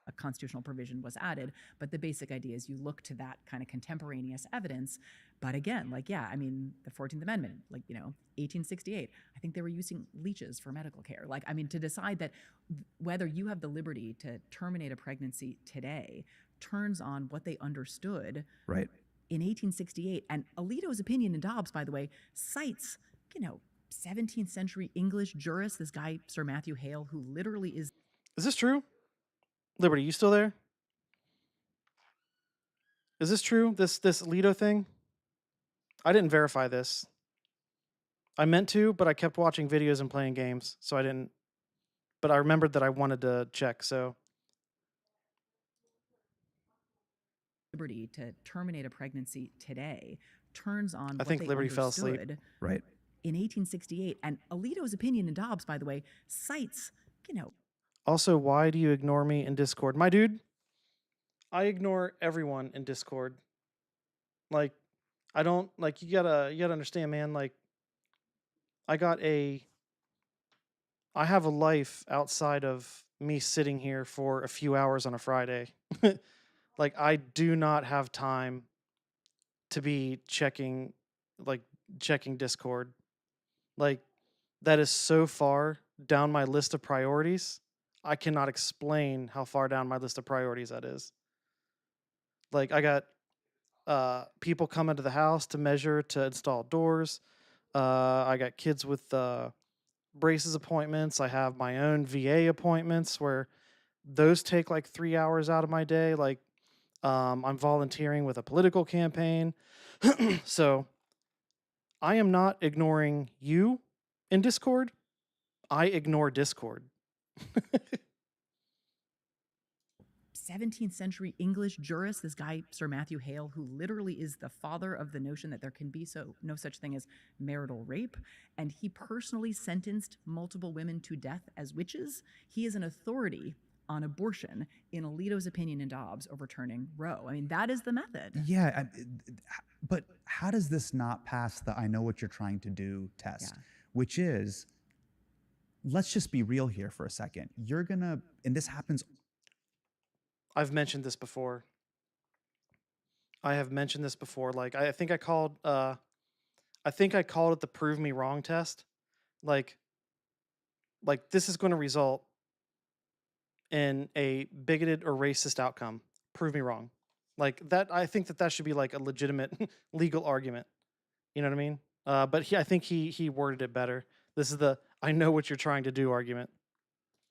A constitutional provision was added, but the basic idea is you look to that kind of contemporaneous evidence. But again, like, yeah, I mean, the 14th Amendment, like, you know, 1868, I think they were using leeches for medical care. Like, I mean, to decide that whether you have the liberty to terminate a pregnancy today turns on what they understood right in 1868. And Alito's opinion in Dobbs, by the way, cites, you know, 17th century English jurist, this guy, Sir Matthew Hale, who literally is. Is this true? Liberty, you still there? Is this true? This Alito thing? I didn't verify this. I meant to, but I kept watching videos and playing games, so I didn't. But I remembered that I wanted to check, so. Liberty to terminate a pregnancy today turns on I think Liberty fell asleep. Right. In 1868. And Alito's opinion in Dobbs, by the way, cites, you know. Also, why do you ignore me in Discord? My dude, I ignore everyone in Discord. Like, I don't, like, you gotta understand, man, like, I have a life outside of me sitting here for a few hours on a Friday. Like, I do not have time to be checking Discord. Like, that is so far down my list of priorities. I cannot explain how far down my list of priorities that is. Like, I got people coming to the house to measure to install doors. I got kids with braces appointments. I have my own VA appointments where those take like 3 hours out of my day. Like, I'm volunteering with a political campaign. So I am not ignoring you in Discord. I ignore Discord. 17th century English jurist, this guy, Sir Matthew Hale, who literally is the father of the notion that there can be no such thing as marital rape. And he personally sentenced multiple women to death as witches. He is an authority on abortion in Alito's opinion in Dobbs overturning Roe. I mean, that is the method. Yeah, but how does this not pass the I know what you're trying to do test? Yeah. Which is, let's just be real here for a second. You're gonna, and this happens. I've mentioned this before. I have mentioned this before. Like, I think I called it the prove me wrong test. Like this is going to result in a bigoted or racist outcome. Prove me wrong. Like that, I think that should be like a legitimate legal argument. You know what I mean? But I think he worded it better. This is the "I know what you're trying to do" argument.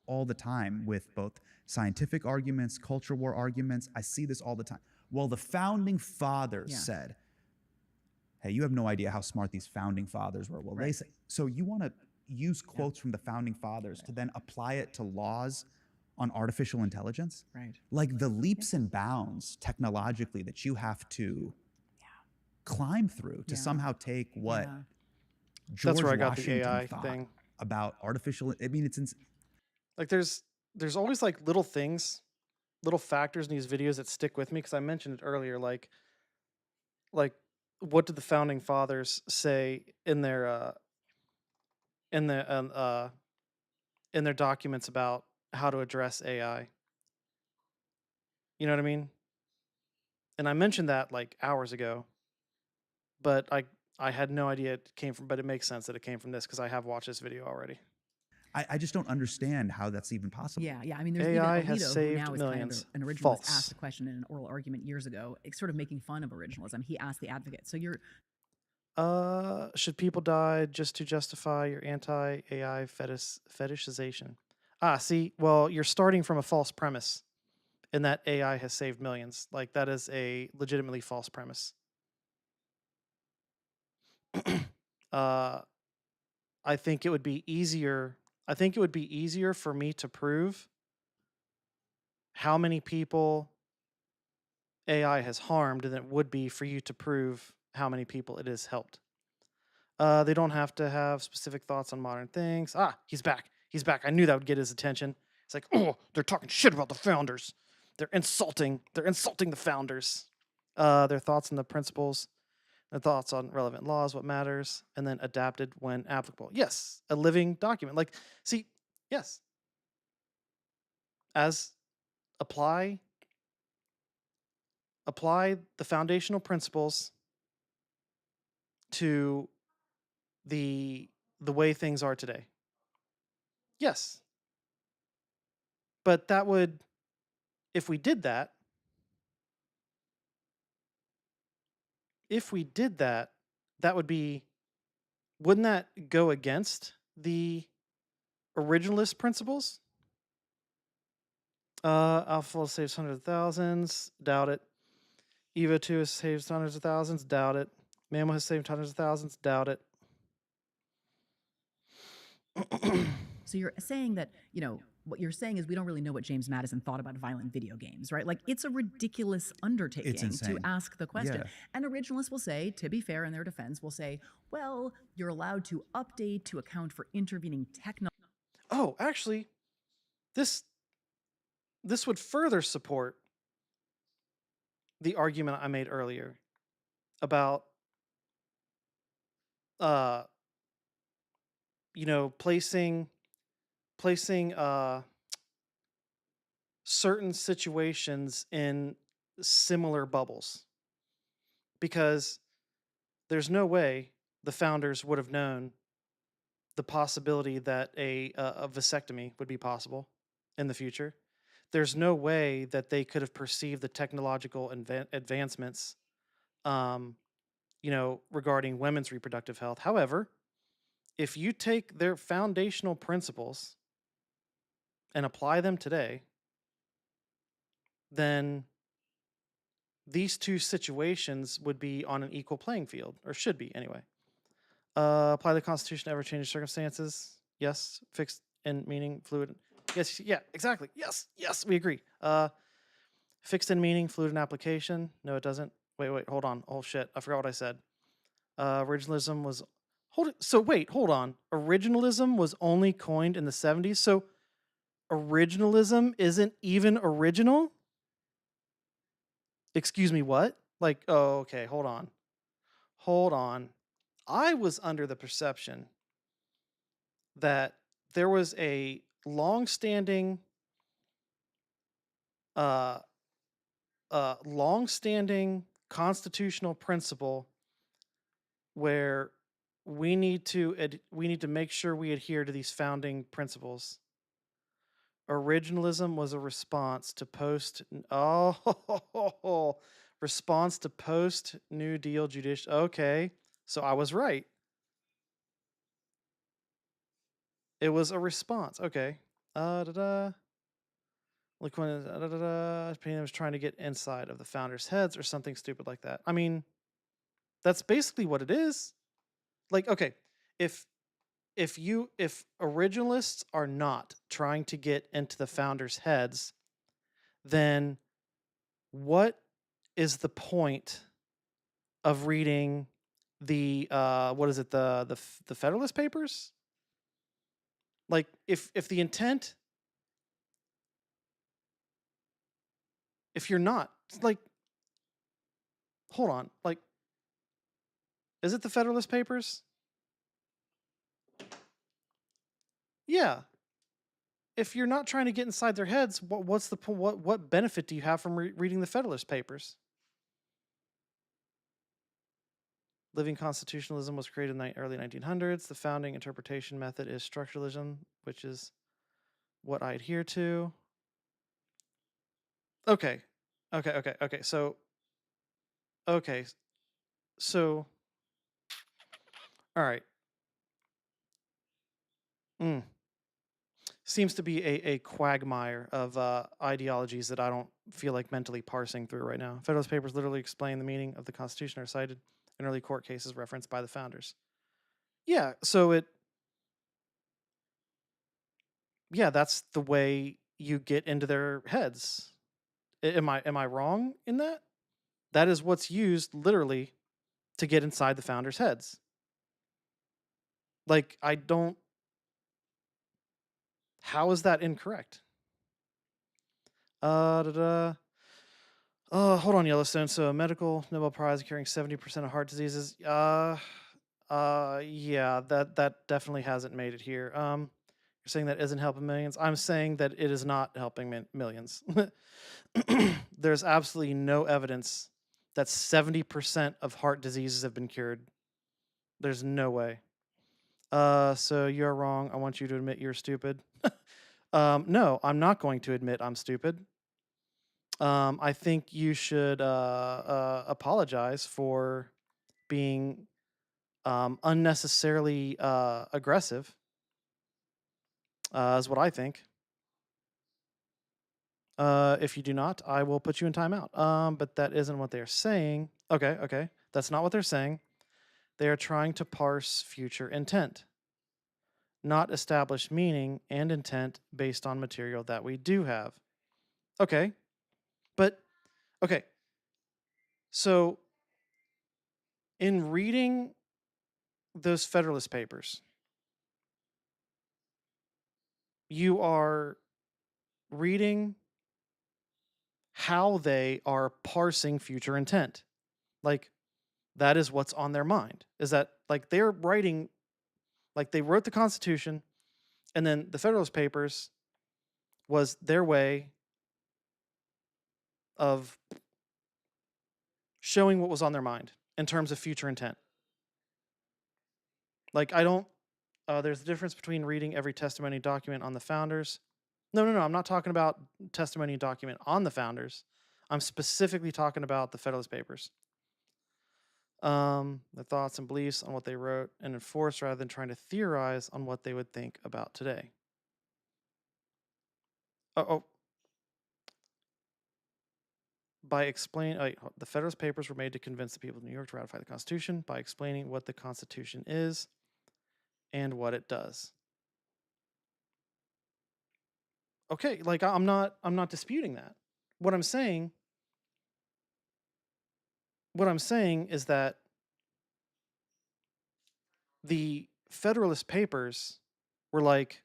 All the time with both scientific arguments, culture war arguments. I see this all the time. Well, the founding fathers said, hey, you have no idea how smart these founding fathers were. Well, they say, so you want to use quotes from the founding fathers to then apply it to laws on artificial intelligence? Right. Like the leaps and bounds technologically that you have to climb through to somehow take what George That's where I got Washington the AI thought thing about artificial. I mean, it's like there's always like little things, little factors in these videos that stick with me because I mentioned it earlier. Like what did the founding fathers say in their in their documents about how to address AI? You know what I mean? And I mentioned that like hours ago, but I had no idea it came from. But it makes sense that it came from this because I have watched this video already. I just don't understand how that's even possible. Yeah. I mean, there's AI even has Alito, who saved now is millions. kind of an originalist, False. asked a question in an oral argument years ago, sort of making fun of originalism. He asked the advocate, so you're... Should people die just to justify your anti-AI fetishization? See, well, you're starting from a false premise in that AI has saved millions. Like, that is a legitimately false premise. I think it would be easier. I think it would be easier for me to prove how many people AI has harmed than it would be for you to prove how many people it has helped. They don't have to have specific thoughts on modern things. He's back. He's back. I knew that would get his attention. It's like, oh, they're talking shit about the founders. They're insulting the founders. Their thoughts on the principles, their thoughts on relevant laws, what matters, and then adapted when applicable. Yes, a living document. Like, see, yes. As apply the foundational principles to the way things are today. Yes. But that would, if we did that, that would be, wouldn't that go against the originalist principles? Alpha saves hundreds of thousands, doubt it. Evo 2 has saved hundreds of thousands, doubt it. Mammo has saved hundreds of thousands, doubt it. So you're saying that, what you're saying is we don't really know what James Madison thought about violent video games, right? Like, it's a ridiculous undertaking to ask the question. Yeah. And originalists will say, to be fair, in their defense, will say, well, you're allowed to update to account for intervening technology. Oh, actually, this would further support the argument I made earlier about placing certain situations in similar bubbles, because there's no way the founders would have known the possibility that a vasectomy would be possible in the future. There's no way that they could have perceived the technological advancements regarding women's reproductive health. However, if you take their foundational principles and apply them today, then these two situations would be on an equal playing field, or should be anyway. Apply the Constitution to ever-changing circumstances. Yes. Fixed in meaning, fluid. Yes. Yeah. Exactly. Yes. Yes. We agree. Fixed in meaning, fluid in application. No, it doesn't. Wait. Hold on. Oh shit. I forgot what I said. Originalism was. Hold on. Originalism was only coined in the 70s. So originalism isn't even original? Excuse me, what? Like, oh, okay, hold on. I was under the perception that there was a long-standing constitutional principle where we need to make sure we adhere to these founding principles. originalism was a response to response to post New Deal judicial. Okay, so I was right. It was a response. Okay. Look when Pena was trying to get inside of the founders' heads or something stupid like that. I mean, that's basically what it is. Like, okay, if originalists are not trying to get into the founders' heads, then what is the point of reading the what is it, the Federalist Papers? Like, if the intent, if you're not, like, hold on, like, is it the Federalist Papers? Yeah. If you're not trying to get inside their heads, what's the what benefit do you have from reading the Federalist Papers? Living constitutionalism was created in the early 1900s. The founding interpretation method is structuralism, which is what I adhere to. Okay. So, all right. Seems to be a quagmire of ideologies that I don't feel like mentally parsing through right now. Federalist Papers literally explain the meaning of the Constitution, are cited in early court cases referenced by the founders. Yeah, so that's the way you get into their heads. Am I wrong in that? That is what's used literally to get inside the founders' heads. Like, I don't. How is that incorrect? Hold on, Yellowstone. So, a medical Nobel Prize curing 70% of heart diseases. Yeah, that definitely hasn't made it here. You're saying that isn't helping millions. I'm saying that it is not helping millions. There's absolutely no evidence that 70% of heart diseases have been cured. There's no way. So you're wrong. I want you to admit you're stupid. No, I'm not going to admit I'm stupid. I think you should apologize for being unnecessarily aggressive, is what I think. If you do not, I will put you in timeout. But that isn't what they're saying. Okay. That's not what they're saying. They are trying to parse future intent, not establish meaning and intent based on material that we do have. Okay. But, okay. So, in reading those Federalist Papers, you are reading how they are parsing future intent. Like, that is what's on their mind. Is that, like, they're writing, like, they wrote the Constitution, and then the Federalist Papers was their way of showing what was on their mind in terms of future intent. Like, I don't, there's a difference between reading every testimony document on the founders. No, I'm not talking about testimony document on the founders. I'm specifically talking about the Federalist Papers. The thoughts and beliefs on what they wrote and enforced rather than trying to theorize on what they would think about today. By explaining, the Federalist Papers were made to convince the people of New York to ratify the Constitution by explaining what the Constitution is and what it does. Okay, like, I'm not disputing that. What I'm saying is that the Federalist Papers were like,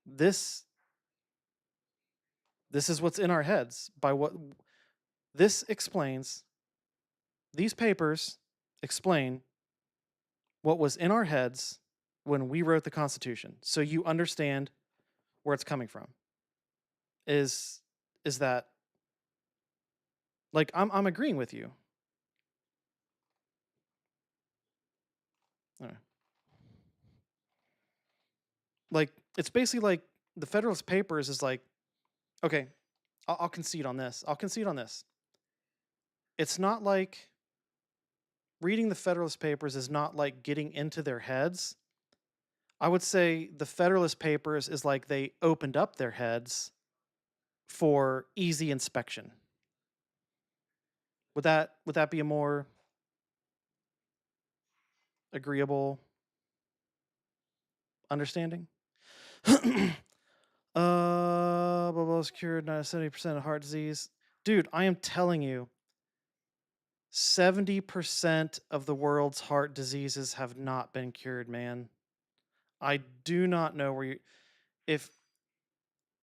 this is what's in our heads. By what this explains, these papers explain what was in our heads when we wrote the Constitution, so you understand where it's coming from. Is that, like, I'm agreeing with you. Like, it's basically like the Federalist Papers is like, okay, I'll concede on this. I'll concede on this. It's not like reading the Federalist Papers is not like getting into their heads. I would say the Federalist Papers is like they opened up their heads for easy inspection. Would that be a more agreeable understanding? Bubbles cured 70% of heart disease. Dude, I am telling you, 70% of the world's heart diseases have not been cured, man. I do not know where you. If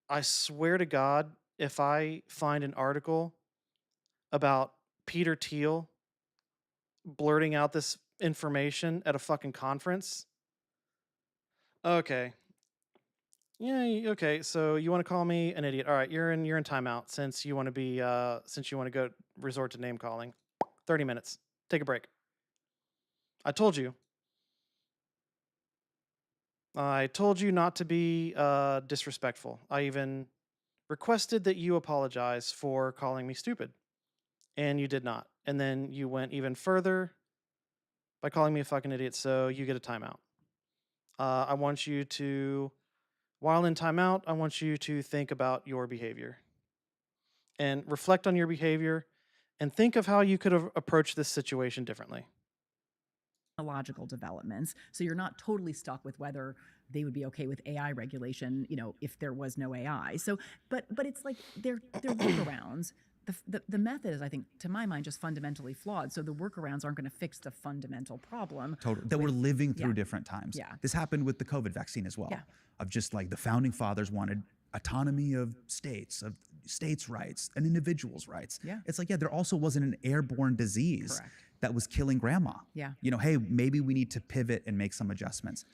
I swear to God, if I find an article about Peter Thiel blurting out this information at a fucking conference, okay. Yeah, okay. So you want to call me an idiot? All right, you're in timeout since you want to be since you want to go resort to name calling. 30 minutes. Take a break. I told you. I told you not to be disrespectful. I even requested that you apologize for calling me stupid, and you did not. And then you went even further by calling me a fucking idiot, so you get a timeout. I want you to, while in timeout, I want you to think about your behavior and reflect on your behavior and think of how you could have approached this situation differently. Technological developments, so you're not totally stuck with whether they would be okay with AI regulation, if there was no AI. So, but it's like they're workarounds. The method is, I think, to my mind, just fundamentally flawed. So the workarounds aren't going to fix the fundamental problem. Totally. That we're living through different times. Yeah. This happened with the COVID vaccine as well. Yeah. Of just like the founding fathers wanted autonomy of states rights and individuals' rights. Yeah. It's like, there also wasn't an airborne disease Correct. that was killing grandma. Yeah. Hey, maybe we need to pivot and make some adjustments.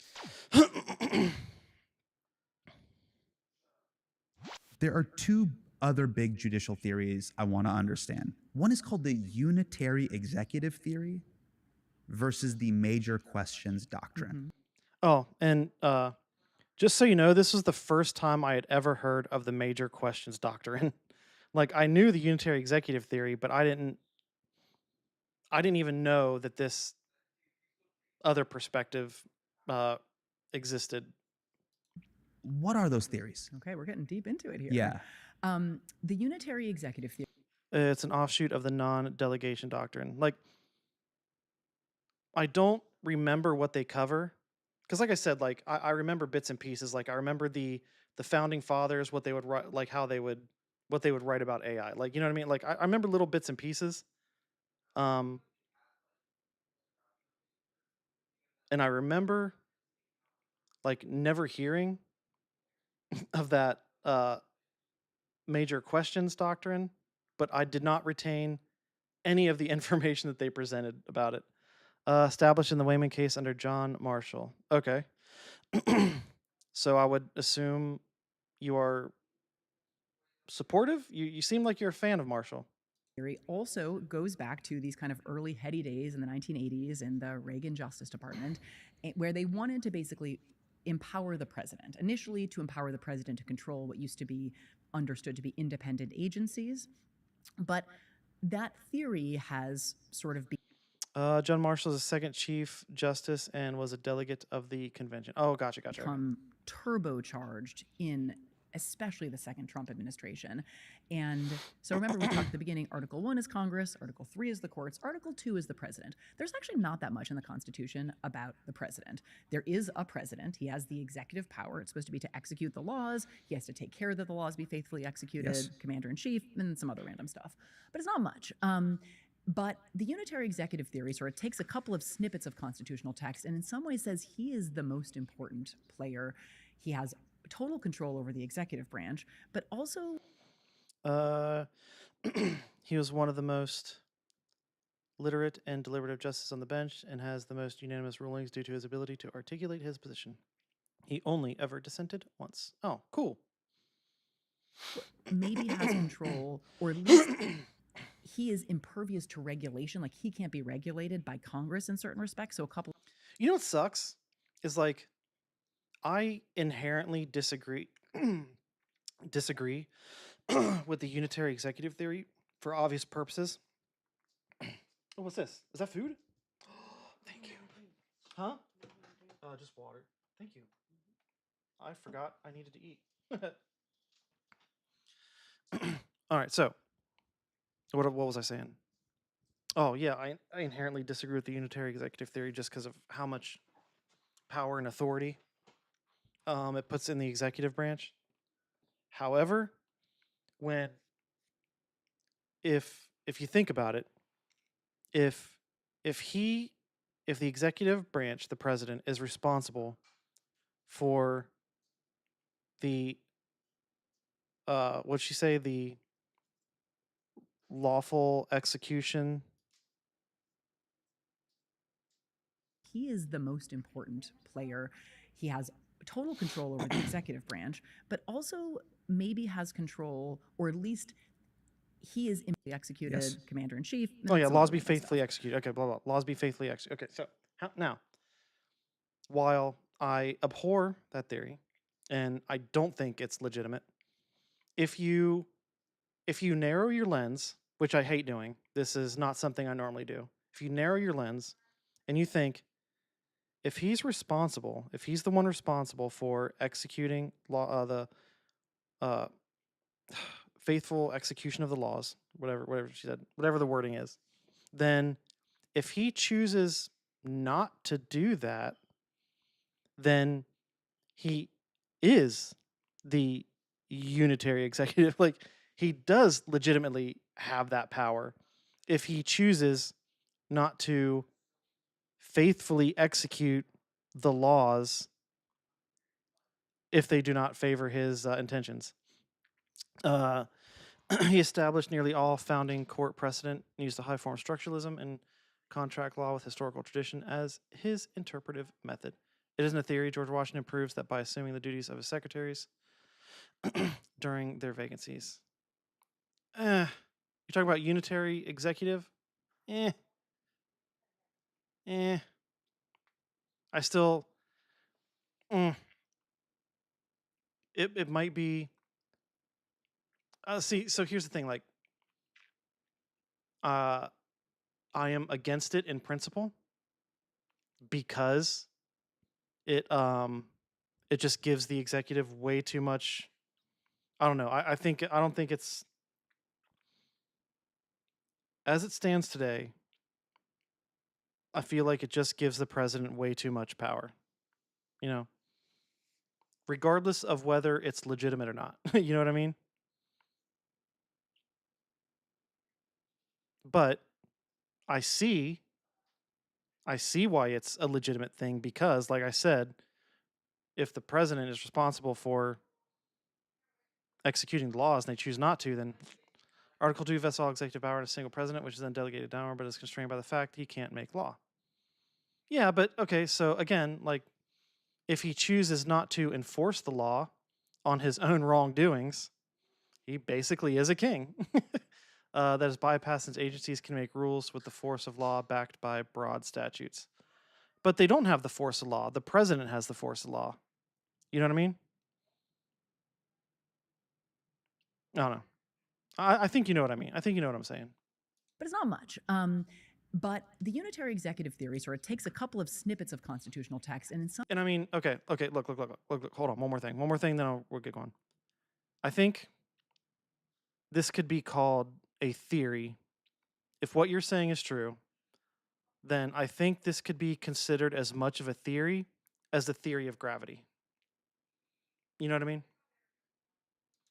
There are two other big judicial theories I want to understand. One is called the unitary executive theory versus the major questions doctrine. Oh, and just so you know, this was the first time I had ever heard of the major questions doctrine. Like, I knew the unitary executive theory, but I didn't even know that this other perspective existed. What are those theories? Okay, we're getting deep into it here. Yeah. The unitary executive theory. It's an offshoot of the non-delegation doctrine. Like, I don't remember what they cover, because, like I said, like I remember bits and pieces. Like, I remember the founding fathers, what they would write, like what they would write about AI. Like, you know what I mean? Like, I remember little bits and pieces. And I remember like never hearing of that major questions doctrine, but I did not retain any of the information that they presented about it. Established in the Wayman case under John Marshall. Okay. So I would assume you are supportive? You seem like you're a fan of Marshall. Theory also goes back to these kind of early heady days in the 1980s in the Reagan Justice Department, where they wanted to basically empower the president. Initially, to empower the president to control what used to be understood to be independent agencies. But that theory has sort of been... John Marshall is a second Chief Justice and was a delegate of the convention. Oh, gotcha. Become turbocharged in especially the second Trump administration. And so remember, we talked at the beginning, Article 1 is Congress, Article 3 is the courts, Article 2 is the president. There's actually not that much in the Constitution about the president. There is a president. He has the executive power. It's supposed to be to execute the laws. He has to take care that the laws be faithfully executed, Yes. commander-in-chief, and some other random stuff. But it's not much. But the unitary executive theory sort of takes a couple of snippets of constitutional text and in some ways says he is the most important player. He has total control over the executive branch, but also... He was one of the most literate and deliberative justices on the bench and has the most unanimous rulings due to his ability to articulate his position. He only ever dissented once. Oh, cool. Maybe has control, or at least he is impervious to regulation. Like, he can't be regulated by Congress in certain respects. So a couple... You know what sucks? Is like, I inherently disagree. disagree with the unitary executive theory for obvious purposes. Oh, what's this? Is that food? Thank you. Huh? Just water. Thank you. I forgot I needed to eat. All right, so what was I saying? Oh, yeah, I inherently disagree with the unitary executive theory just because of how much power and authority it puts in the executive branch. However, if you think about it, if the executive branch, the president, is responsible for the what'd she say, the lawful execution. He is the most important player. He has total control over the executive branch, but also maybe has control, or at least he is executed, Yes. commander in chief. Oh yeah, laws be faithfully executed. Okay, blah blah. Laws be faithfully executed. Okay, so now, while I abhor that theory, and I don't think it's legitimate, if you narrow your lens, which I hate doing, this is not something I normally do. If you narrow your lens, and you think, if he's the one responsible for executing the faithful execution of the laws, whatever she said, whatever the wording is, then if he chooses not to do that, then he is the unitary executive. Like, he does legitimately have that power if he chooses not to faithfully execute the laws if they do not favor his intentions. He established nearly all founding court precedent and used a high form of structuralism and contract law with historical tradition as his interpretive method. It isn't a theory. George Washington proves that by assuming the duties of his secretaries during their vacancies. You're talking about unitary executive? I still... It might be... see, so here's the thing, like... I am against it in principle because it just gives the executive way too much. I don't know. I don't think it's, as it stands today, I feel like it just gives the president way too much power. You know, regardless of whether it's legitimate or not. You know what I mean? But I see why it's a legitimate thing because, like I said, if the president is responsible for executing the laws and they choose not to, then Article 2 vests all executive power in a single president, which is then delegated downward, but is constrained by the fact he can't make law. Yeah, but okay, so again, like, if he chooses not to enforce the law on his own wrongdoings, he basically is a king. That is bypassed since agencies can make rules with the force of law backed by broad statutes. But they don't have the force of law. The president has the force of law. You know what I mean? I don't know. I think you know what I mean. I think you know what I'm saying. But it's not much. But the unitary executive theory sort of takes a couple of snippets of constitutional text and in some... And I mean, okay, look, hold on, one more thing, then we'll get going. I think this could be called a theory. If what you're saying is true, then I think this could be considered as much of a theory as the theory of gravity. You know what I mean?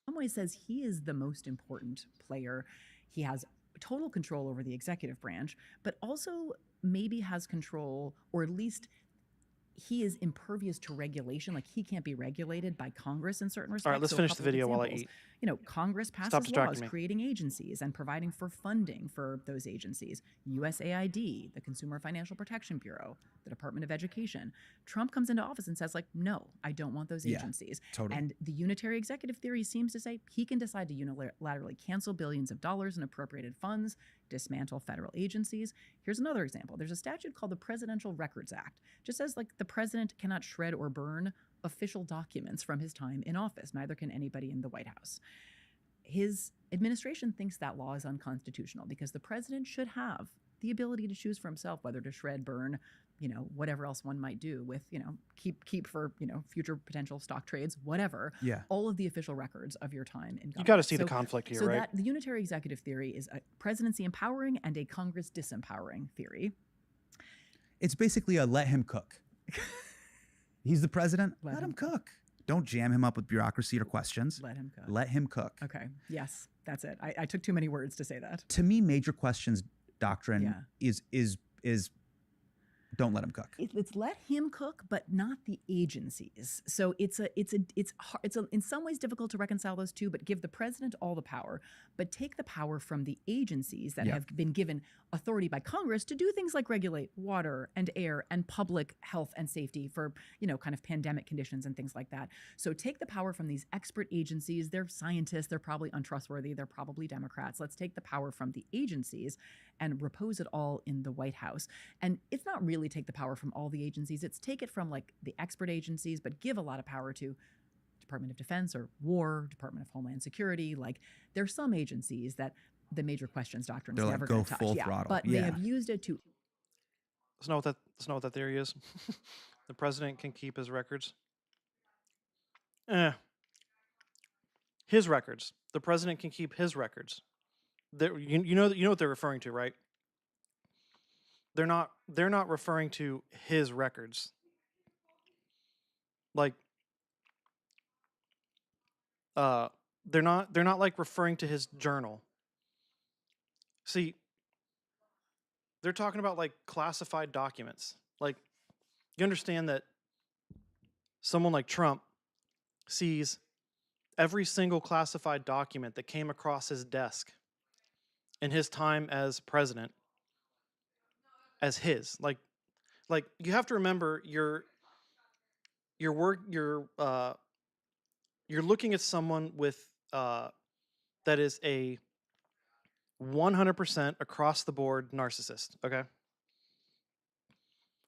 In some ways says he is the most important player. He has total control over the executive branch, but also maybe has control, or at least he is impervious to regulation. Like, he can't be regulated by Congress in certain respects. All right, let's finish the video while I eat. You know, Congress passes laws creating agencies and providing for funding for those agencies. USAID, the Consumer Financial Protection Bureau, the Department of Education. Trump comes into office and says, like, no, I don't want those agencies. Totally. And the unitary executive theory seems to say he can decide to unilaterally cancel billions of dollars in appropriated funds, dismantle federal agencies. Here's another example. There's a statute called the Presidential Records Act. It just says, like, the president cannot shred or burn official documents from his time in office. Neither can anybody in the White House. His administration thinks that law is unconstitutional because the president should have the ability to choose for himself whether to shred, burn, whatever else one might do with, keep for, future potential stock trades, whatever. Yeah. All of the official records of your time in government. You got to see the conflict here, right? The unitary executive theory is a presidency empowering and a Congress disempowering theory. It's basically a let him cook. He's the president. Let him cook. Don't jam him up with bureaucracy or questions. Let him cook. Let him cook. Okay. Yes, that's it. I took too many words to say that. To me, major questions doctrine is don't let him cook. It's let him cook, but not the agencies. So it's in some ways difficult to reconcile those two, but give the president all the power, but take the power from the agencies that have been given authority by Congress to do things like regulate water and air and public health and safety for, kind of pandemic conditions and things like that. So take the power from these expert agencies. They're scientists. They're probably untrustworthy. They're probably Democrats. Let's take the power from the agencies and repose it all in the White House. And it's not really take the power from all the agencies. It's take it from like the expert agencies, but give a lot of power to Department of Defense or War, Department of Homeland Security. Like there's some agencies that the major questions doctrine is They're never like, going go to touch. full throttle. But they have used it to. That's not what that theory is. The president can keep his records. His records. The president can keep his records. You know what they're referring to, right? They're not referring to his records. Like they're not like referring to his journal. See, they're talking about like classified documents. Like you understand that someone like Trump sees every single classified document that came across his desk in his time as president as his. Like you have to remember you're looking at someone with that is a 100% across the board narcissist, okay?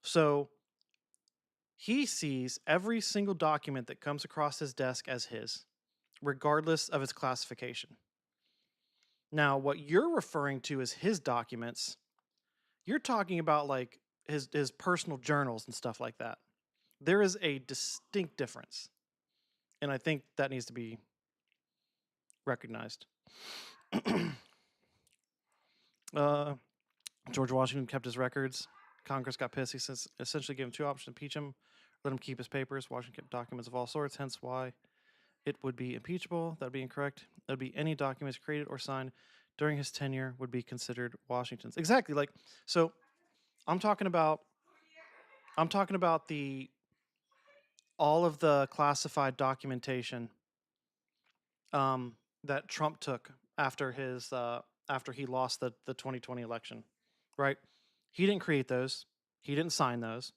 So he sees every single document that comes across his desk as his, regardless of its classification. Now, what you're referring to as his documents, you're talking about like his personal journals and stuff like that. There is a distinct difference. And I think that needs to be recognized. George Washington kept his records. Congress got pissed. He says essentially gave him two options: impeach him, let him keep his papers. Washington kept documents of all sorts, hence why it would be impeachable. That would be incorrect. That would be any documents created or signed during his tenure would be considered Washington's. Exactly. Like, so I'm talking about all of the classified documentation that Trump took after he lost the 2020 election, right? He didn't create those. He didn't sign those.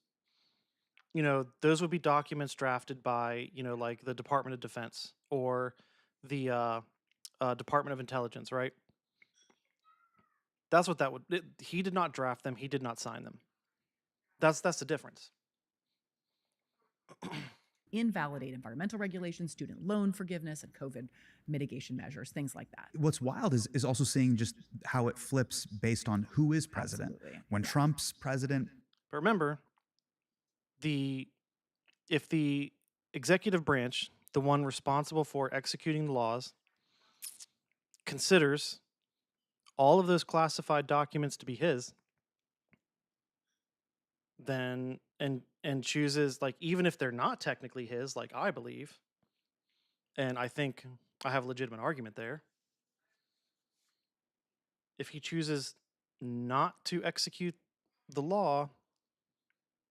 Those would be documents drafted by, like the Department of Defense or the Department of Intelligence, right? That's what that would. He did not draft them. He did not sign them. That's the difference. Invalidate environmental regulations, student loan forgiveness, and COVID mitigation measures, things like that. What's wild is also seeing just how it flips based on who is president. Absolutely. When Trump's president. But remember, if the executive branch, the one responsible for executing the laws, considers all of those classified documents to be his, then and chooses, like, even if they're not technically his, like I believe, and I think I have a legitimate argument there, if he chooses not to execute the law,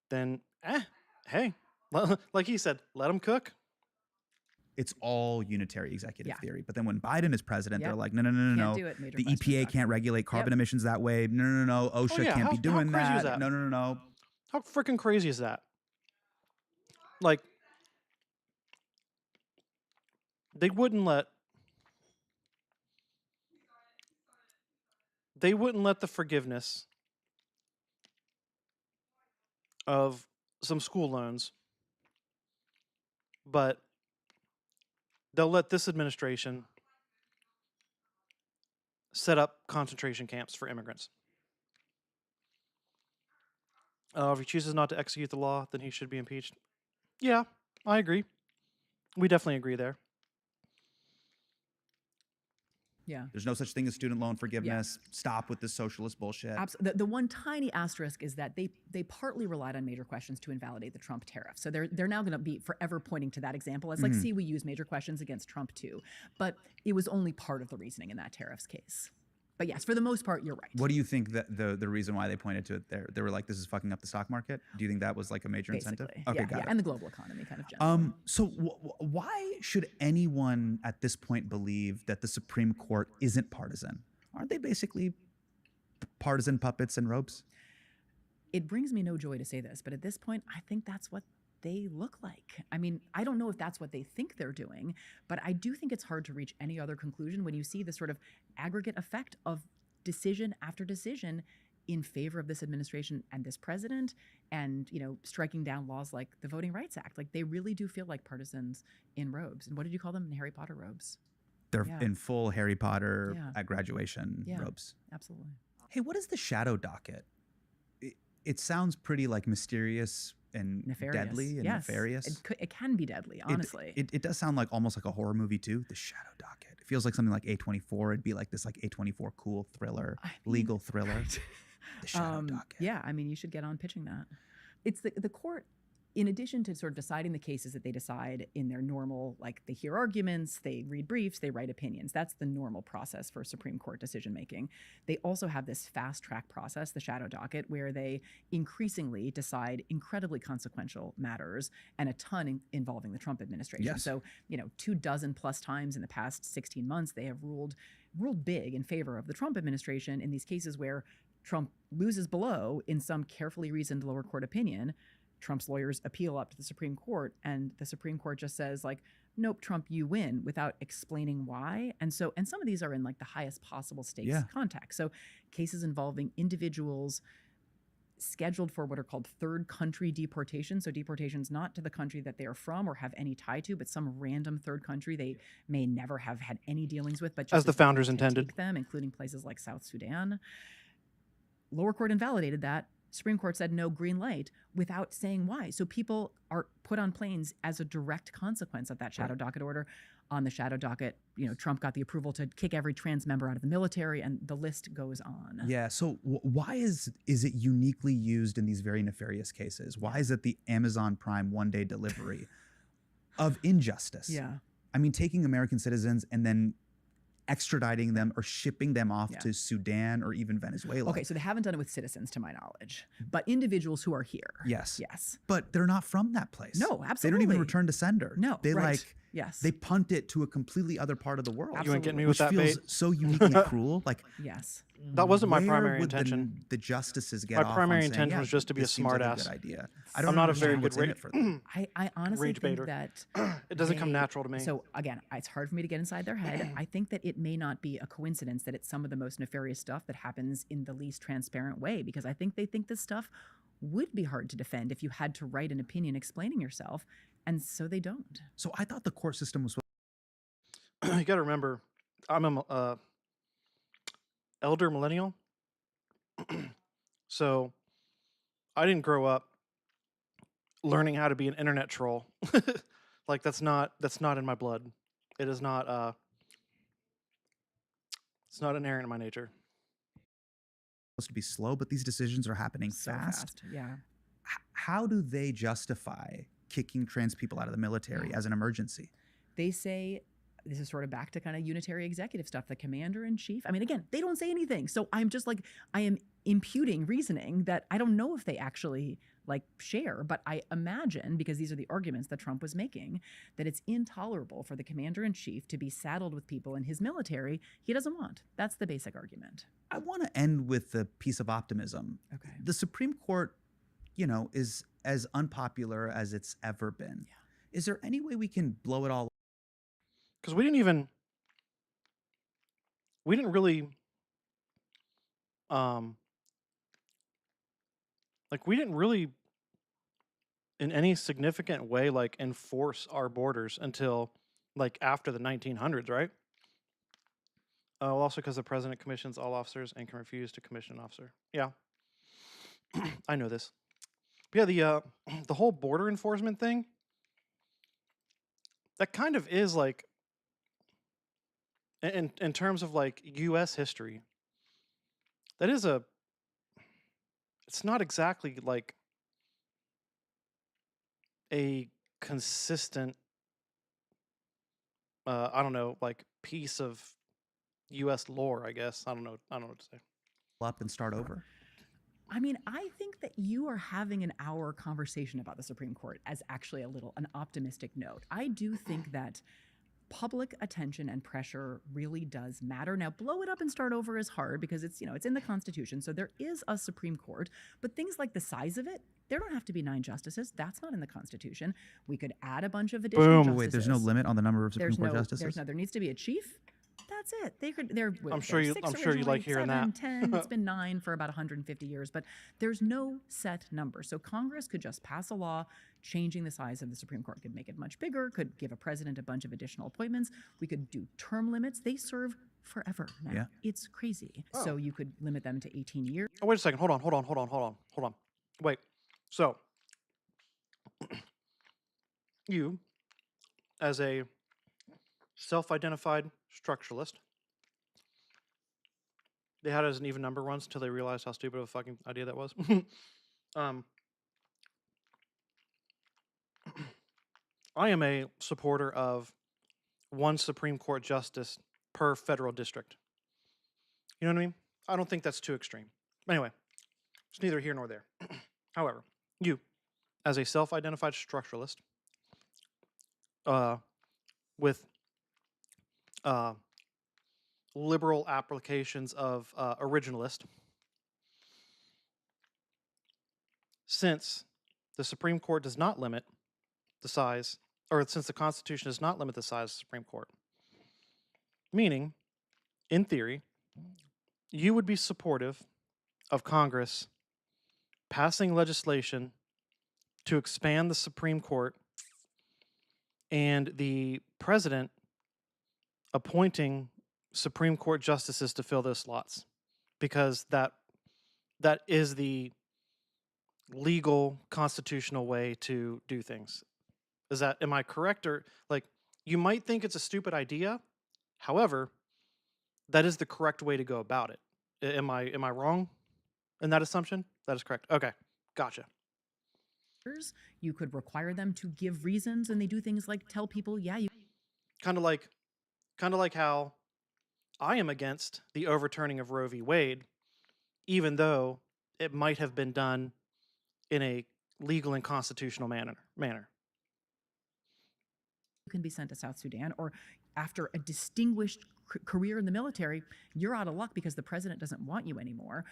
then hey, like he said, let him cook. It's all unitary executive theory. But then when Biden is president, they're like, no. Can't do it, major The questions EPA can't regulate carbon emissions that way. No. OSHA can't be doing crazy is that. that? No. How freaking crazy is that? Like, they wouldn't let the forgiveness of some school loans but they'll let this administration set up concentration camps for immigrants. If he chooses not to execute the law, then he should be impeached. Yeah, I agree. We definitely agree there. Yeah. There's no such thing as student loan forgiveness. Stop with this socialist bullshit. The one tiny asterisk is that they partly relied on major questions to invalidate the Trump tariff. So they're now going to be forever pointing to that example as like, see, we use major questions against Trump too. But it was only part of the reasoning in that tariffs case. But yes, for the most part, you're right. What do you think that the reason why they pointed to it there? They were like, this is fucking up the stock market? Do you think that was like a major incentive? Okay, got it. And the global economy kind of generally. So why should anyone at this point believe that the Supreme Court isn't partisan? Aren't they basically partisan puppets in robes? It brings me no joy to say this, but at this point, I think that's what they look like. I mean, I don't know if that's what they think they're doing, but I do think it's hard to reach any other conclusion when you see the sort of aggregate effect of decision after decision in favor of this administration and this president, and, you know, striking down laws like the Voting Rights Act. Like, they really do feel like partisans in robes. And what did you call them? In Harry Potter robes. They're in full Harry Potter at graduation robes. Absolutely. Hey, what is the shadow docket? It sounds pretty like mysterious and deadly and nefarious. It can be deadly, honestly. It does sound like almost like a horror movie too. The shadow docket. It feels like something like A24. It'd be like this like A24 cool thriller, legal thriller. The shadow docket. Yeah, I mean, you should get on pitching that. It's the court, in addition to sort of deciding the cases that they decide in their normal, like they hear arguments, they read briefs, they write opinions. That's the normal process for Supreme Court decision making. They also have this fast track process, the shadow docket, where they increasingly decide incredibly consequential matters and a ton involving the Trump administration. Yes. So, 24+ times in the past 16 months, they have ruled big in favor of the Trump administration in these cases where Trump loses below in some carefully reasoned lower court opinion. Trump's lawyers appeal up to the Supreme Court, and the Supreme Court just says, like, nope, Trump, you win, without explaining why. And some of these are in like the highest possible stakes context. So cases involving individuals scheduled for what are called third country deportation. So deportations not to the country that they are from or have any tie to, but some random third country they may never have had any dealings with, but just as the founders intended, take them, including places like South Sudan. Lower court invalidated that. Supreme Court said no, green light, without saying why. So people are put on planes as a direct consequence of that shadow docket order. On the shadow docket, Trump got the approval to kick every trans member out of the military, and the list goes on. Yeah. So why is it uniquely used in these very nefarious cases? Why is it the Amazon Prime one-day delivery of injustice? Yeah. I mean, taking American citizens and then extraditing them or shipping them off to Sudan or even Venezuela. Okay, so they haven't done it with citizens, to my knowledge, but individuals who are here. Yes. Yes. But they're not from that place. No, absolutely. They don't even return to sender. No, they they punt it to a completely other part of the world. You ain't getting me with that feels bait. so uniquely cruel. Like, yes, that wasn't my primary would intention. The justices get my off primary on saying, intention was just to be a this seems like smartass. good idea. I'm not a very good rage for them. I honestly rage think baiter. that it doesn't come natural to me. So again, it's hard for me to get inside their head. I think that it may not be a coincidence that it's some of the most nefarious stuff that happens in the least transparent way, because I think they think this stuff would be hard to defend if you had to write an opinion explaining yourself, and so they don't. So I thought the court system was. You got to remember, I'm a elder millennial, so I didn't grow up learning how to be an internet troll. Like that's not in my blood. It is not. It's not inherent in my nature. Supposed to be slow, but these decisions are happening So fast. Yeah. How do they justify kicking trans people out of the military as an emergency? They say, this is sort of back to kind of unitary executive stuff, the commander in chief. I mean, again, they don't say anything. So I'm just like, I am imputing reasoning that I don't know if they actually like share, but I imagine, because these are the arguments that Trump was making, that it's intolerable for the commander in chief to be saddled with people in his military he doesn't want. That's the basic argument. I want to end with a piece of optimism. Okay. The Supreme Court, is as unpopular as it's ever been. Yeah. Is there any way we can blow it all? Because we didn't really we didn't really in any significant way like enforce our borders until like after the 1900s, right? Well, also because the president commissions all officers and can refuse to commission an officer. Yeah, I know this. But yeah, the whole border enforcement thing, that kind of is like, in terms of like U.S. history, that is it's not exactly like a consistent, I don't know, like piece of U.S. lore, I guess. I don't know what to say. Up and start over? I mean, I think that you are having an hour conversation about the Supreme Court as actually an optimistic note. I do think that public attention and pressure really does matter. Now, blow it up and start over is hard because it's in the Constitution. So there is a Supreme Court, but things like the size of it, there don't have to be 9 justices. That's not in the Constitution. We could add a bunch of additional justices. Wait, there's no limit on the number of Supreme Court justices? There needs to be a chief. That's it. They're I'm sure you like hearing 7, that. 10. It's been 9 for about 150 years, but there's no set number. So Congress could just pass a law changing the size of the Supreme Court. Could make it much bigger. Could give a president a bunch of additional appointments. We could do term limits. They serve forever now. Yeah. It's crazy. So you could limit them to 18 years. Oh, wait a second. Hold on. Wait. So you, as a self-identified structuralist, they had it as an even number once until they realized how stupid of a fucking idea that was. I am a supporter of 1 Supreme Court justice per federal district. You know what I mean? I don't think that's too extreme. Anyway, it's neither here nor there. However, you, as a self-identified structuralist, with liberal applications of originalist, since the Supreme Court does not limit the size, or since the Constitution does not limit the size of the Supreme Court, meaning, in theory, you would be supportive of Congress passing legislation to expand the Supreme Court and the president appointing Supreme Court justices to fill those slots, because that is the legal constitutional way to do things. Am I correct? Or like, you might think it's a stupid idea, however, that is the correct way to go about it. Am I wrong in that assumption? That is correct. Okay, gotcha. You could require them to give reasons, and they do things like tell people, yeah, you kind of like how I am against the overturning of Roe v. Wade, even though it might have been done in a legal and constitutional manner. You can be sent to South Sudan, or after a distinguished career in the military, you're out of luck because the president doesn't want you anymore.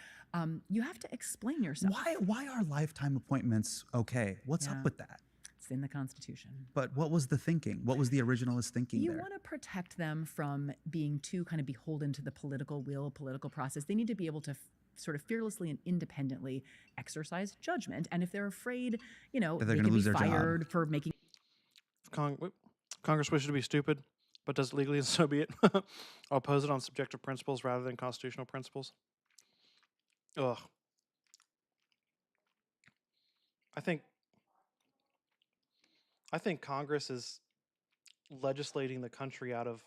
You have to explain yourself. Why are lifetime appointments okay? What's up with that? It's in the Constitution. But what was the thinking? What was the originalist thinking You there? want to protect them from being too kind of beholden to the political will, political process. They need to be able to sort of fearlessly and independently exercise judgment. And if they're afraid, they can be fired for making... Congress wishes to be stupid, but does it legally, and so be it. I'll oppose it on subjective principles rather than constitutional principles. Ugh. I think Congress is legislating the country out of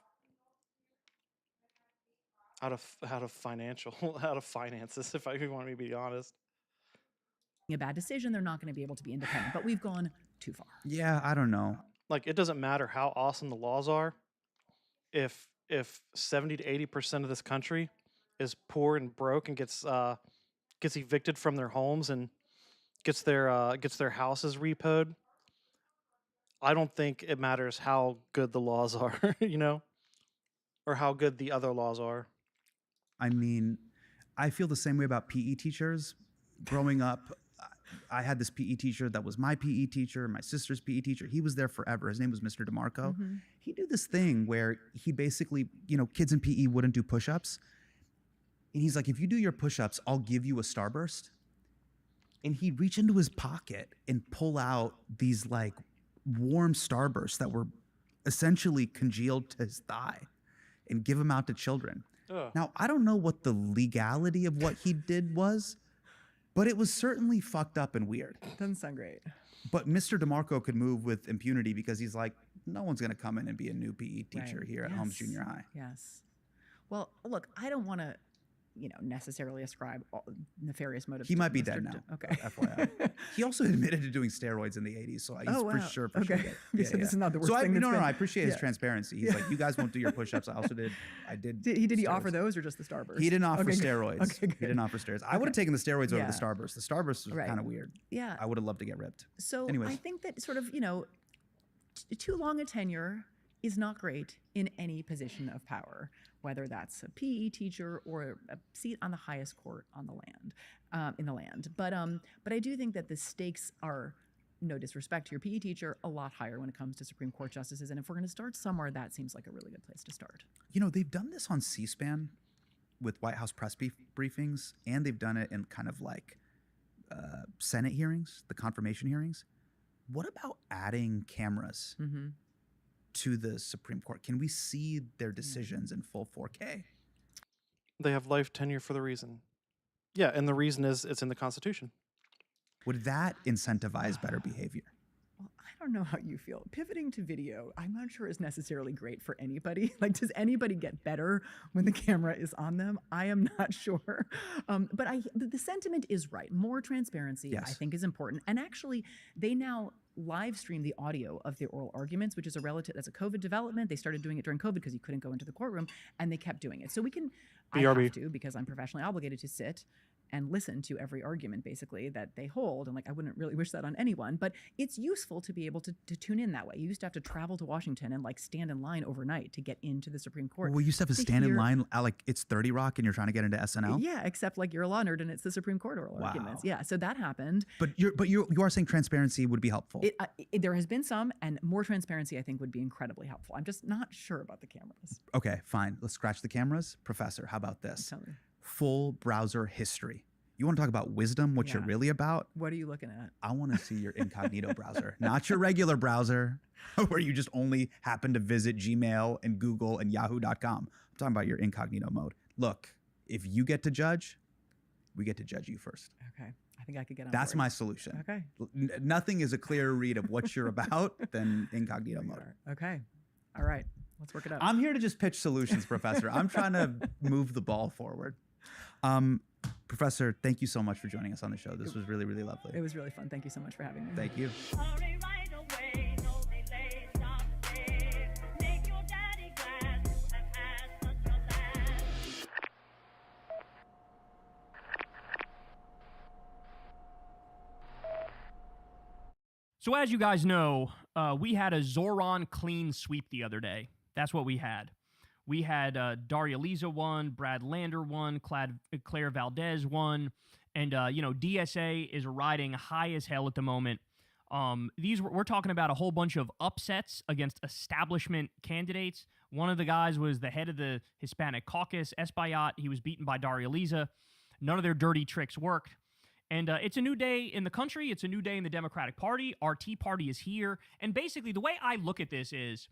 financial out of finances, if you want me to be honest. A bad decision, they're not going to be able to be independent. But we've gone too far. Yeah, I don't know. Like, it doesn't matter how awesome the laws are, if 70 to 80% of this country is poor and broke and gets evicted from their homes and gets their houses repoed. I don't think it matters how good the laws are, or how good the other laws are. I mean, I feel the same way about PE teachers. Growing up, I had this PE teacher that was my PE teacher, my sister's PE teacher. He was there forever. His name was Mr. DeMarco. Mm-hmm. He'd do this thing where he basically, kids in PE wouldn't do push-ups. And he's like, if you do your push-ups, I'll give you a starburst. and he'd reach into his pocket and pull out these like warm starbursts that were essentially congealed to his thigh and give them out to children. Ugh. Now, I don't know what the legality of what he did was, but it was certainly fucked up and weird. Doesn't sound great. But Mr. DeMarco could move with impunity because he's like, no one's going to come in and be a new PE teacher Right. here at Holmes Junior High. Yes. Well, look, I don't want to, necessarily ascribe nefarious motives. He to might be Mr. dead now. Okay. FYI. He also admitted to doing steroids in the 80s, so he's Oh, for wow. sure. Okay. dead. So this is not the worst so thing that's no, been- I appreciate his Yeah. transparency. He's Yeah. like, you guys won't do your push-ups. I also did. I did. Did he steroids. offer those or just the Starburst? He didn't offer Okay, good. steroids. Okay, good. He didn't offer steroids. I Okay. would have taken the steroids over Yeah. the Starburst. The Starburst was Right. kind of weird. Yeah. I would have loved to get ripped. So Anyways. I think that sort of, too long a tenure is not great in any position of power, whether that's a PE teacher or a seat on the highest court on the land, in the land. But I do think that the stakes are, no disrespect to your PE teacher, a lot higher when it comes to Supreme Court justices. And if we're going to start somewhere, that seems like a really good place to start. They've done this on C-SPAN with White House press briefings, and they've done it in kind of like Senate hearings, the confirmation hearings. What about adding cameras to the Supreme Court? Can we see their decisions in full 4K? They have life tenure for the reason. Yeah, and the reason is it's in the Constitution. Would that incentivize better behavior? Well, I don't know how you feel. Pivoting to video, I'm not sure is necessarily great for anybody. Like, does anybody get better when the camera is on them? I am not sure. But the sentiment is right. More transparency, I think, is important. And actually, they now live stream the audio of the oral arguments, which is that's a COVID development. They started doing it during COVID because you couldn't go into the courtroom, and they kept doing it. So I BRB. have to, because I'm professionally obligated to sit and listen to every argument basically that they hold. And I wouldn't really wish that on anyone, but it's useful to be able to tune in that way. You used to have to travel to Washington and stand in line overnight to get into the Supreme Court. Well, we used to have to stand in line like it's 30 Rock and you're trying to get into SNL. Yeah, except you're a law nerd and it's the Supreme Court oral arguments. Yeah, so that happened. But you are saying transparency would be helpful. There has been some, and more transparency I think would be incredibly helpful. I'm just not sure about the cameras. Okay, fine. Let's scratch the cameras. Professor, how about this? Tell me. Full browser history. You want to talk about wisdom, what you're really about? What are you looking at? I want to see your incognito browser, not your regular browser where you just only happen to visit Gmail and Google and Yahoo.com. I'm talking about your incognito mode. Look, if you get to judge, we get to judge you first. Okay. I think I could get on That's board. my solution. Okay. Nothing is a clearer read of what you're about than incognito mode. Okay. All right. Let's work it out. I'm here to just pitch solutions, Professor. I'm trying to move the ball forward. Professor, thank you so much for joining us on the show. This was really, really lovely. It was really fun. Thank you so much for having me. Thank you. So as you guys know, we had a Zoran clean sweep the other day. That's what we had. We had Daria Liza won, Brad Lander won, Claire Valdez won, and DSA is riding high as hell at the moment. We're talking about a whole bunch of upsets against establishment candidates. One of the guys was the head of the Hispanic caucus, Espaillat. He was beaten by Daria Liza. None of their dirty tricks worked. And it's a new day in the country. It's a new day in the Democratic Party. Our Tea Party is here. And basically, the way I look at this is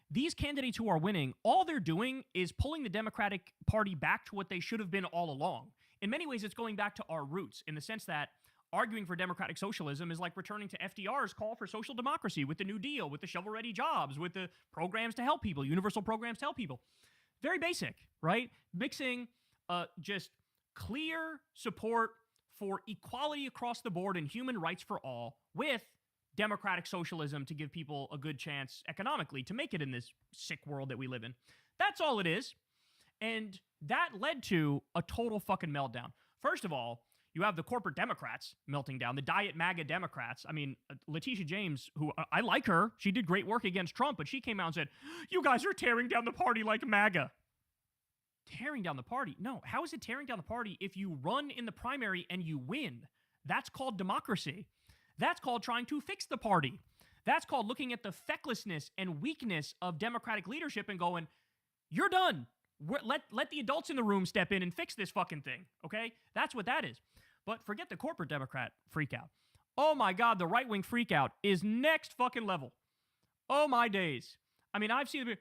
these candidates who are winning, all they're doing is pulling the Democratic Party back to what they should have been all along. In many ways, it's going back to our roots in the sense that arguing for democratic socialism is like returning to FDR's call for social democracy with the New Deal, with the shovel-ready jobs, with the programs to help people, universal programs to help people. Very basic, right? Mixing just clear support for equality across the board and human rights for all with democratic socialism to give people a good chance economically to make it in this sick world that we live in. That's all it is. And that led to a total fucking meltdown. First of all, you have the corporate Democrats melting down, the Diet MAGA Democrats. I mean, Letitia James, who I like her, she did great work against Trump, but she came out and said, you guys are tearing down the party like MAGA. Tearing down the party? No, how is it tearing down the party if you run in the primary and you win? That's called democracy. That's called trying to fix the party. That's called looking at the fecklessness and weakness of Democratic leadership and going, you're done. Let the adults in the room step in and fix this fucking thing, okay? That's what that is. But forget the corporate Democrat freakout. Oh my God, the right-wing freakout is next fucking level. Oh my days. I mean, I've seen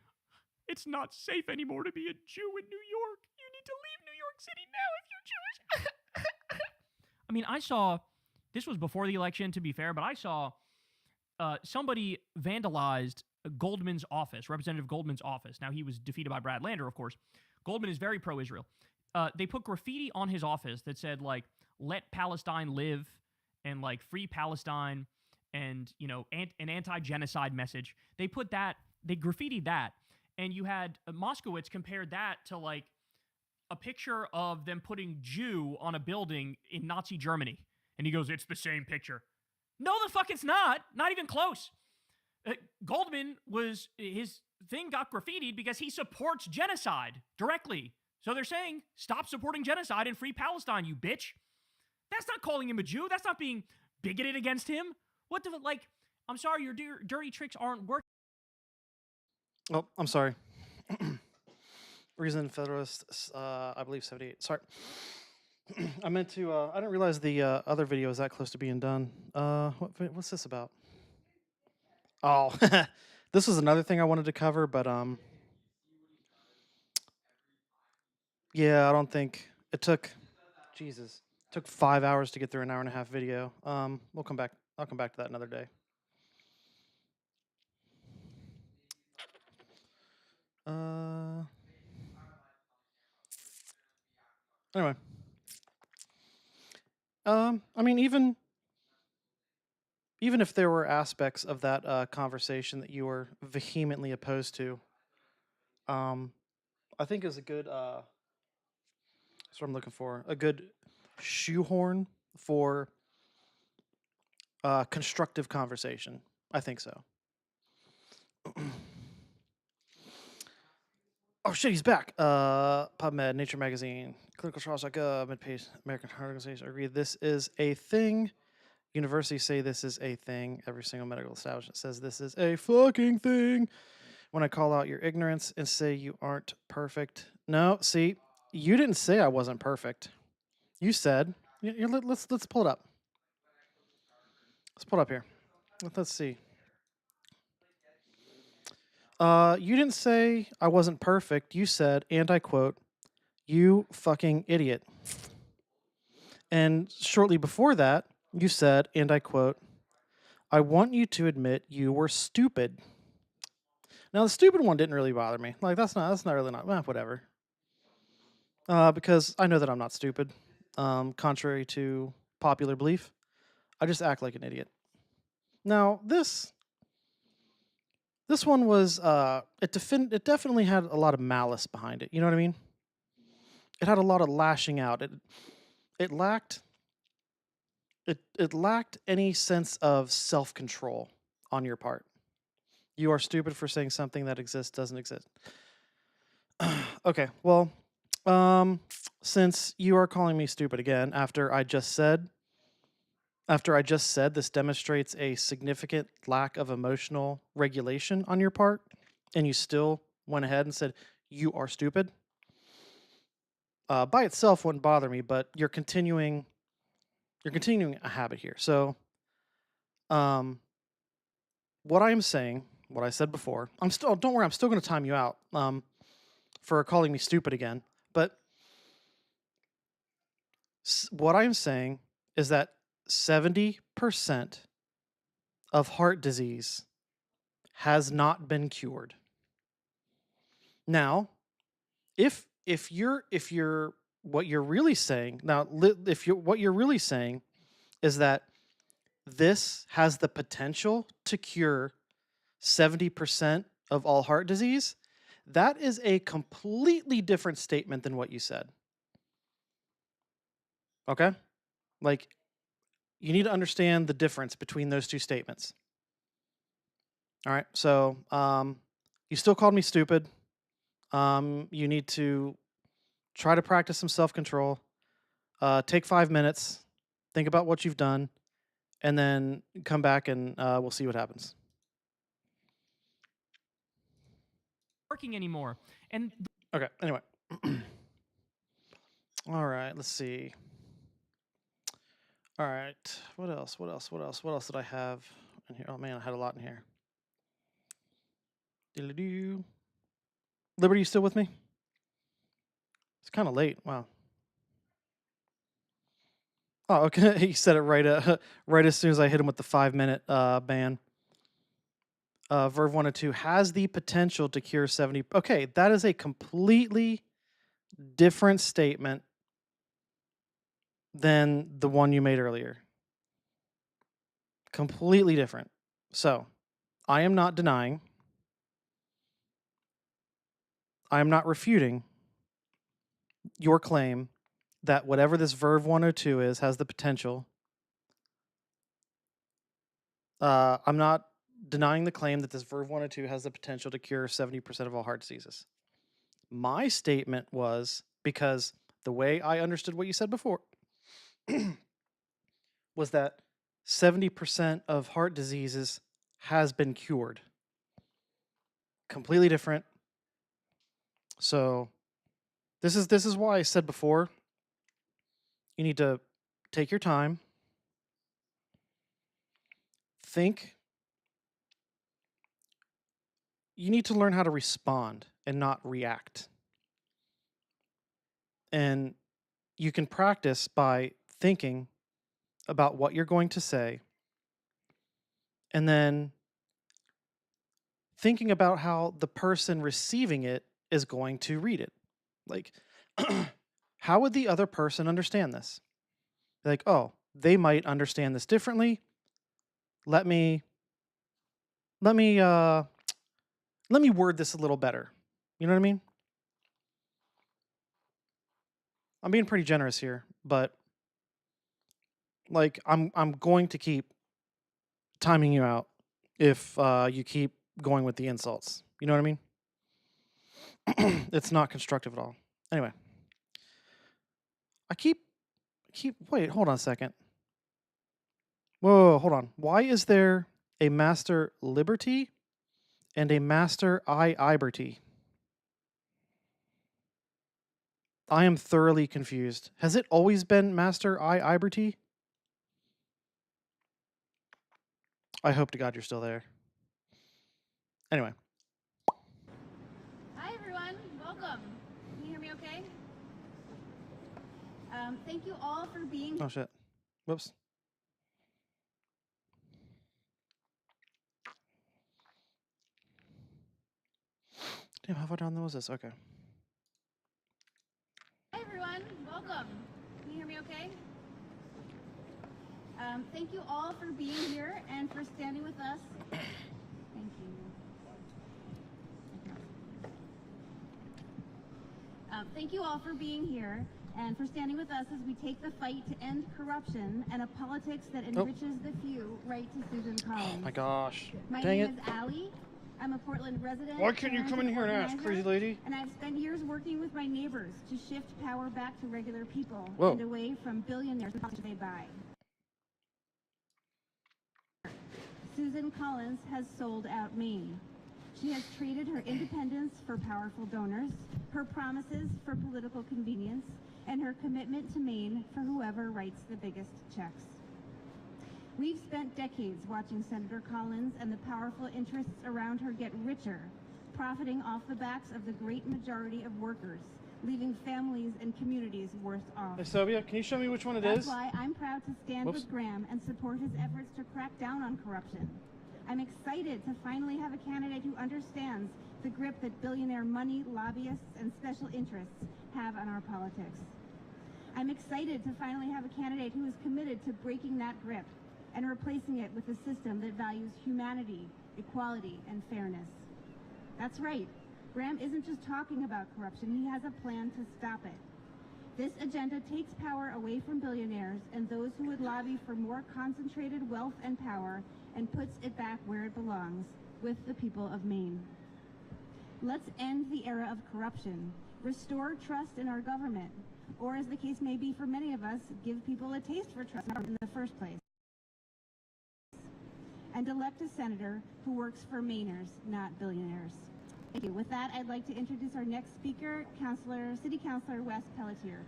it's not safe anymore to be a Jew in New York. You need to leave New York City now if you're Jewish. I mean, I saw, this was before the election, to be fair, but I saw somebody vandalized Goldman's office, Representative Goldman's office. Now, he was defeated by Brad Lander, of course. Goldman is very pro-Israel. They put graffiti on his office that said, like, let Palestine live and, like, free Palestine and, you know, an anti-genocide message. They put that, they graffitied that. And you had Moskowitz compared that to, like, a picture of them putting Jew on a building in Nazi Germany. And he goes, it's the same picture. No, the fuck it's not. Not even close. Goldman was, his thing got graffitied because he supports genocide directly. So they're saying, stop supporting genocide and free Palestine, you bitch. That's not calling him a Jew. That's not being bigoted against him. What the, like, I'm sorry, your dirty tricks aren't working. Oh, I'm sorry. Reason Federalist, I believe 78. Sorry. I meant to, I didn't realize the other video was that close to being done. What's this about? Oh, this was another thing I wanted to cover, but yeah, I don't think it took, Jesus, it took 5 hours to get through an hour-and-a-half video. We'll come back. I'll come back to that another day. Anyway. I mean, even if there were aspects of that conversation that you were vehemently opposed to, I think is a good, that's what I'm looking for, a good shoehorn for constructive conversation. I think so. Oh shit, he's back. PubMed, Nature Magazine, ClinicalTrials.gov, MedPace, American Heart Association agree this is a thing. Universities say this is a thing. Every single medical establishment says this is a fucking thing. When I call out your ignorance and say you aren't perfect. No, see, you didn't say I wasn't perfect. You said, let's pull it up. Let's pull it up here. Let's see. You didn't say I wasn't perfect. You said, and I quote, you fucking idiot. And shortly before that, you said, and I quote, I want you to admit you were stupid. Now the stupid one didn't really bother me. Like that's not really whatever. Because I know that I'm not stupid. Contrary to popular belief, I just act like an idiot. Now this one was it definitely had a lot of malice behind it. You know what I mean? It had a lot of lashing out. It lacked any sense of self-control on your part. You are stupid for saying something that exists doesn't exist. Okay, well, since you are calling me stupid again after I just said this demonstrates a significant lack of emotional regulation on your part, and you still went ahead and said you are stupid, by itself wouldn't bother me, but you're continuing a habit here. So, what I am saying, what I said before, don't worry, I'm still going to time you out for calling me stupid again, but what I'm saying is that 70% of heart disease has not been cured. Now, if you're what you're really saying now, what you're really saying is that this has the potential to cure 70% of all heart disease, that is a completely different statement than what you said. Okay? Like, you need to understand the difference between those two statements. All right, so you still called me stupid. You need to try to practice some self-control. Take 5 minutes, think about what you've done, and then come back and we'll see what happens. Working anymore. And okay, anyway. All right, let's see. All right. What else? What else? What else? What else did I have in here? Oh man, I had a lot in here. Diddle-doo. Liberty, you still with me? It's kind of late. Wow. Oh, okay. He said it right. Right as soon as I hit him with the 5-minute ban. Verve 1 and 2 has the potential to cure 70. Okay, that is a completely different statement than the one you made earlier. Completely different. So, I am not denying. I am not refuting your claim that whatever this Verve 102 is has the potential. I'm not denying the claim that this Verve 102 has the potential to cure 70% of all heart diseases. My statement was, because the way I understood what you said before was that 70% of heart diseases has been cured. Completely different. So this is why I said before, you need to take your time, think. You need to learn how to respond and not react. And you can practice by thinking about what you're going to say and then thinking about how the person receiving it is going to read it. Like, how would the other person understand this? Like, oh, they might understand this differently. Let me word this a little better. You know what I mean? I'm being pretty generous here, but like I'm going to keep timing you out if you keep going with the insults. You know what I mean? It's not constructive at all. Anyway, I keep wait, hold on a second. Whoa, hold on. Why is there a Master Liberty and a Master Iberty? I am thoroughly confused. Has it always been Master Iberty? I hope to God you're still there. Anyway. Hi, everyone. Welcome. Can you hear me okay? Thank you all for being... Oh, shit. Whoops. Damn, how far down was this? Okay. Hi, everyone. Welcome. Can you hear me okay? Thank you all for being here and for standing with us. Thank you. Thank you all for being here and for standing with us as we take the fight to end corruption and a politics that enriches the few, right to Susan Collins. Oh my gosh. My Dang name it. is Allie. I'm a Portland resident. Why can't you come in here and ask, organizer, crazy lady? And I've spent years working with my neighbors to shift power back to regular people Whoa. and away from billionaires they buy. Susan Collins has sold out Maine. She has traded her independence for powerful donors, her promises for political convenience, and her commitment to Maine for whoever writes the biggest checks. We've spent decades watching Senator Collins and the powerful interests around her get richer, profiting off the backs of the great majority of workers, leaving families and communities worse off. Hey, Sobia, can you show me which one it That's is? why I'm proud to stand Whoops. with Graham and support his efforts to crack down on corruption. I'm excited to finally have a candidate who understands the grip that billionaire money, lobbyists, and special interests have on our politics. I'm excited to finally have a candidate who is committed to breaking that grip and replacing it with a system that values humanity, equality, and fairness. That's right. Graham isn't just talking about corruption, he has a plan to stop it. This agenda takes power away from billionaires and those who would lobby for more concentrated wealth and power and puts it back where it belongs, with the people of Maine. Let's end the era of corruption, restore trust in our government, or as the case may be for many of us, give people a taste for trust in the first place. And elect a senator who works for Mainers, not billionaires. Thank you. With that, I'd like to introduce our next speaker, City Councilor Wes Pelletier.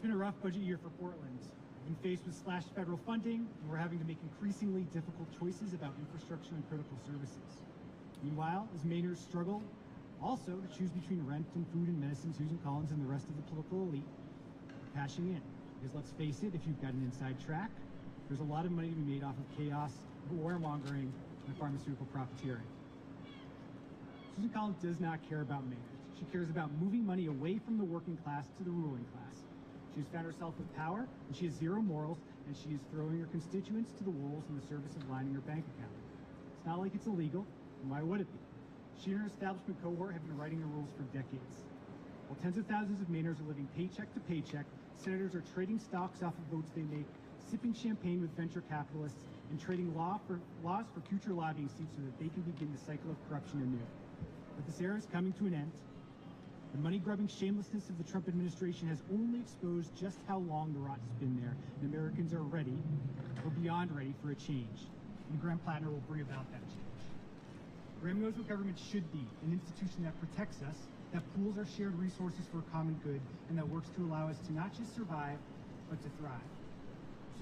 It's been a rough budget year for Portland. We've been faced with slashed federal funding, and we're having to make increasingly difficult choices about infrastructure and critical services. Meanwhile, as Mainers struggle also to choose between rent and food and medicine, Susan Collins and the rest of the political elite are cashing in. Because let's face it, if you've got an inside track, there's a lot of money to be made off of chaos, warmongering, and pharmaceutical profiteering. Susan Collins does not care about Mainers. She cares about moving money away from the working class to the ruling class. She has found herself with power, and she has zero morals, and she is throwing her constituents to the wolves in the service of lining her bank account. It's not like it's illegal, and why would it be? She and her establishment cohort have been writing the rules for decades. While tens of thousands of Mainers are living paycheck to paycheck, senators are trading stocks off of votes they make, sipping champagne with venture capitalists, and trading laws for future lobbying seats so that they can begin the cycle of corruption anew. But this era is coming to an end. The money-grubbing shamelessness of the Trump administration has only exposed just how long the rot has been there, and Americans are ready, or beyond ready, for a change. And Graham Plattner will bring about that change. Graham knows what government should be, an institution that protects us, that pools our shared resources for a common good, and that works to allow us to not just survive, but to thrive.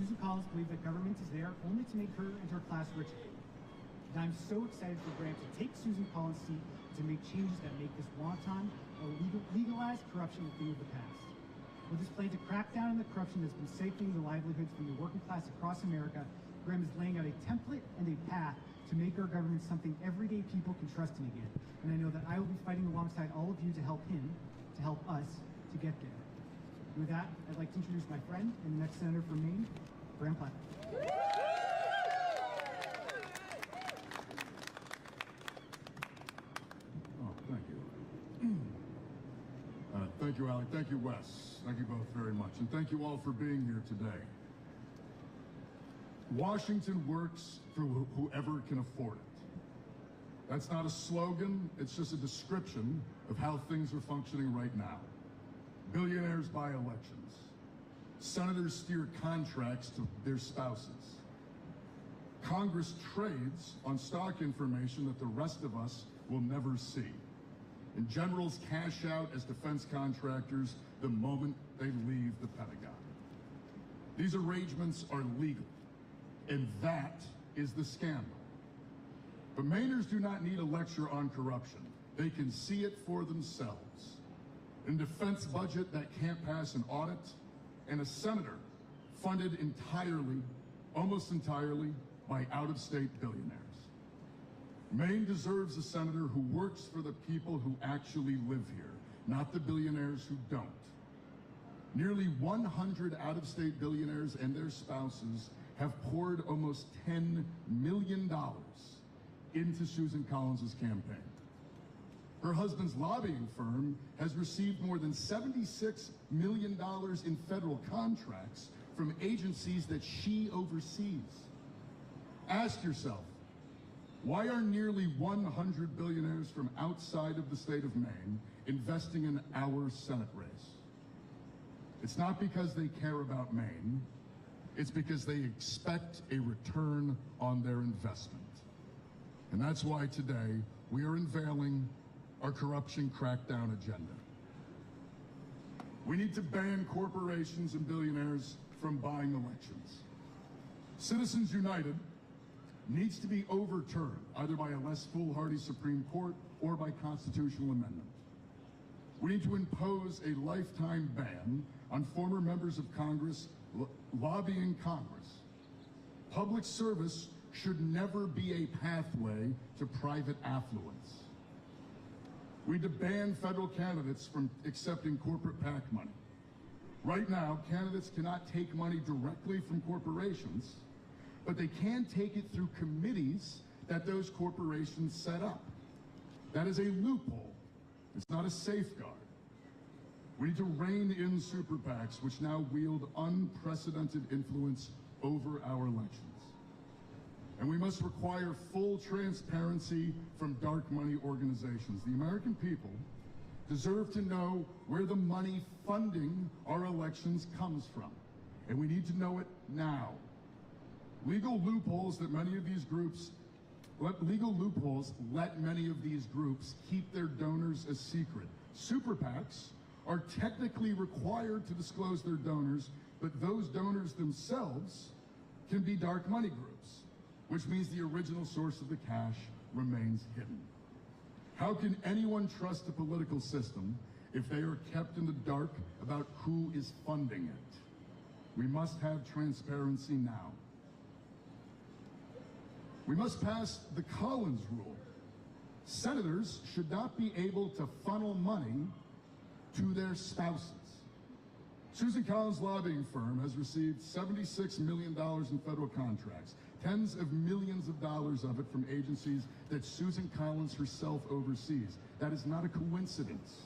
Susan Collins believes that government is there only to make her and her class richer. And I'm so excited for Graham to take Susan Collins' seat to make changes that make this wanton or legalized corruption a thing of the past. With his plan to crack down on the corruption that's been siphoning the livelihoods from the working class across America, Graham is laying out a template and a path to make our government something everyday people can trust in again. And I know that I will be fighting alongside all of you to help him, to help us, to get there. With that, I'd like to introduce my friend and the next senator from Maine, Graham Plattner. Oh, thank you. Thank you, Alec. Thank you, Wes. Thank you both very much. And thank you all for being here today. Washington works for whoever can afford it. That's not a slogan, it's just a description of how things are functioning right now. Billionaires buy elections. Senators steer contracts to their spouses. Congress trades on stock information that the rest of us will never see. And generals cash out as defense contractors the moment they leave the Pentagon. These arrangements are legal. And that is the scandal. But Mainers do not need a lecture on corruption. They can see it for themselves. A defense budget that can't pass an audit, and a senator funded entirely, almost entirely, by out-of-state billionaires. Maine deserves a senator who works for the people who actually live here, not the billionaires who don't. Nearly 100 out-of-state billionaires and their spouses have poured almost $10 million into Susan Collins' campaign. Her husband's lobbying firm has received more than $76 million in federal contracts from agencies that she oversees. Ask yourself, why are nearly 100 billionaires from outside of the state of Maine investing in our Senate race? It's not because they care about Maine. It's because they expect a return on their investment. And that's why today we are unveiling our corruption crackdown agenda. We need to ban corporations and billionaires from buying elections. Citizens United needs to be overturned either by a less foolhardy Supreme Court or by constitutional amendment. We need to impose a lifetime ban on former members of Congress lobbying Congress. Public service should never be a pathway to private affluence. We need to ban federal candidates from accepting corporate PAC money. Right now, candidates cannot take money directly from corporations, but they can take it through committees that those corporations set up. That is a loophole. It's not a safeguard. We need to rein in super PACs, which now wield unprecedented influence over our elections. And we must require full transparency from dark money organizations. The American people deserve to know where the money funding our elections comes from. And we need to know it now. Legal loopholes let many of these groups keep their donors a secret. Super PACs are technically required to disclose their donors, but those donors themselves can be dark money groups, which means the original source of the cash remains hidden. How can anyone trust a political system if they are kept in the dark about who is funding it? We must have transparency now. We must pass the Collins rule. Senators should not be able to funnel money to their spouses. Susan Collins' lobbying firm has received $76 million in federal contracts, tens of millions of dollars of it from agencies that Susan Collins herself oversees. That is not a coincidence.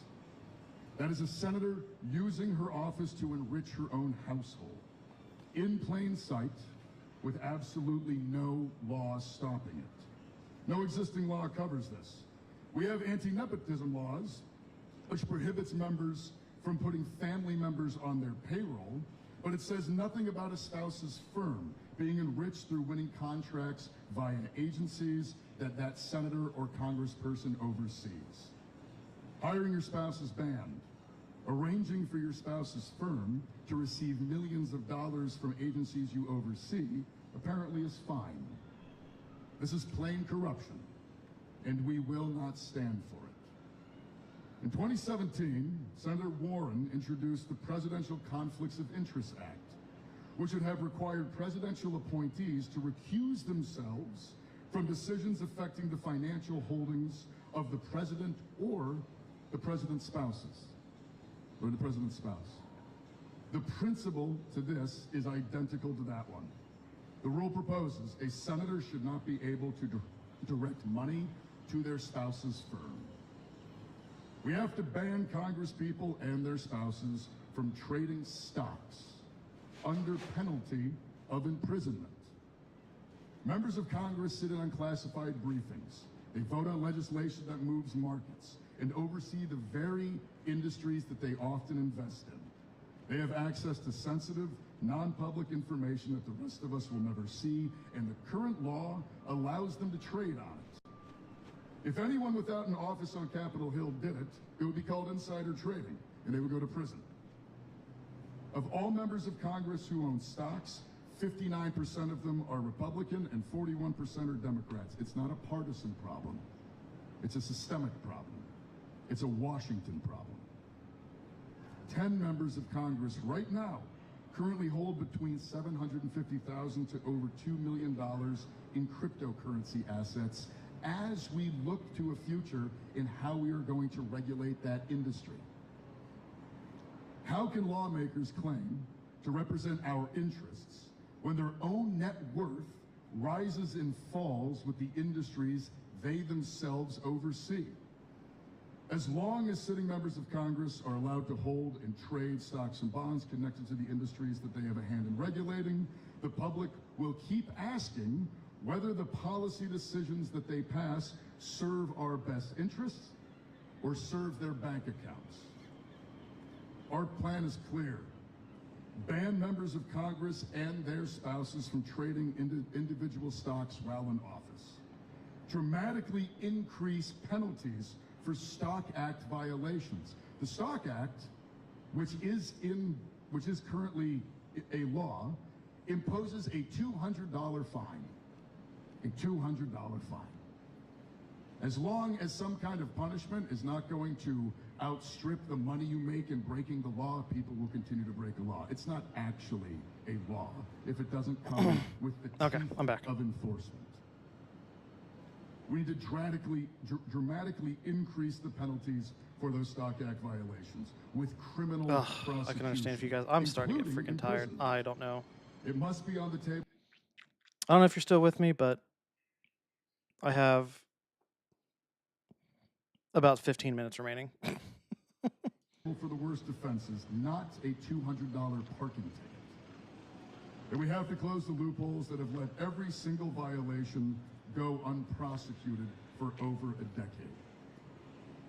That is a senator using her office to enrich her own household, in plain sight, with absolutely no law stopping it. No existing law covers this. We have anti-nepotism laws, which prohibits members from putting family members on their payroll, but it says nothing about a spouse's firm being enriched through winning contracts via agencies that that senator or congressperson oversees. Hiring your spouse is banned. Arranging for your spouse's firm to receive millions of dollars from agencies you oversee apparently is fine. This is plain corruption, and we will not stand for it. In 2017, Senator Warren introduced the Presidential Conflicts of Interest Act, which would have required presidential appointees to recuse themselves from decisions affecting the financial holdings of the president or the president's spouses, or the president's spouse. The principle to this is identical to that one. The rule proposes a senator should not be able to direct money to their spouse's firm. We have to ban congresspeople and their spouses from trading stocks under penalty of imprisonment. Members of Congress sit in unclassified briefings. They vote on legislation that moves markets and oversee the very industries that they often invest in. They have access to sensitive, non-public information that the rest of us will never see, and the current law allows them to trade on it. If anyone without an office on Capitol Hill did it, it would be called insider trading, and they would go to prison. Of all members of Congress who own stocks, 59% of them are Republican and 41% are Democrats. It's not a partisan problem. It's a systemic problem. It's a Washington problem. 10 members of Congress right now currently hold between $750,000 to over $2 million in cryptocurrency assets as we look to a future in how we are going to regulate that industry. How can lawmakers claim to represent our interests when their own net worth rises and falls with the industries they themselves oversee? As long as sitting members of Congress are allowed to hold and trade stocks and bonds connected to the industries that they have a hand in regulating, the public will keep asking whether the policy decisions that they pass serve our best interests or serve their bank accounts. Our plan is clear. Ban members of Congress and their spouses from trading individual stocks while in office. Dramatically increase penalties for Stock Act violations. The Stock Act, which is currently a law, imposes a $200 fine. A $200 fine. As long as some kind of punishment is not going to outstrip the money you make in breaking the law, people will continue to break the law. It's not actually a law if it doesn't come with the teeth of enforcement. We need to dramatically increase the penalties for those Stock Act violations with criminal prosecution. I can understand if you guys... I'm starting to get freaking tired. I don't know. It must be on the table. I don't know if you're still with me, but I have about 15 minutes remaining. For the worst offenses, not a $200 parking ticket. And we have to close the loopholes that have let every single violation go unprosecuted for over a decade.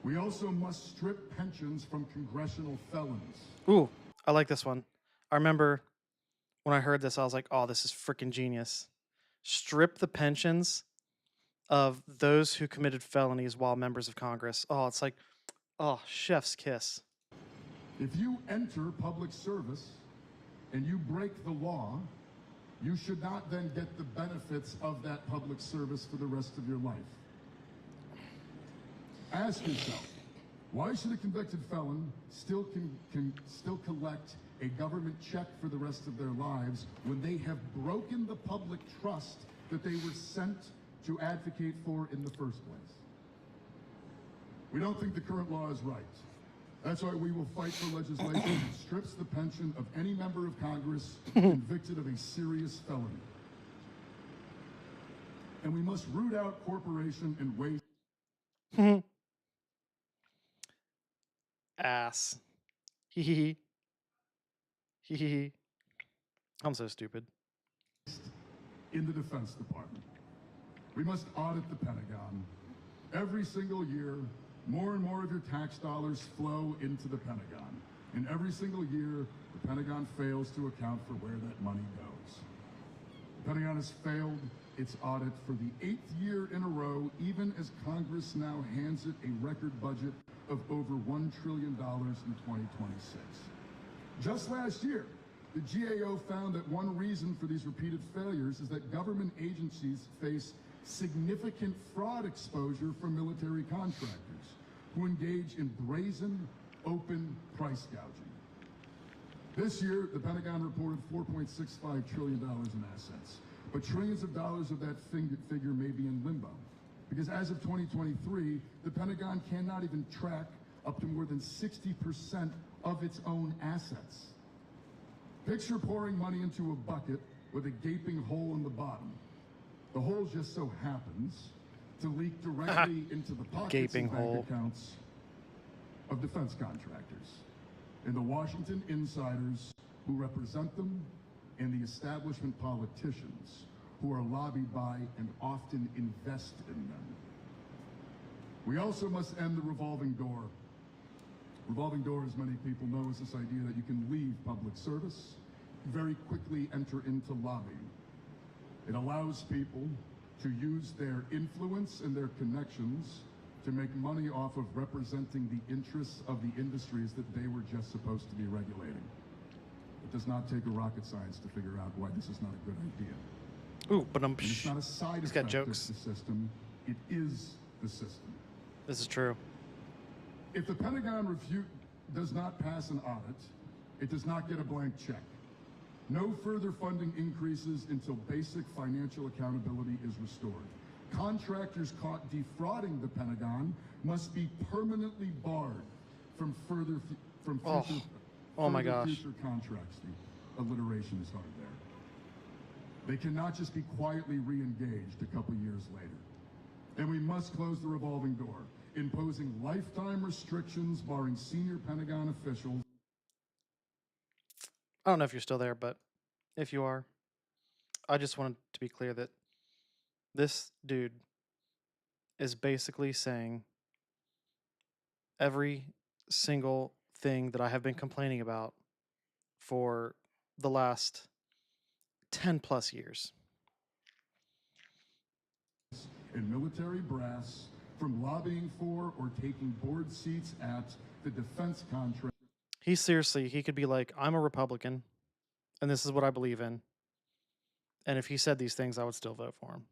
We also must strip pensions from congressional felons. Ooh, I like this one. I remember when I heard this, I was like, oh, this is freaking genius. Strip the pensions of those who committed felonies while members of Congress. Oh, it's like, oh, chef's kiss. If you enter public service and you break the law, you should not then get the benefits of that public service for the rest of your life. Ask yourself, why should a convicted felon still collect a government check for the rest of their lives when they have broken the public trust that they were sent to advocate for in the first place? We don't think the current law is right. That's why we will fight for legislation that strips the pension of any member of Congress convicted of a serious felony. And we must root out corporation and waste. Ass. Hee hee. Hee hee. I'm so stupid. In the Defense Department. We must audit the Pentagon. Every single year, more and more of your tax dollars flow into the Pentagon. And every single year, the Pentagon fails to account for where that money goes. The Pentagon has failed its audit for the 8th year in a row, even as Congress now hands it a record budget of over $1 trillion in 2026. Just last year, the GAO found that one reason for these repeated failures is that government agencies face significant fraud exposure from military contractors who engage in brazen, open price gouging. This year, the Pentagon reported $4.65 trillion in assets, but trillions of dollars of that figure may be in limbo, because as of 2023, the Pentagon cannot even track up to more than 60% of its own assets. Picture pouring money into a bucket with a gaping hole in the bottom. The hole just so happens to leak directly into the pockets and bank accounts of defense contractors and the Washington insiders who represent them and the establishment politicians who are lobbied by and often invest in them. We also must end the revolving door. Revolving door, as many people know, is this idea that you can leave public service, very quickly enter into lobbying. It allows people to use their influence and their connections to make money off of representing the interests of the industries that they were just supposed to be regulating. It does not take a rocket science to figure out why this is not a good idea. Ooh, but it's not a side effect of the system, it is the system. This is true. If the Pentagon does not pass an audit, it does not get a blank check. No further funding increases until basic financial accountability is restored. Contractors caught defrauding the Pentagon must be permanently barred from future contracts. The alliteration is hard there. They cannot just be quietly re-engaged a couple years later. And we must close the revolving door, imposing lifetime restrictions barring senior Pentagon officials. I don't know if you're still there, but if you are, I just wanted to be clear that this dude is basically saying every single thing that I have been complaining about for the last 10 plus years. And military brass from lobbying for or taking board seats at the defense contract. He could be like, I'm a Republican, and this is what I believe in. And if he said these things, I would still vote for him.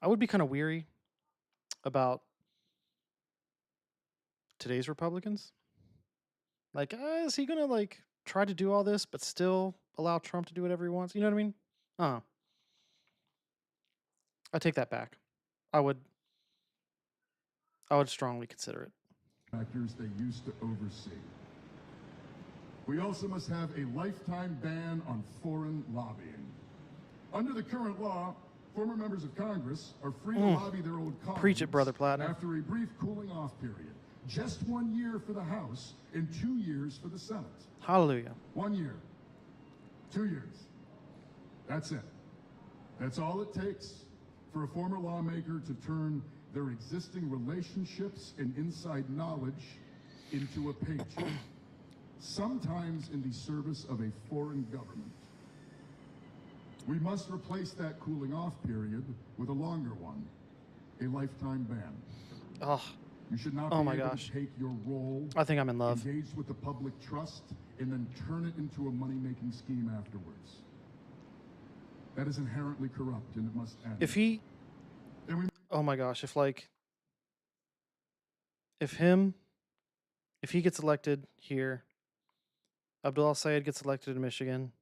I would be kind of weary about today's Republicans. Like, is he going to, try to do all this, but still allow Trump to do whatever he wants? You know what I mean? I take that back. I would strongly consider it. Factors they used to oversee. We also must have a lifetime ban on foreign lobbying. Under the current law, former members of Congress are free to lobby their old colleagues. Preach it, Brother Platinum. After a brief cooling off period. Just 1 year for the House and 2 years for the Senate. Hallelujah. 1 year. 2 years. That's it. That's all it takes for a former lawmaker to turn their existing relationships and inside knowledge into a paycheck, sometimes in the service of a foreign government. We must replace that cooling off period with a longer one, a lifetime ban. You should not Oh be my able gosh. to take your role, I think I'm in love. engaged with the public trust, and then turn it into a money-making scheme afterwards. That is inherently corrupt, and it must end. If he, oh my gosh, if he gets elected here, Abdul Sayed gets elected in Michigan.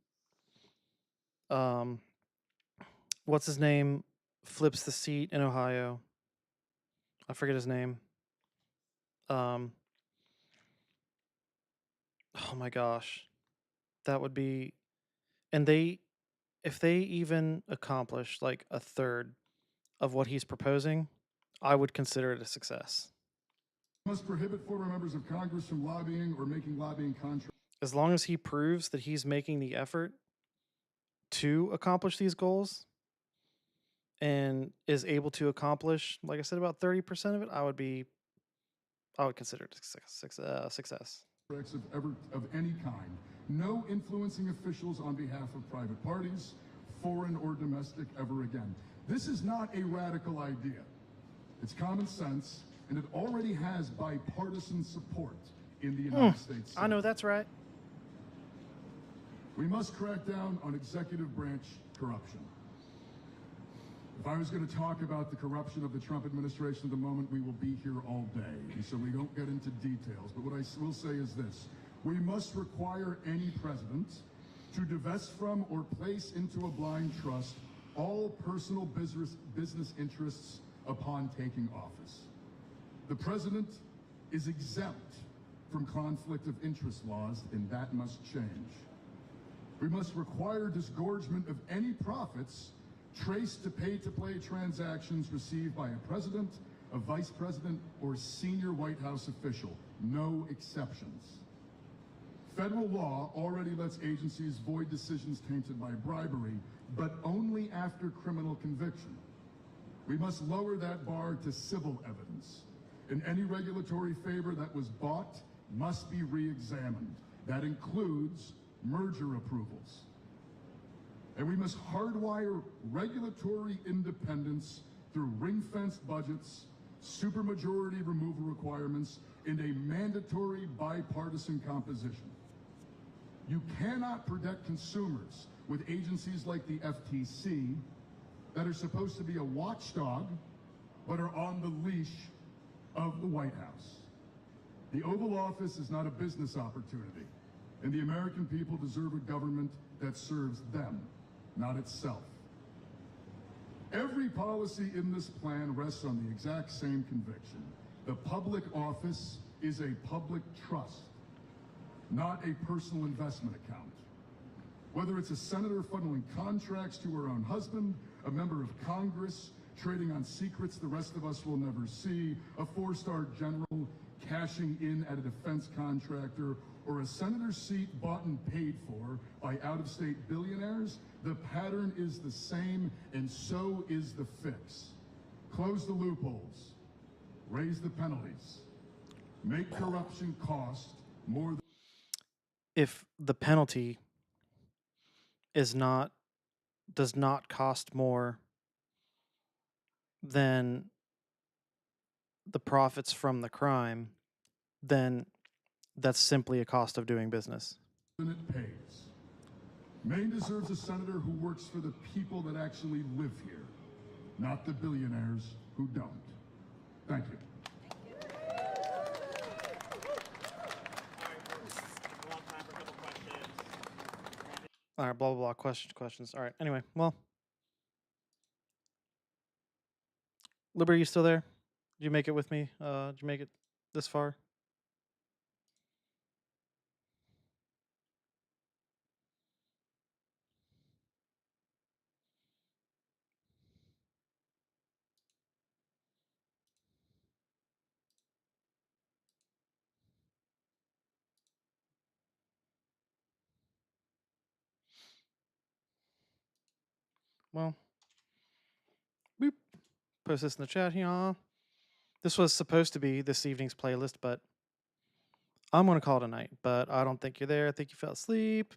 What's his name? Flips the seat in Ohio. I forget his name. Oh my gosh, that would be, and if they even accomplish like a third of what he's proposing, I would consider it a success. Must prohibit former members of Congress from lobbying or making lobbying contracts. As long as he proves that he's making the effort to accomplish these goals and is able to accomplish, like I said, about 30% of it, I would consider it a success. Of any kind. No influencing officials on behalf of private parties, foreign or domestic, ever again. This is not a radical idea. It's common sense, and it already has bipartisan support in the United States. I know that's right. We must crack down on executive branch corruption. If I was going to talk about the corruption of the Trump administration at the moment, we will be here all day, and so we don't get into details. But what I will say is this. We must require any president to divest from or place into a blind trust all personal business interests upon taking office. The president is exempt from conflict of interest laws, and that must change. We must require disgorgement of any profits traced to pay-to-play transactions received by a president, a vice president, or senior White House official. No exceptions. Federal law already lets agencies void decisions tainted by bribery, but only after criminal conviction. We must lower that bar to civil evidence, and any regulatory favor that was bought must be re-examined. That includes merger approvals. And we must hardwire regulatory independence through ring-fenced budgets, supermajority removal requirements, and a mandatory bipartisan composition. You cannot protect consumers with agencies like the FTC that are supposed to be a watchdog, but are on the leash of the White House. The Oval Office is not a business opportunity, and the American people deserve a government that serves them, not itself. Every policy in this plan rests on the exact same conviction. The public office is a public trust, not a personal investment account. Whether it's a senator funneling contracts to her own husband, a member of Congress trading on secrets the rest of us will never see, a four-star general cashing in at a defense contractor, or a senator's seat bought and paid for by out-of-state billionaires, the pattern is the same, and so is the fix. Close the loopholes, raise the penalties, make corruption cost more than... If the penalty does not cost more than the profits from the crime, then that's simply a cost of doing business. It pays. Maine deserves a senator who works for the people that actually live here, not the billionaires who don't. Thank you. All right, blah, blah, blah, questions. All right, anyway, well. Liber, you still there? Did you make it with me? Did you make it this far? Well, boop. Post this in the chat here. This was supposed to be this evening's playlist, but I'm going to call it a night. But I don't think you're there. I think you fell asleep.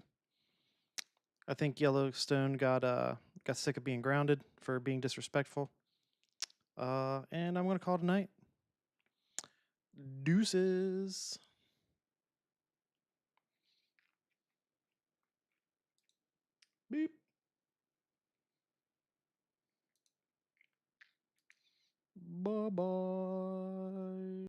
I think Yellowstone got sick of being grounded for being disrespectful. And I'm going to call it a night. Deuces. Beep. Bye-bye.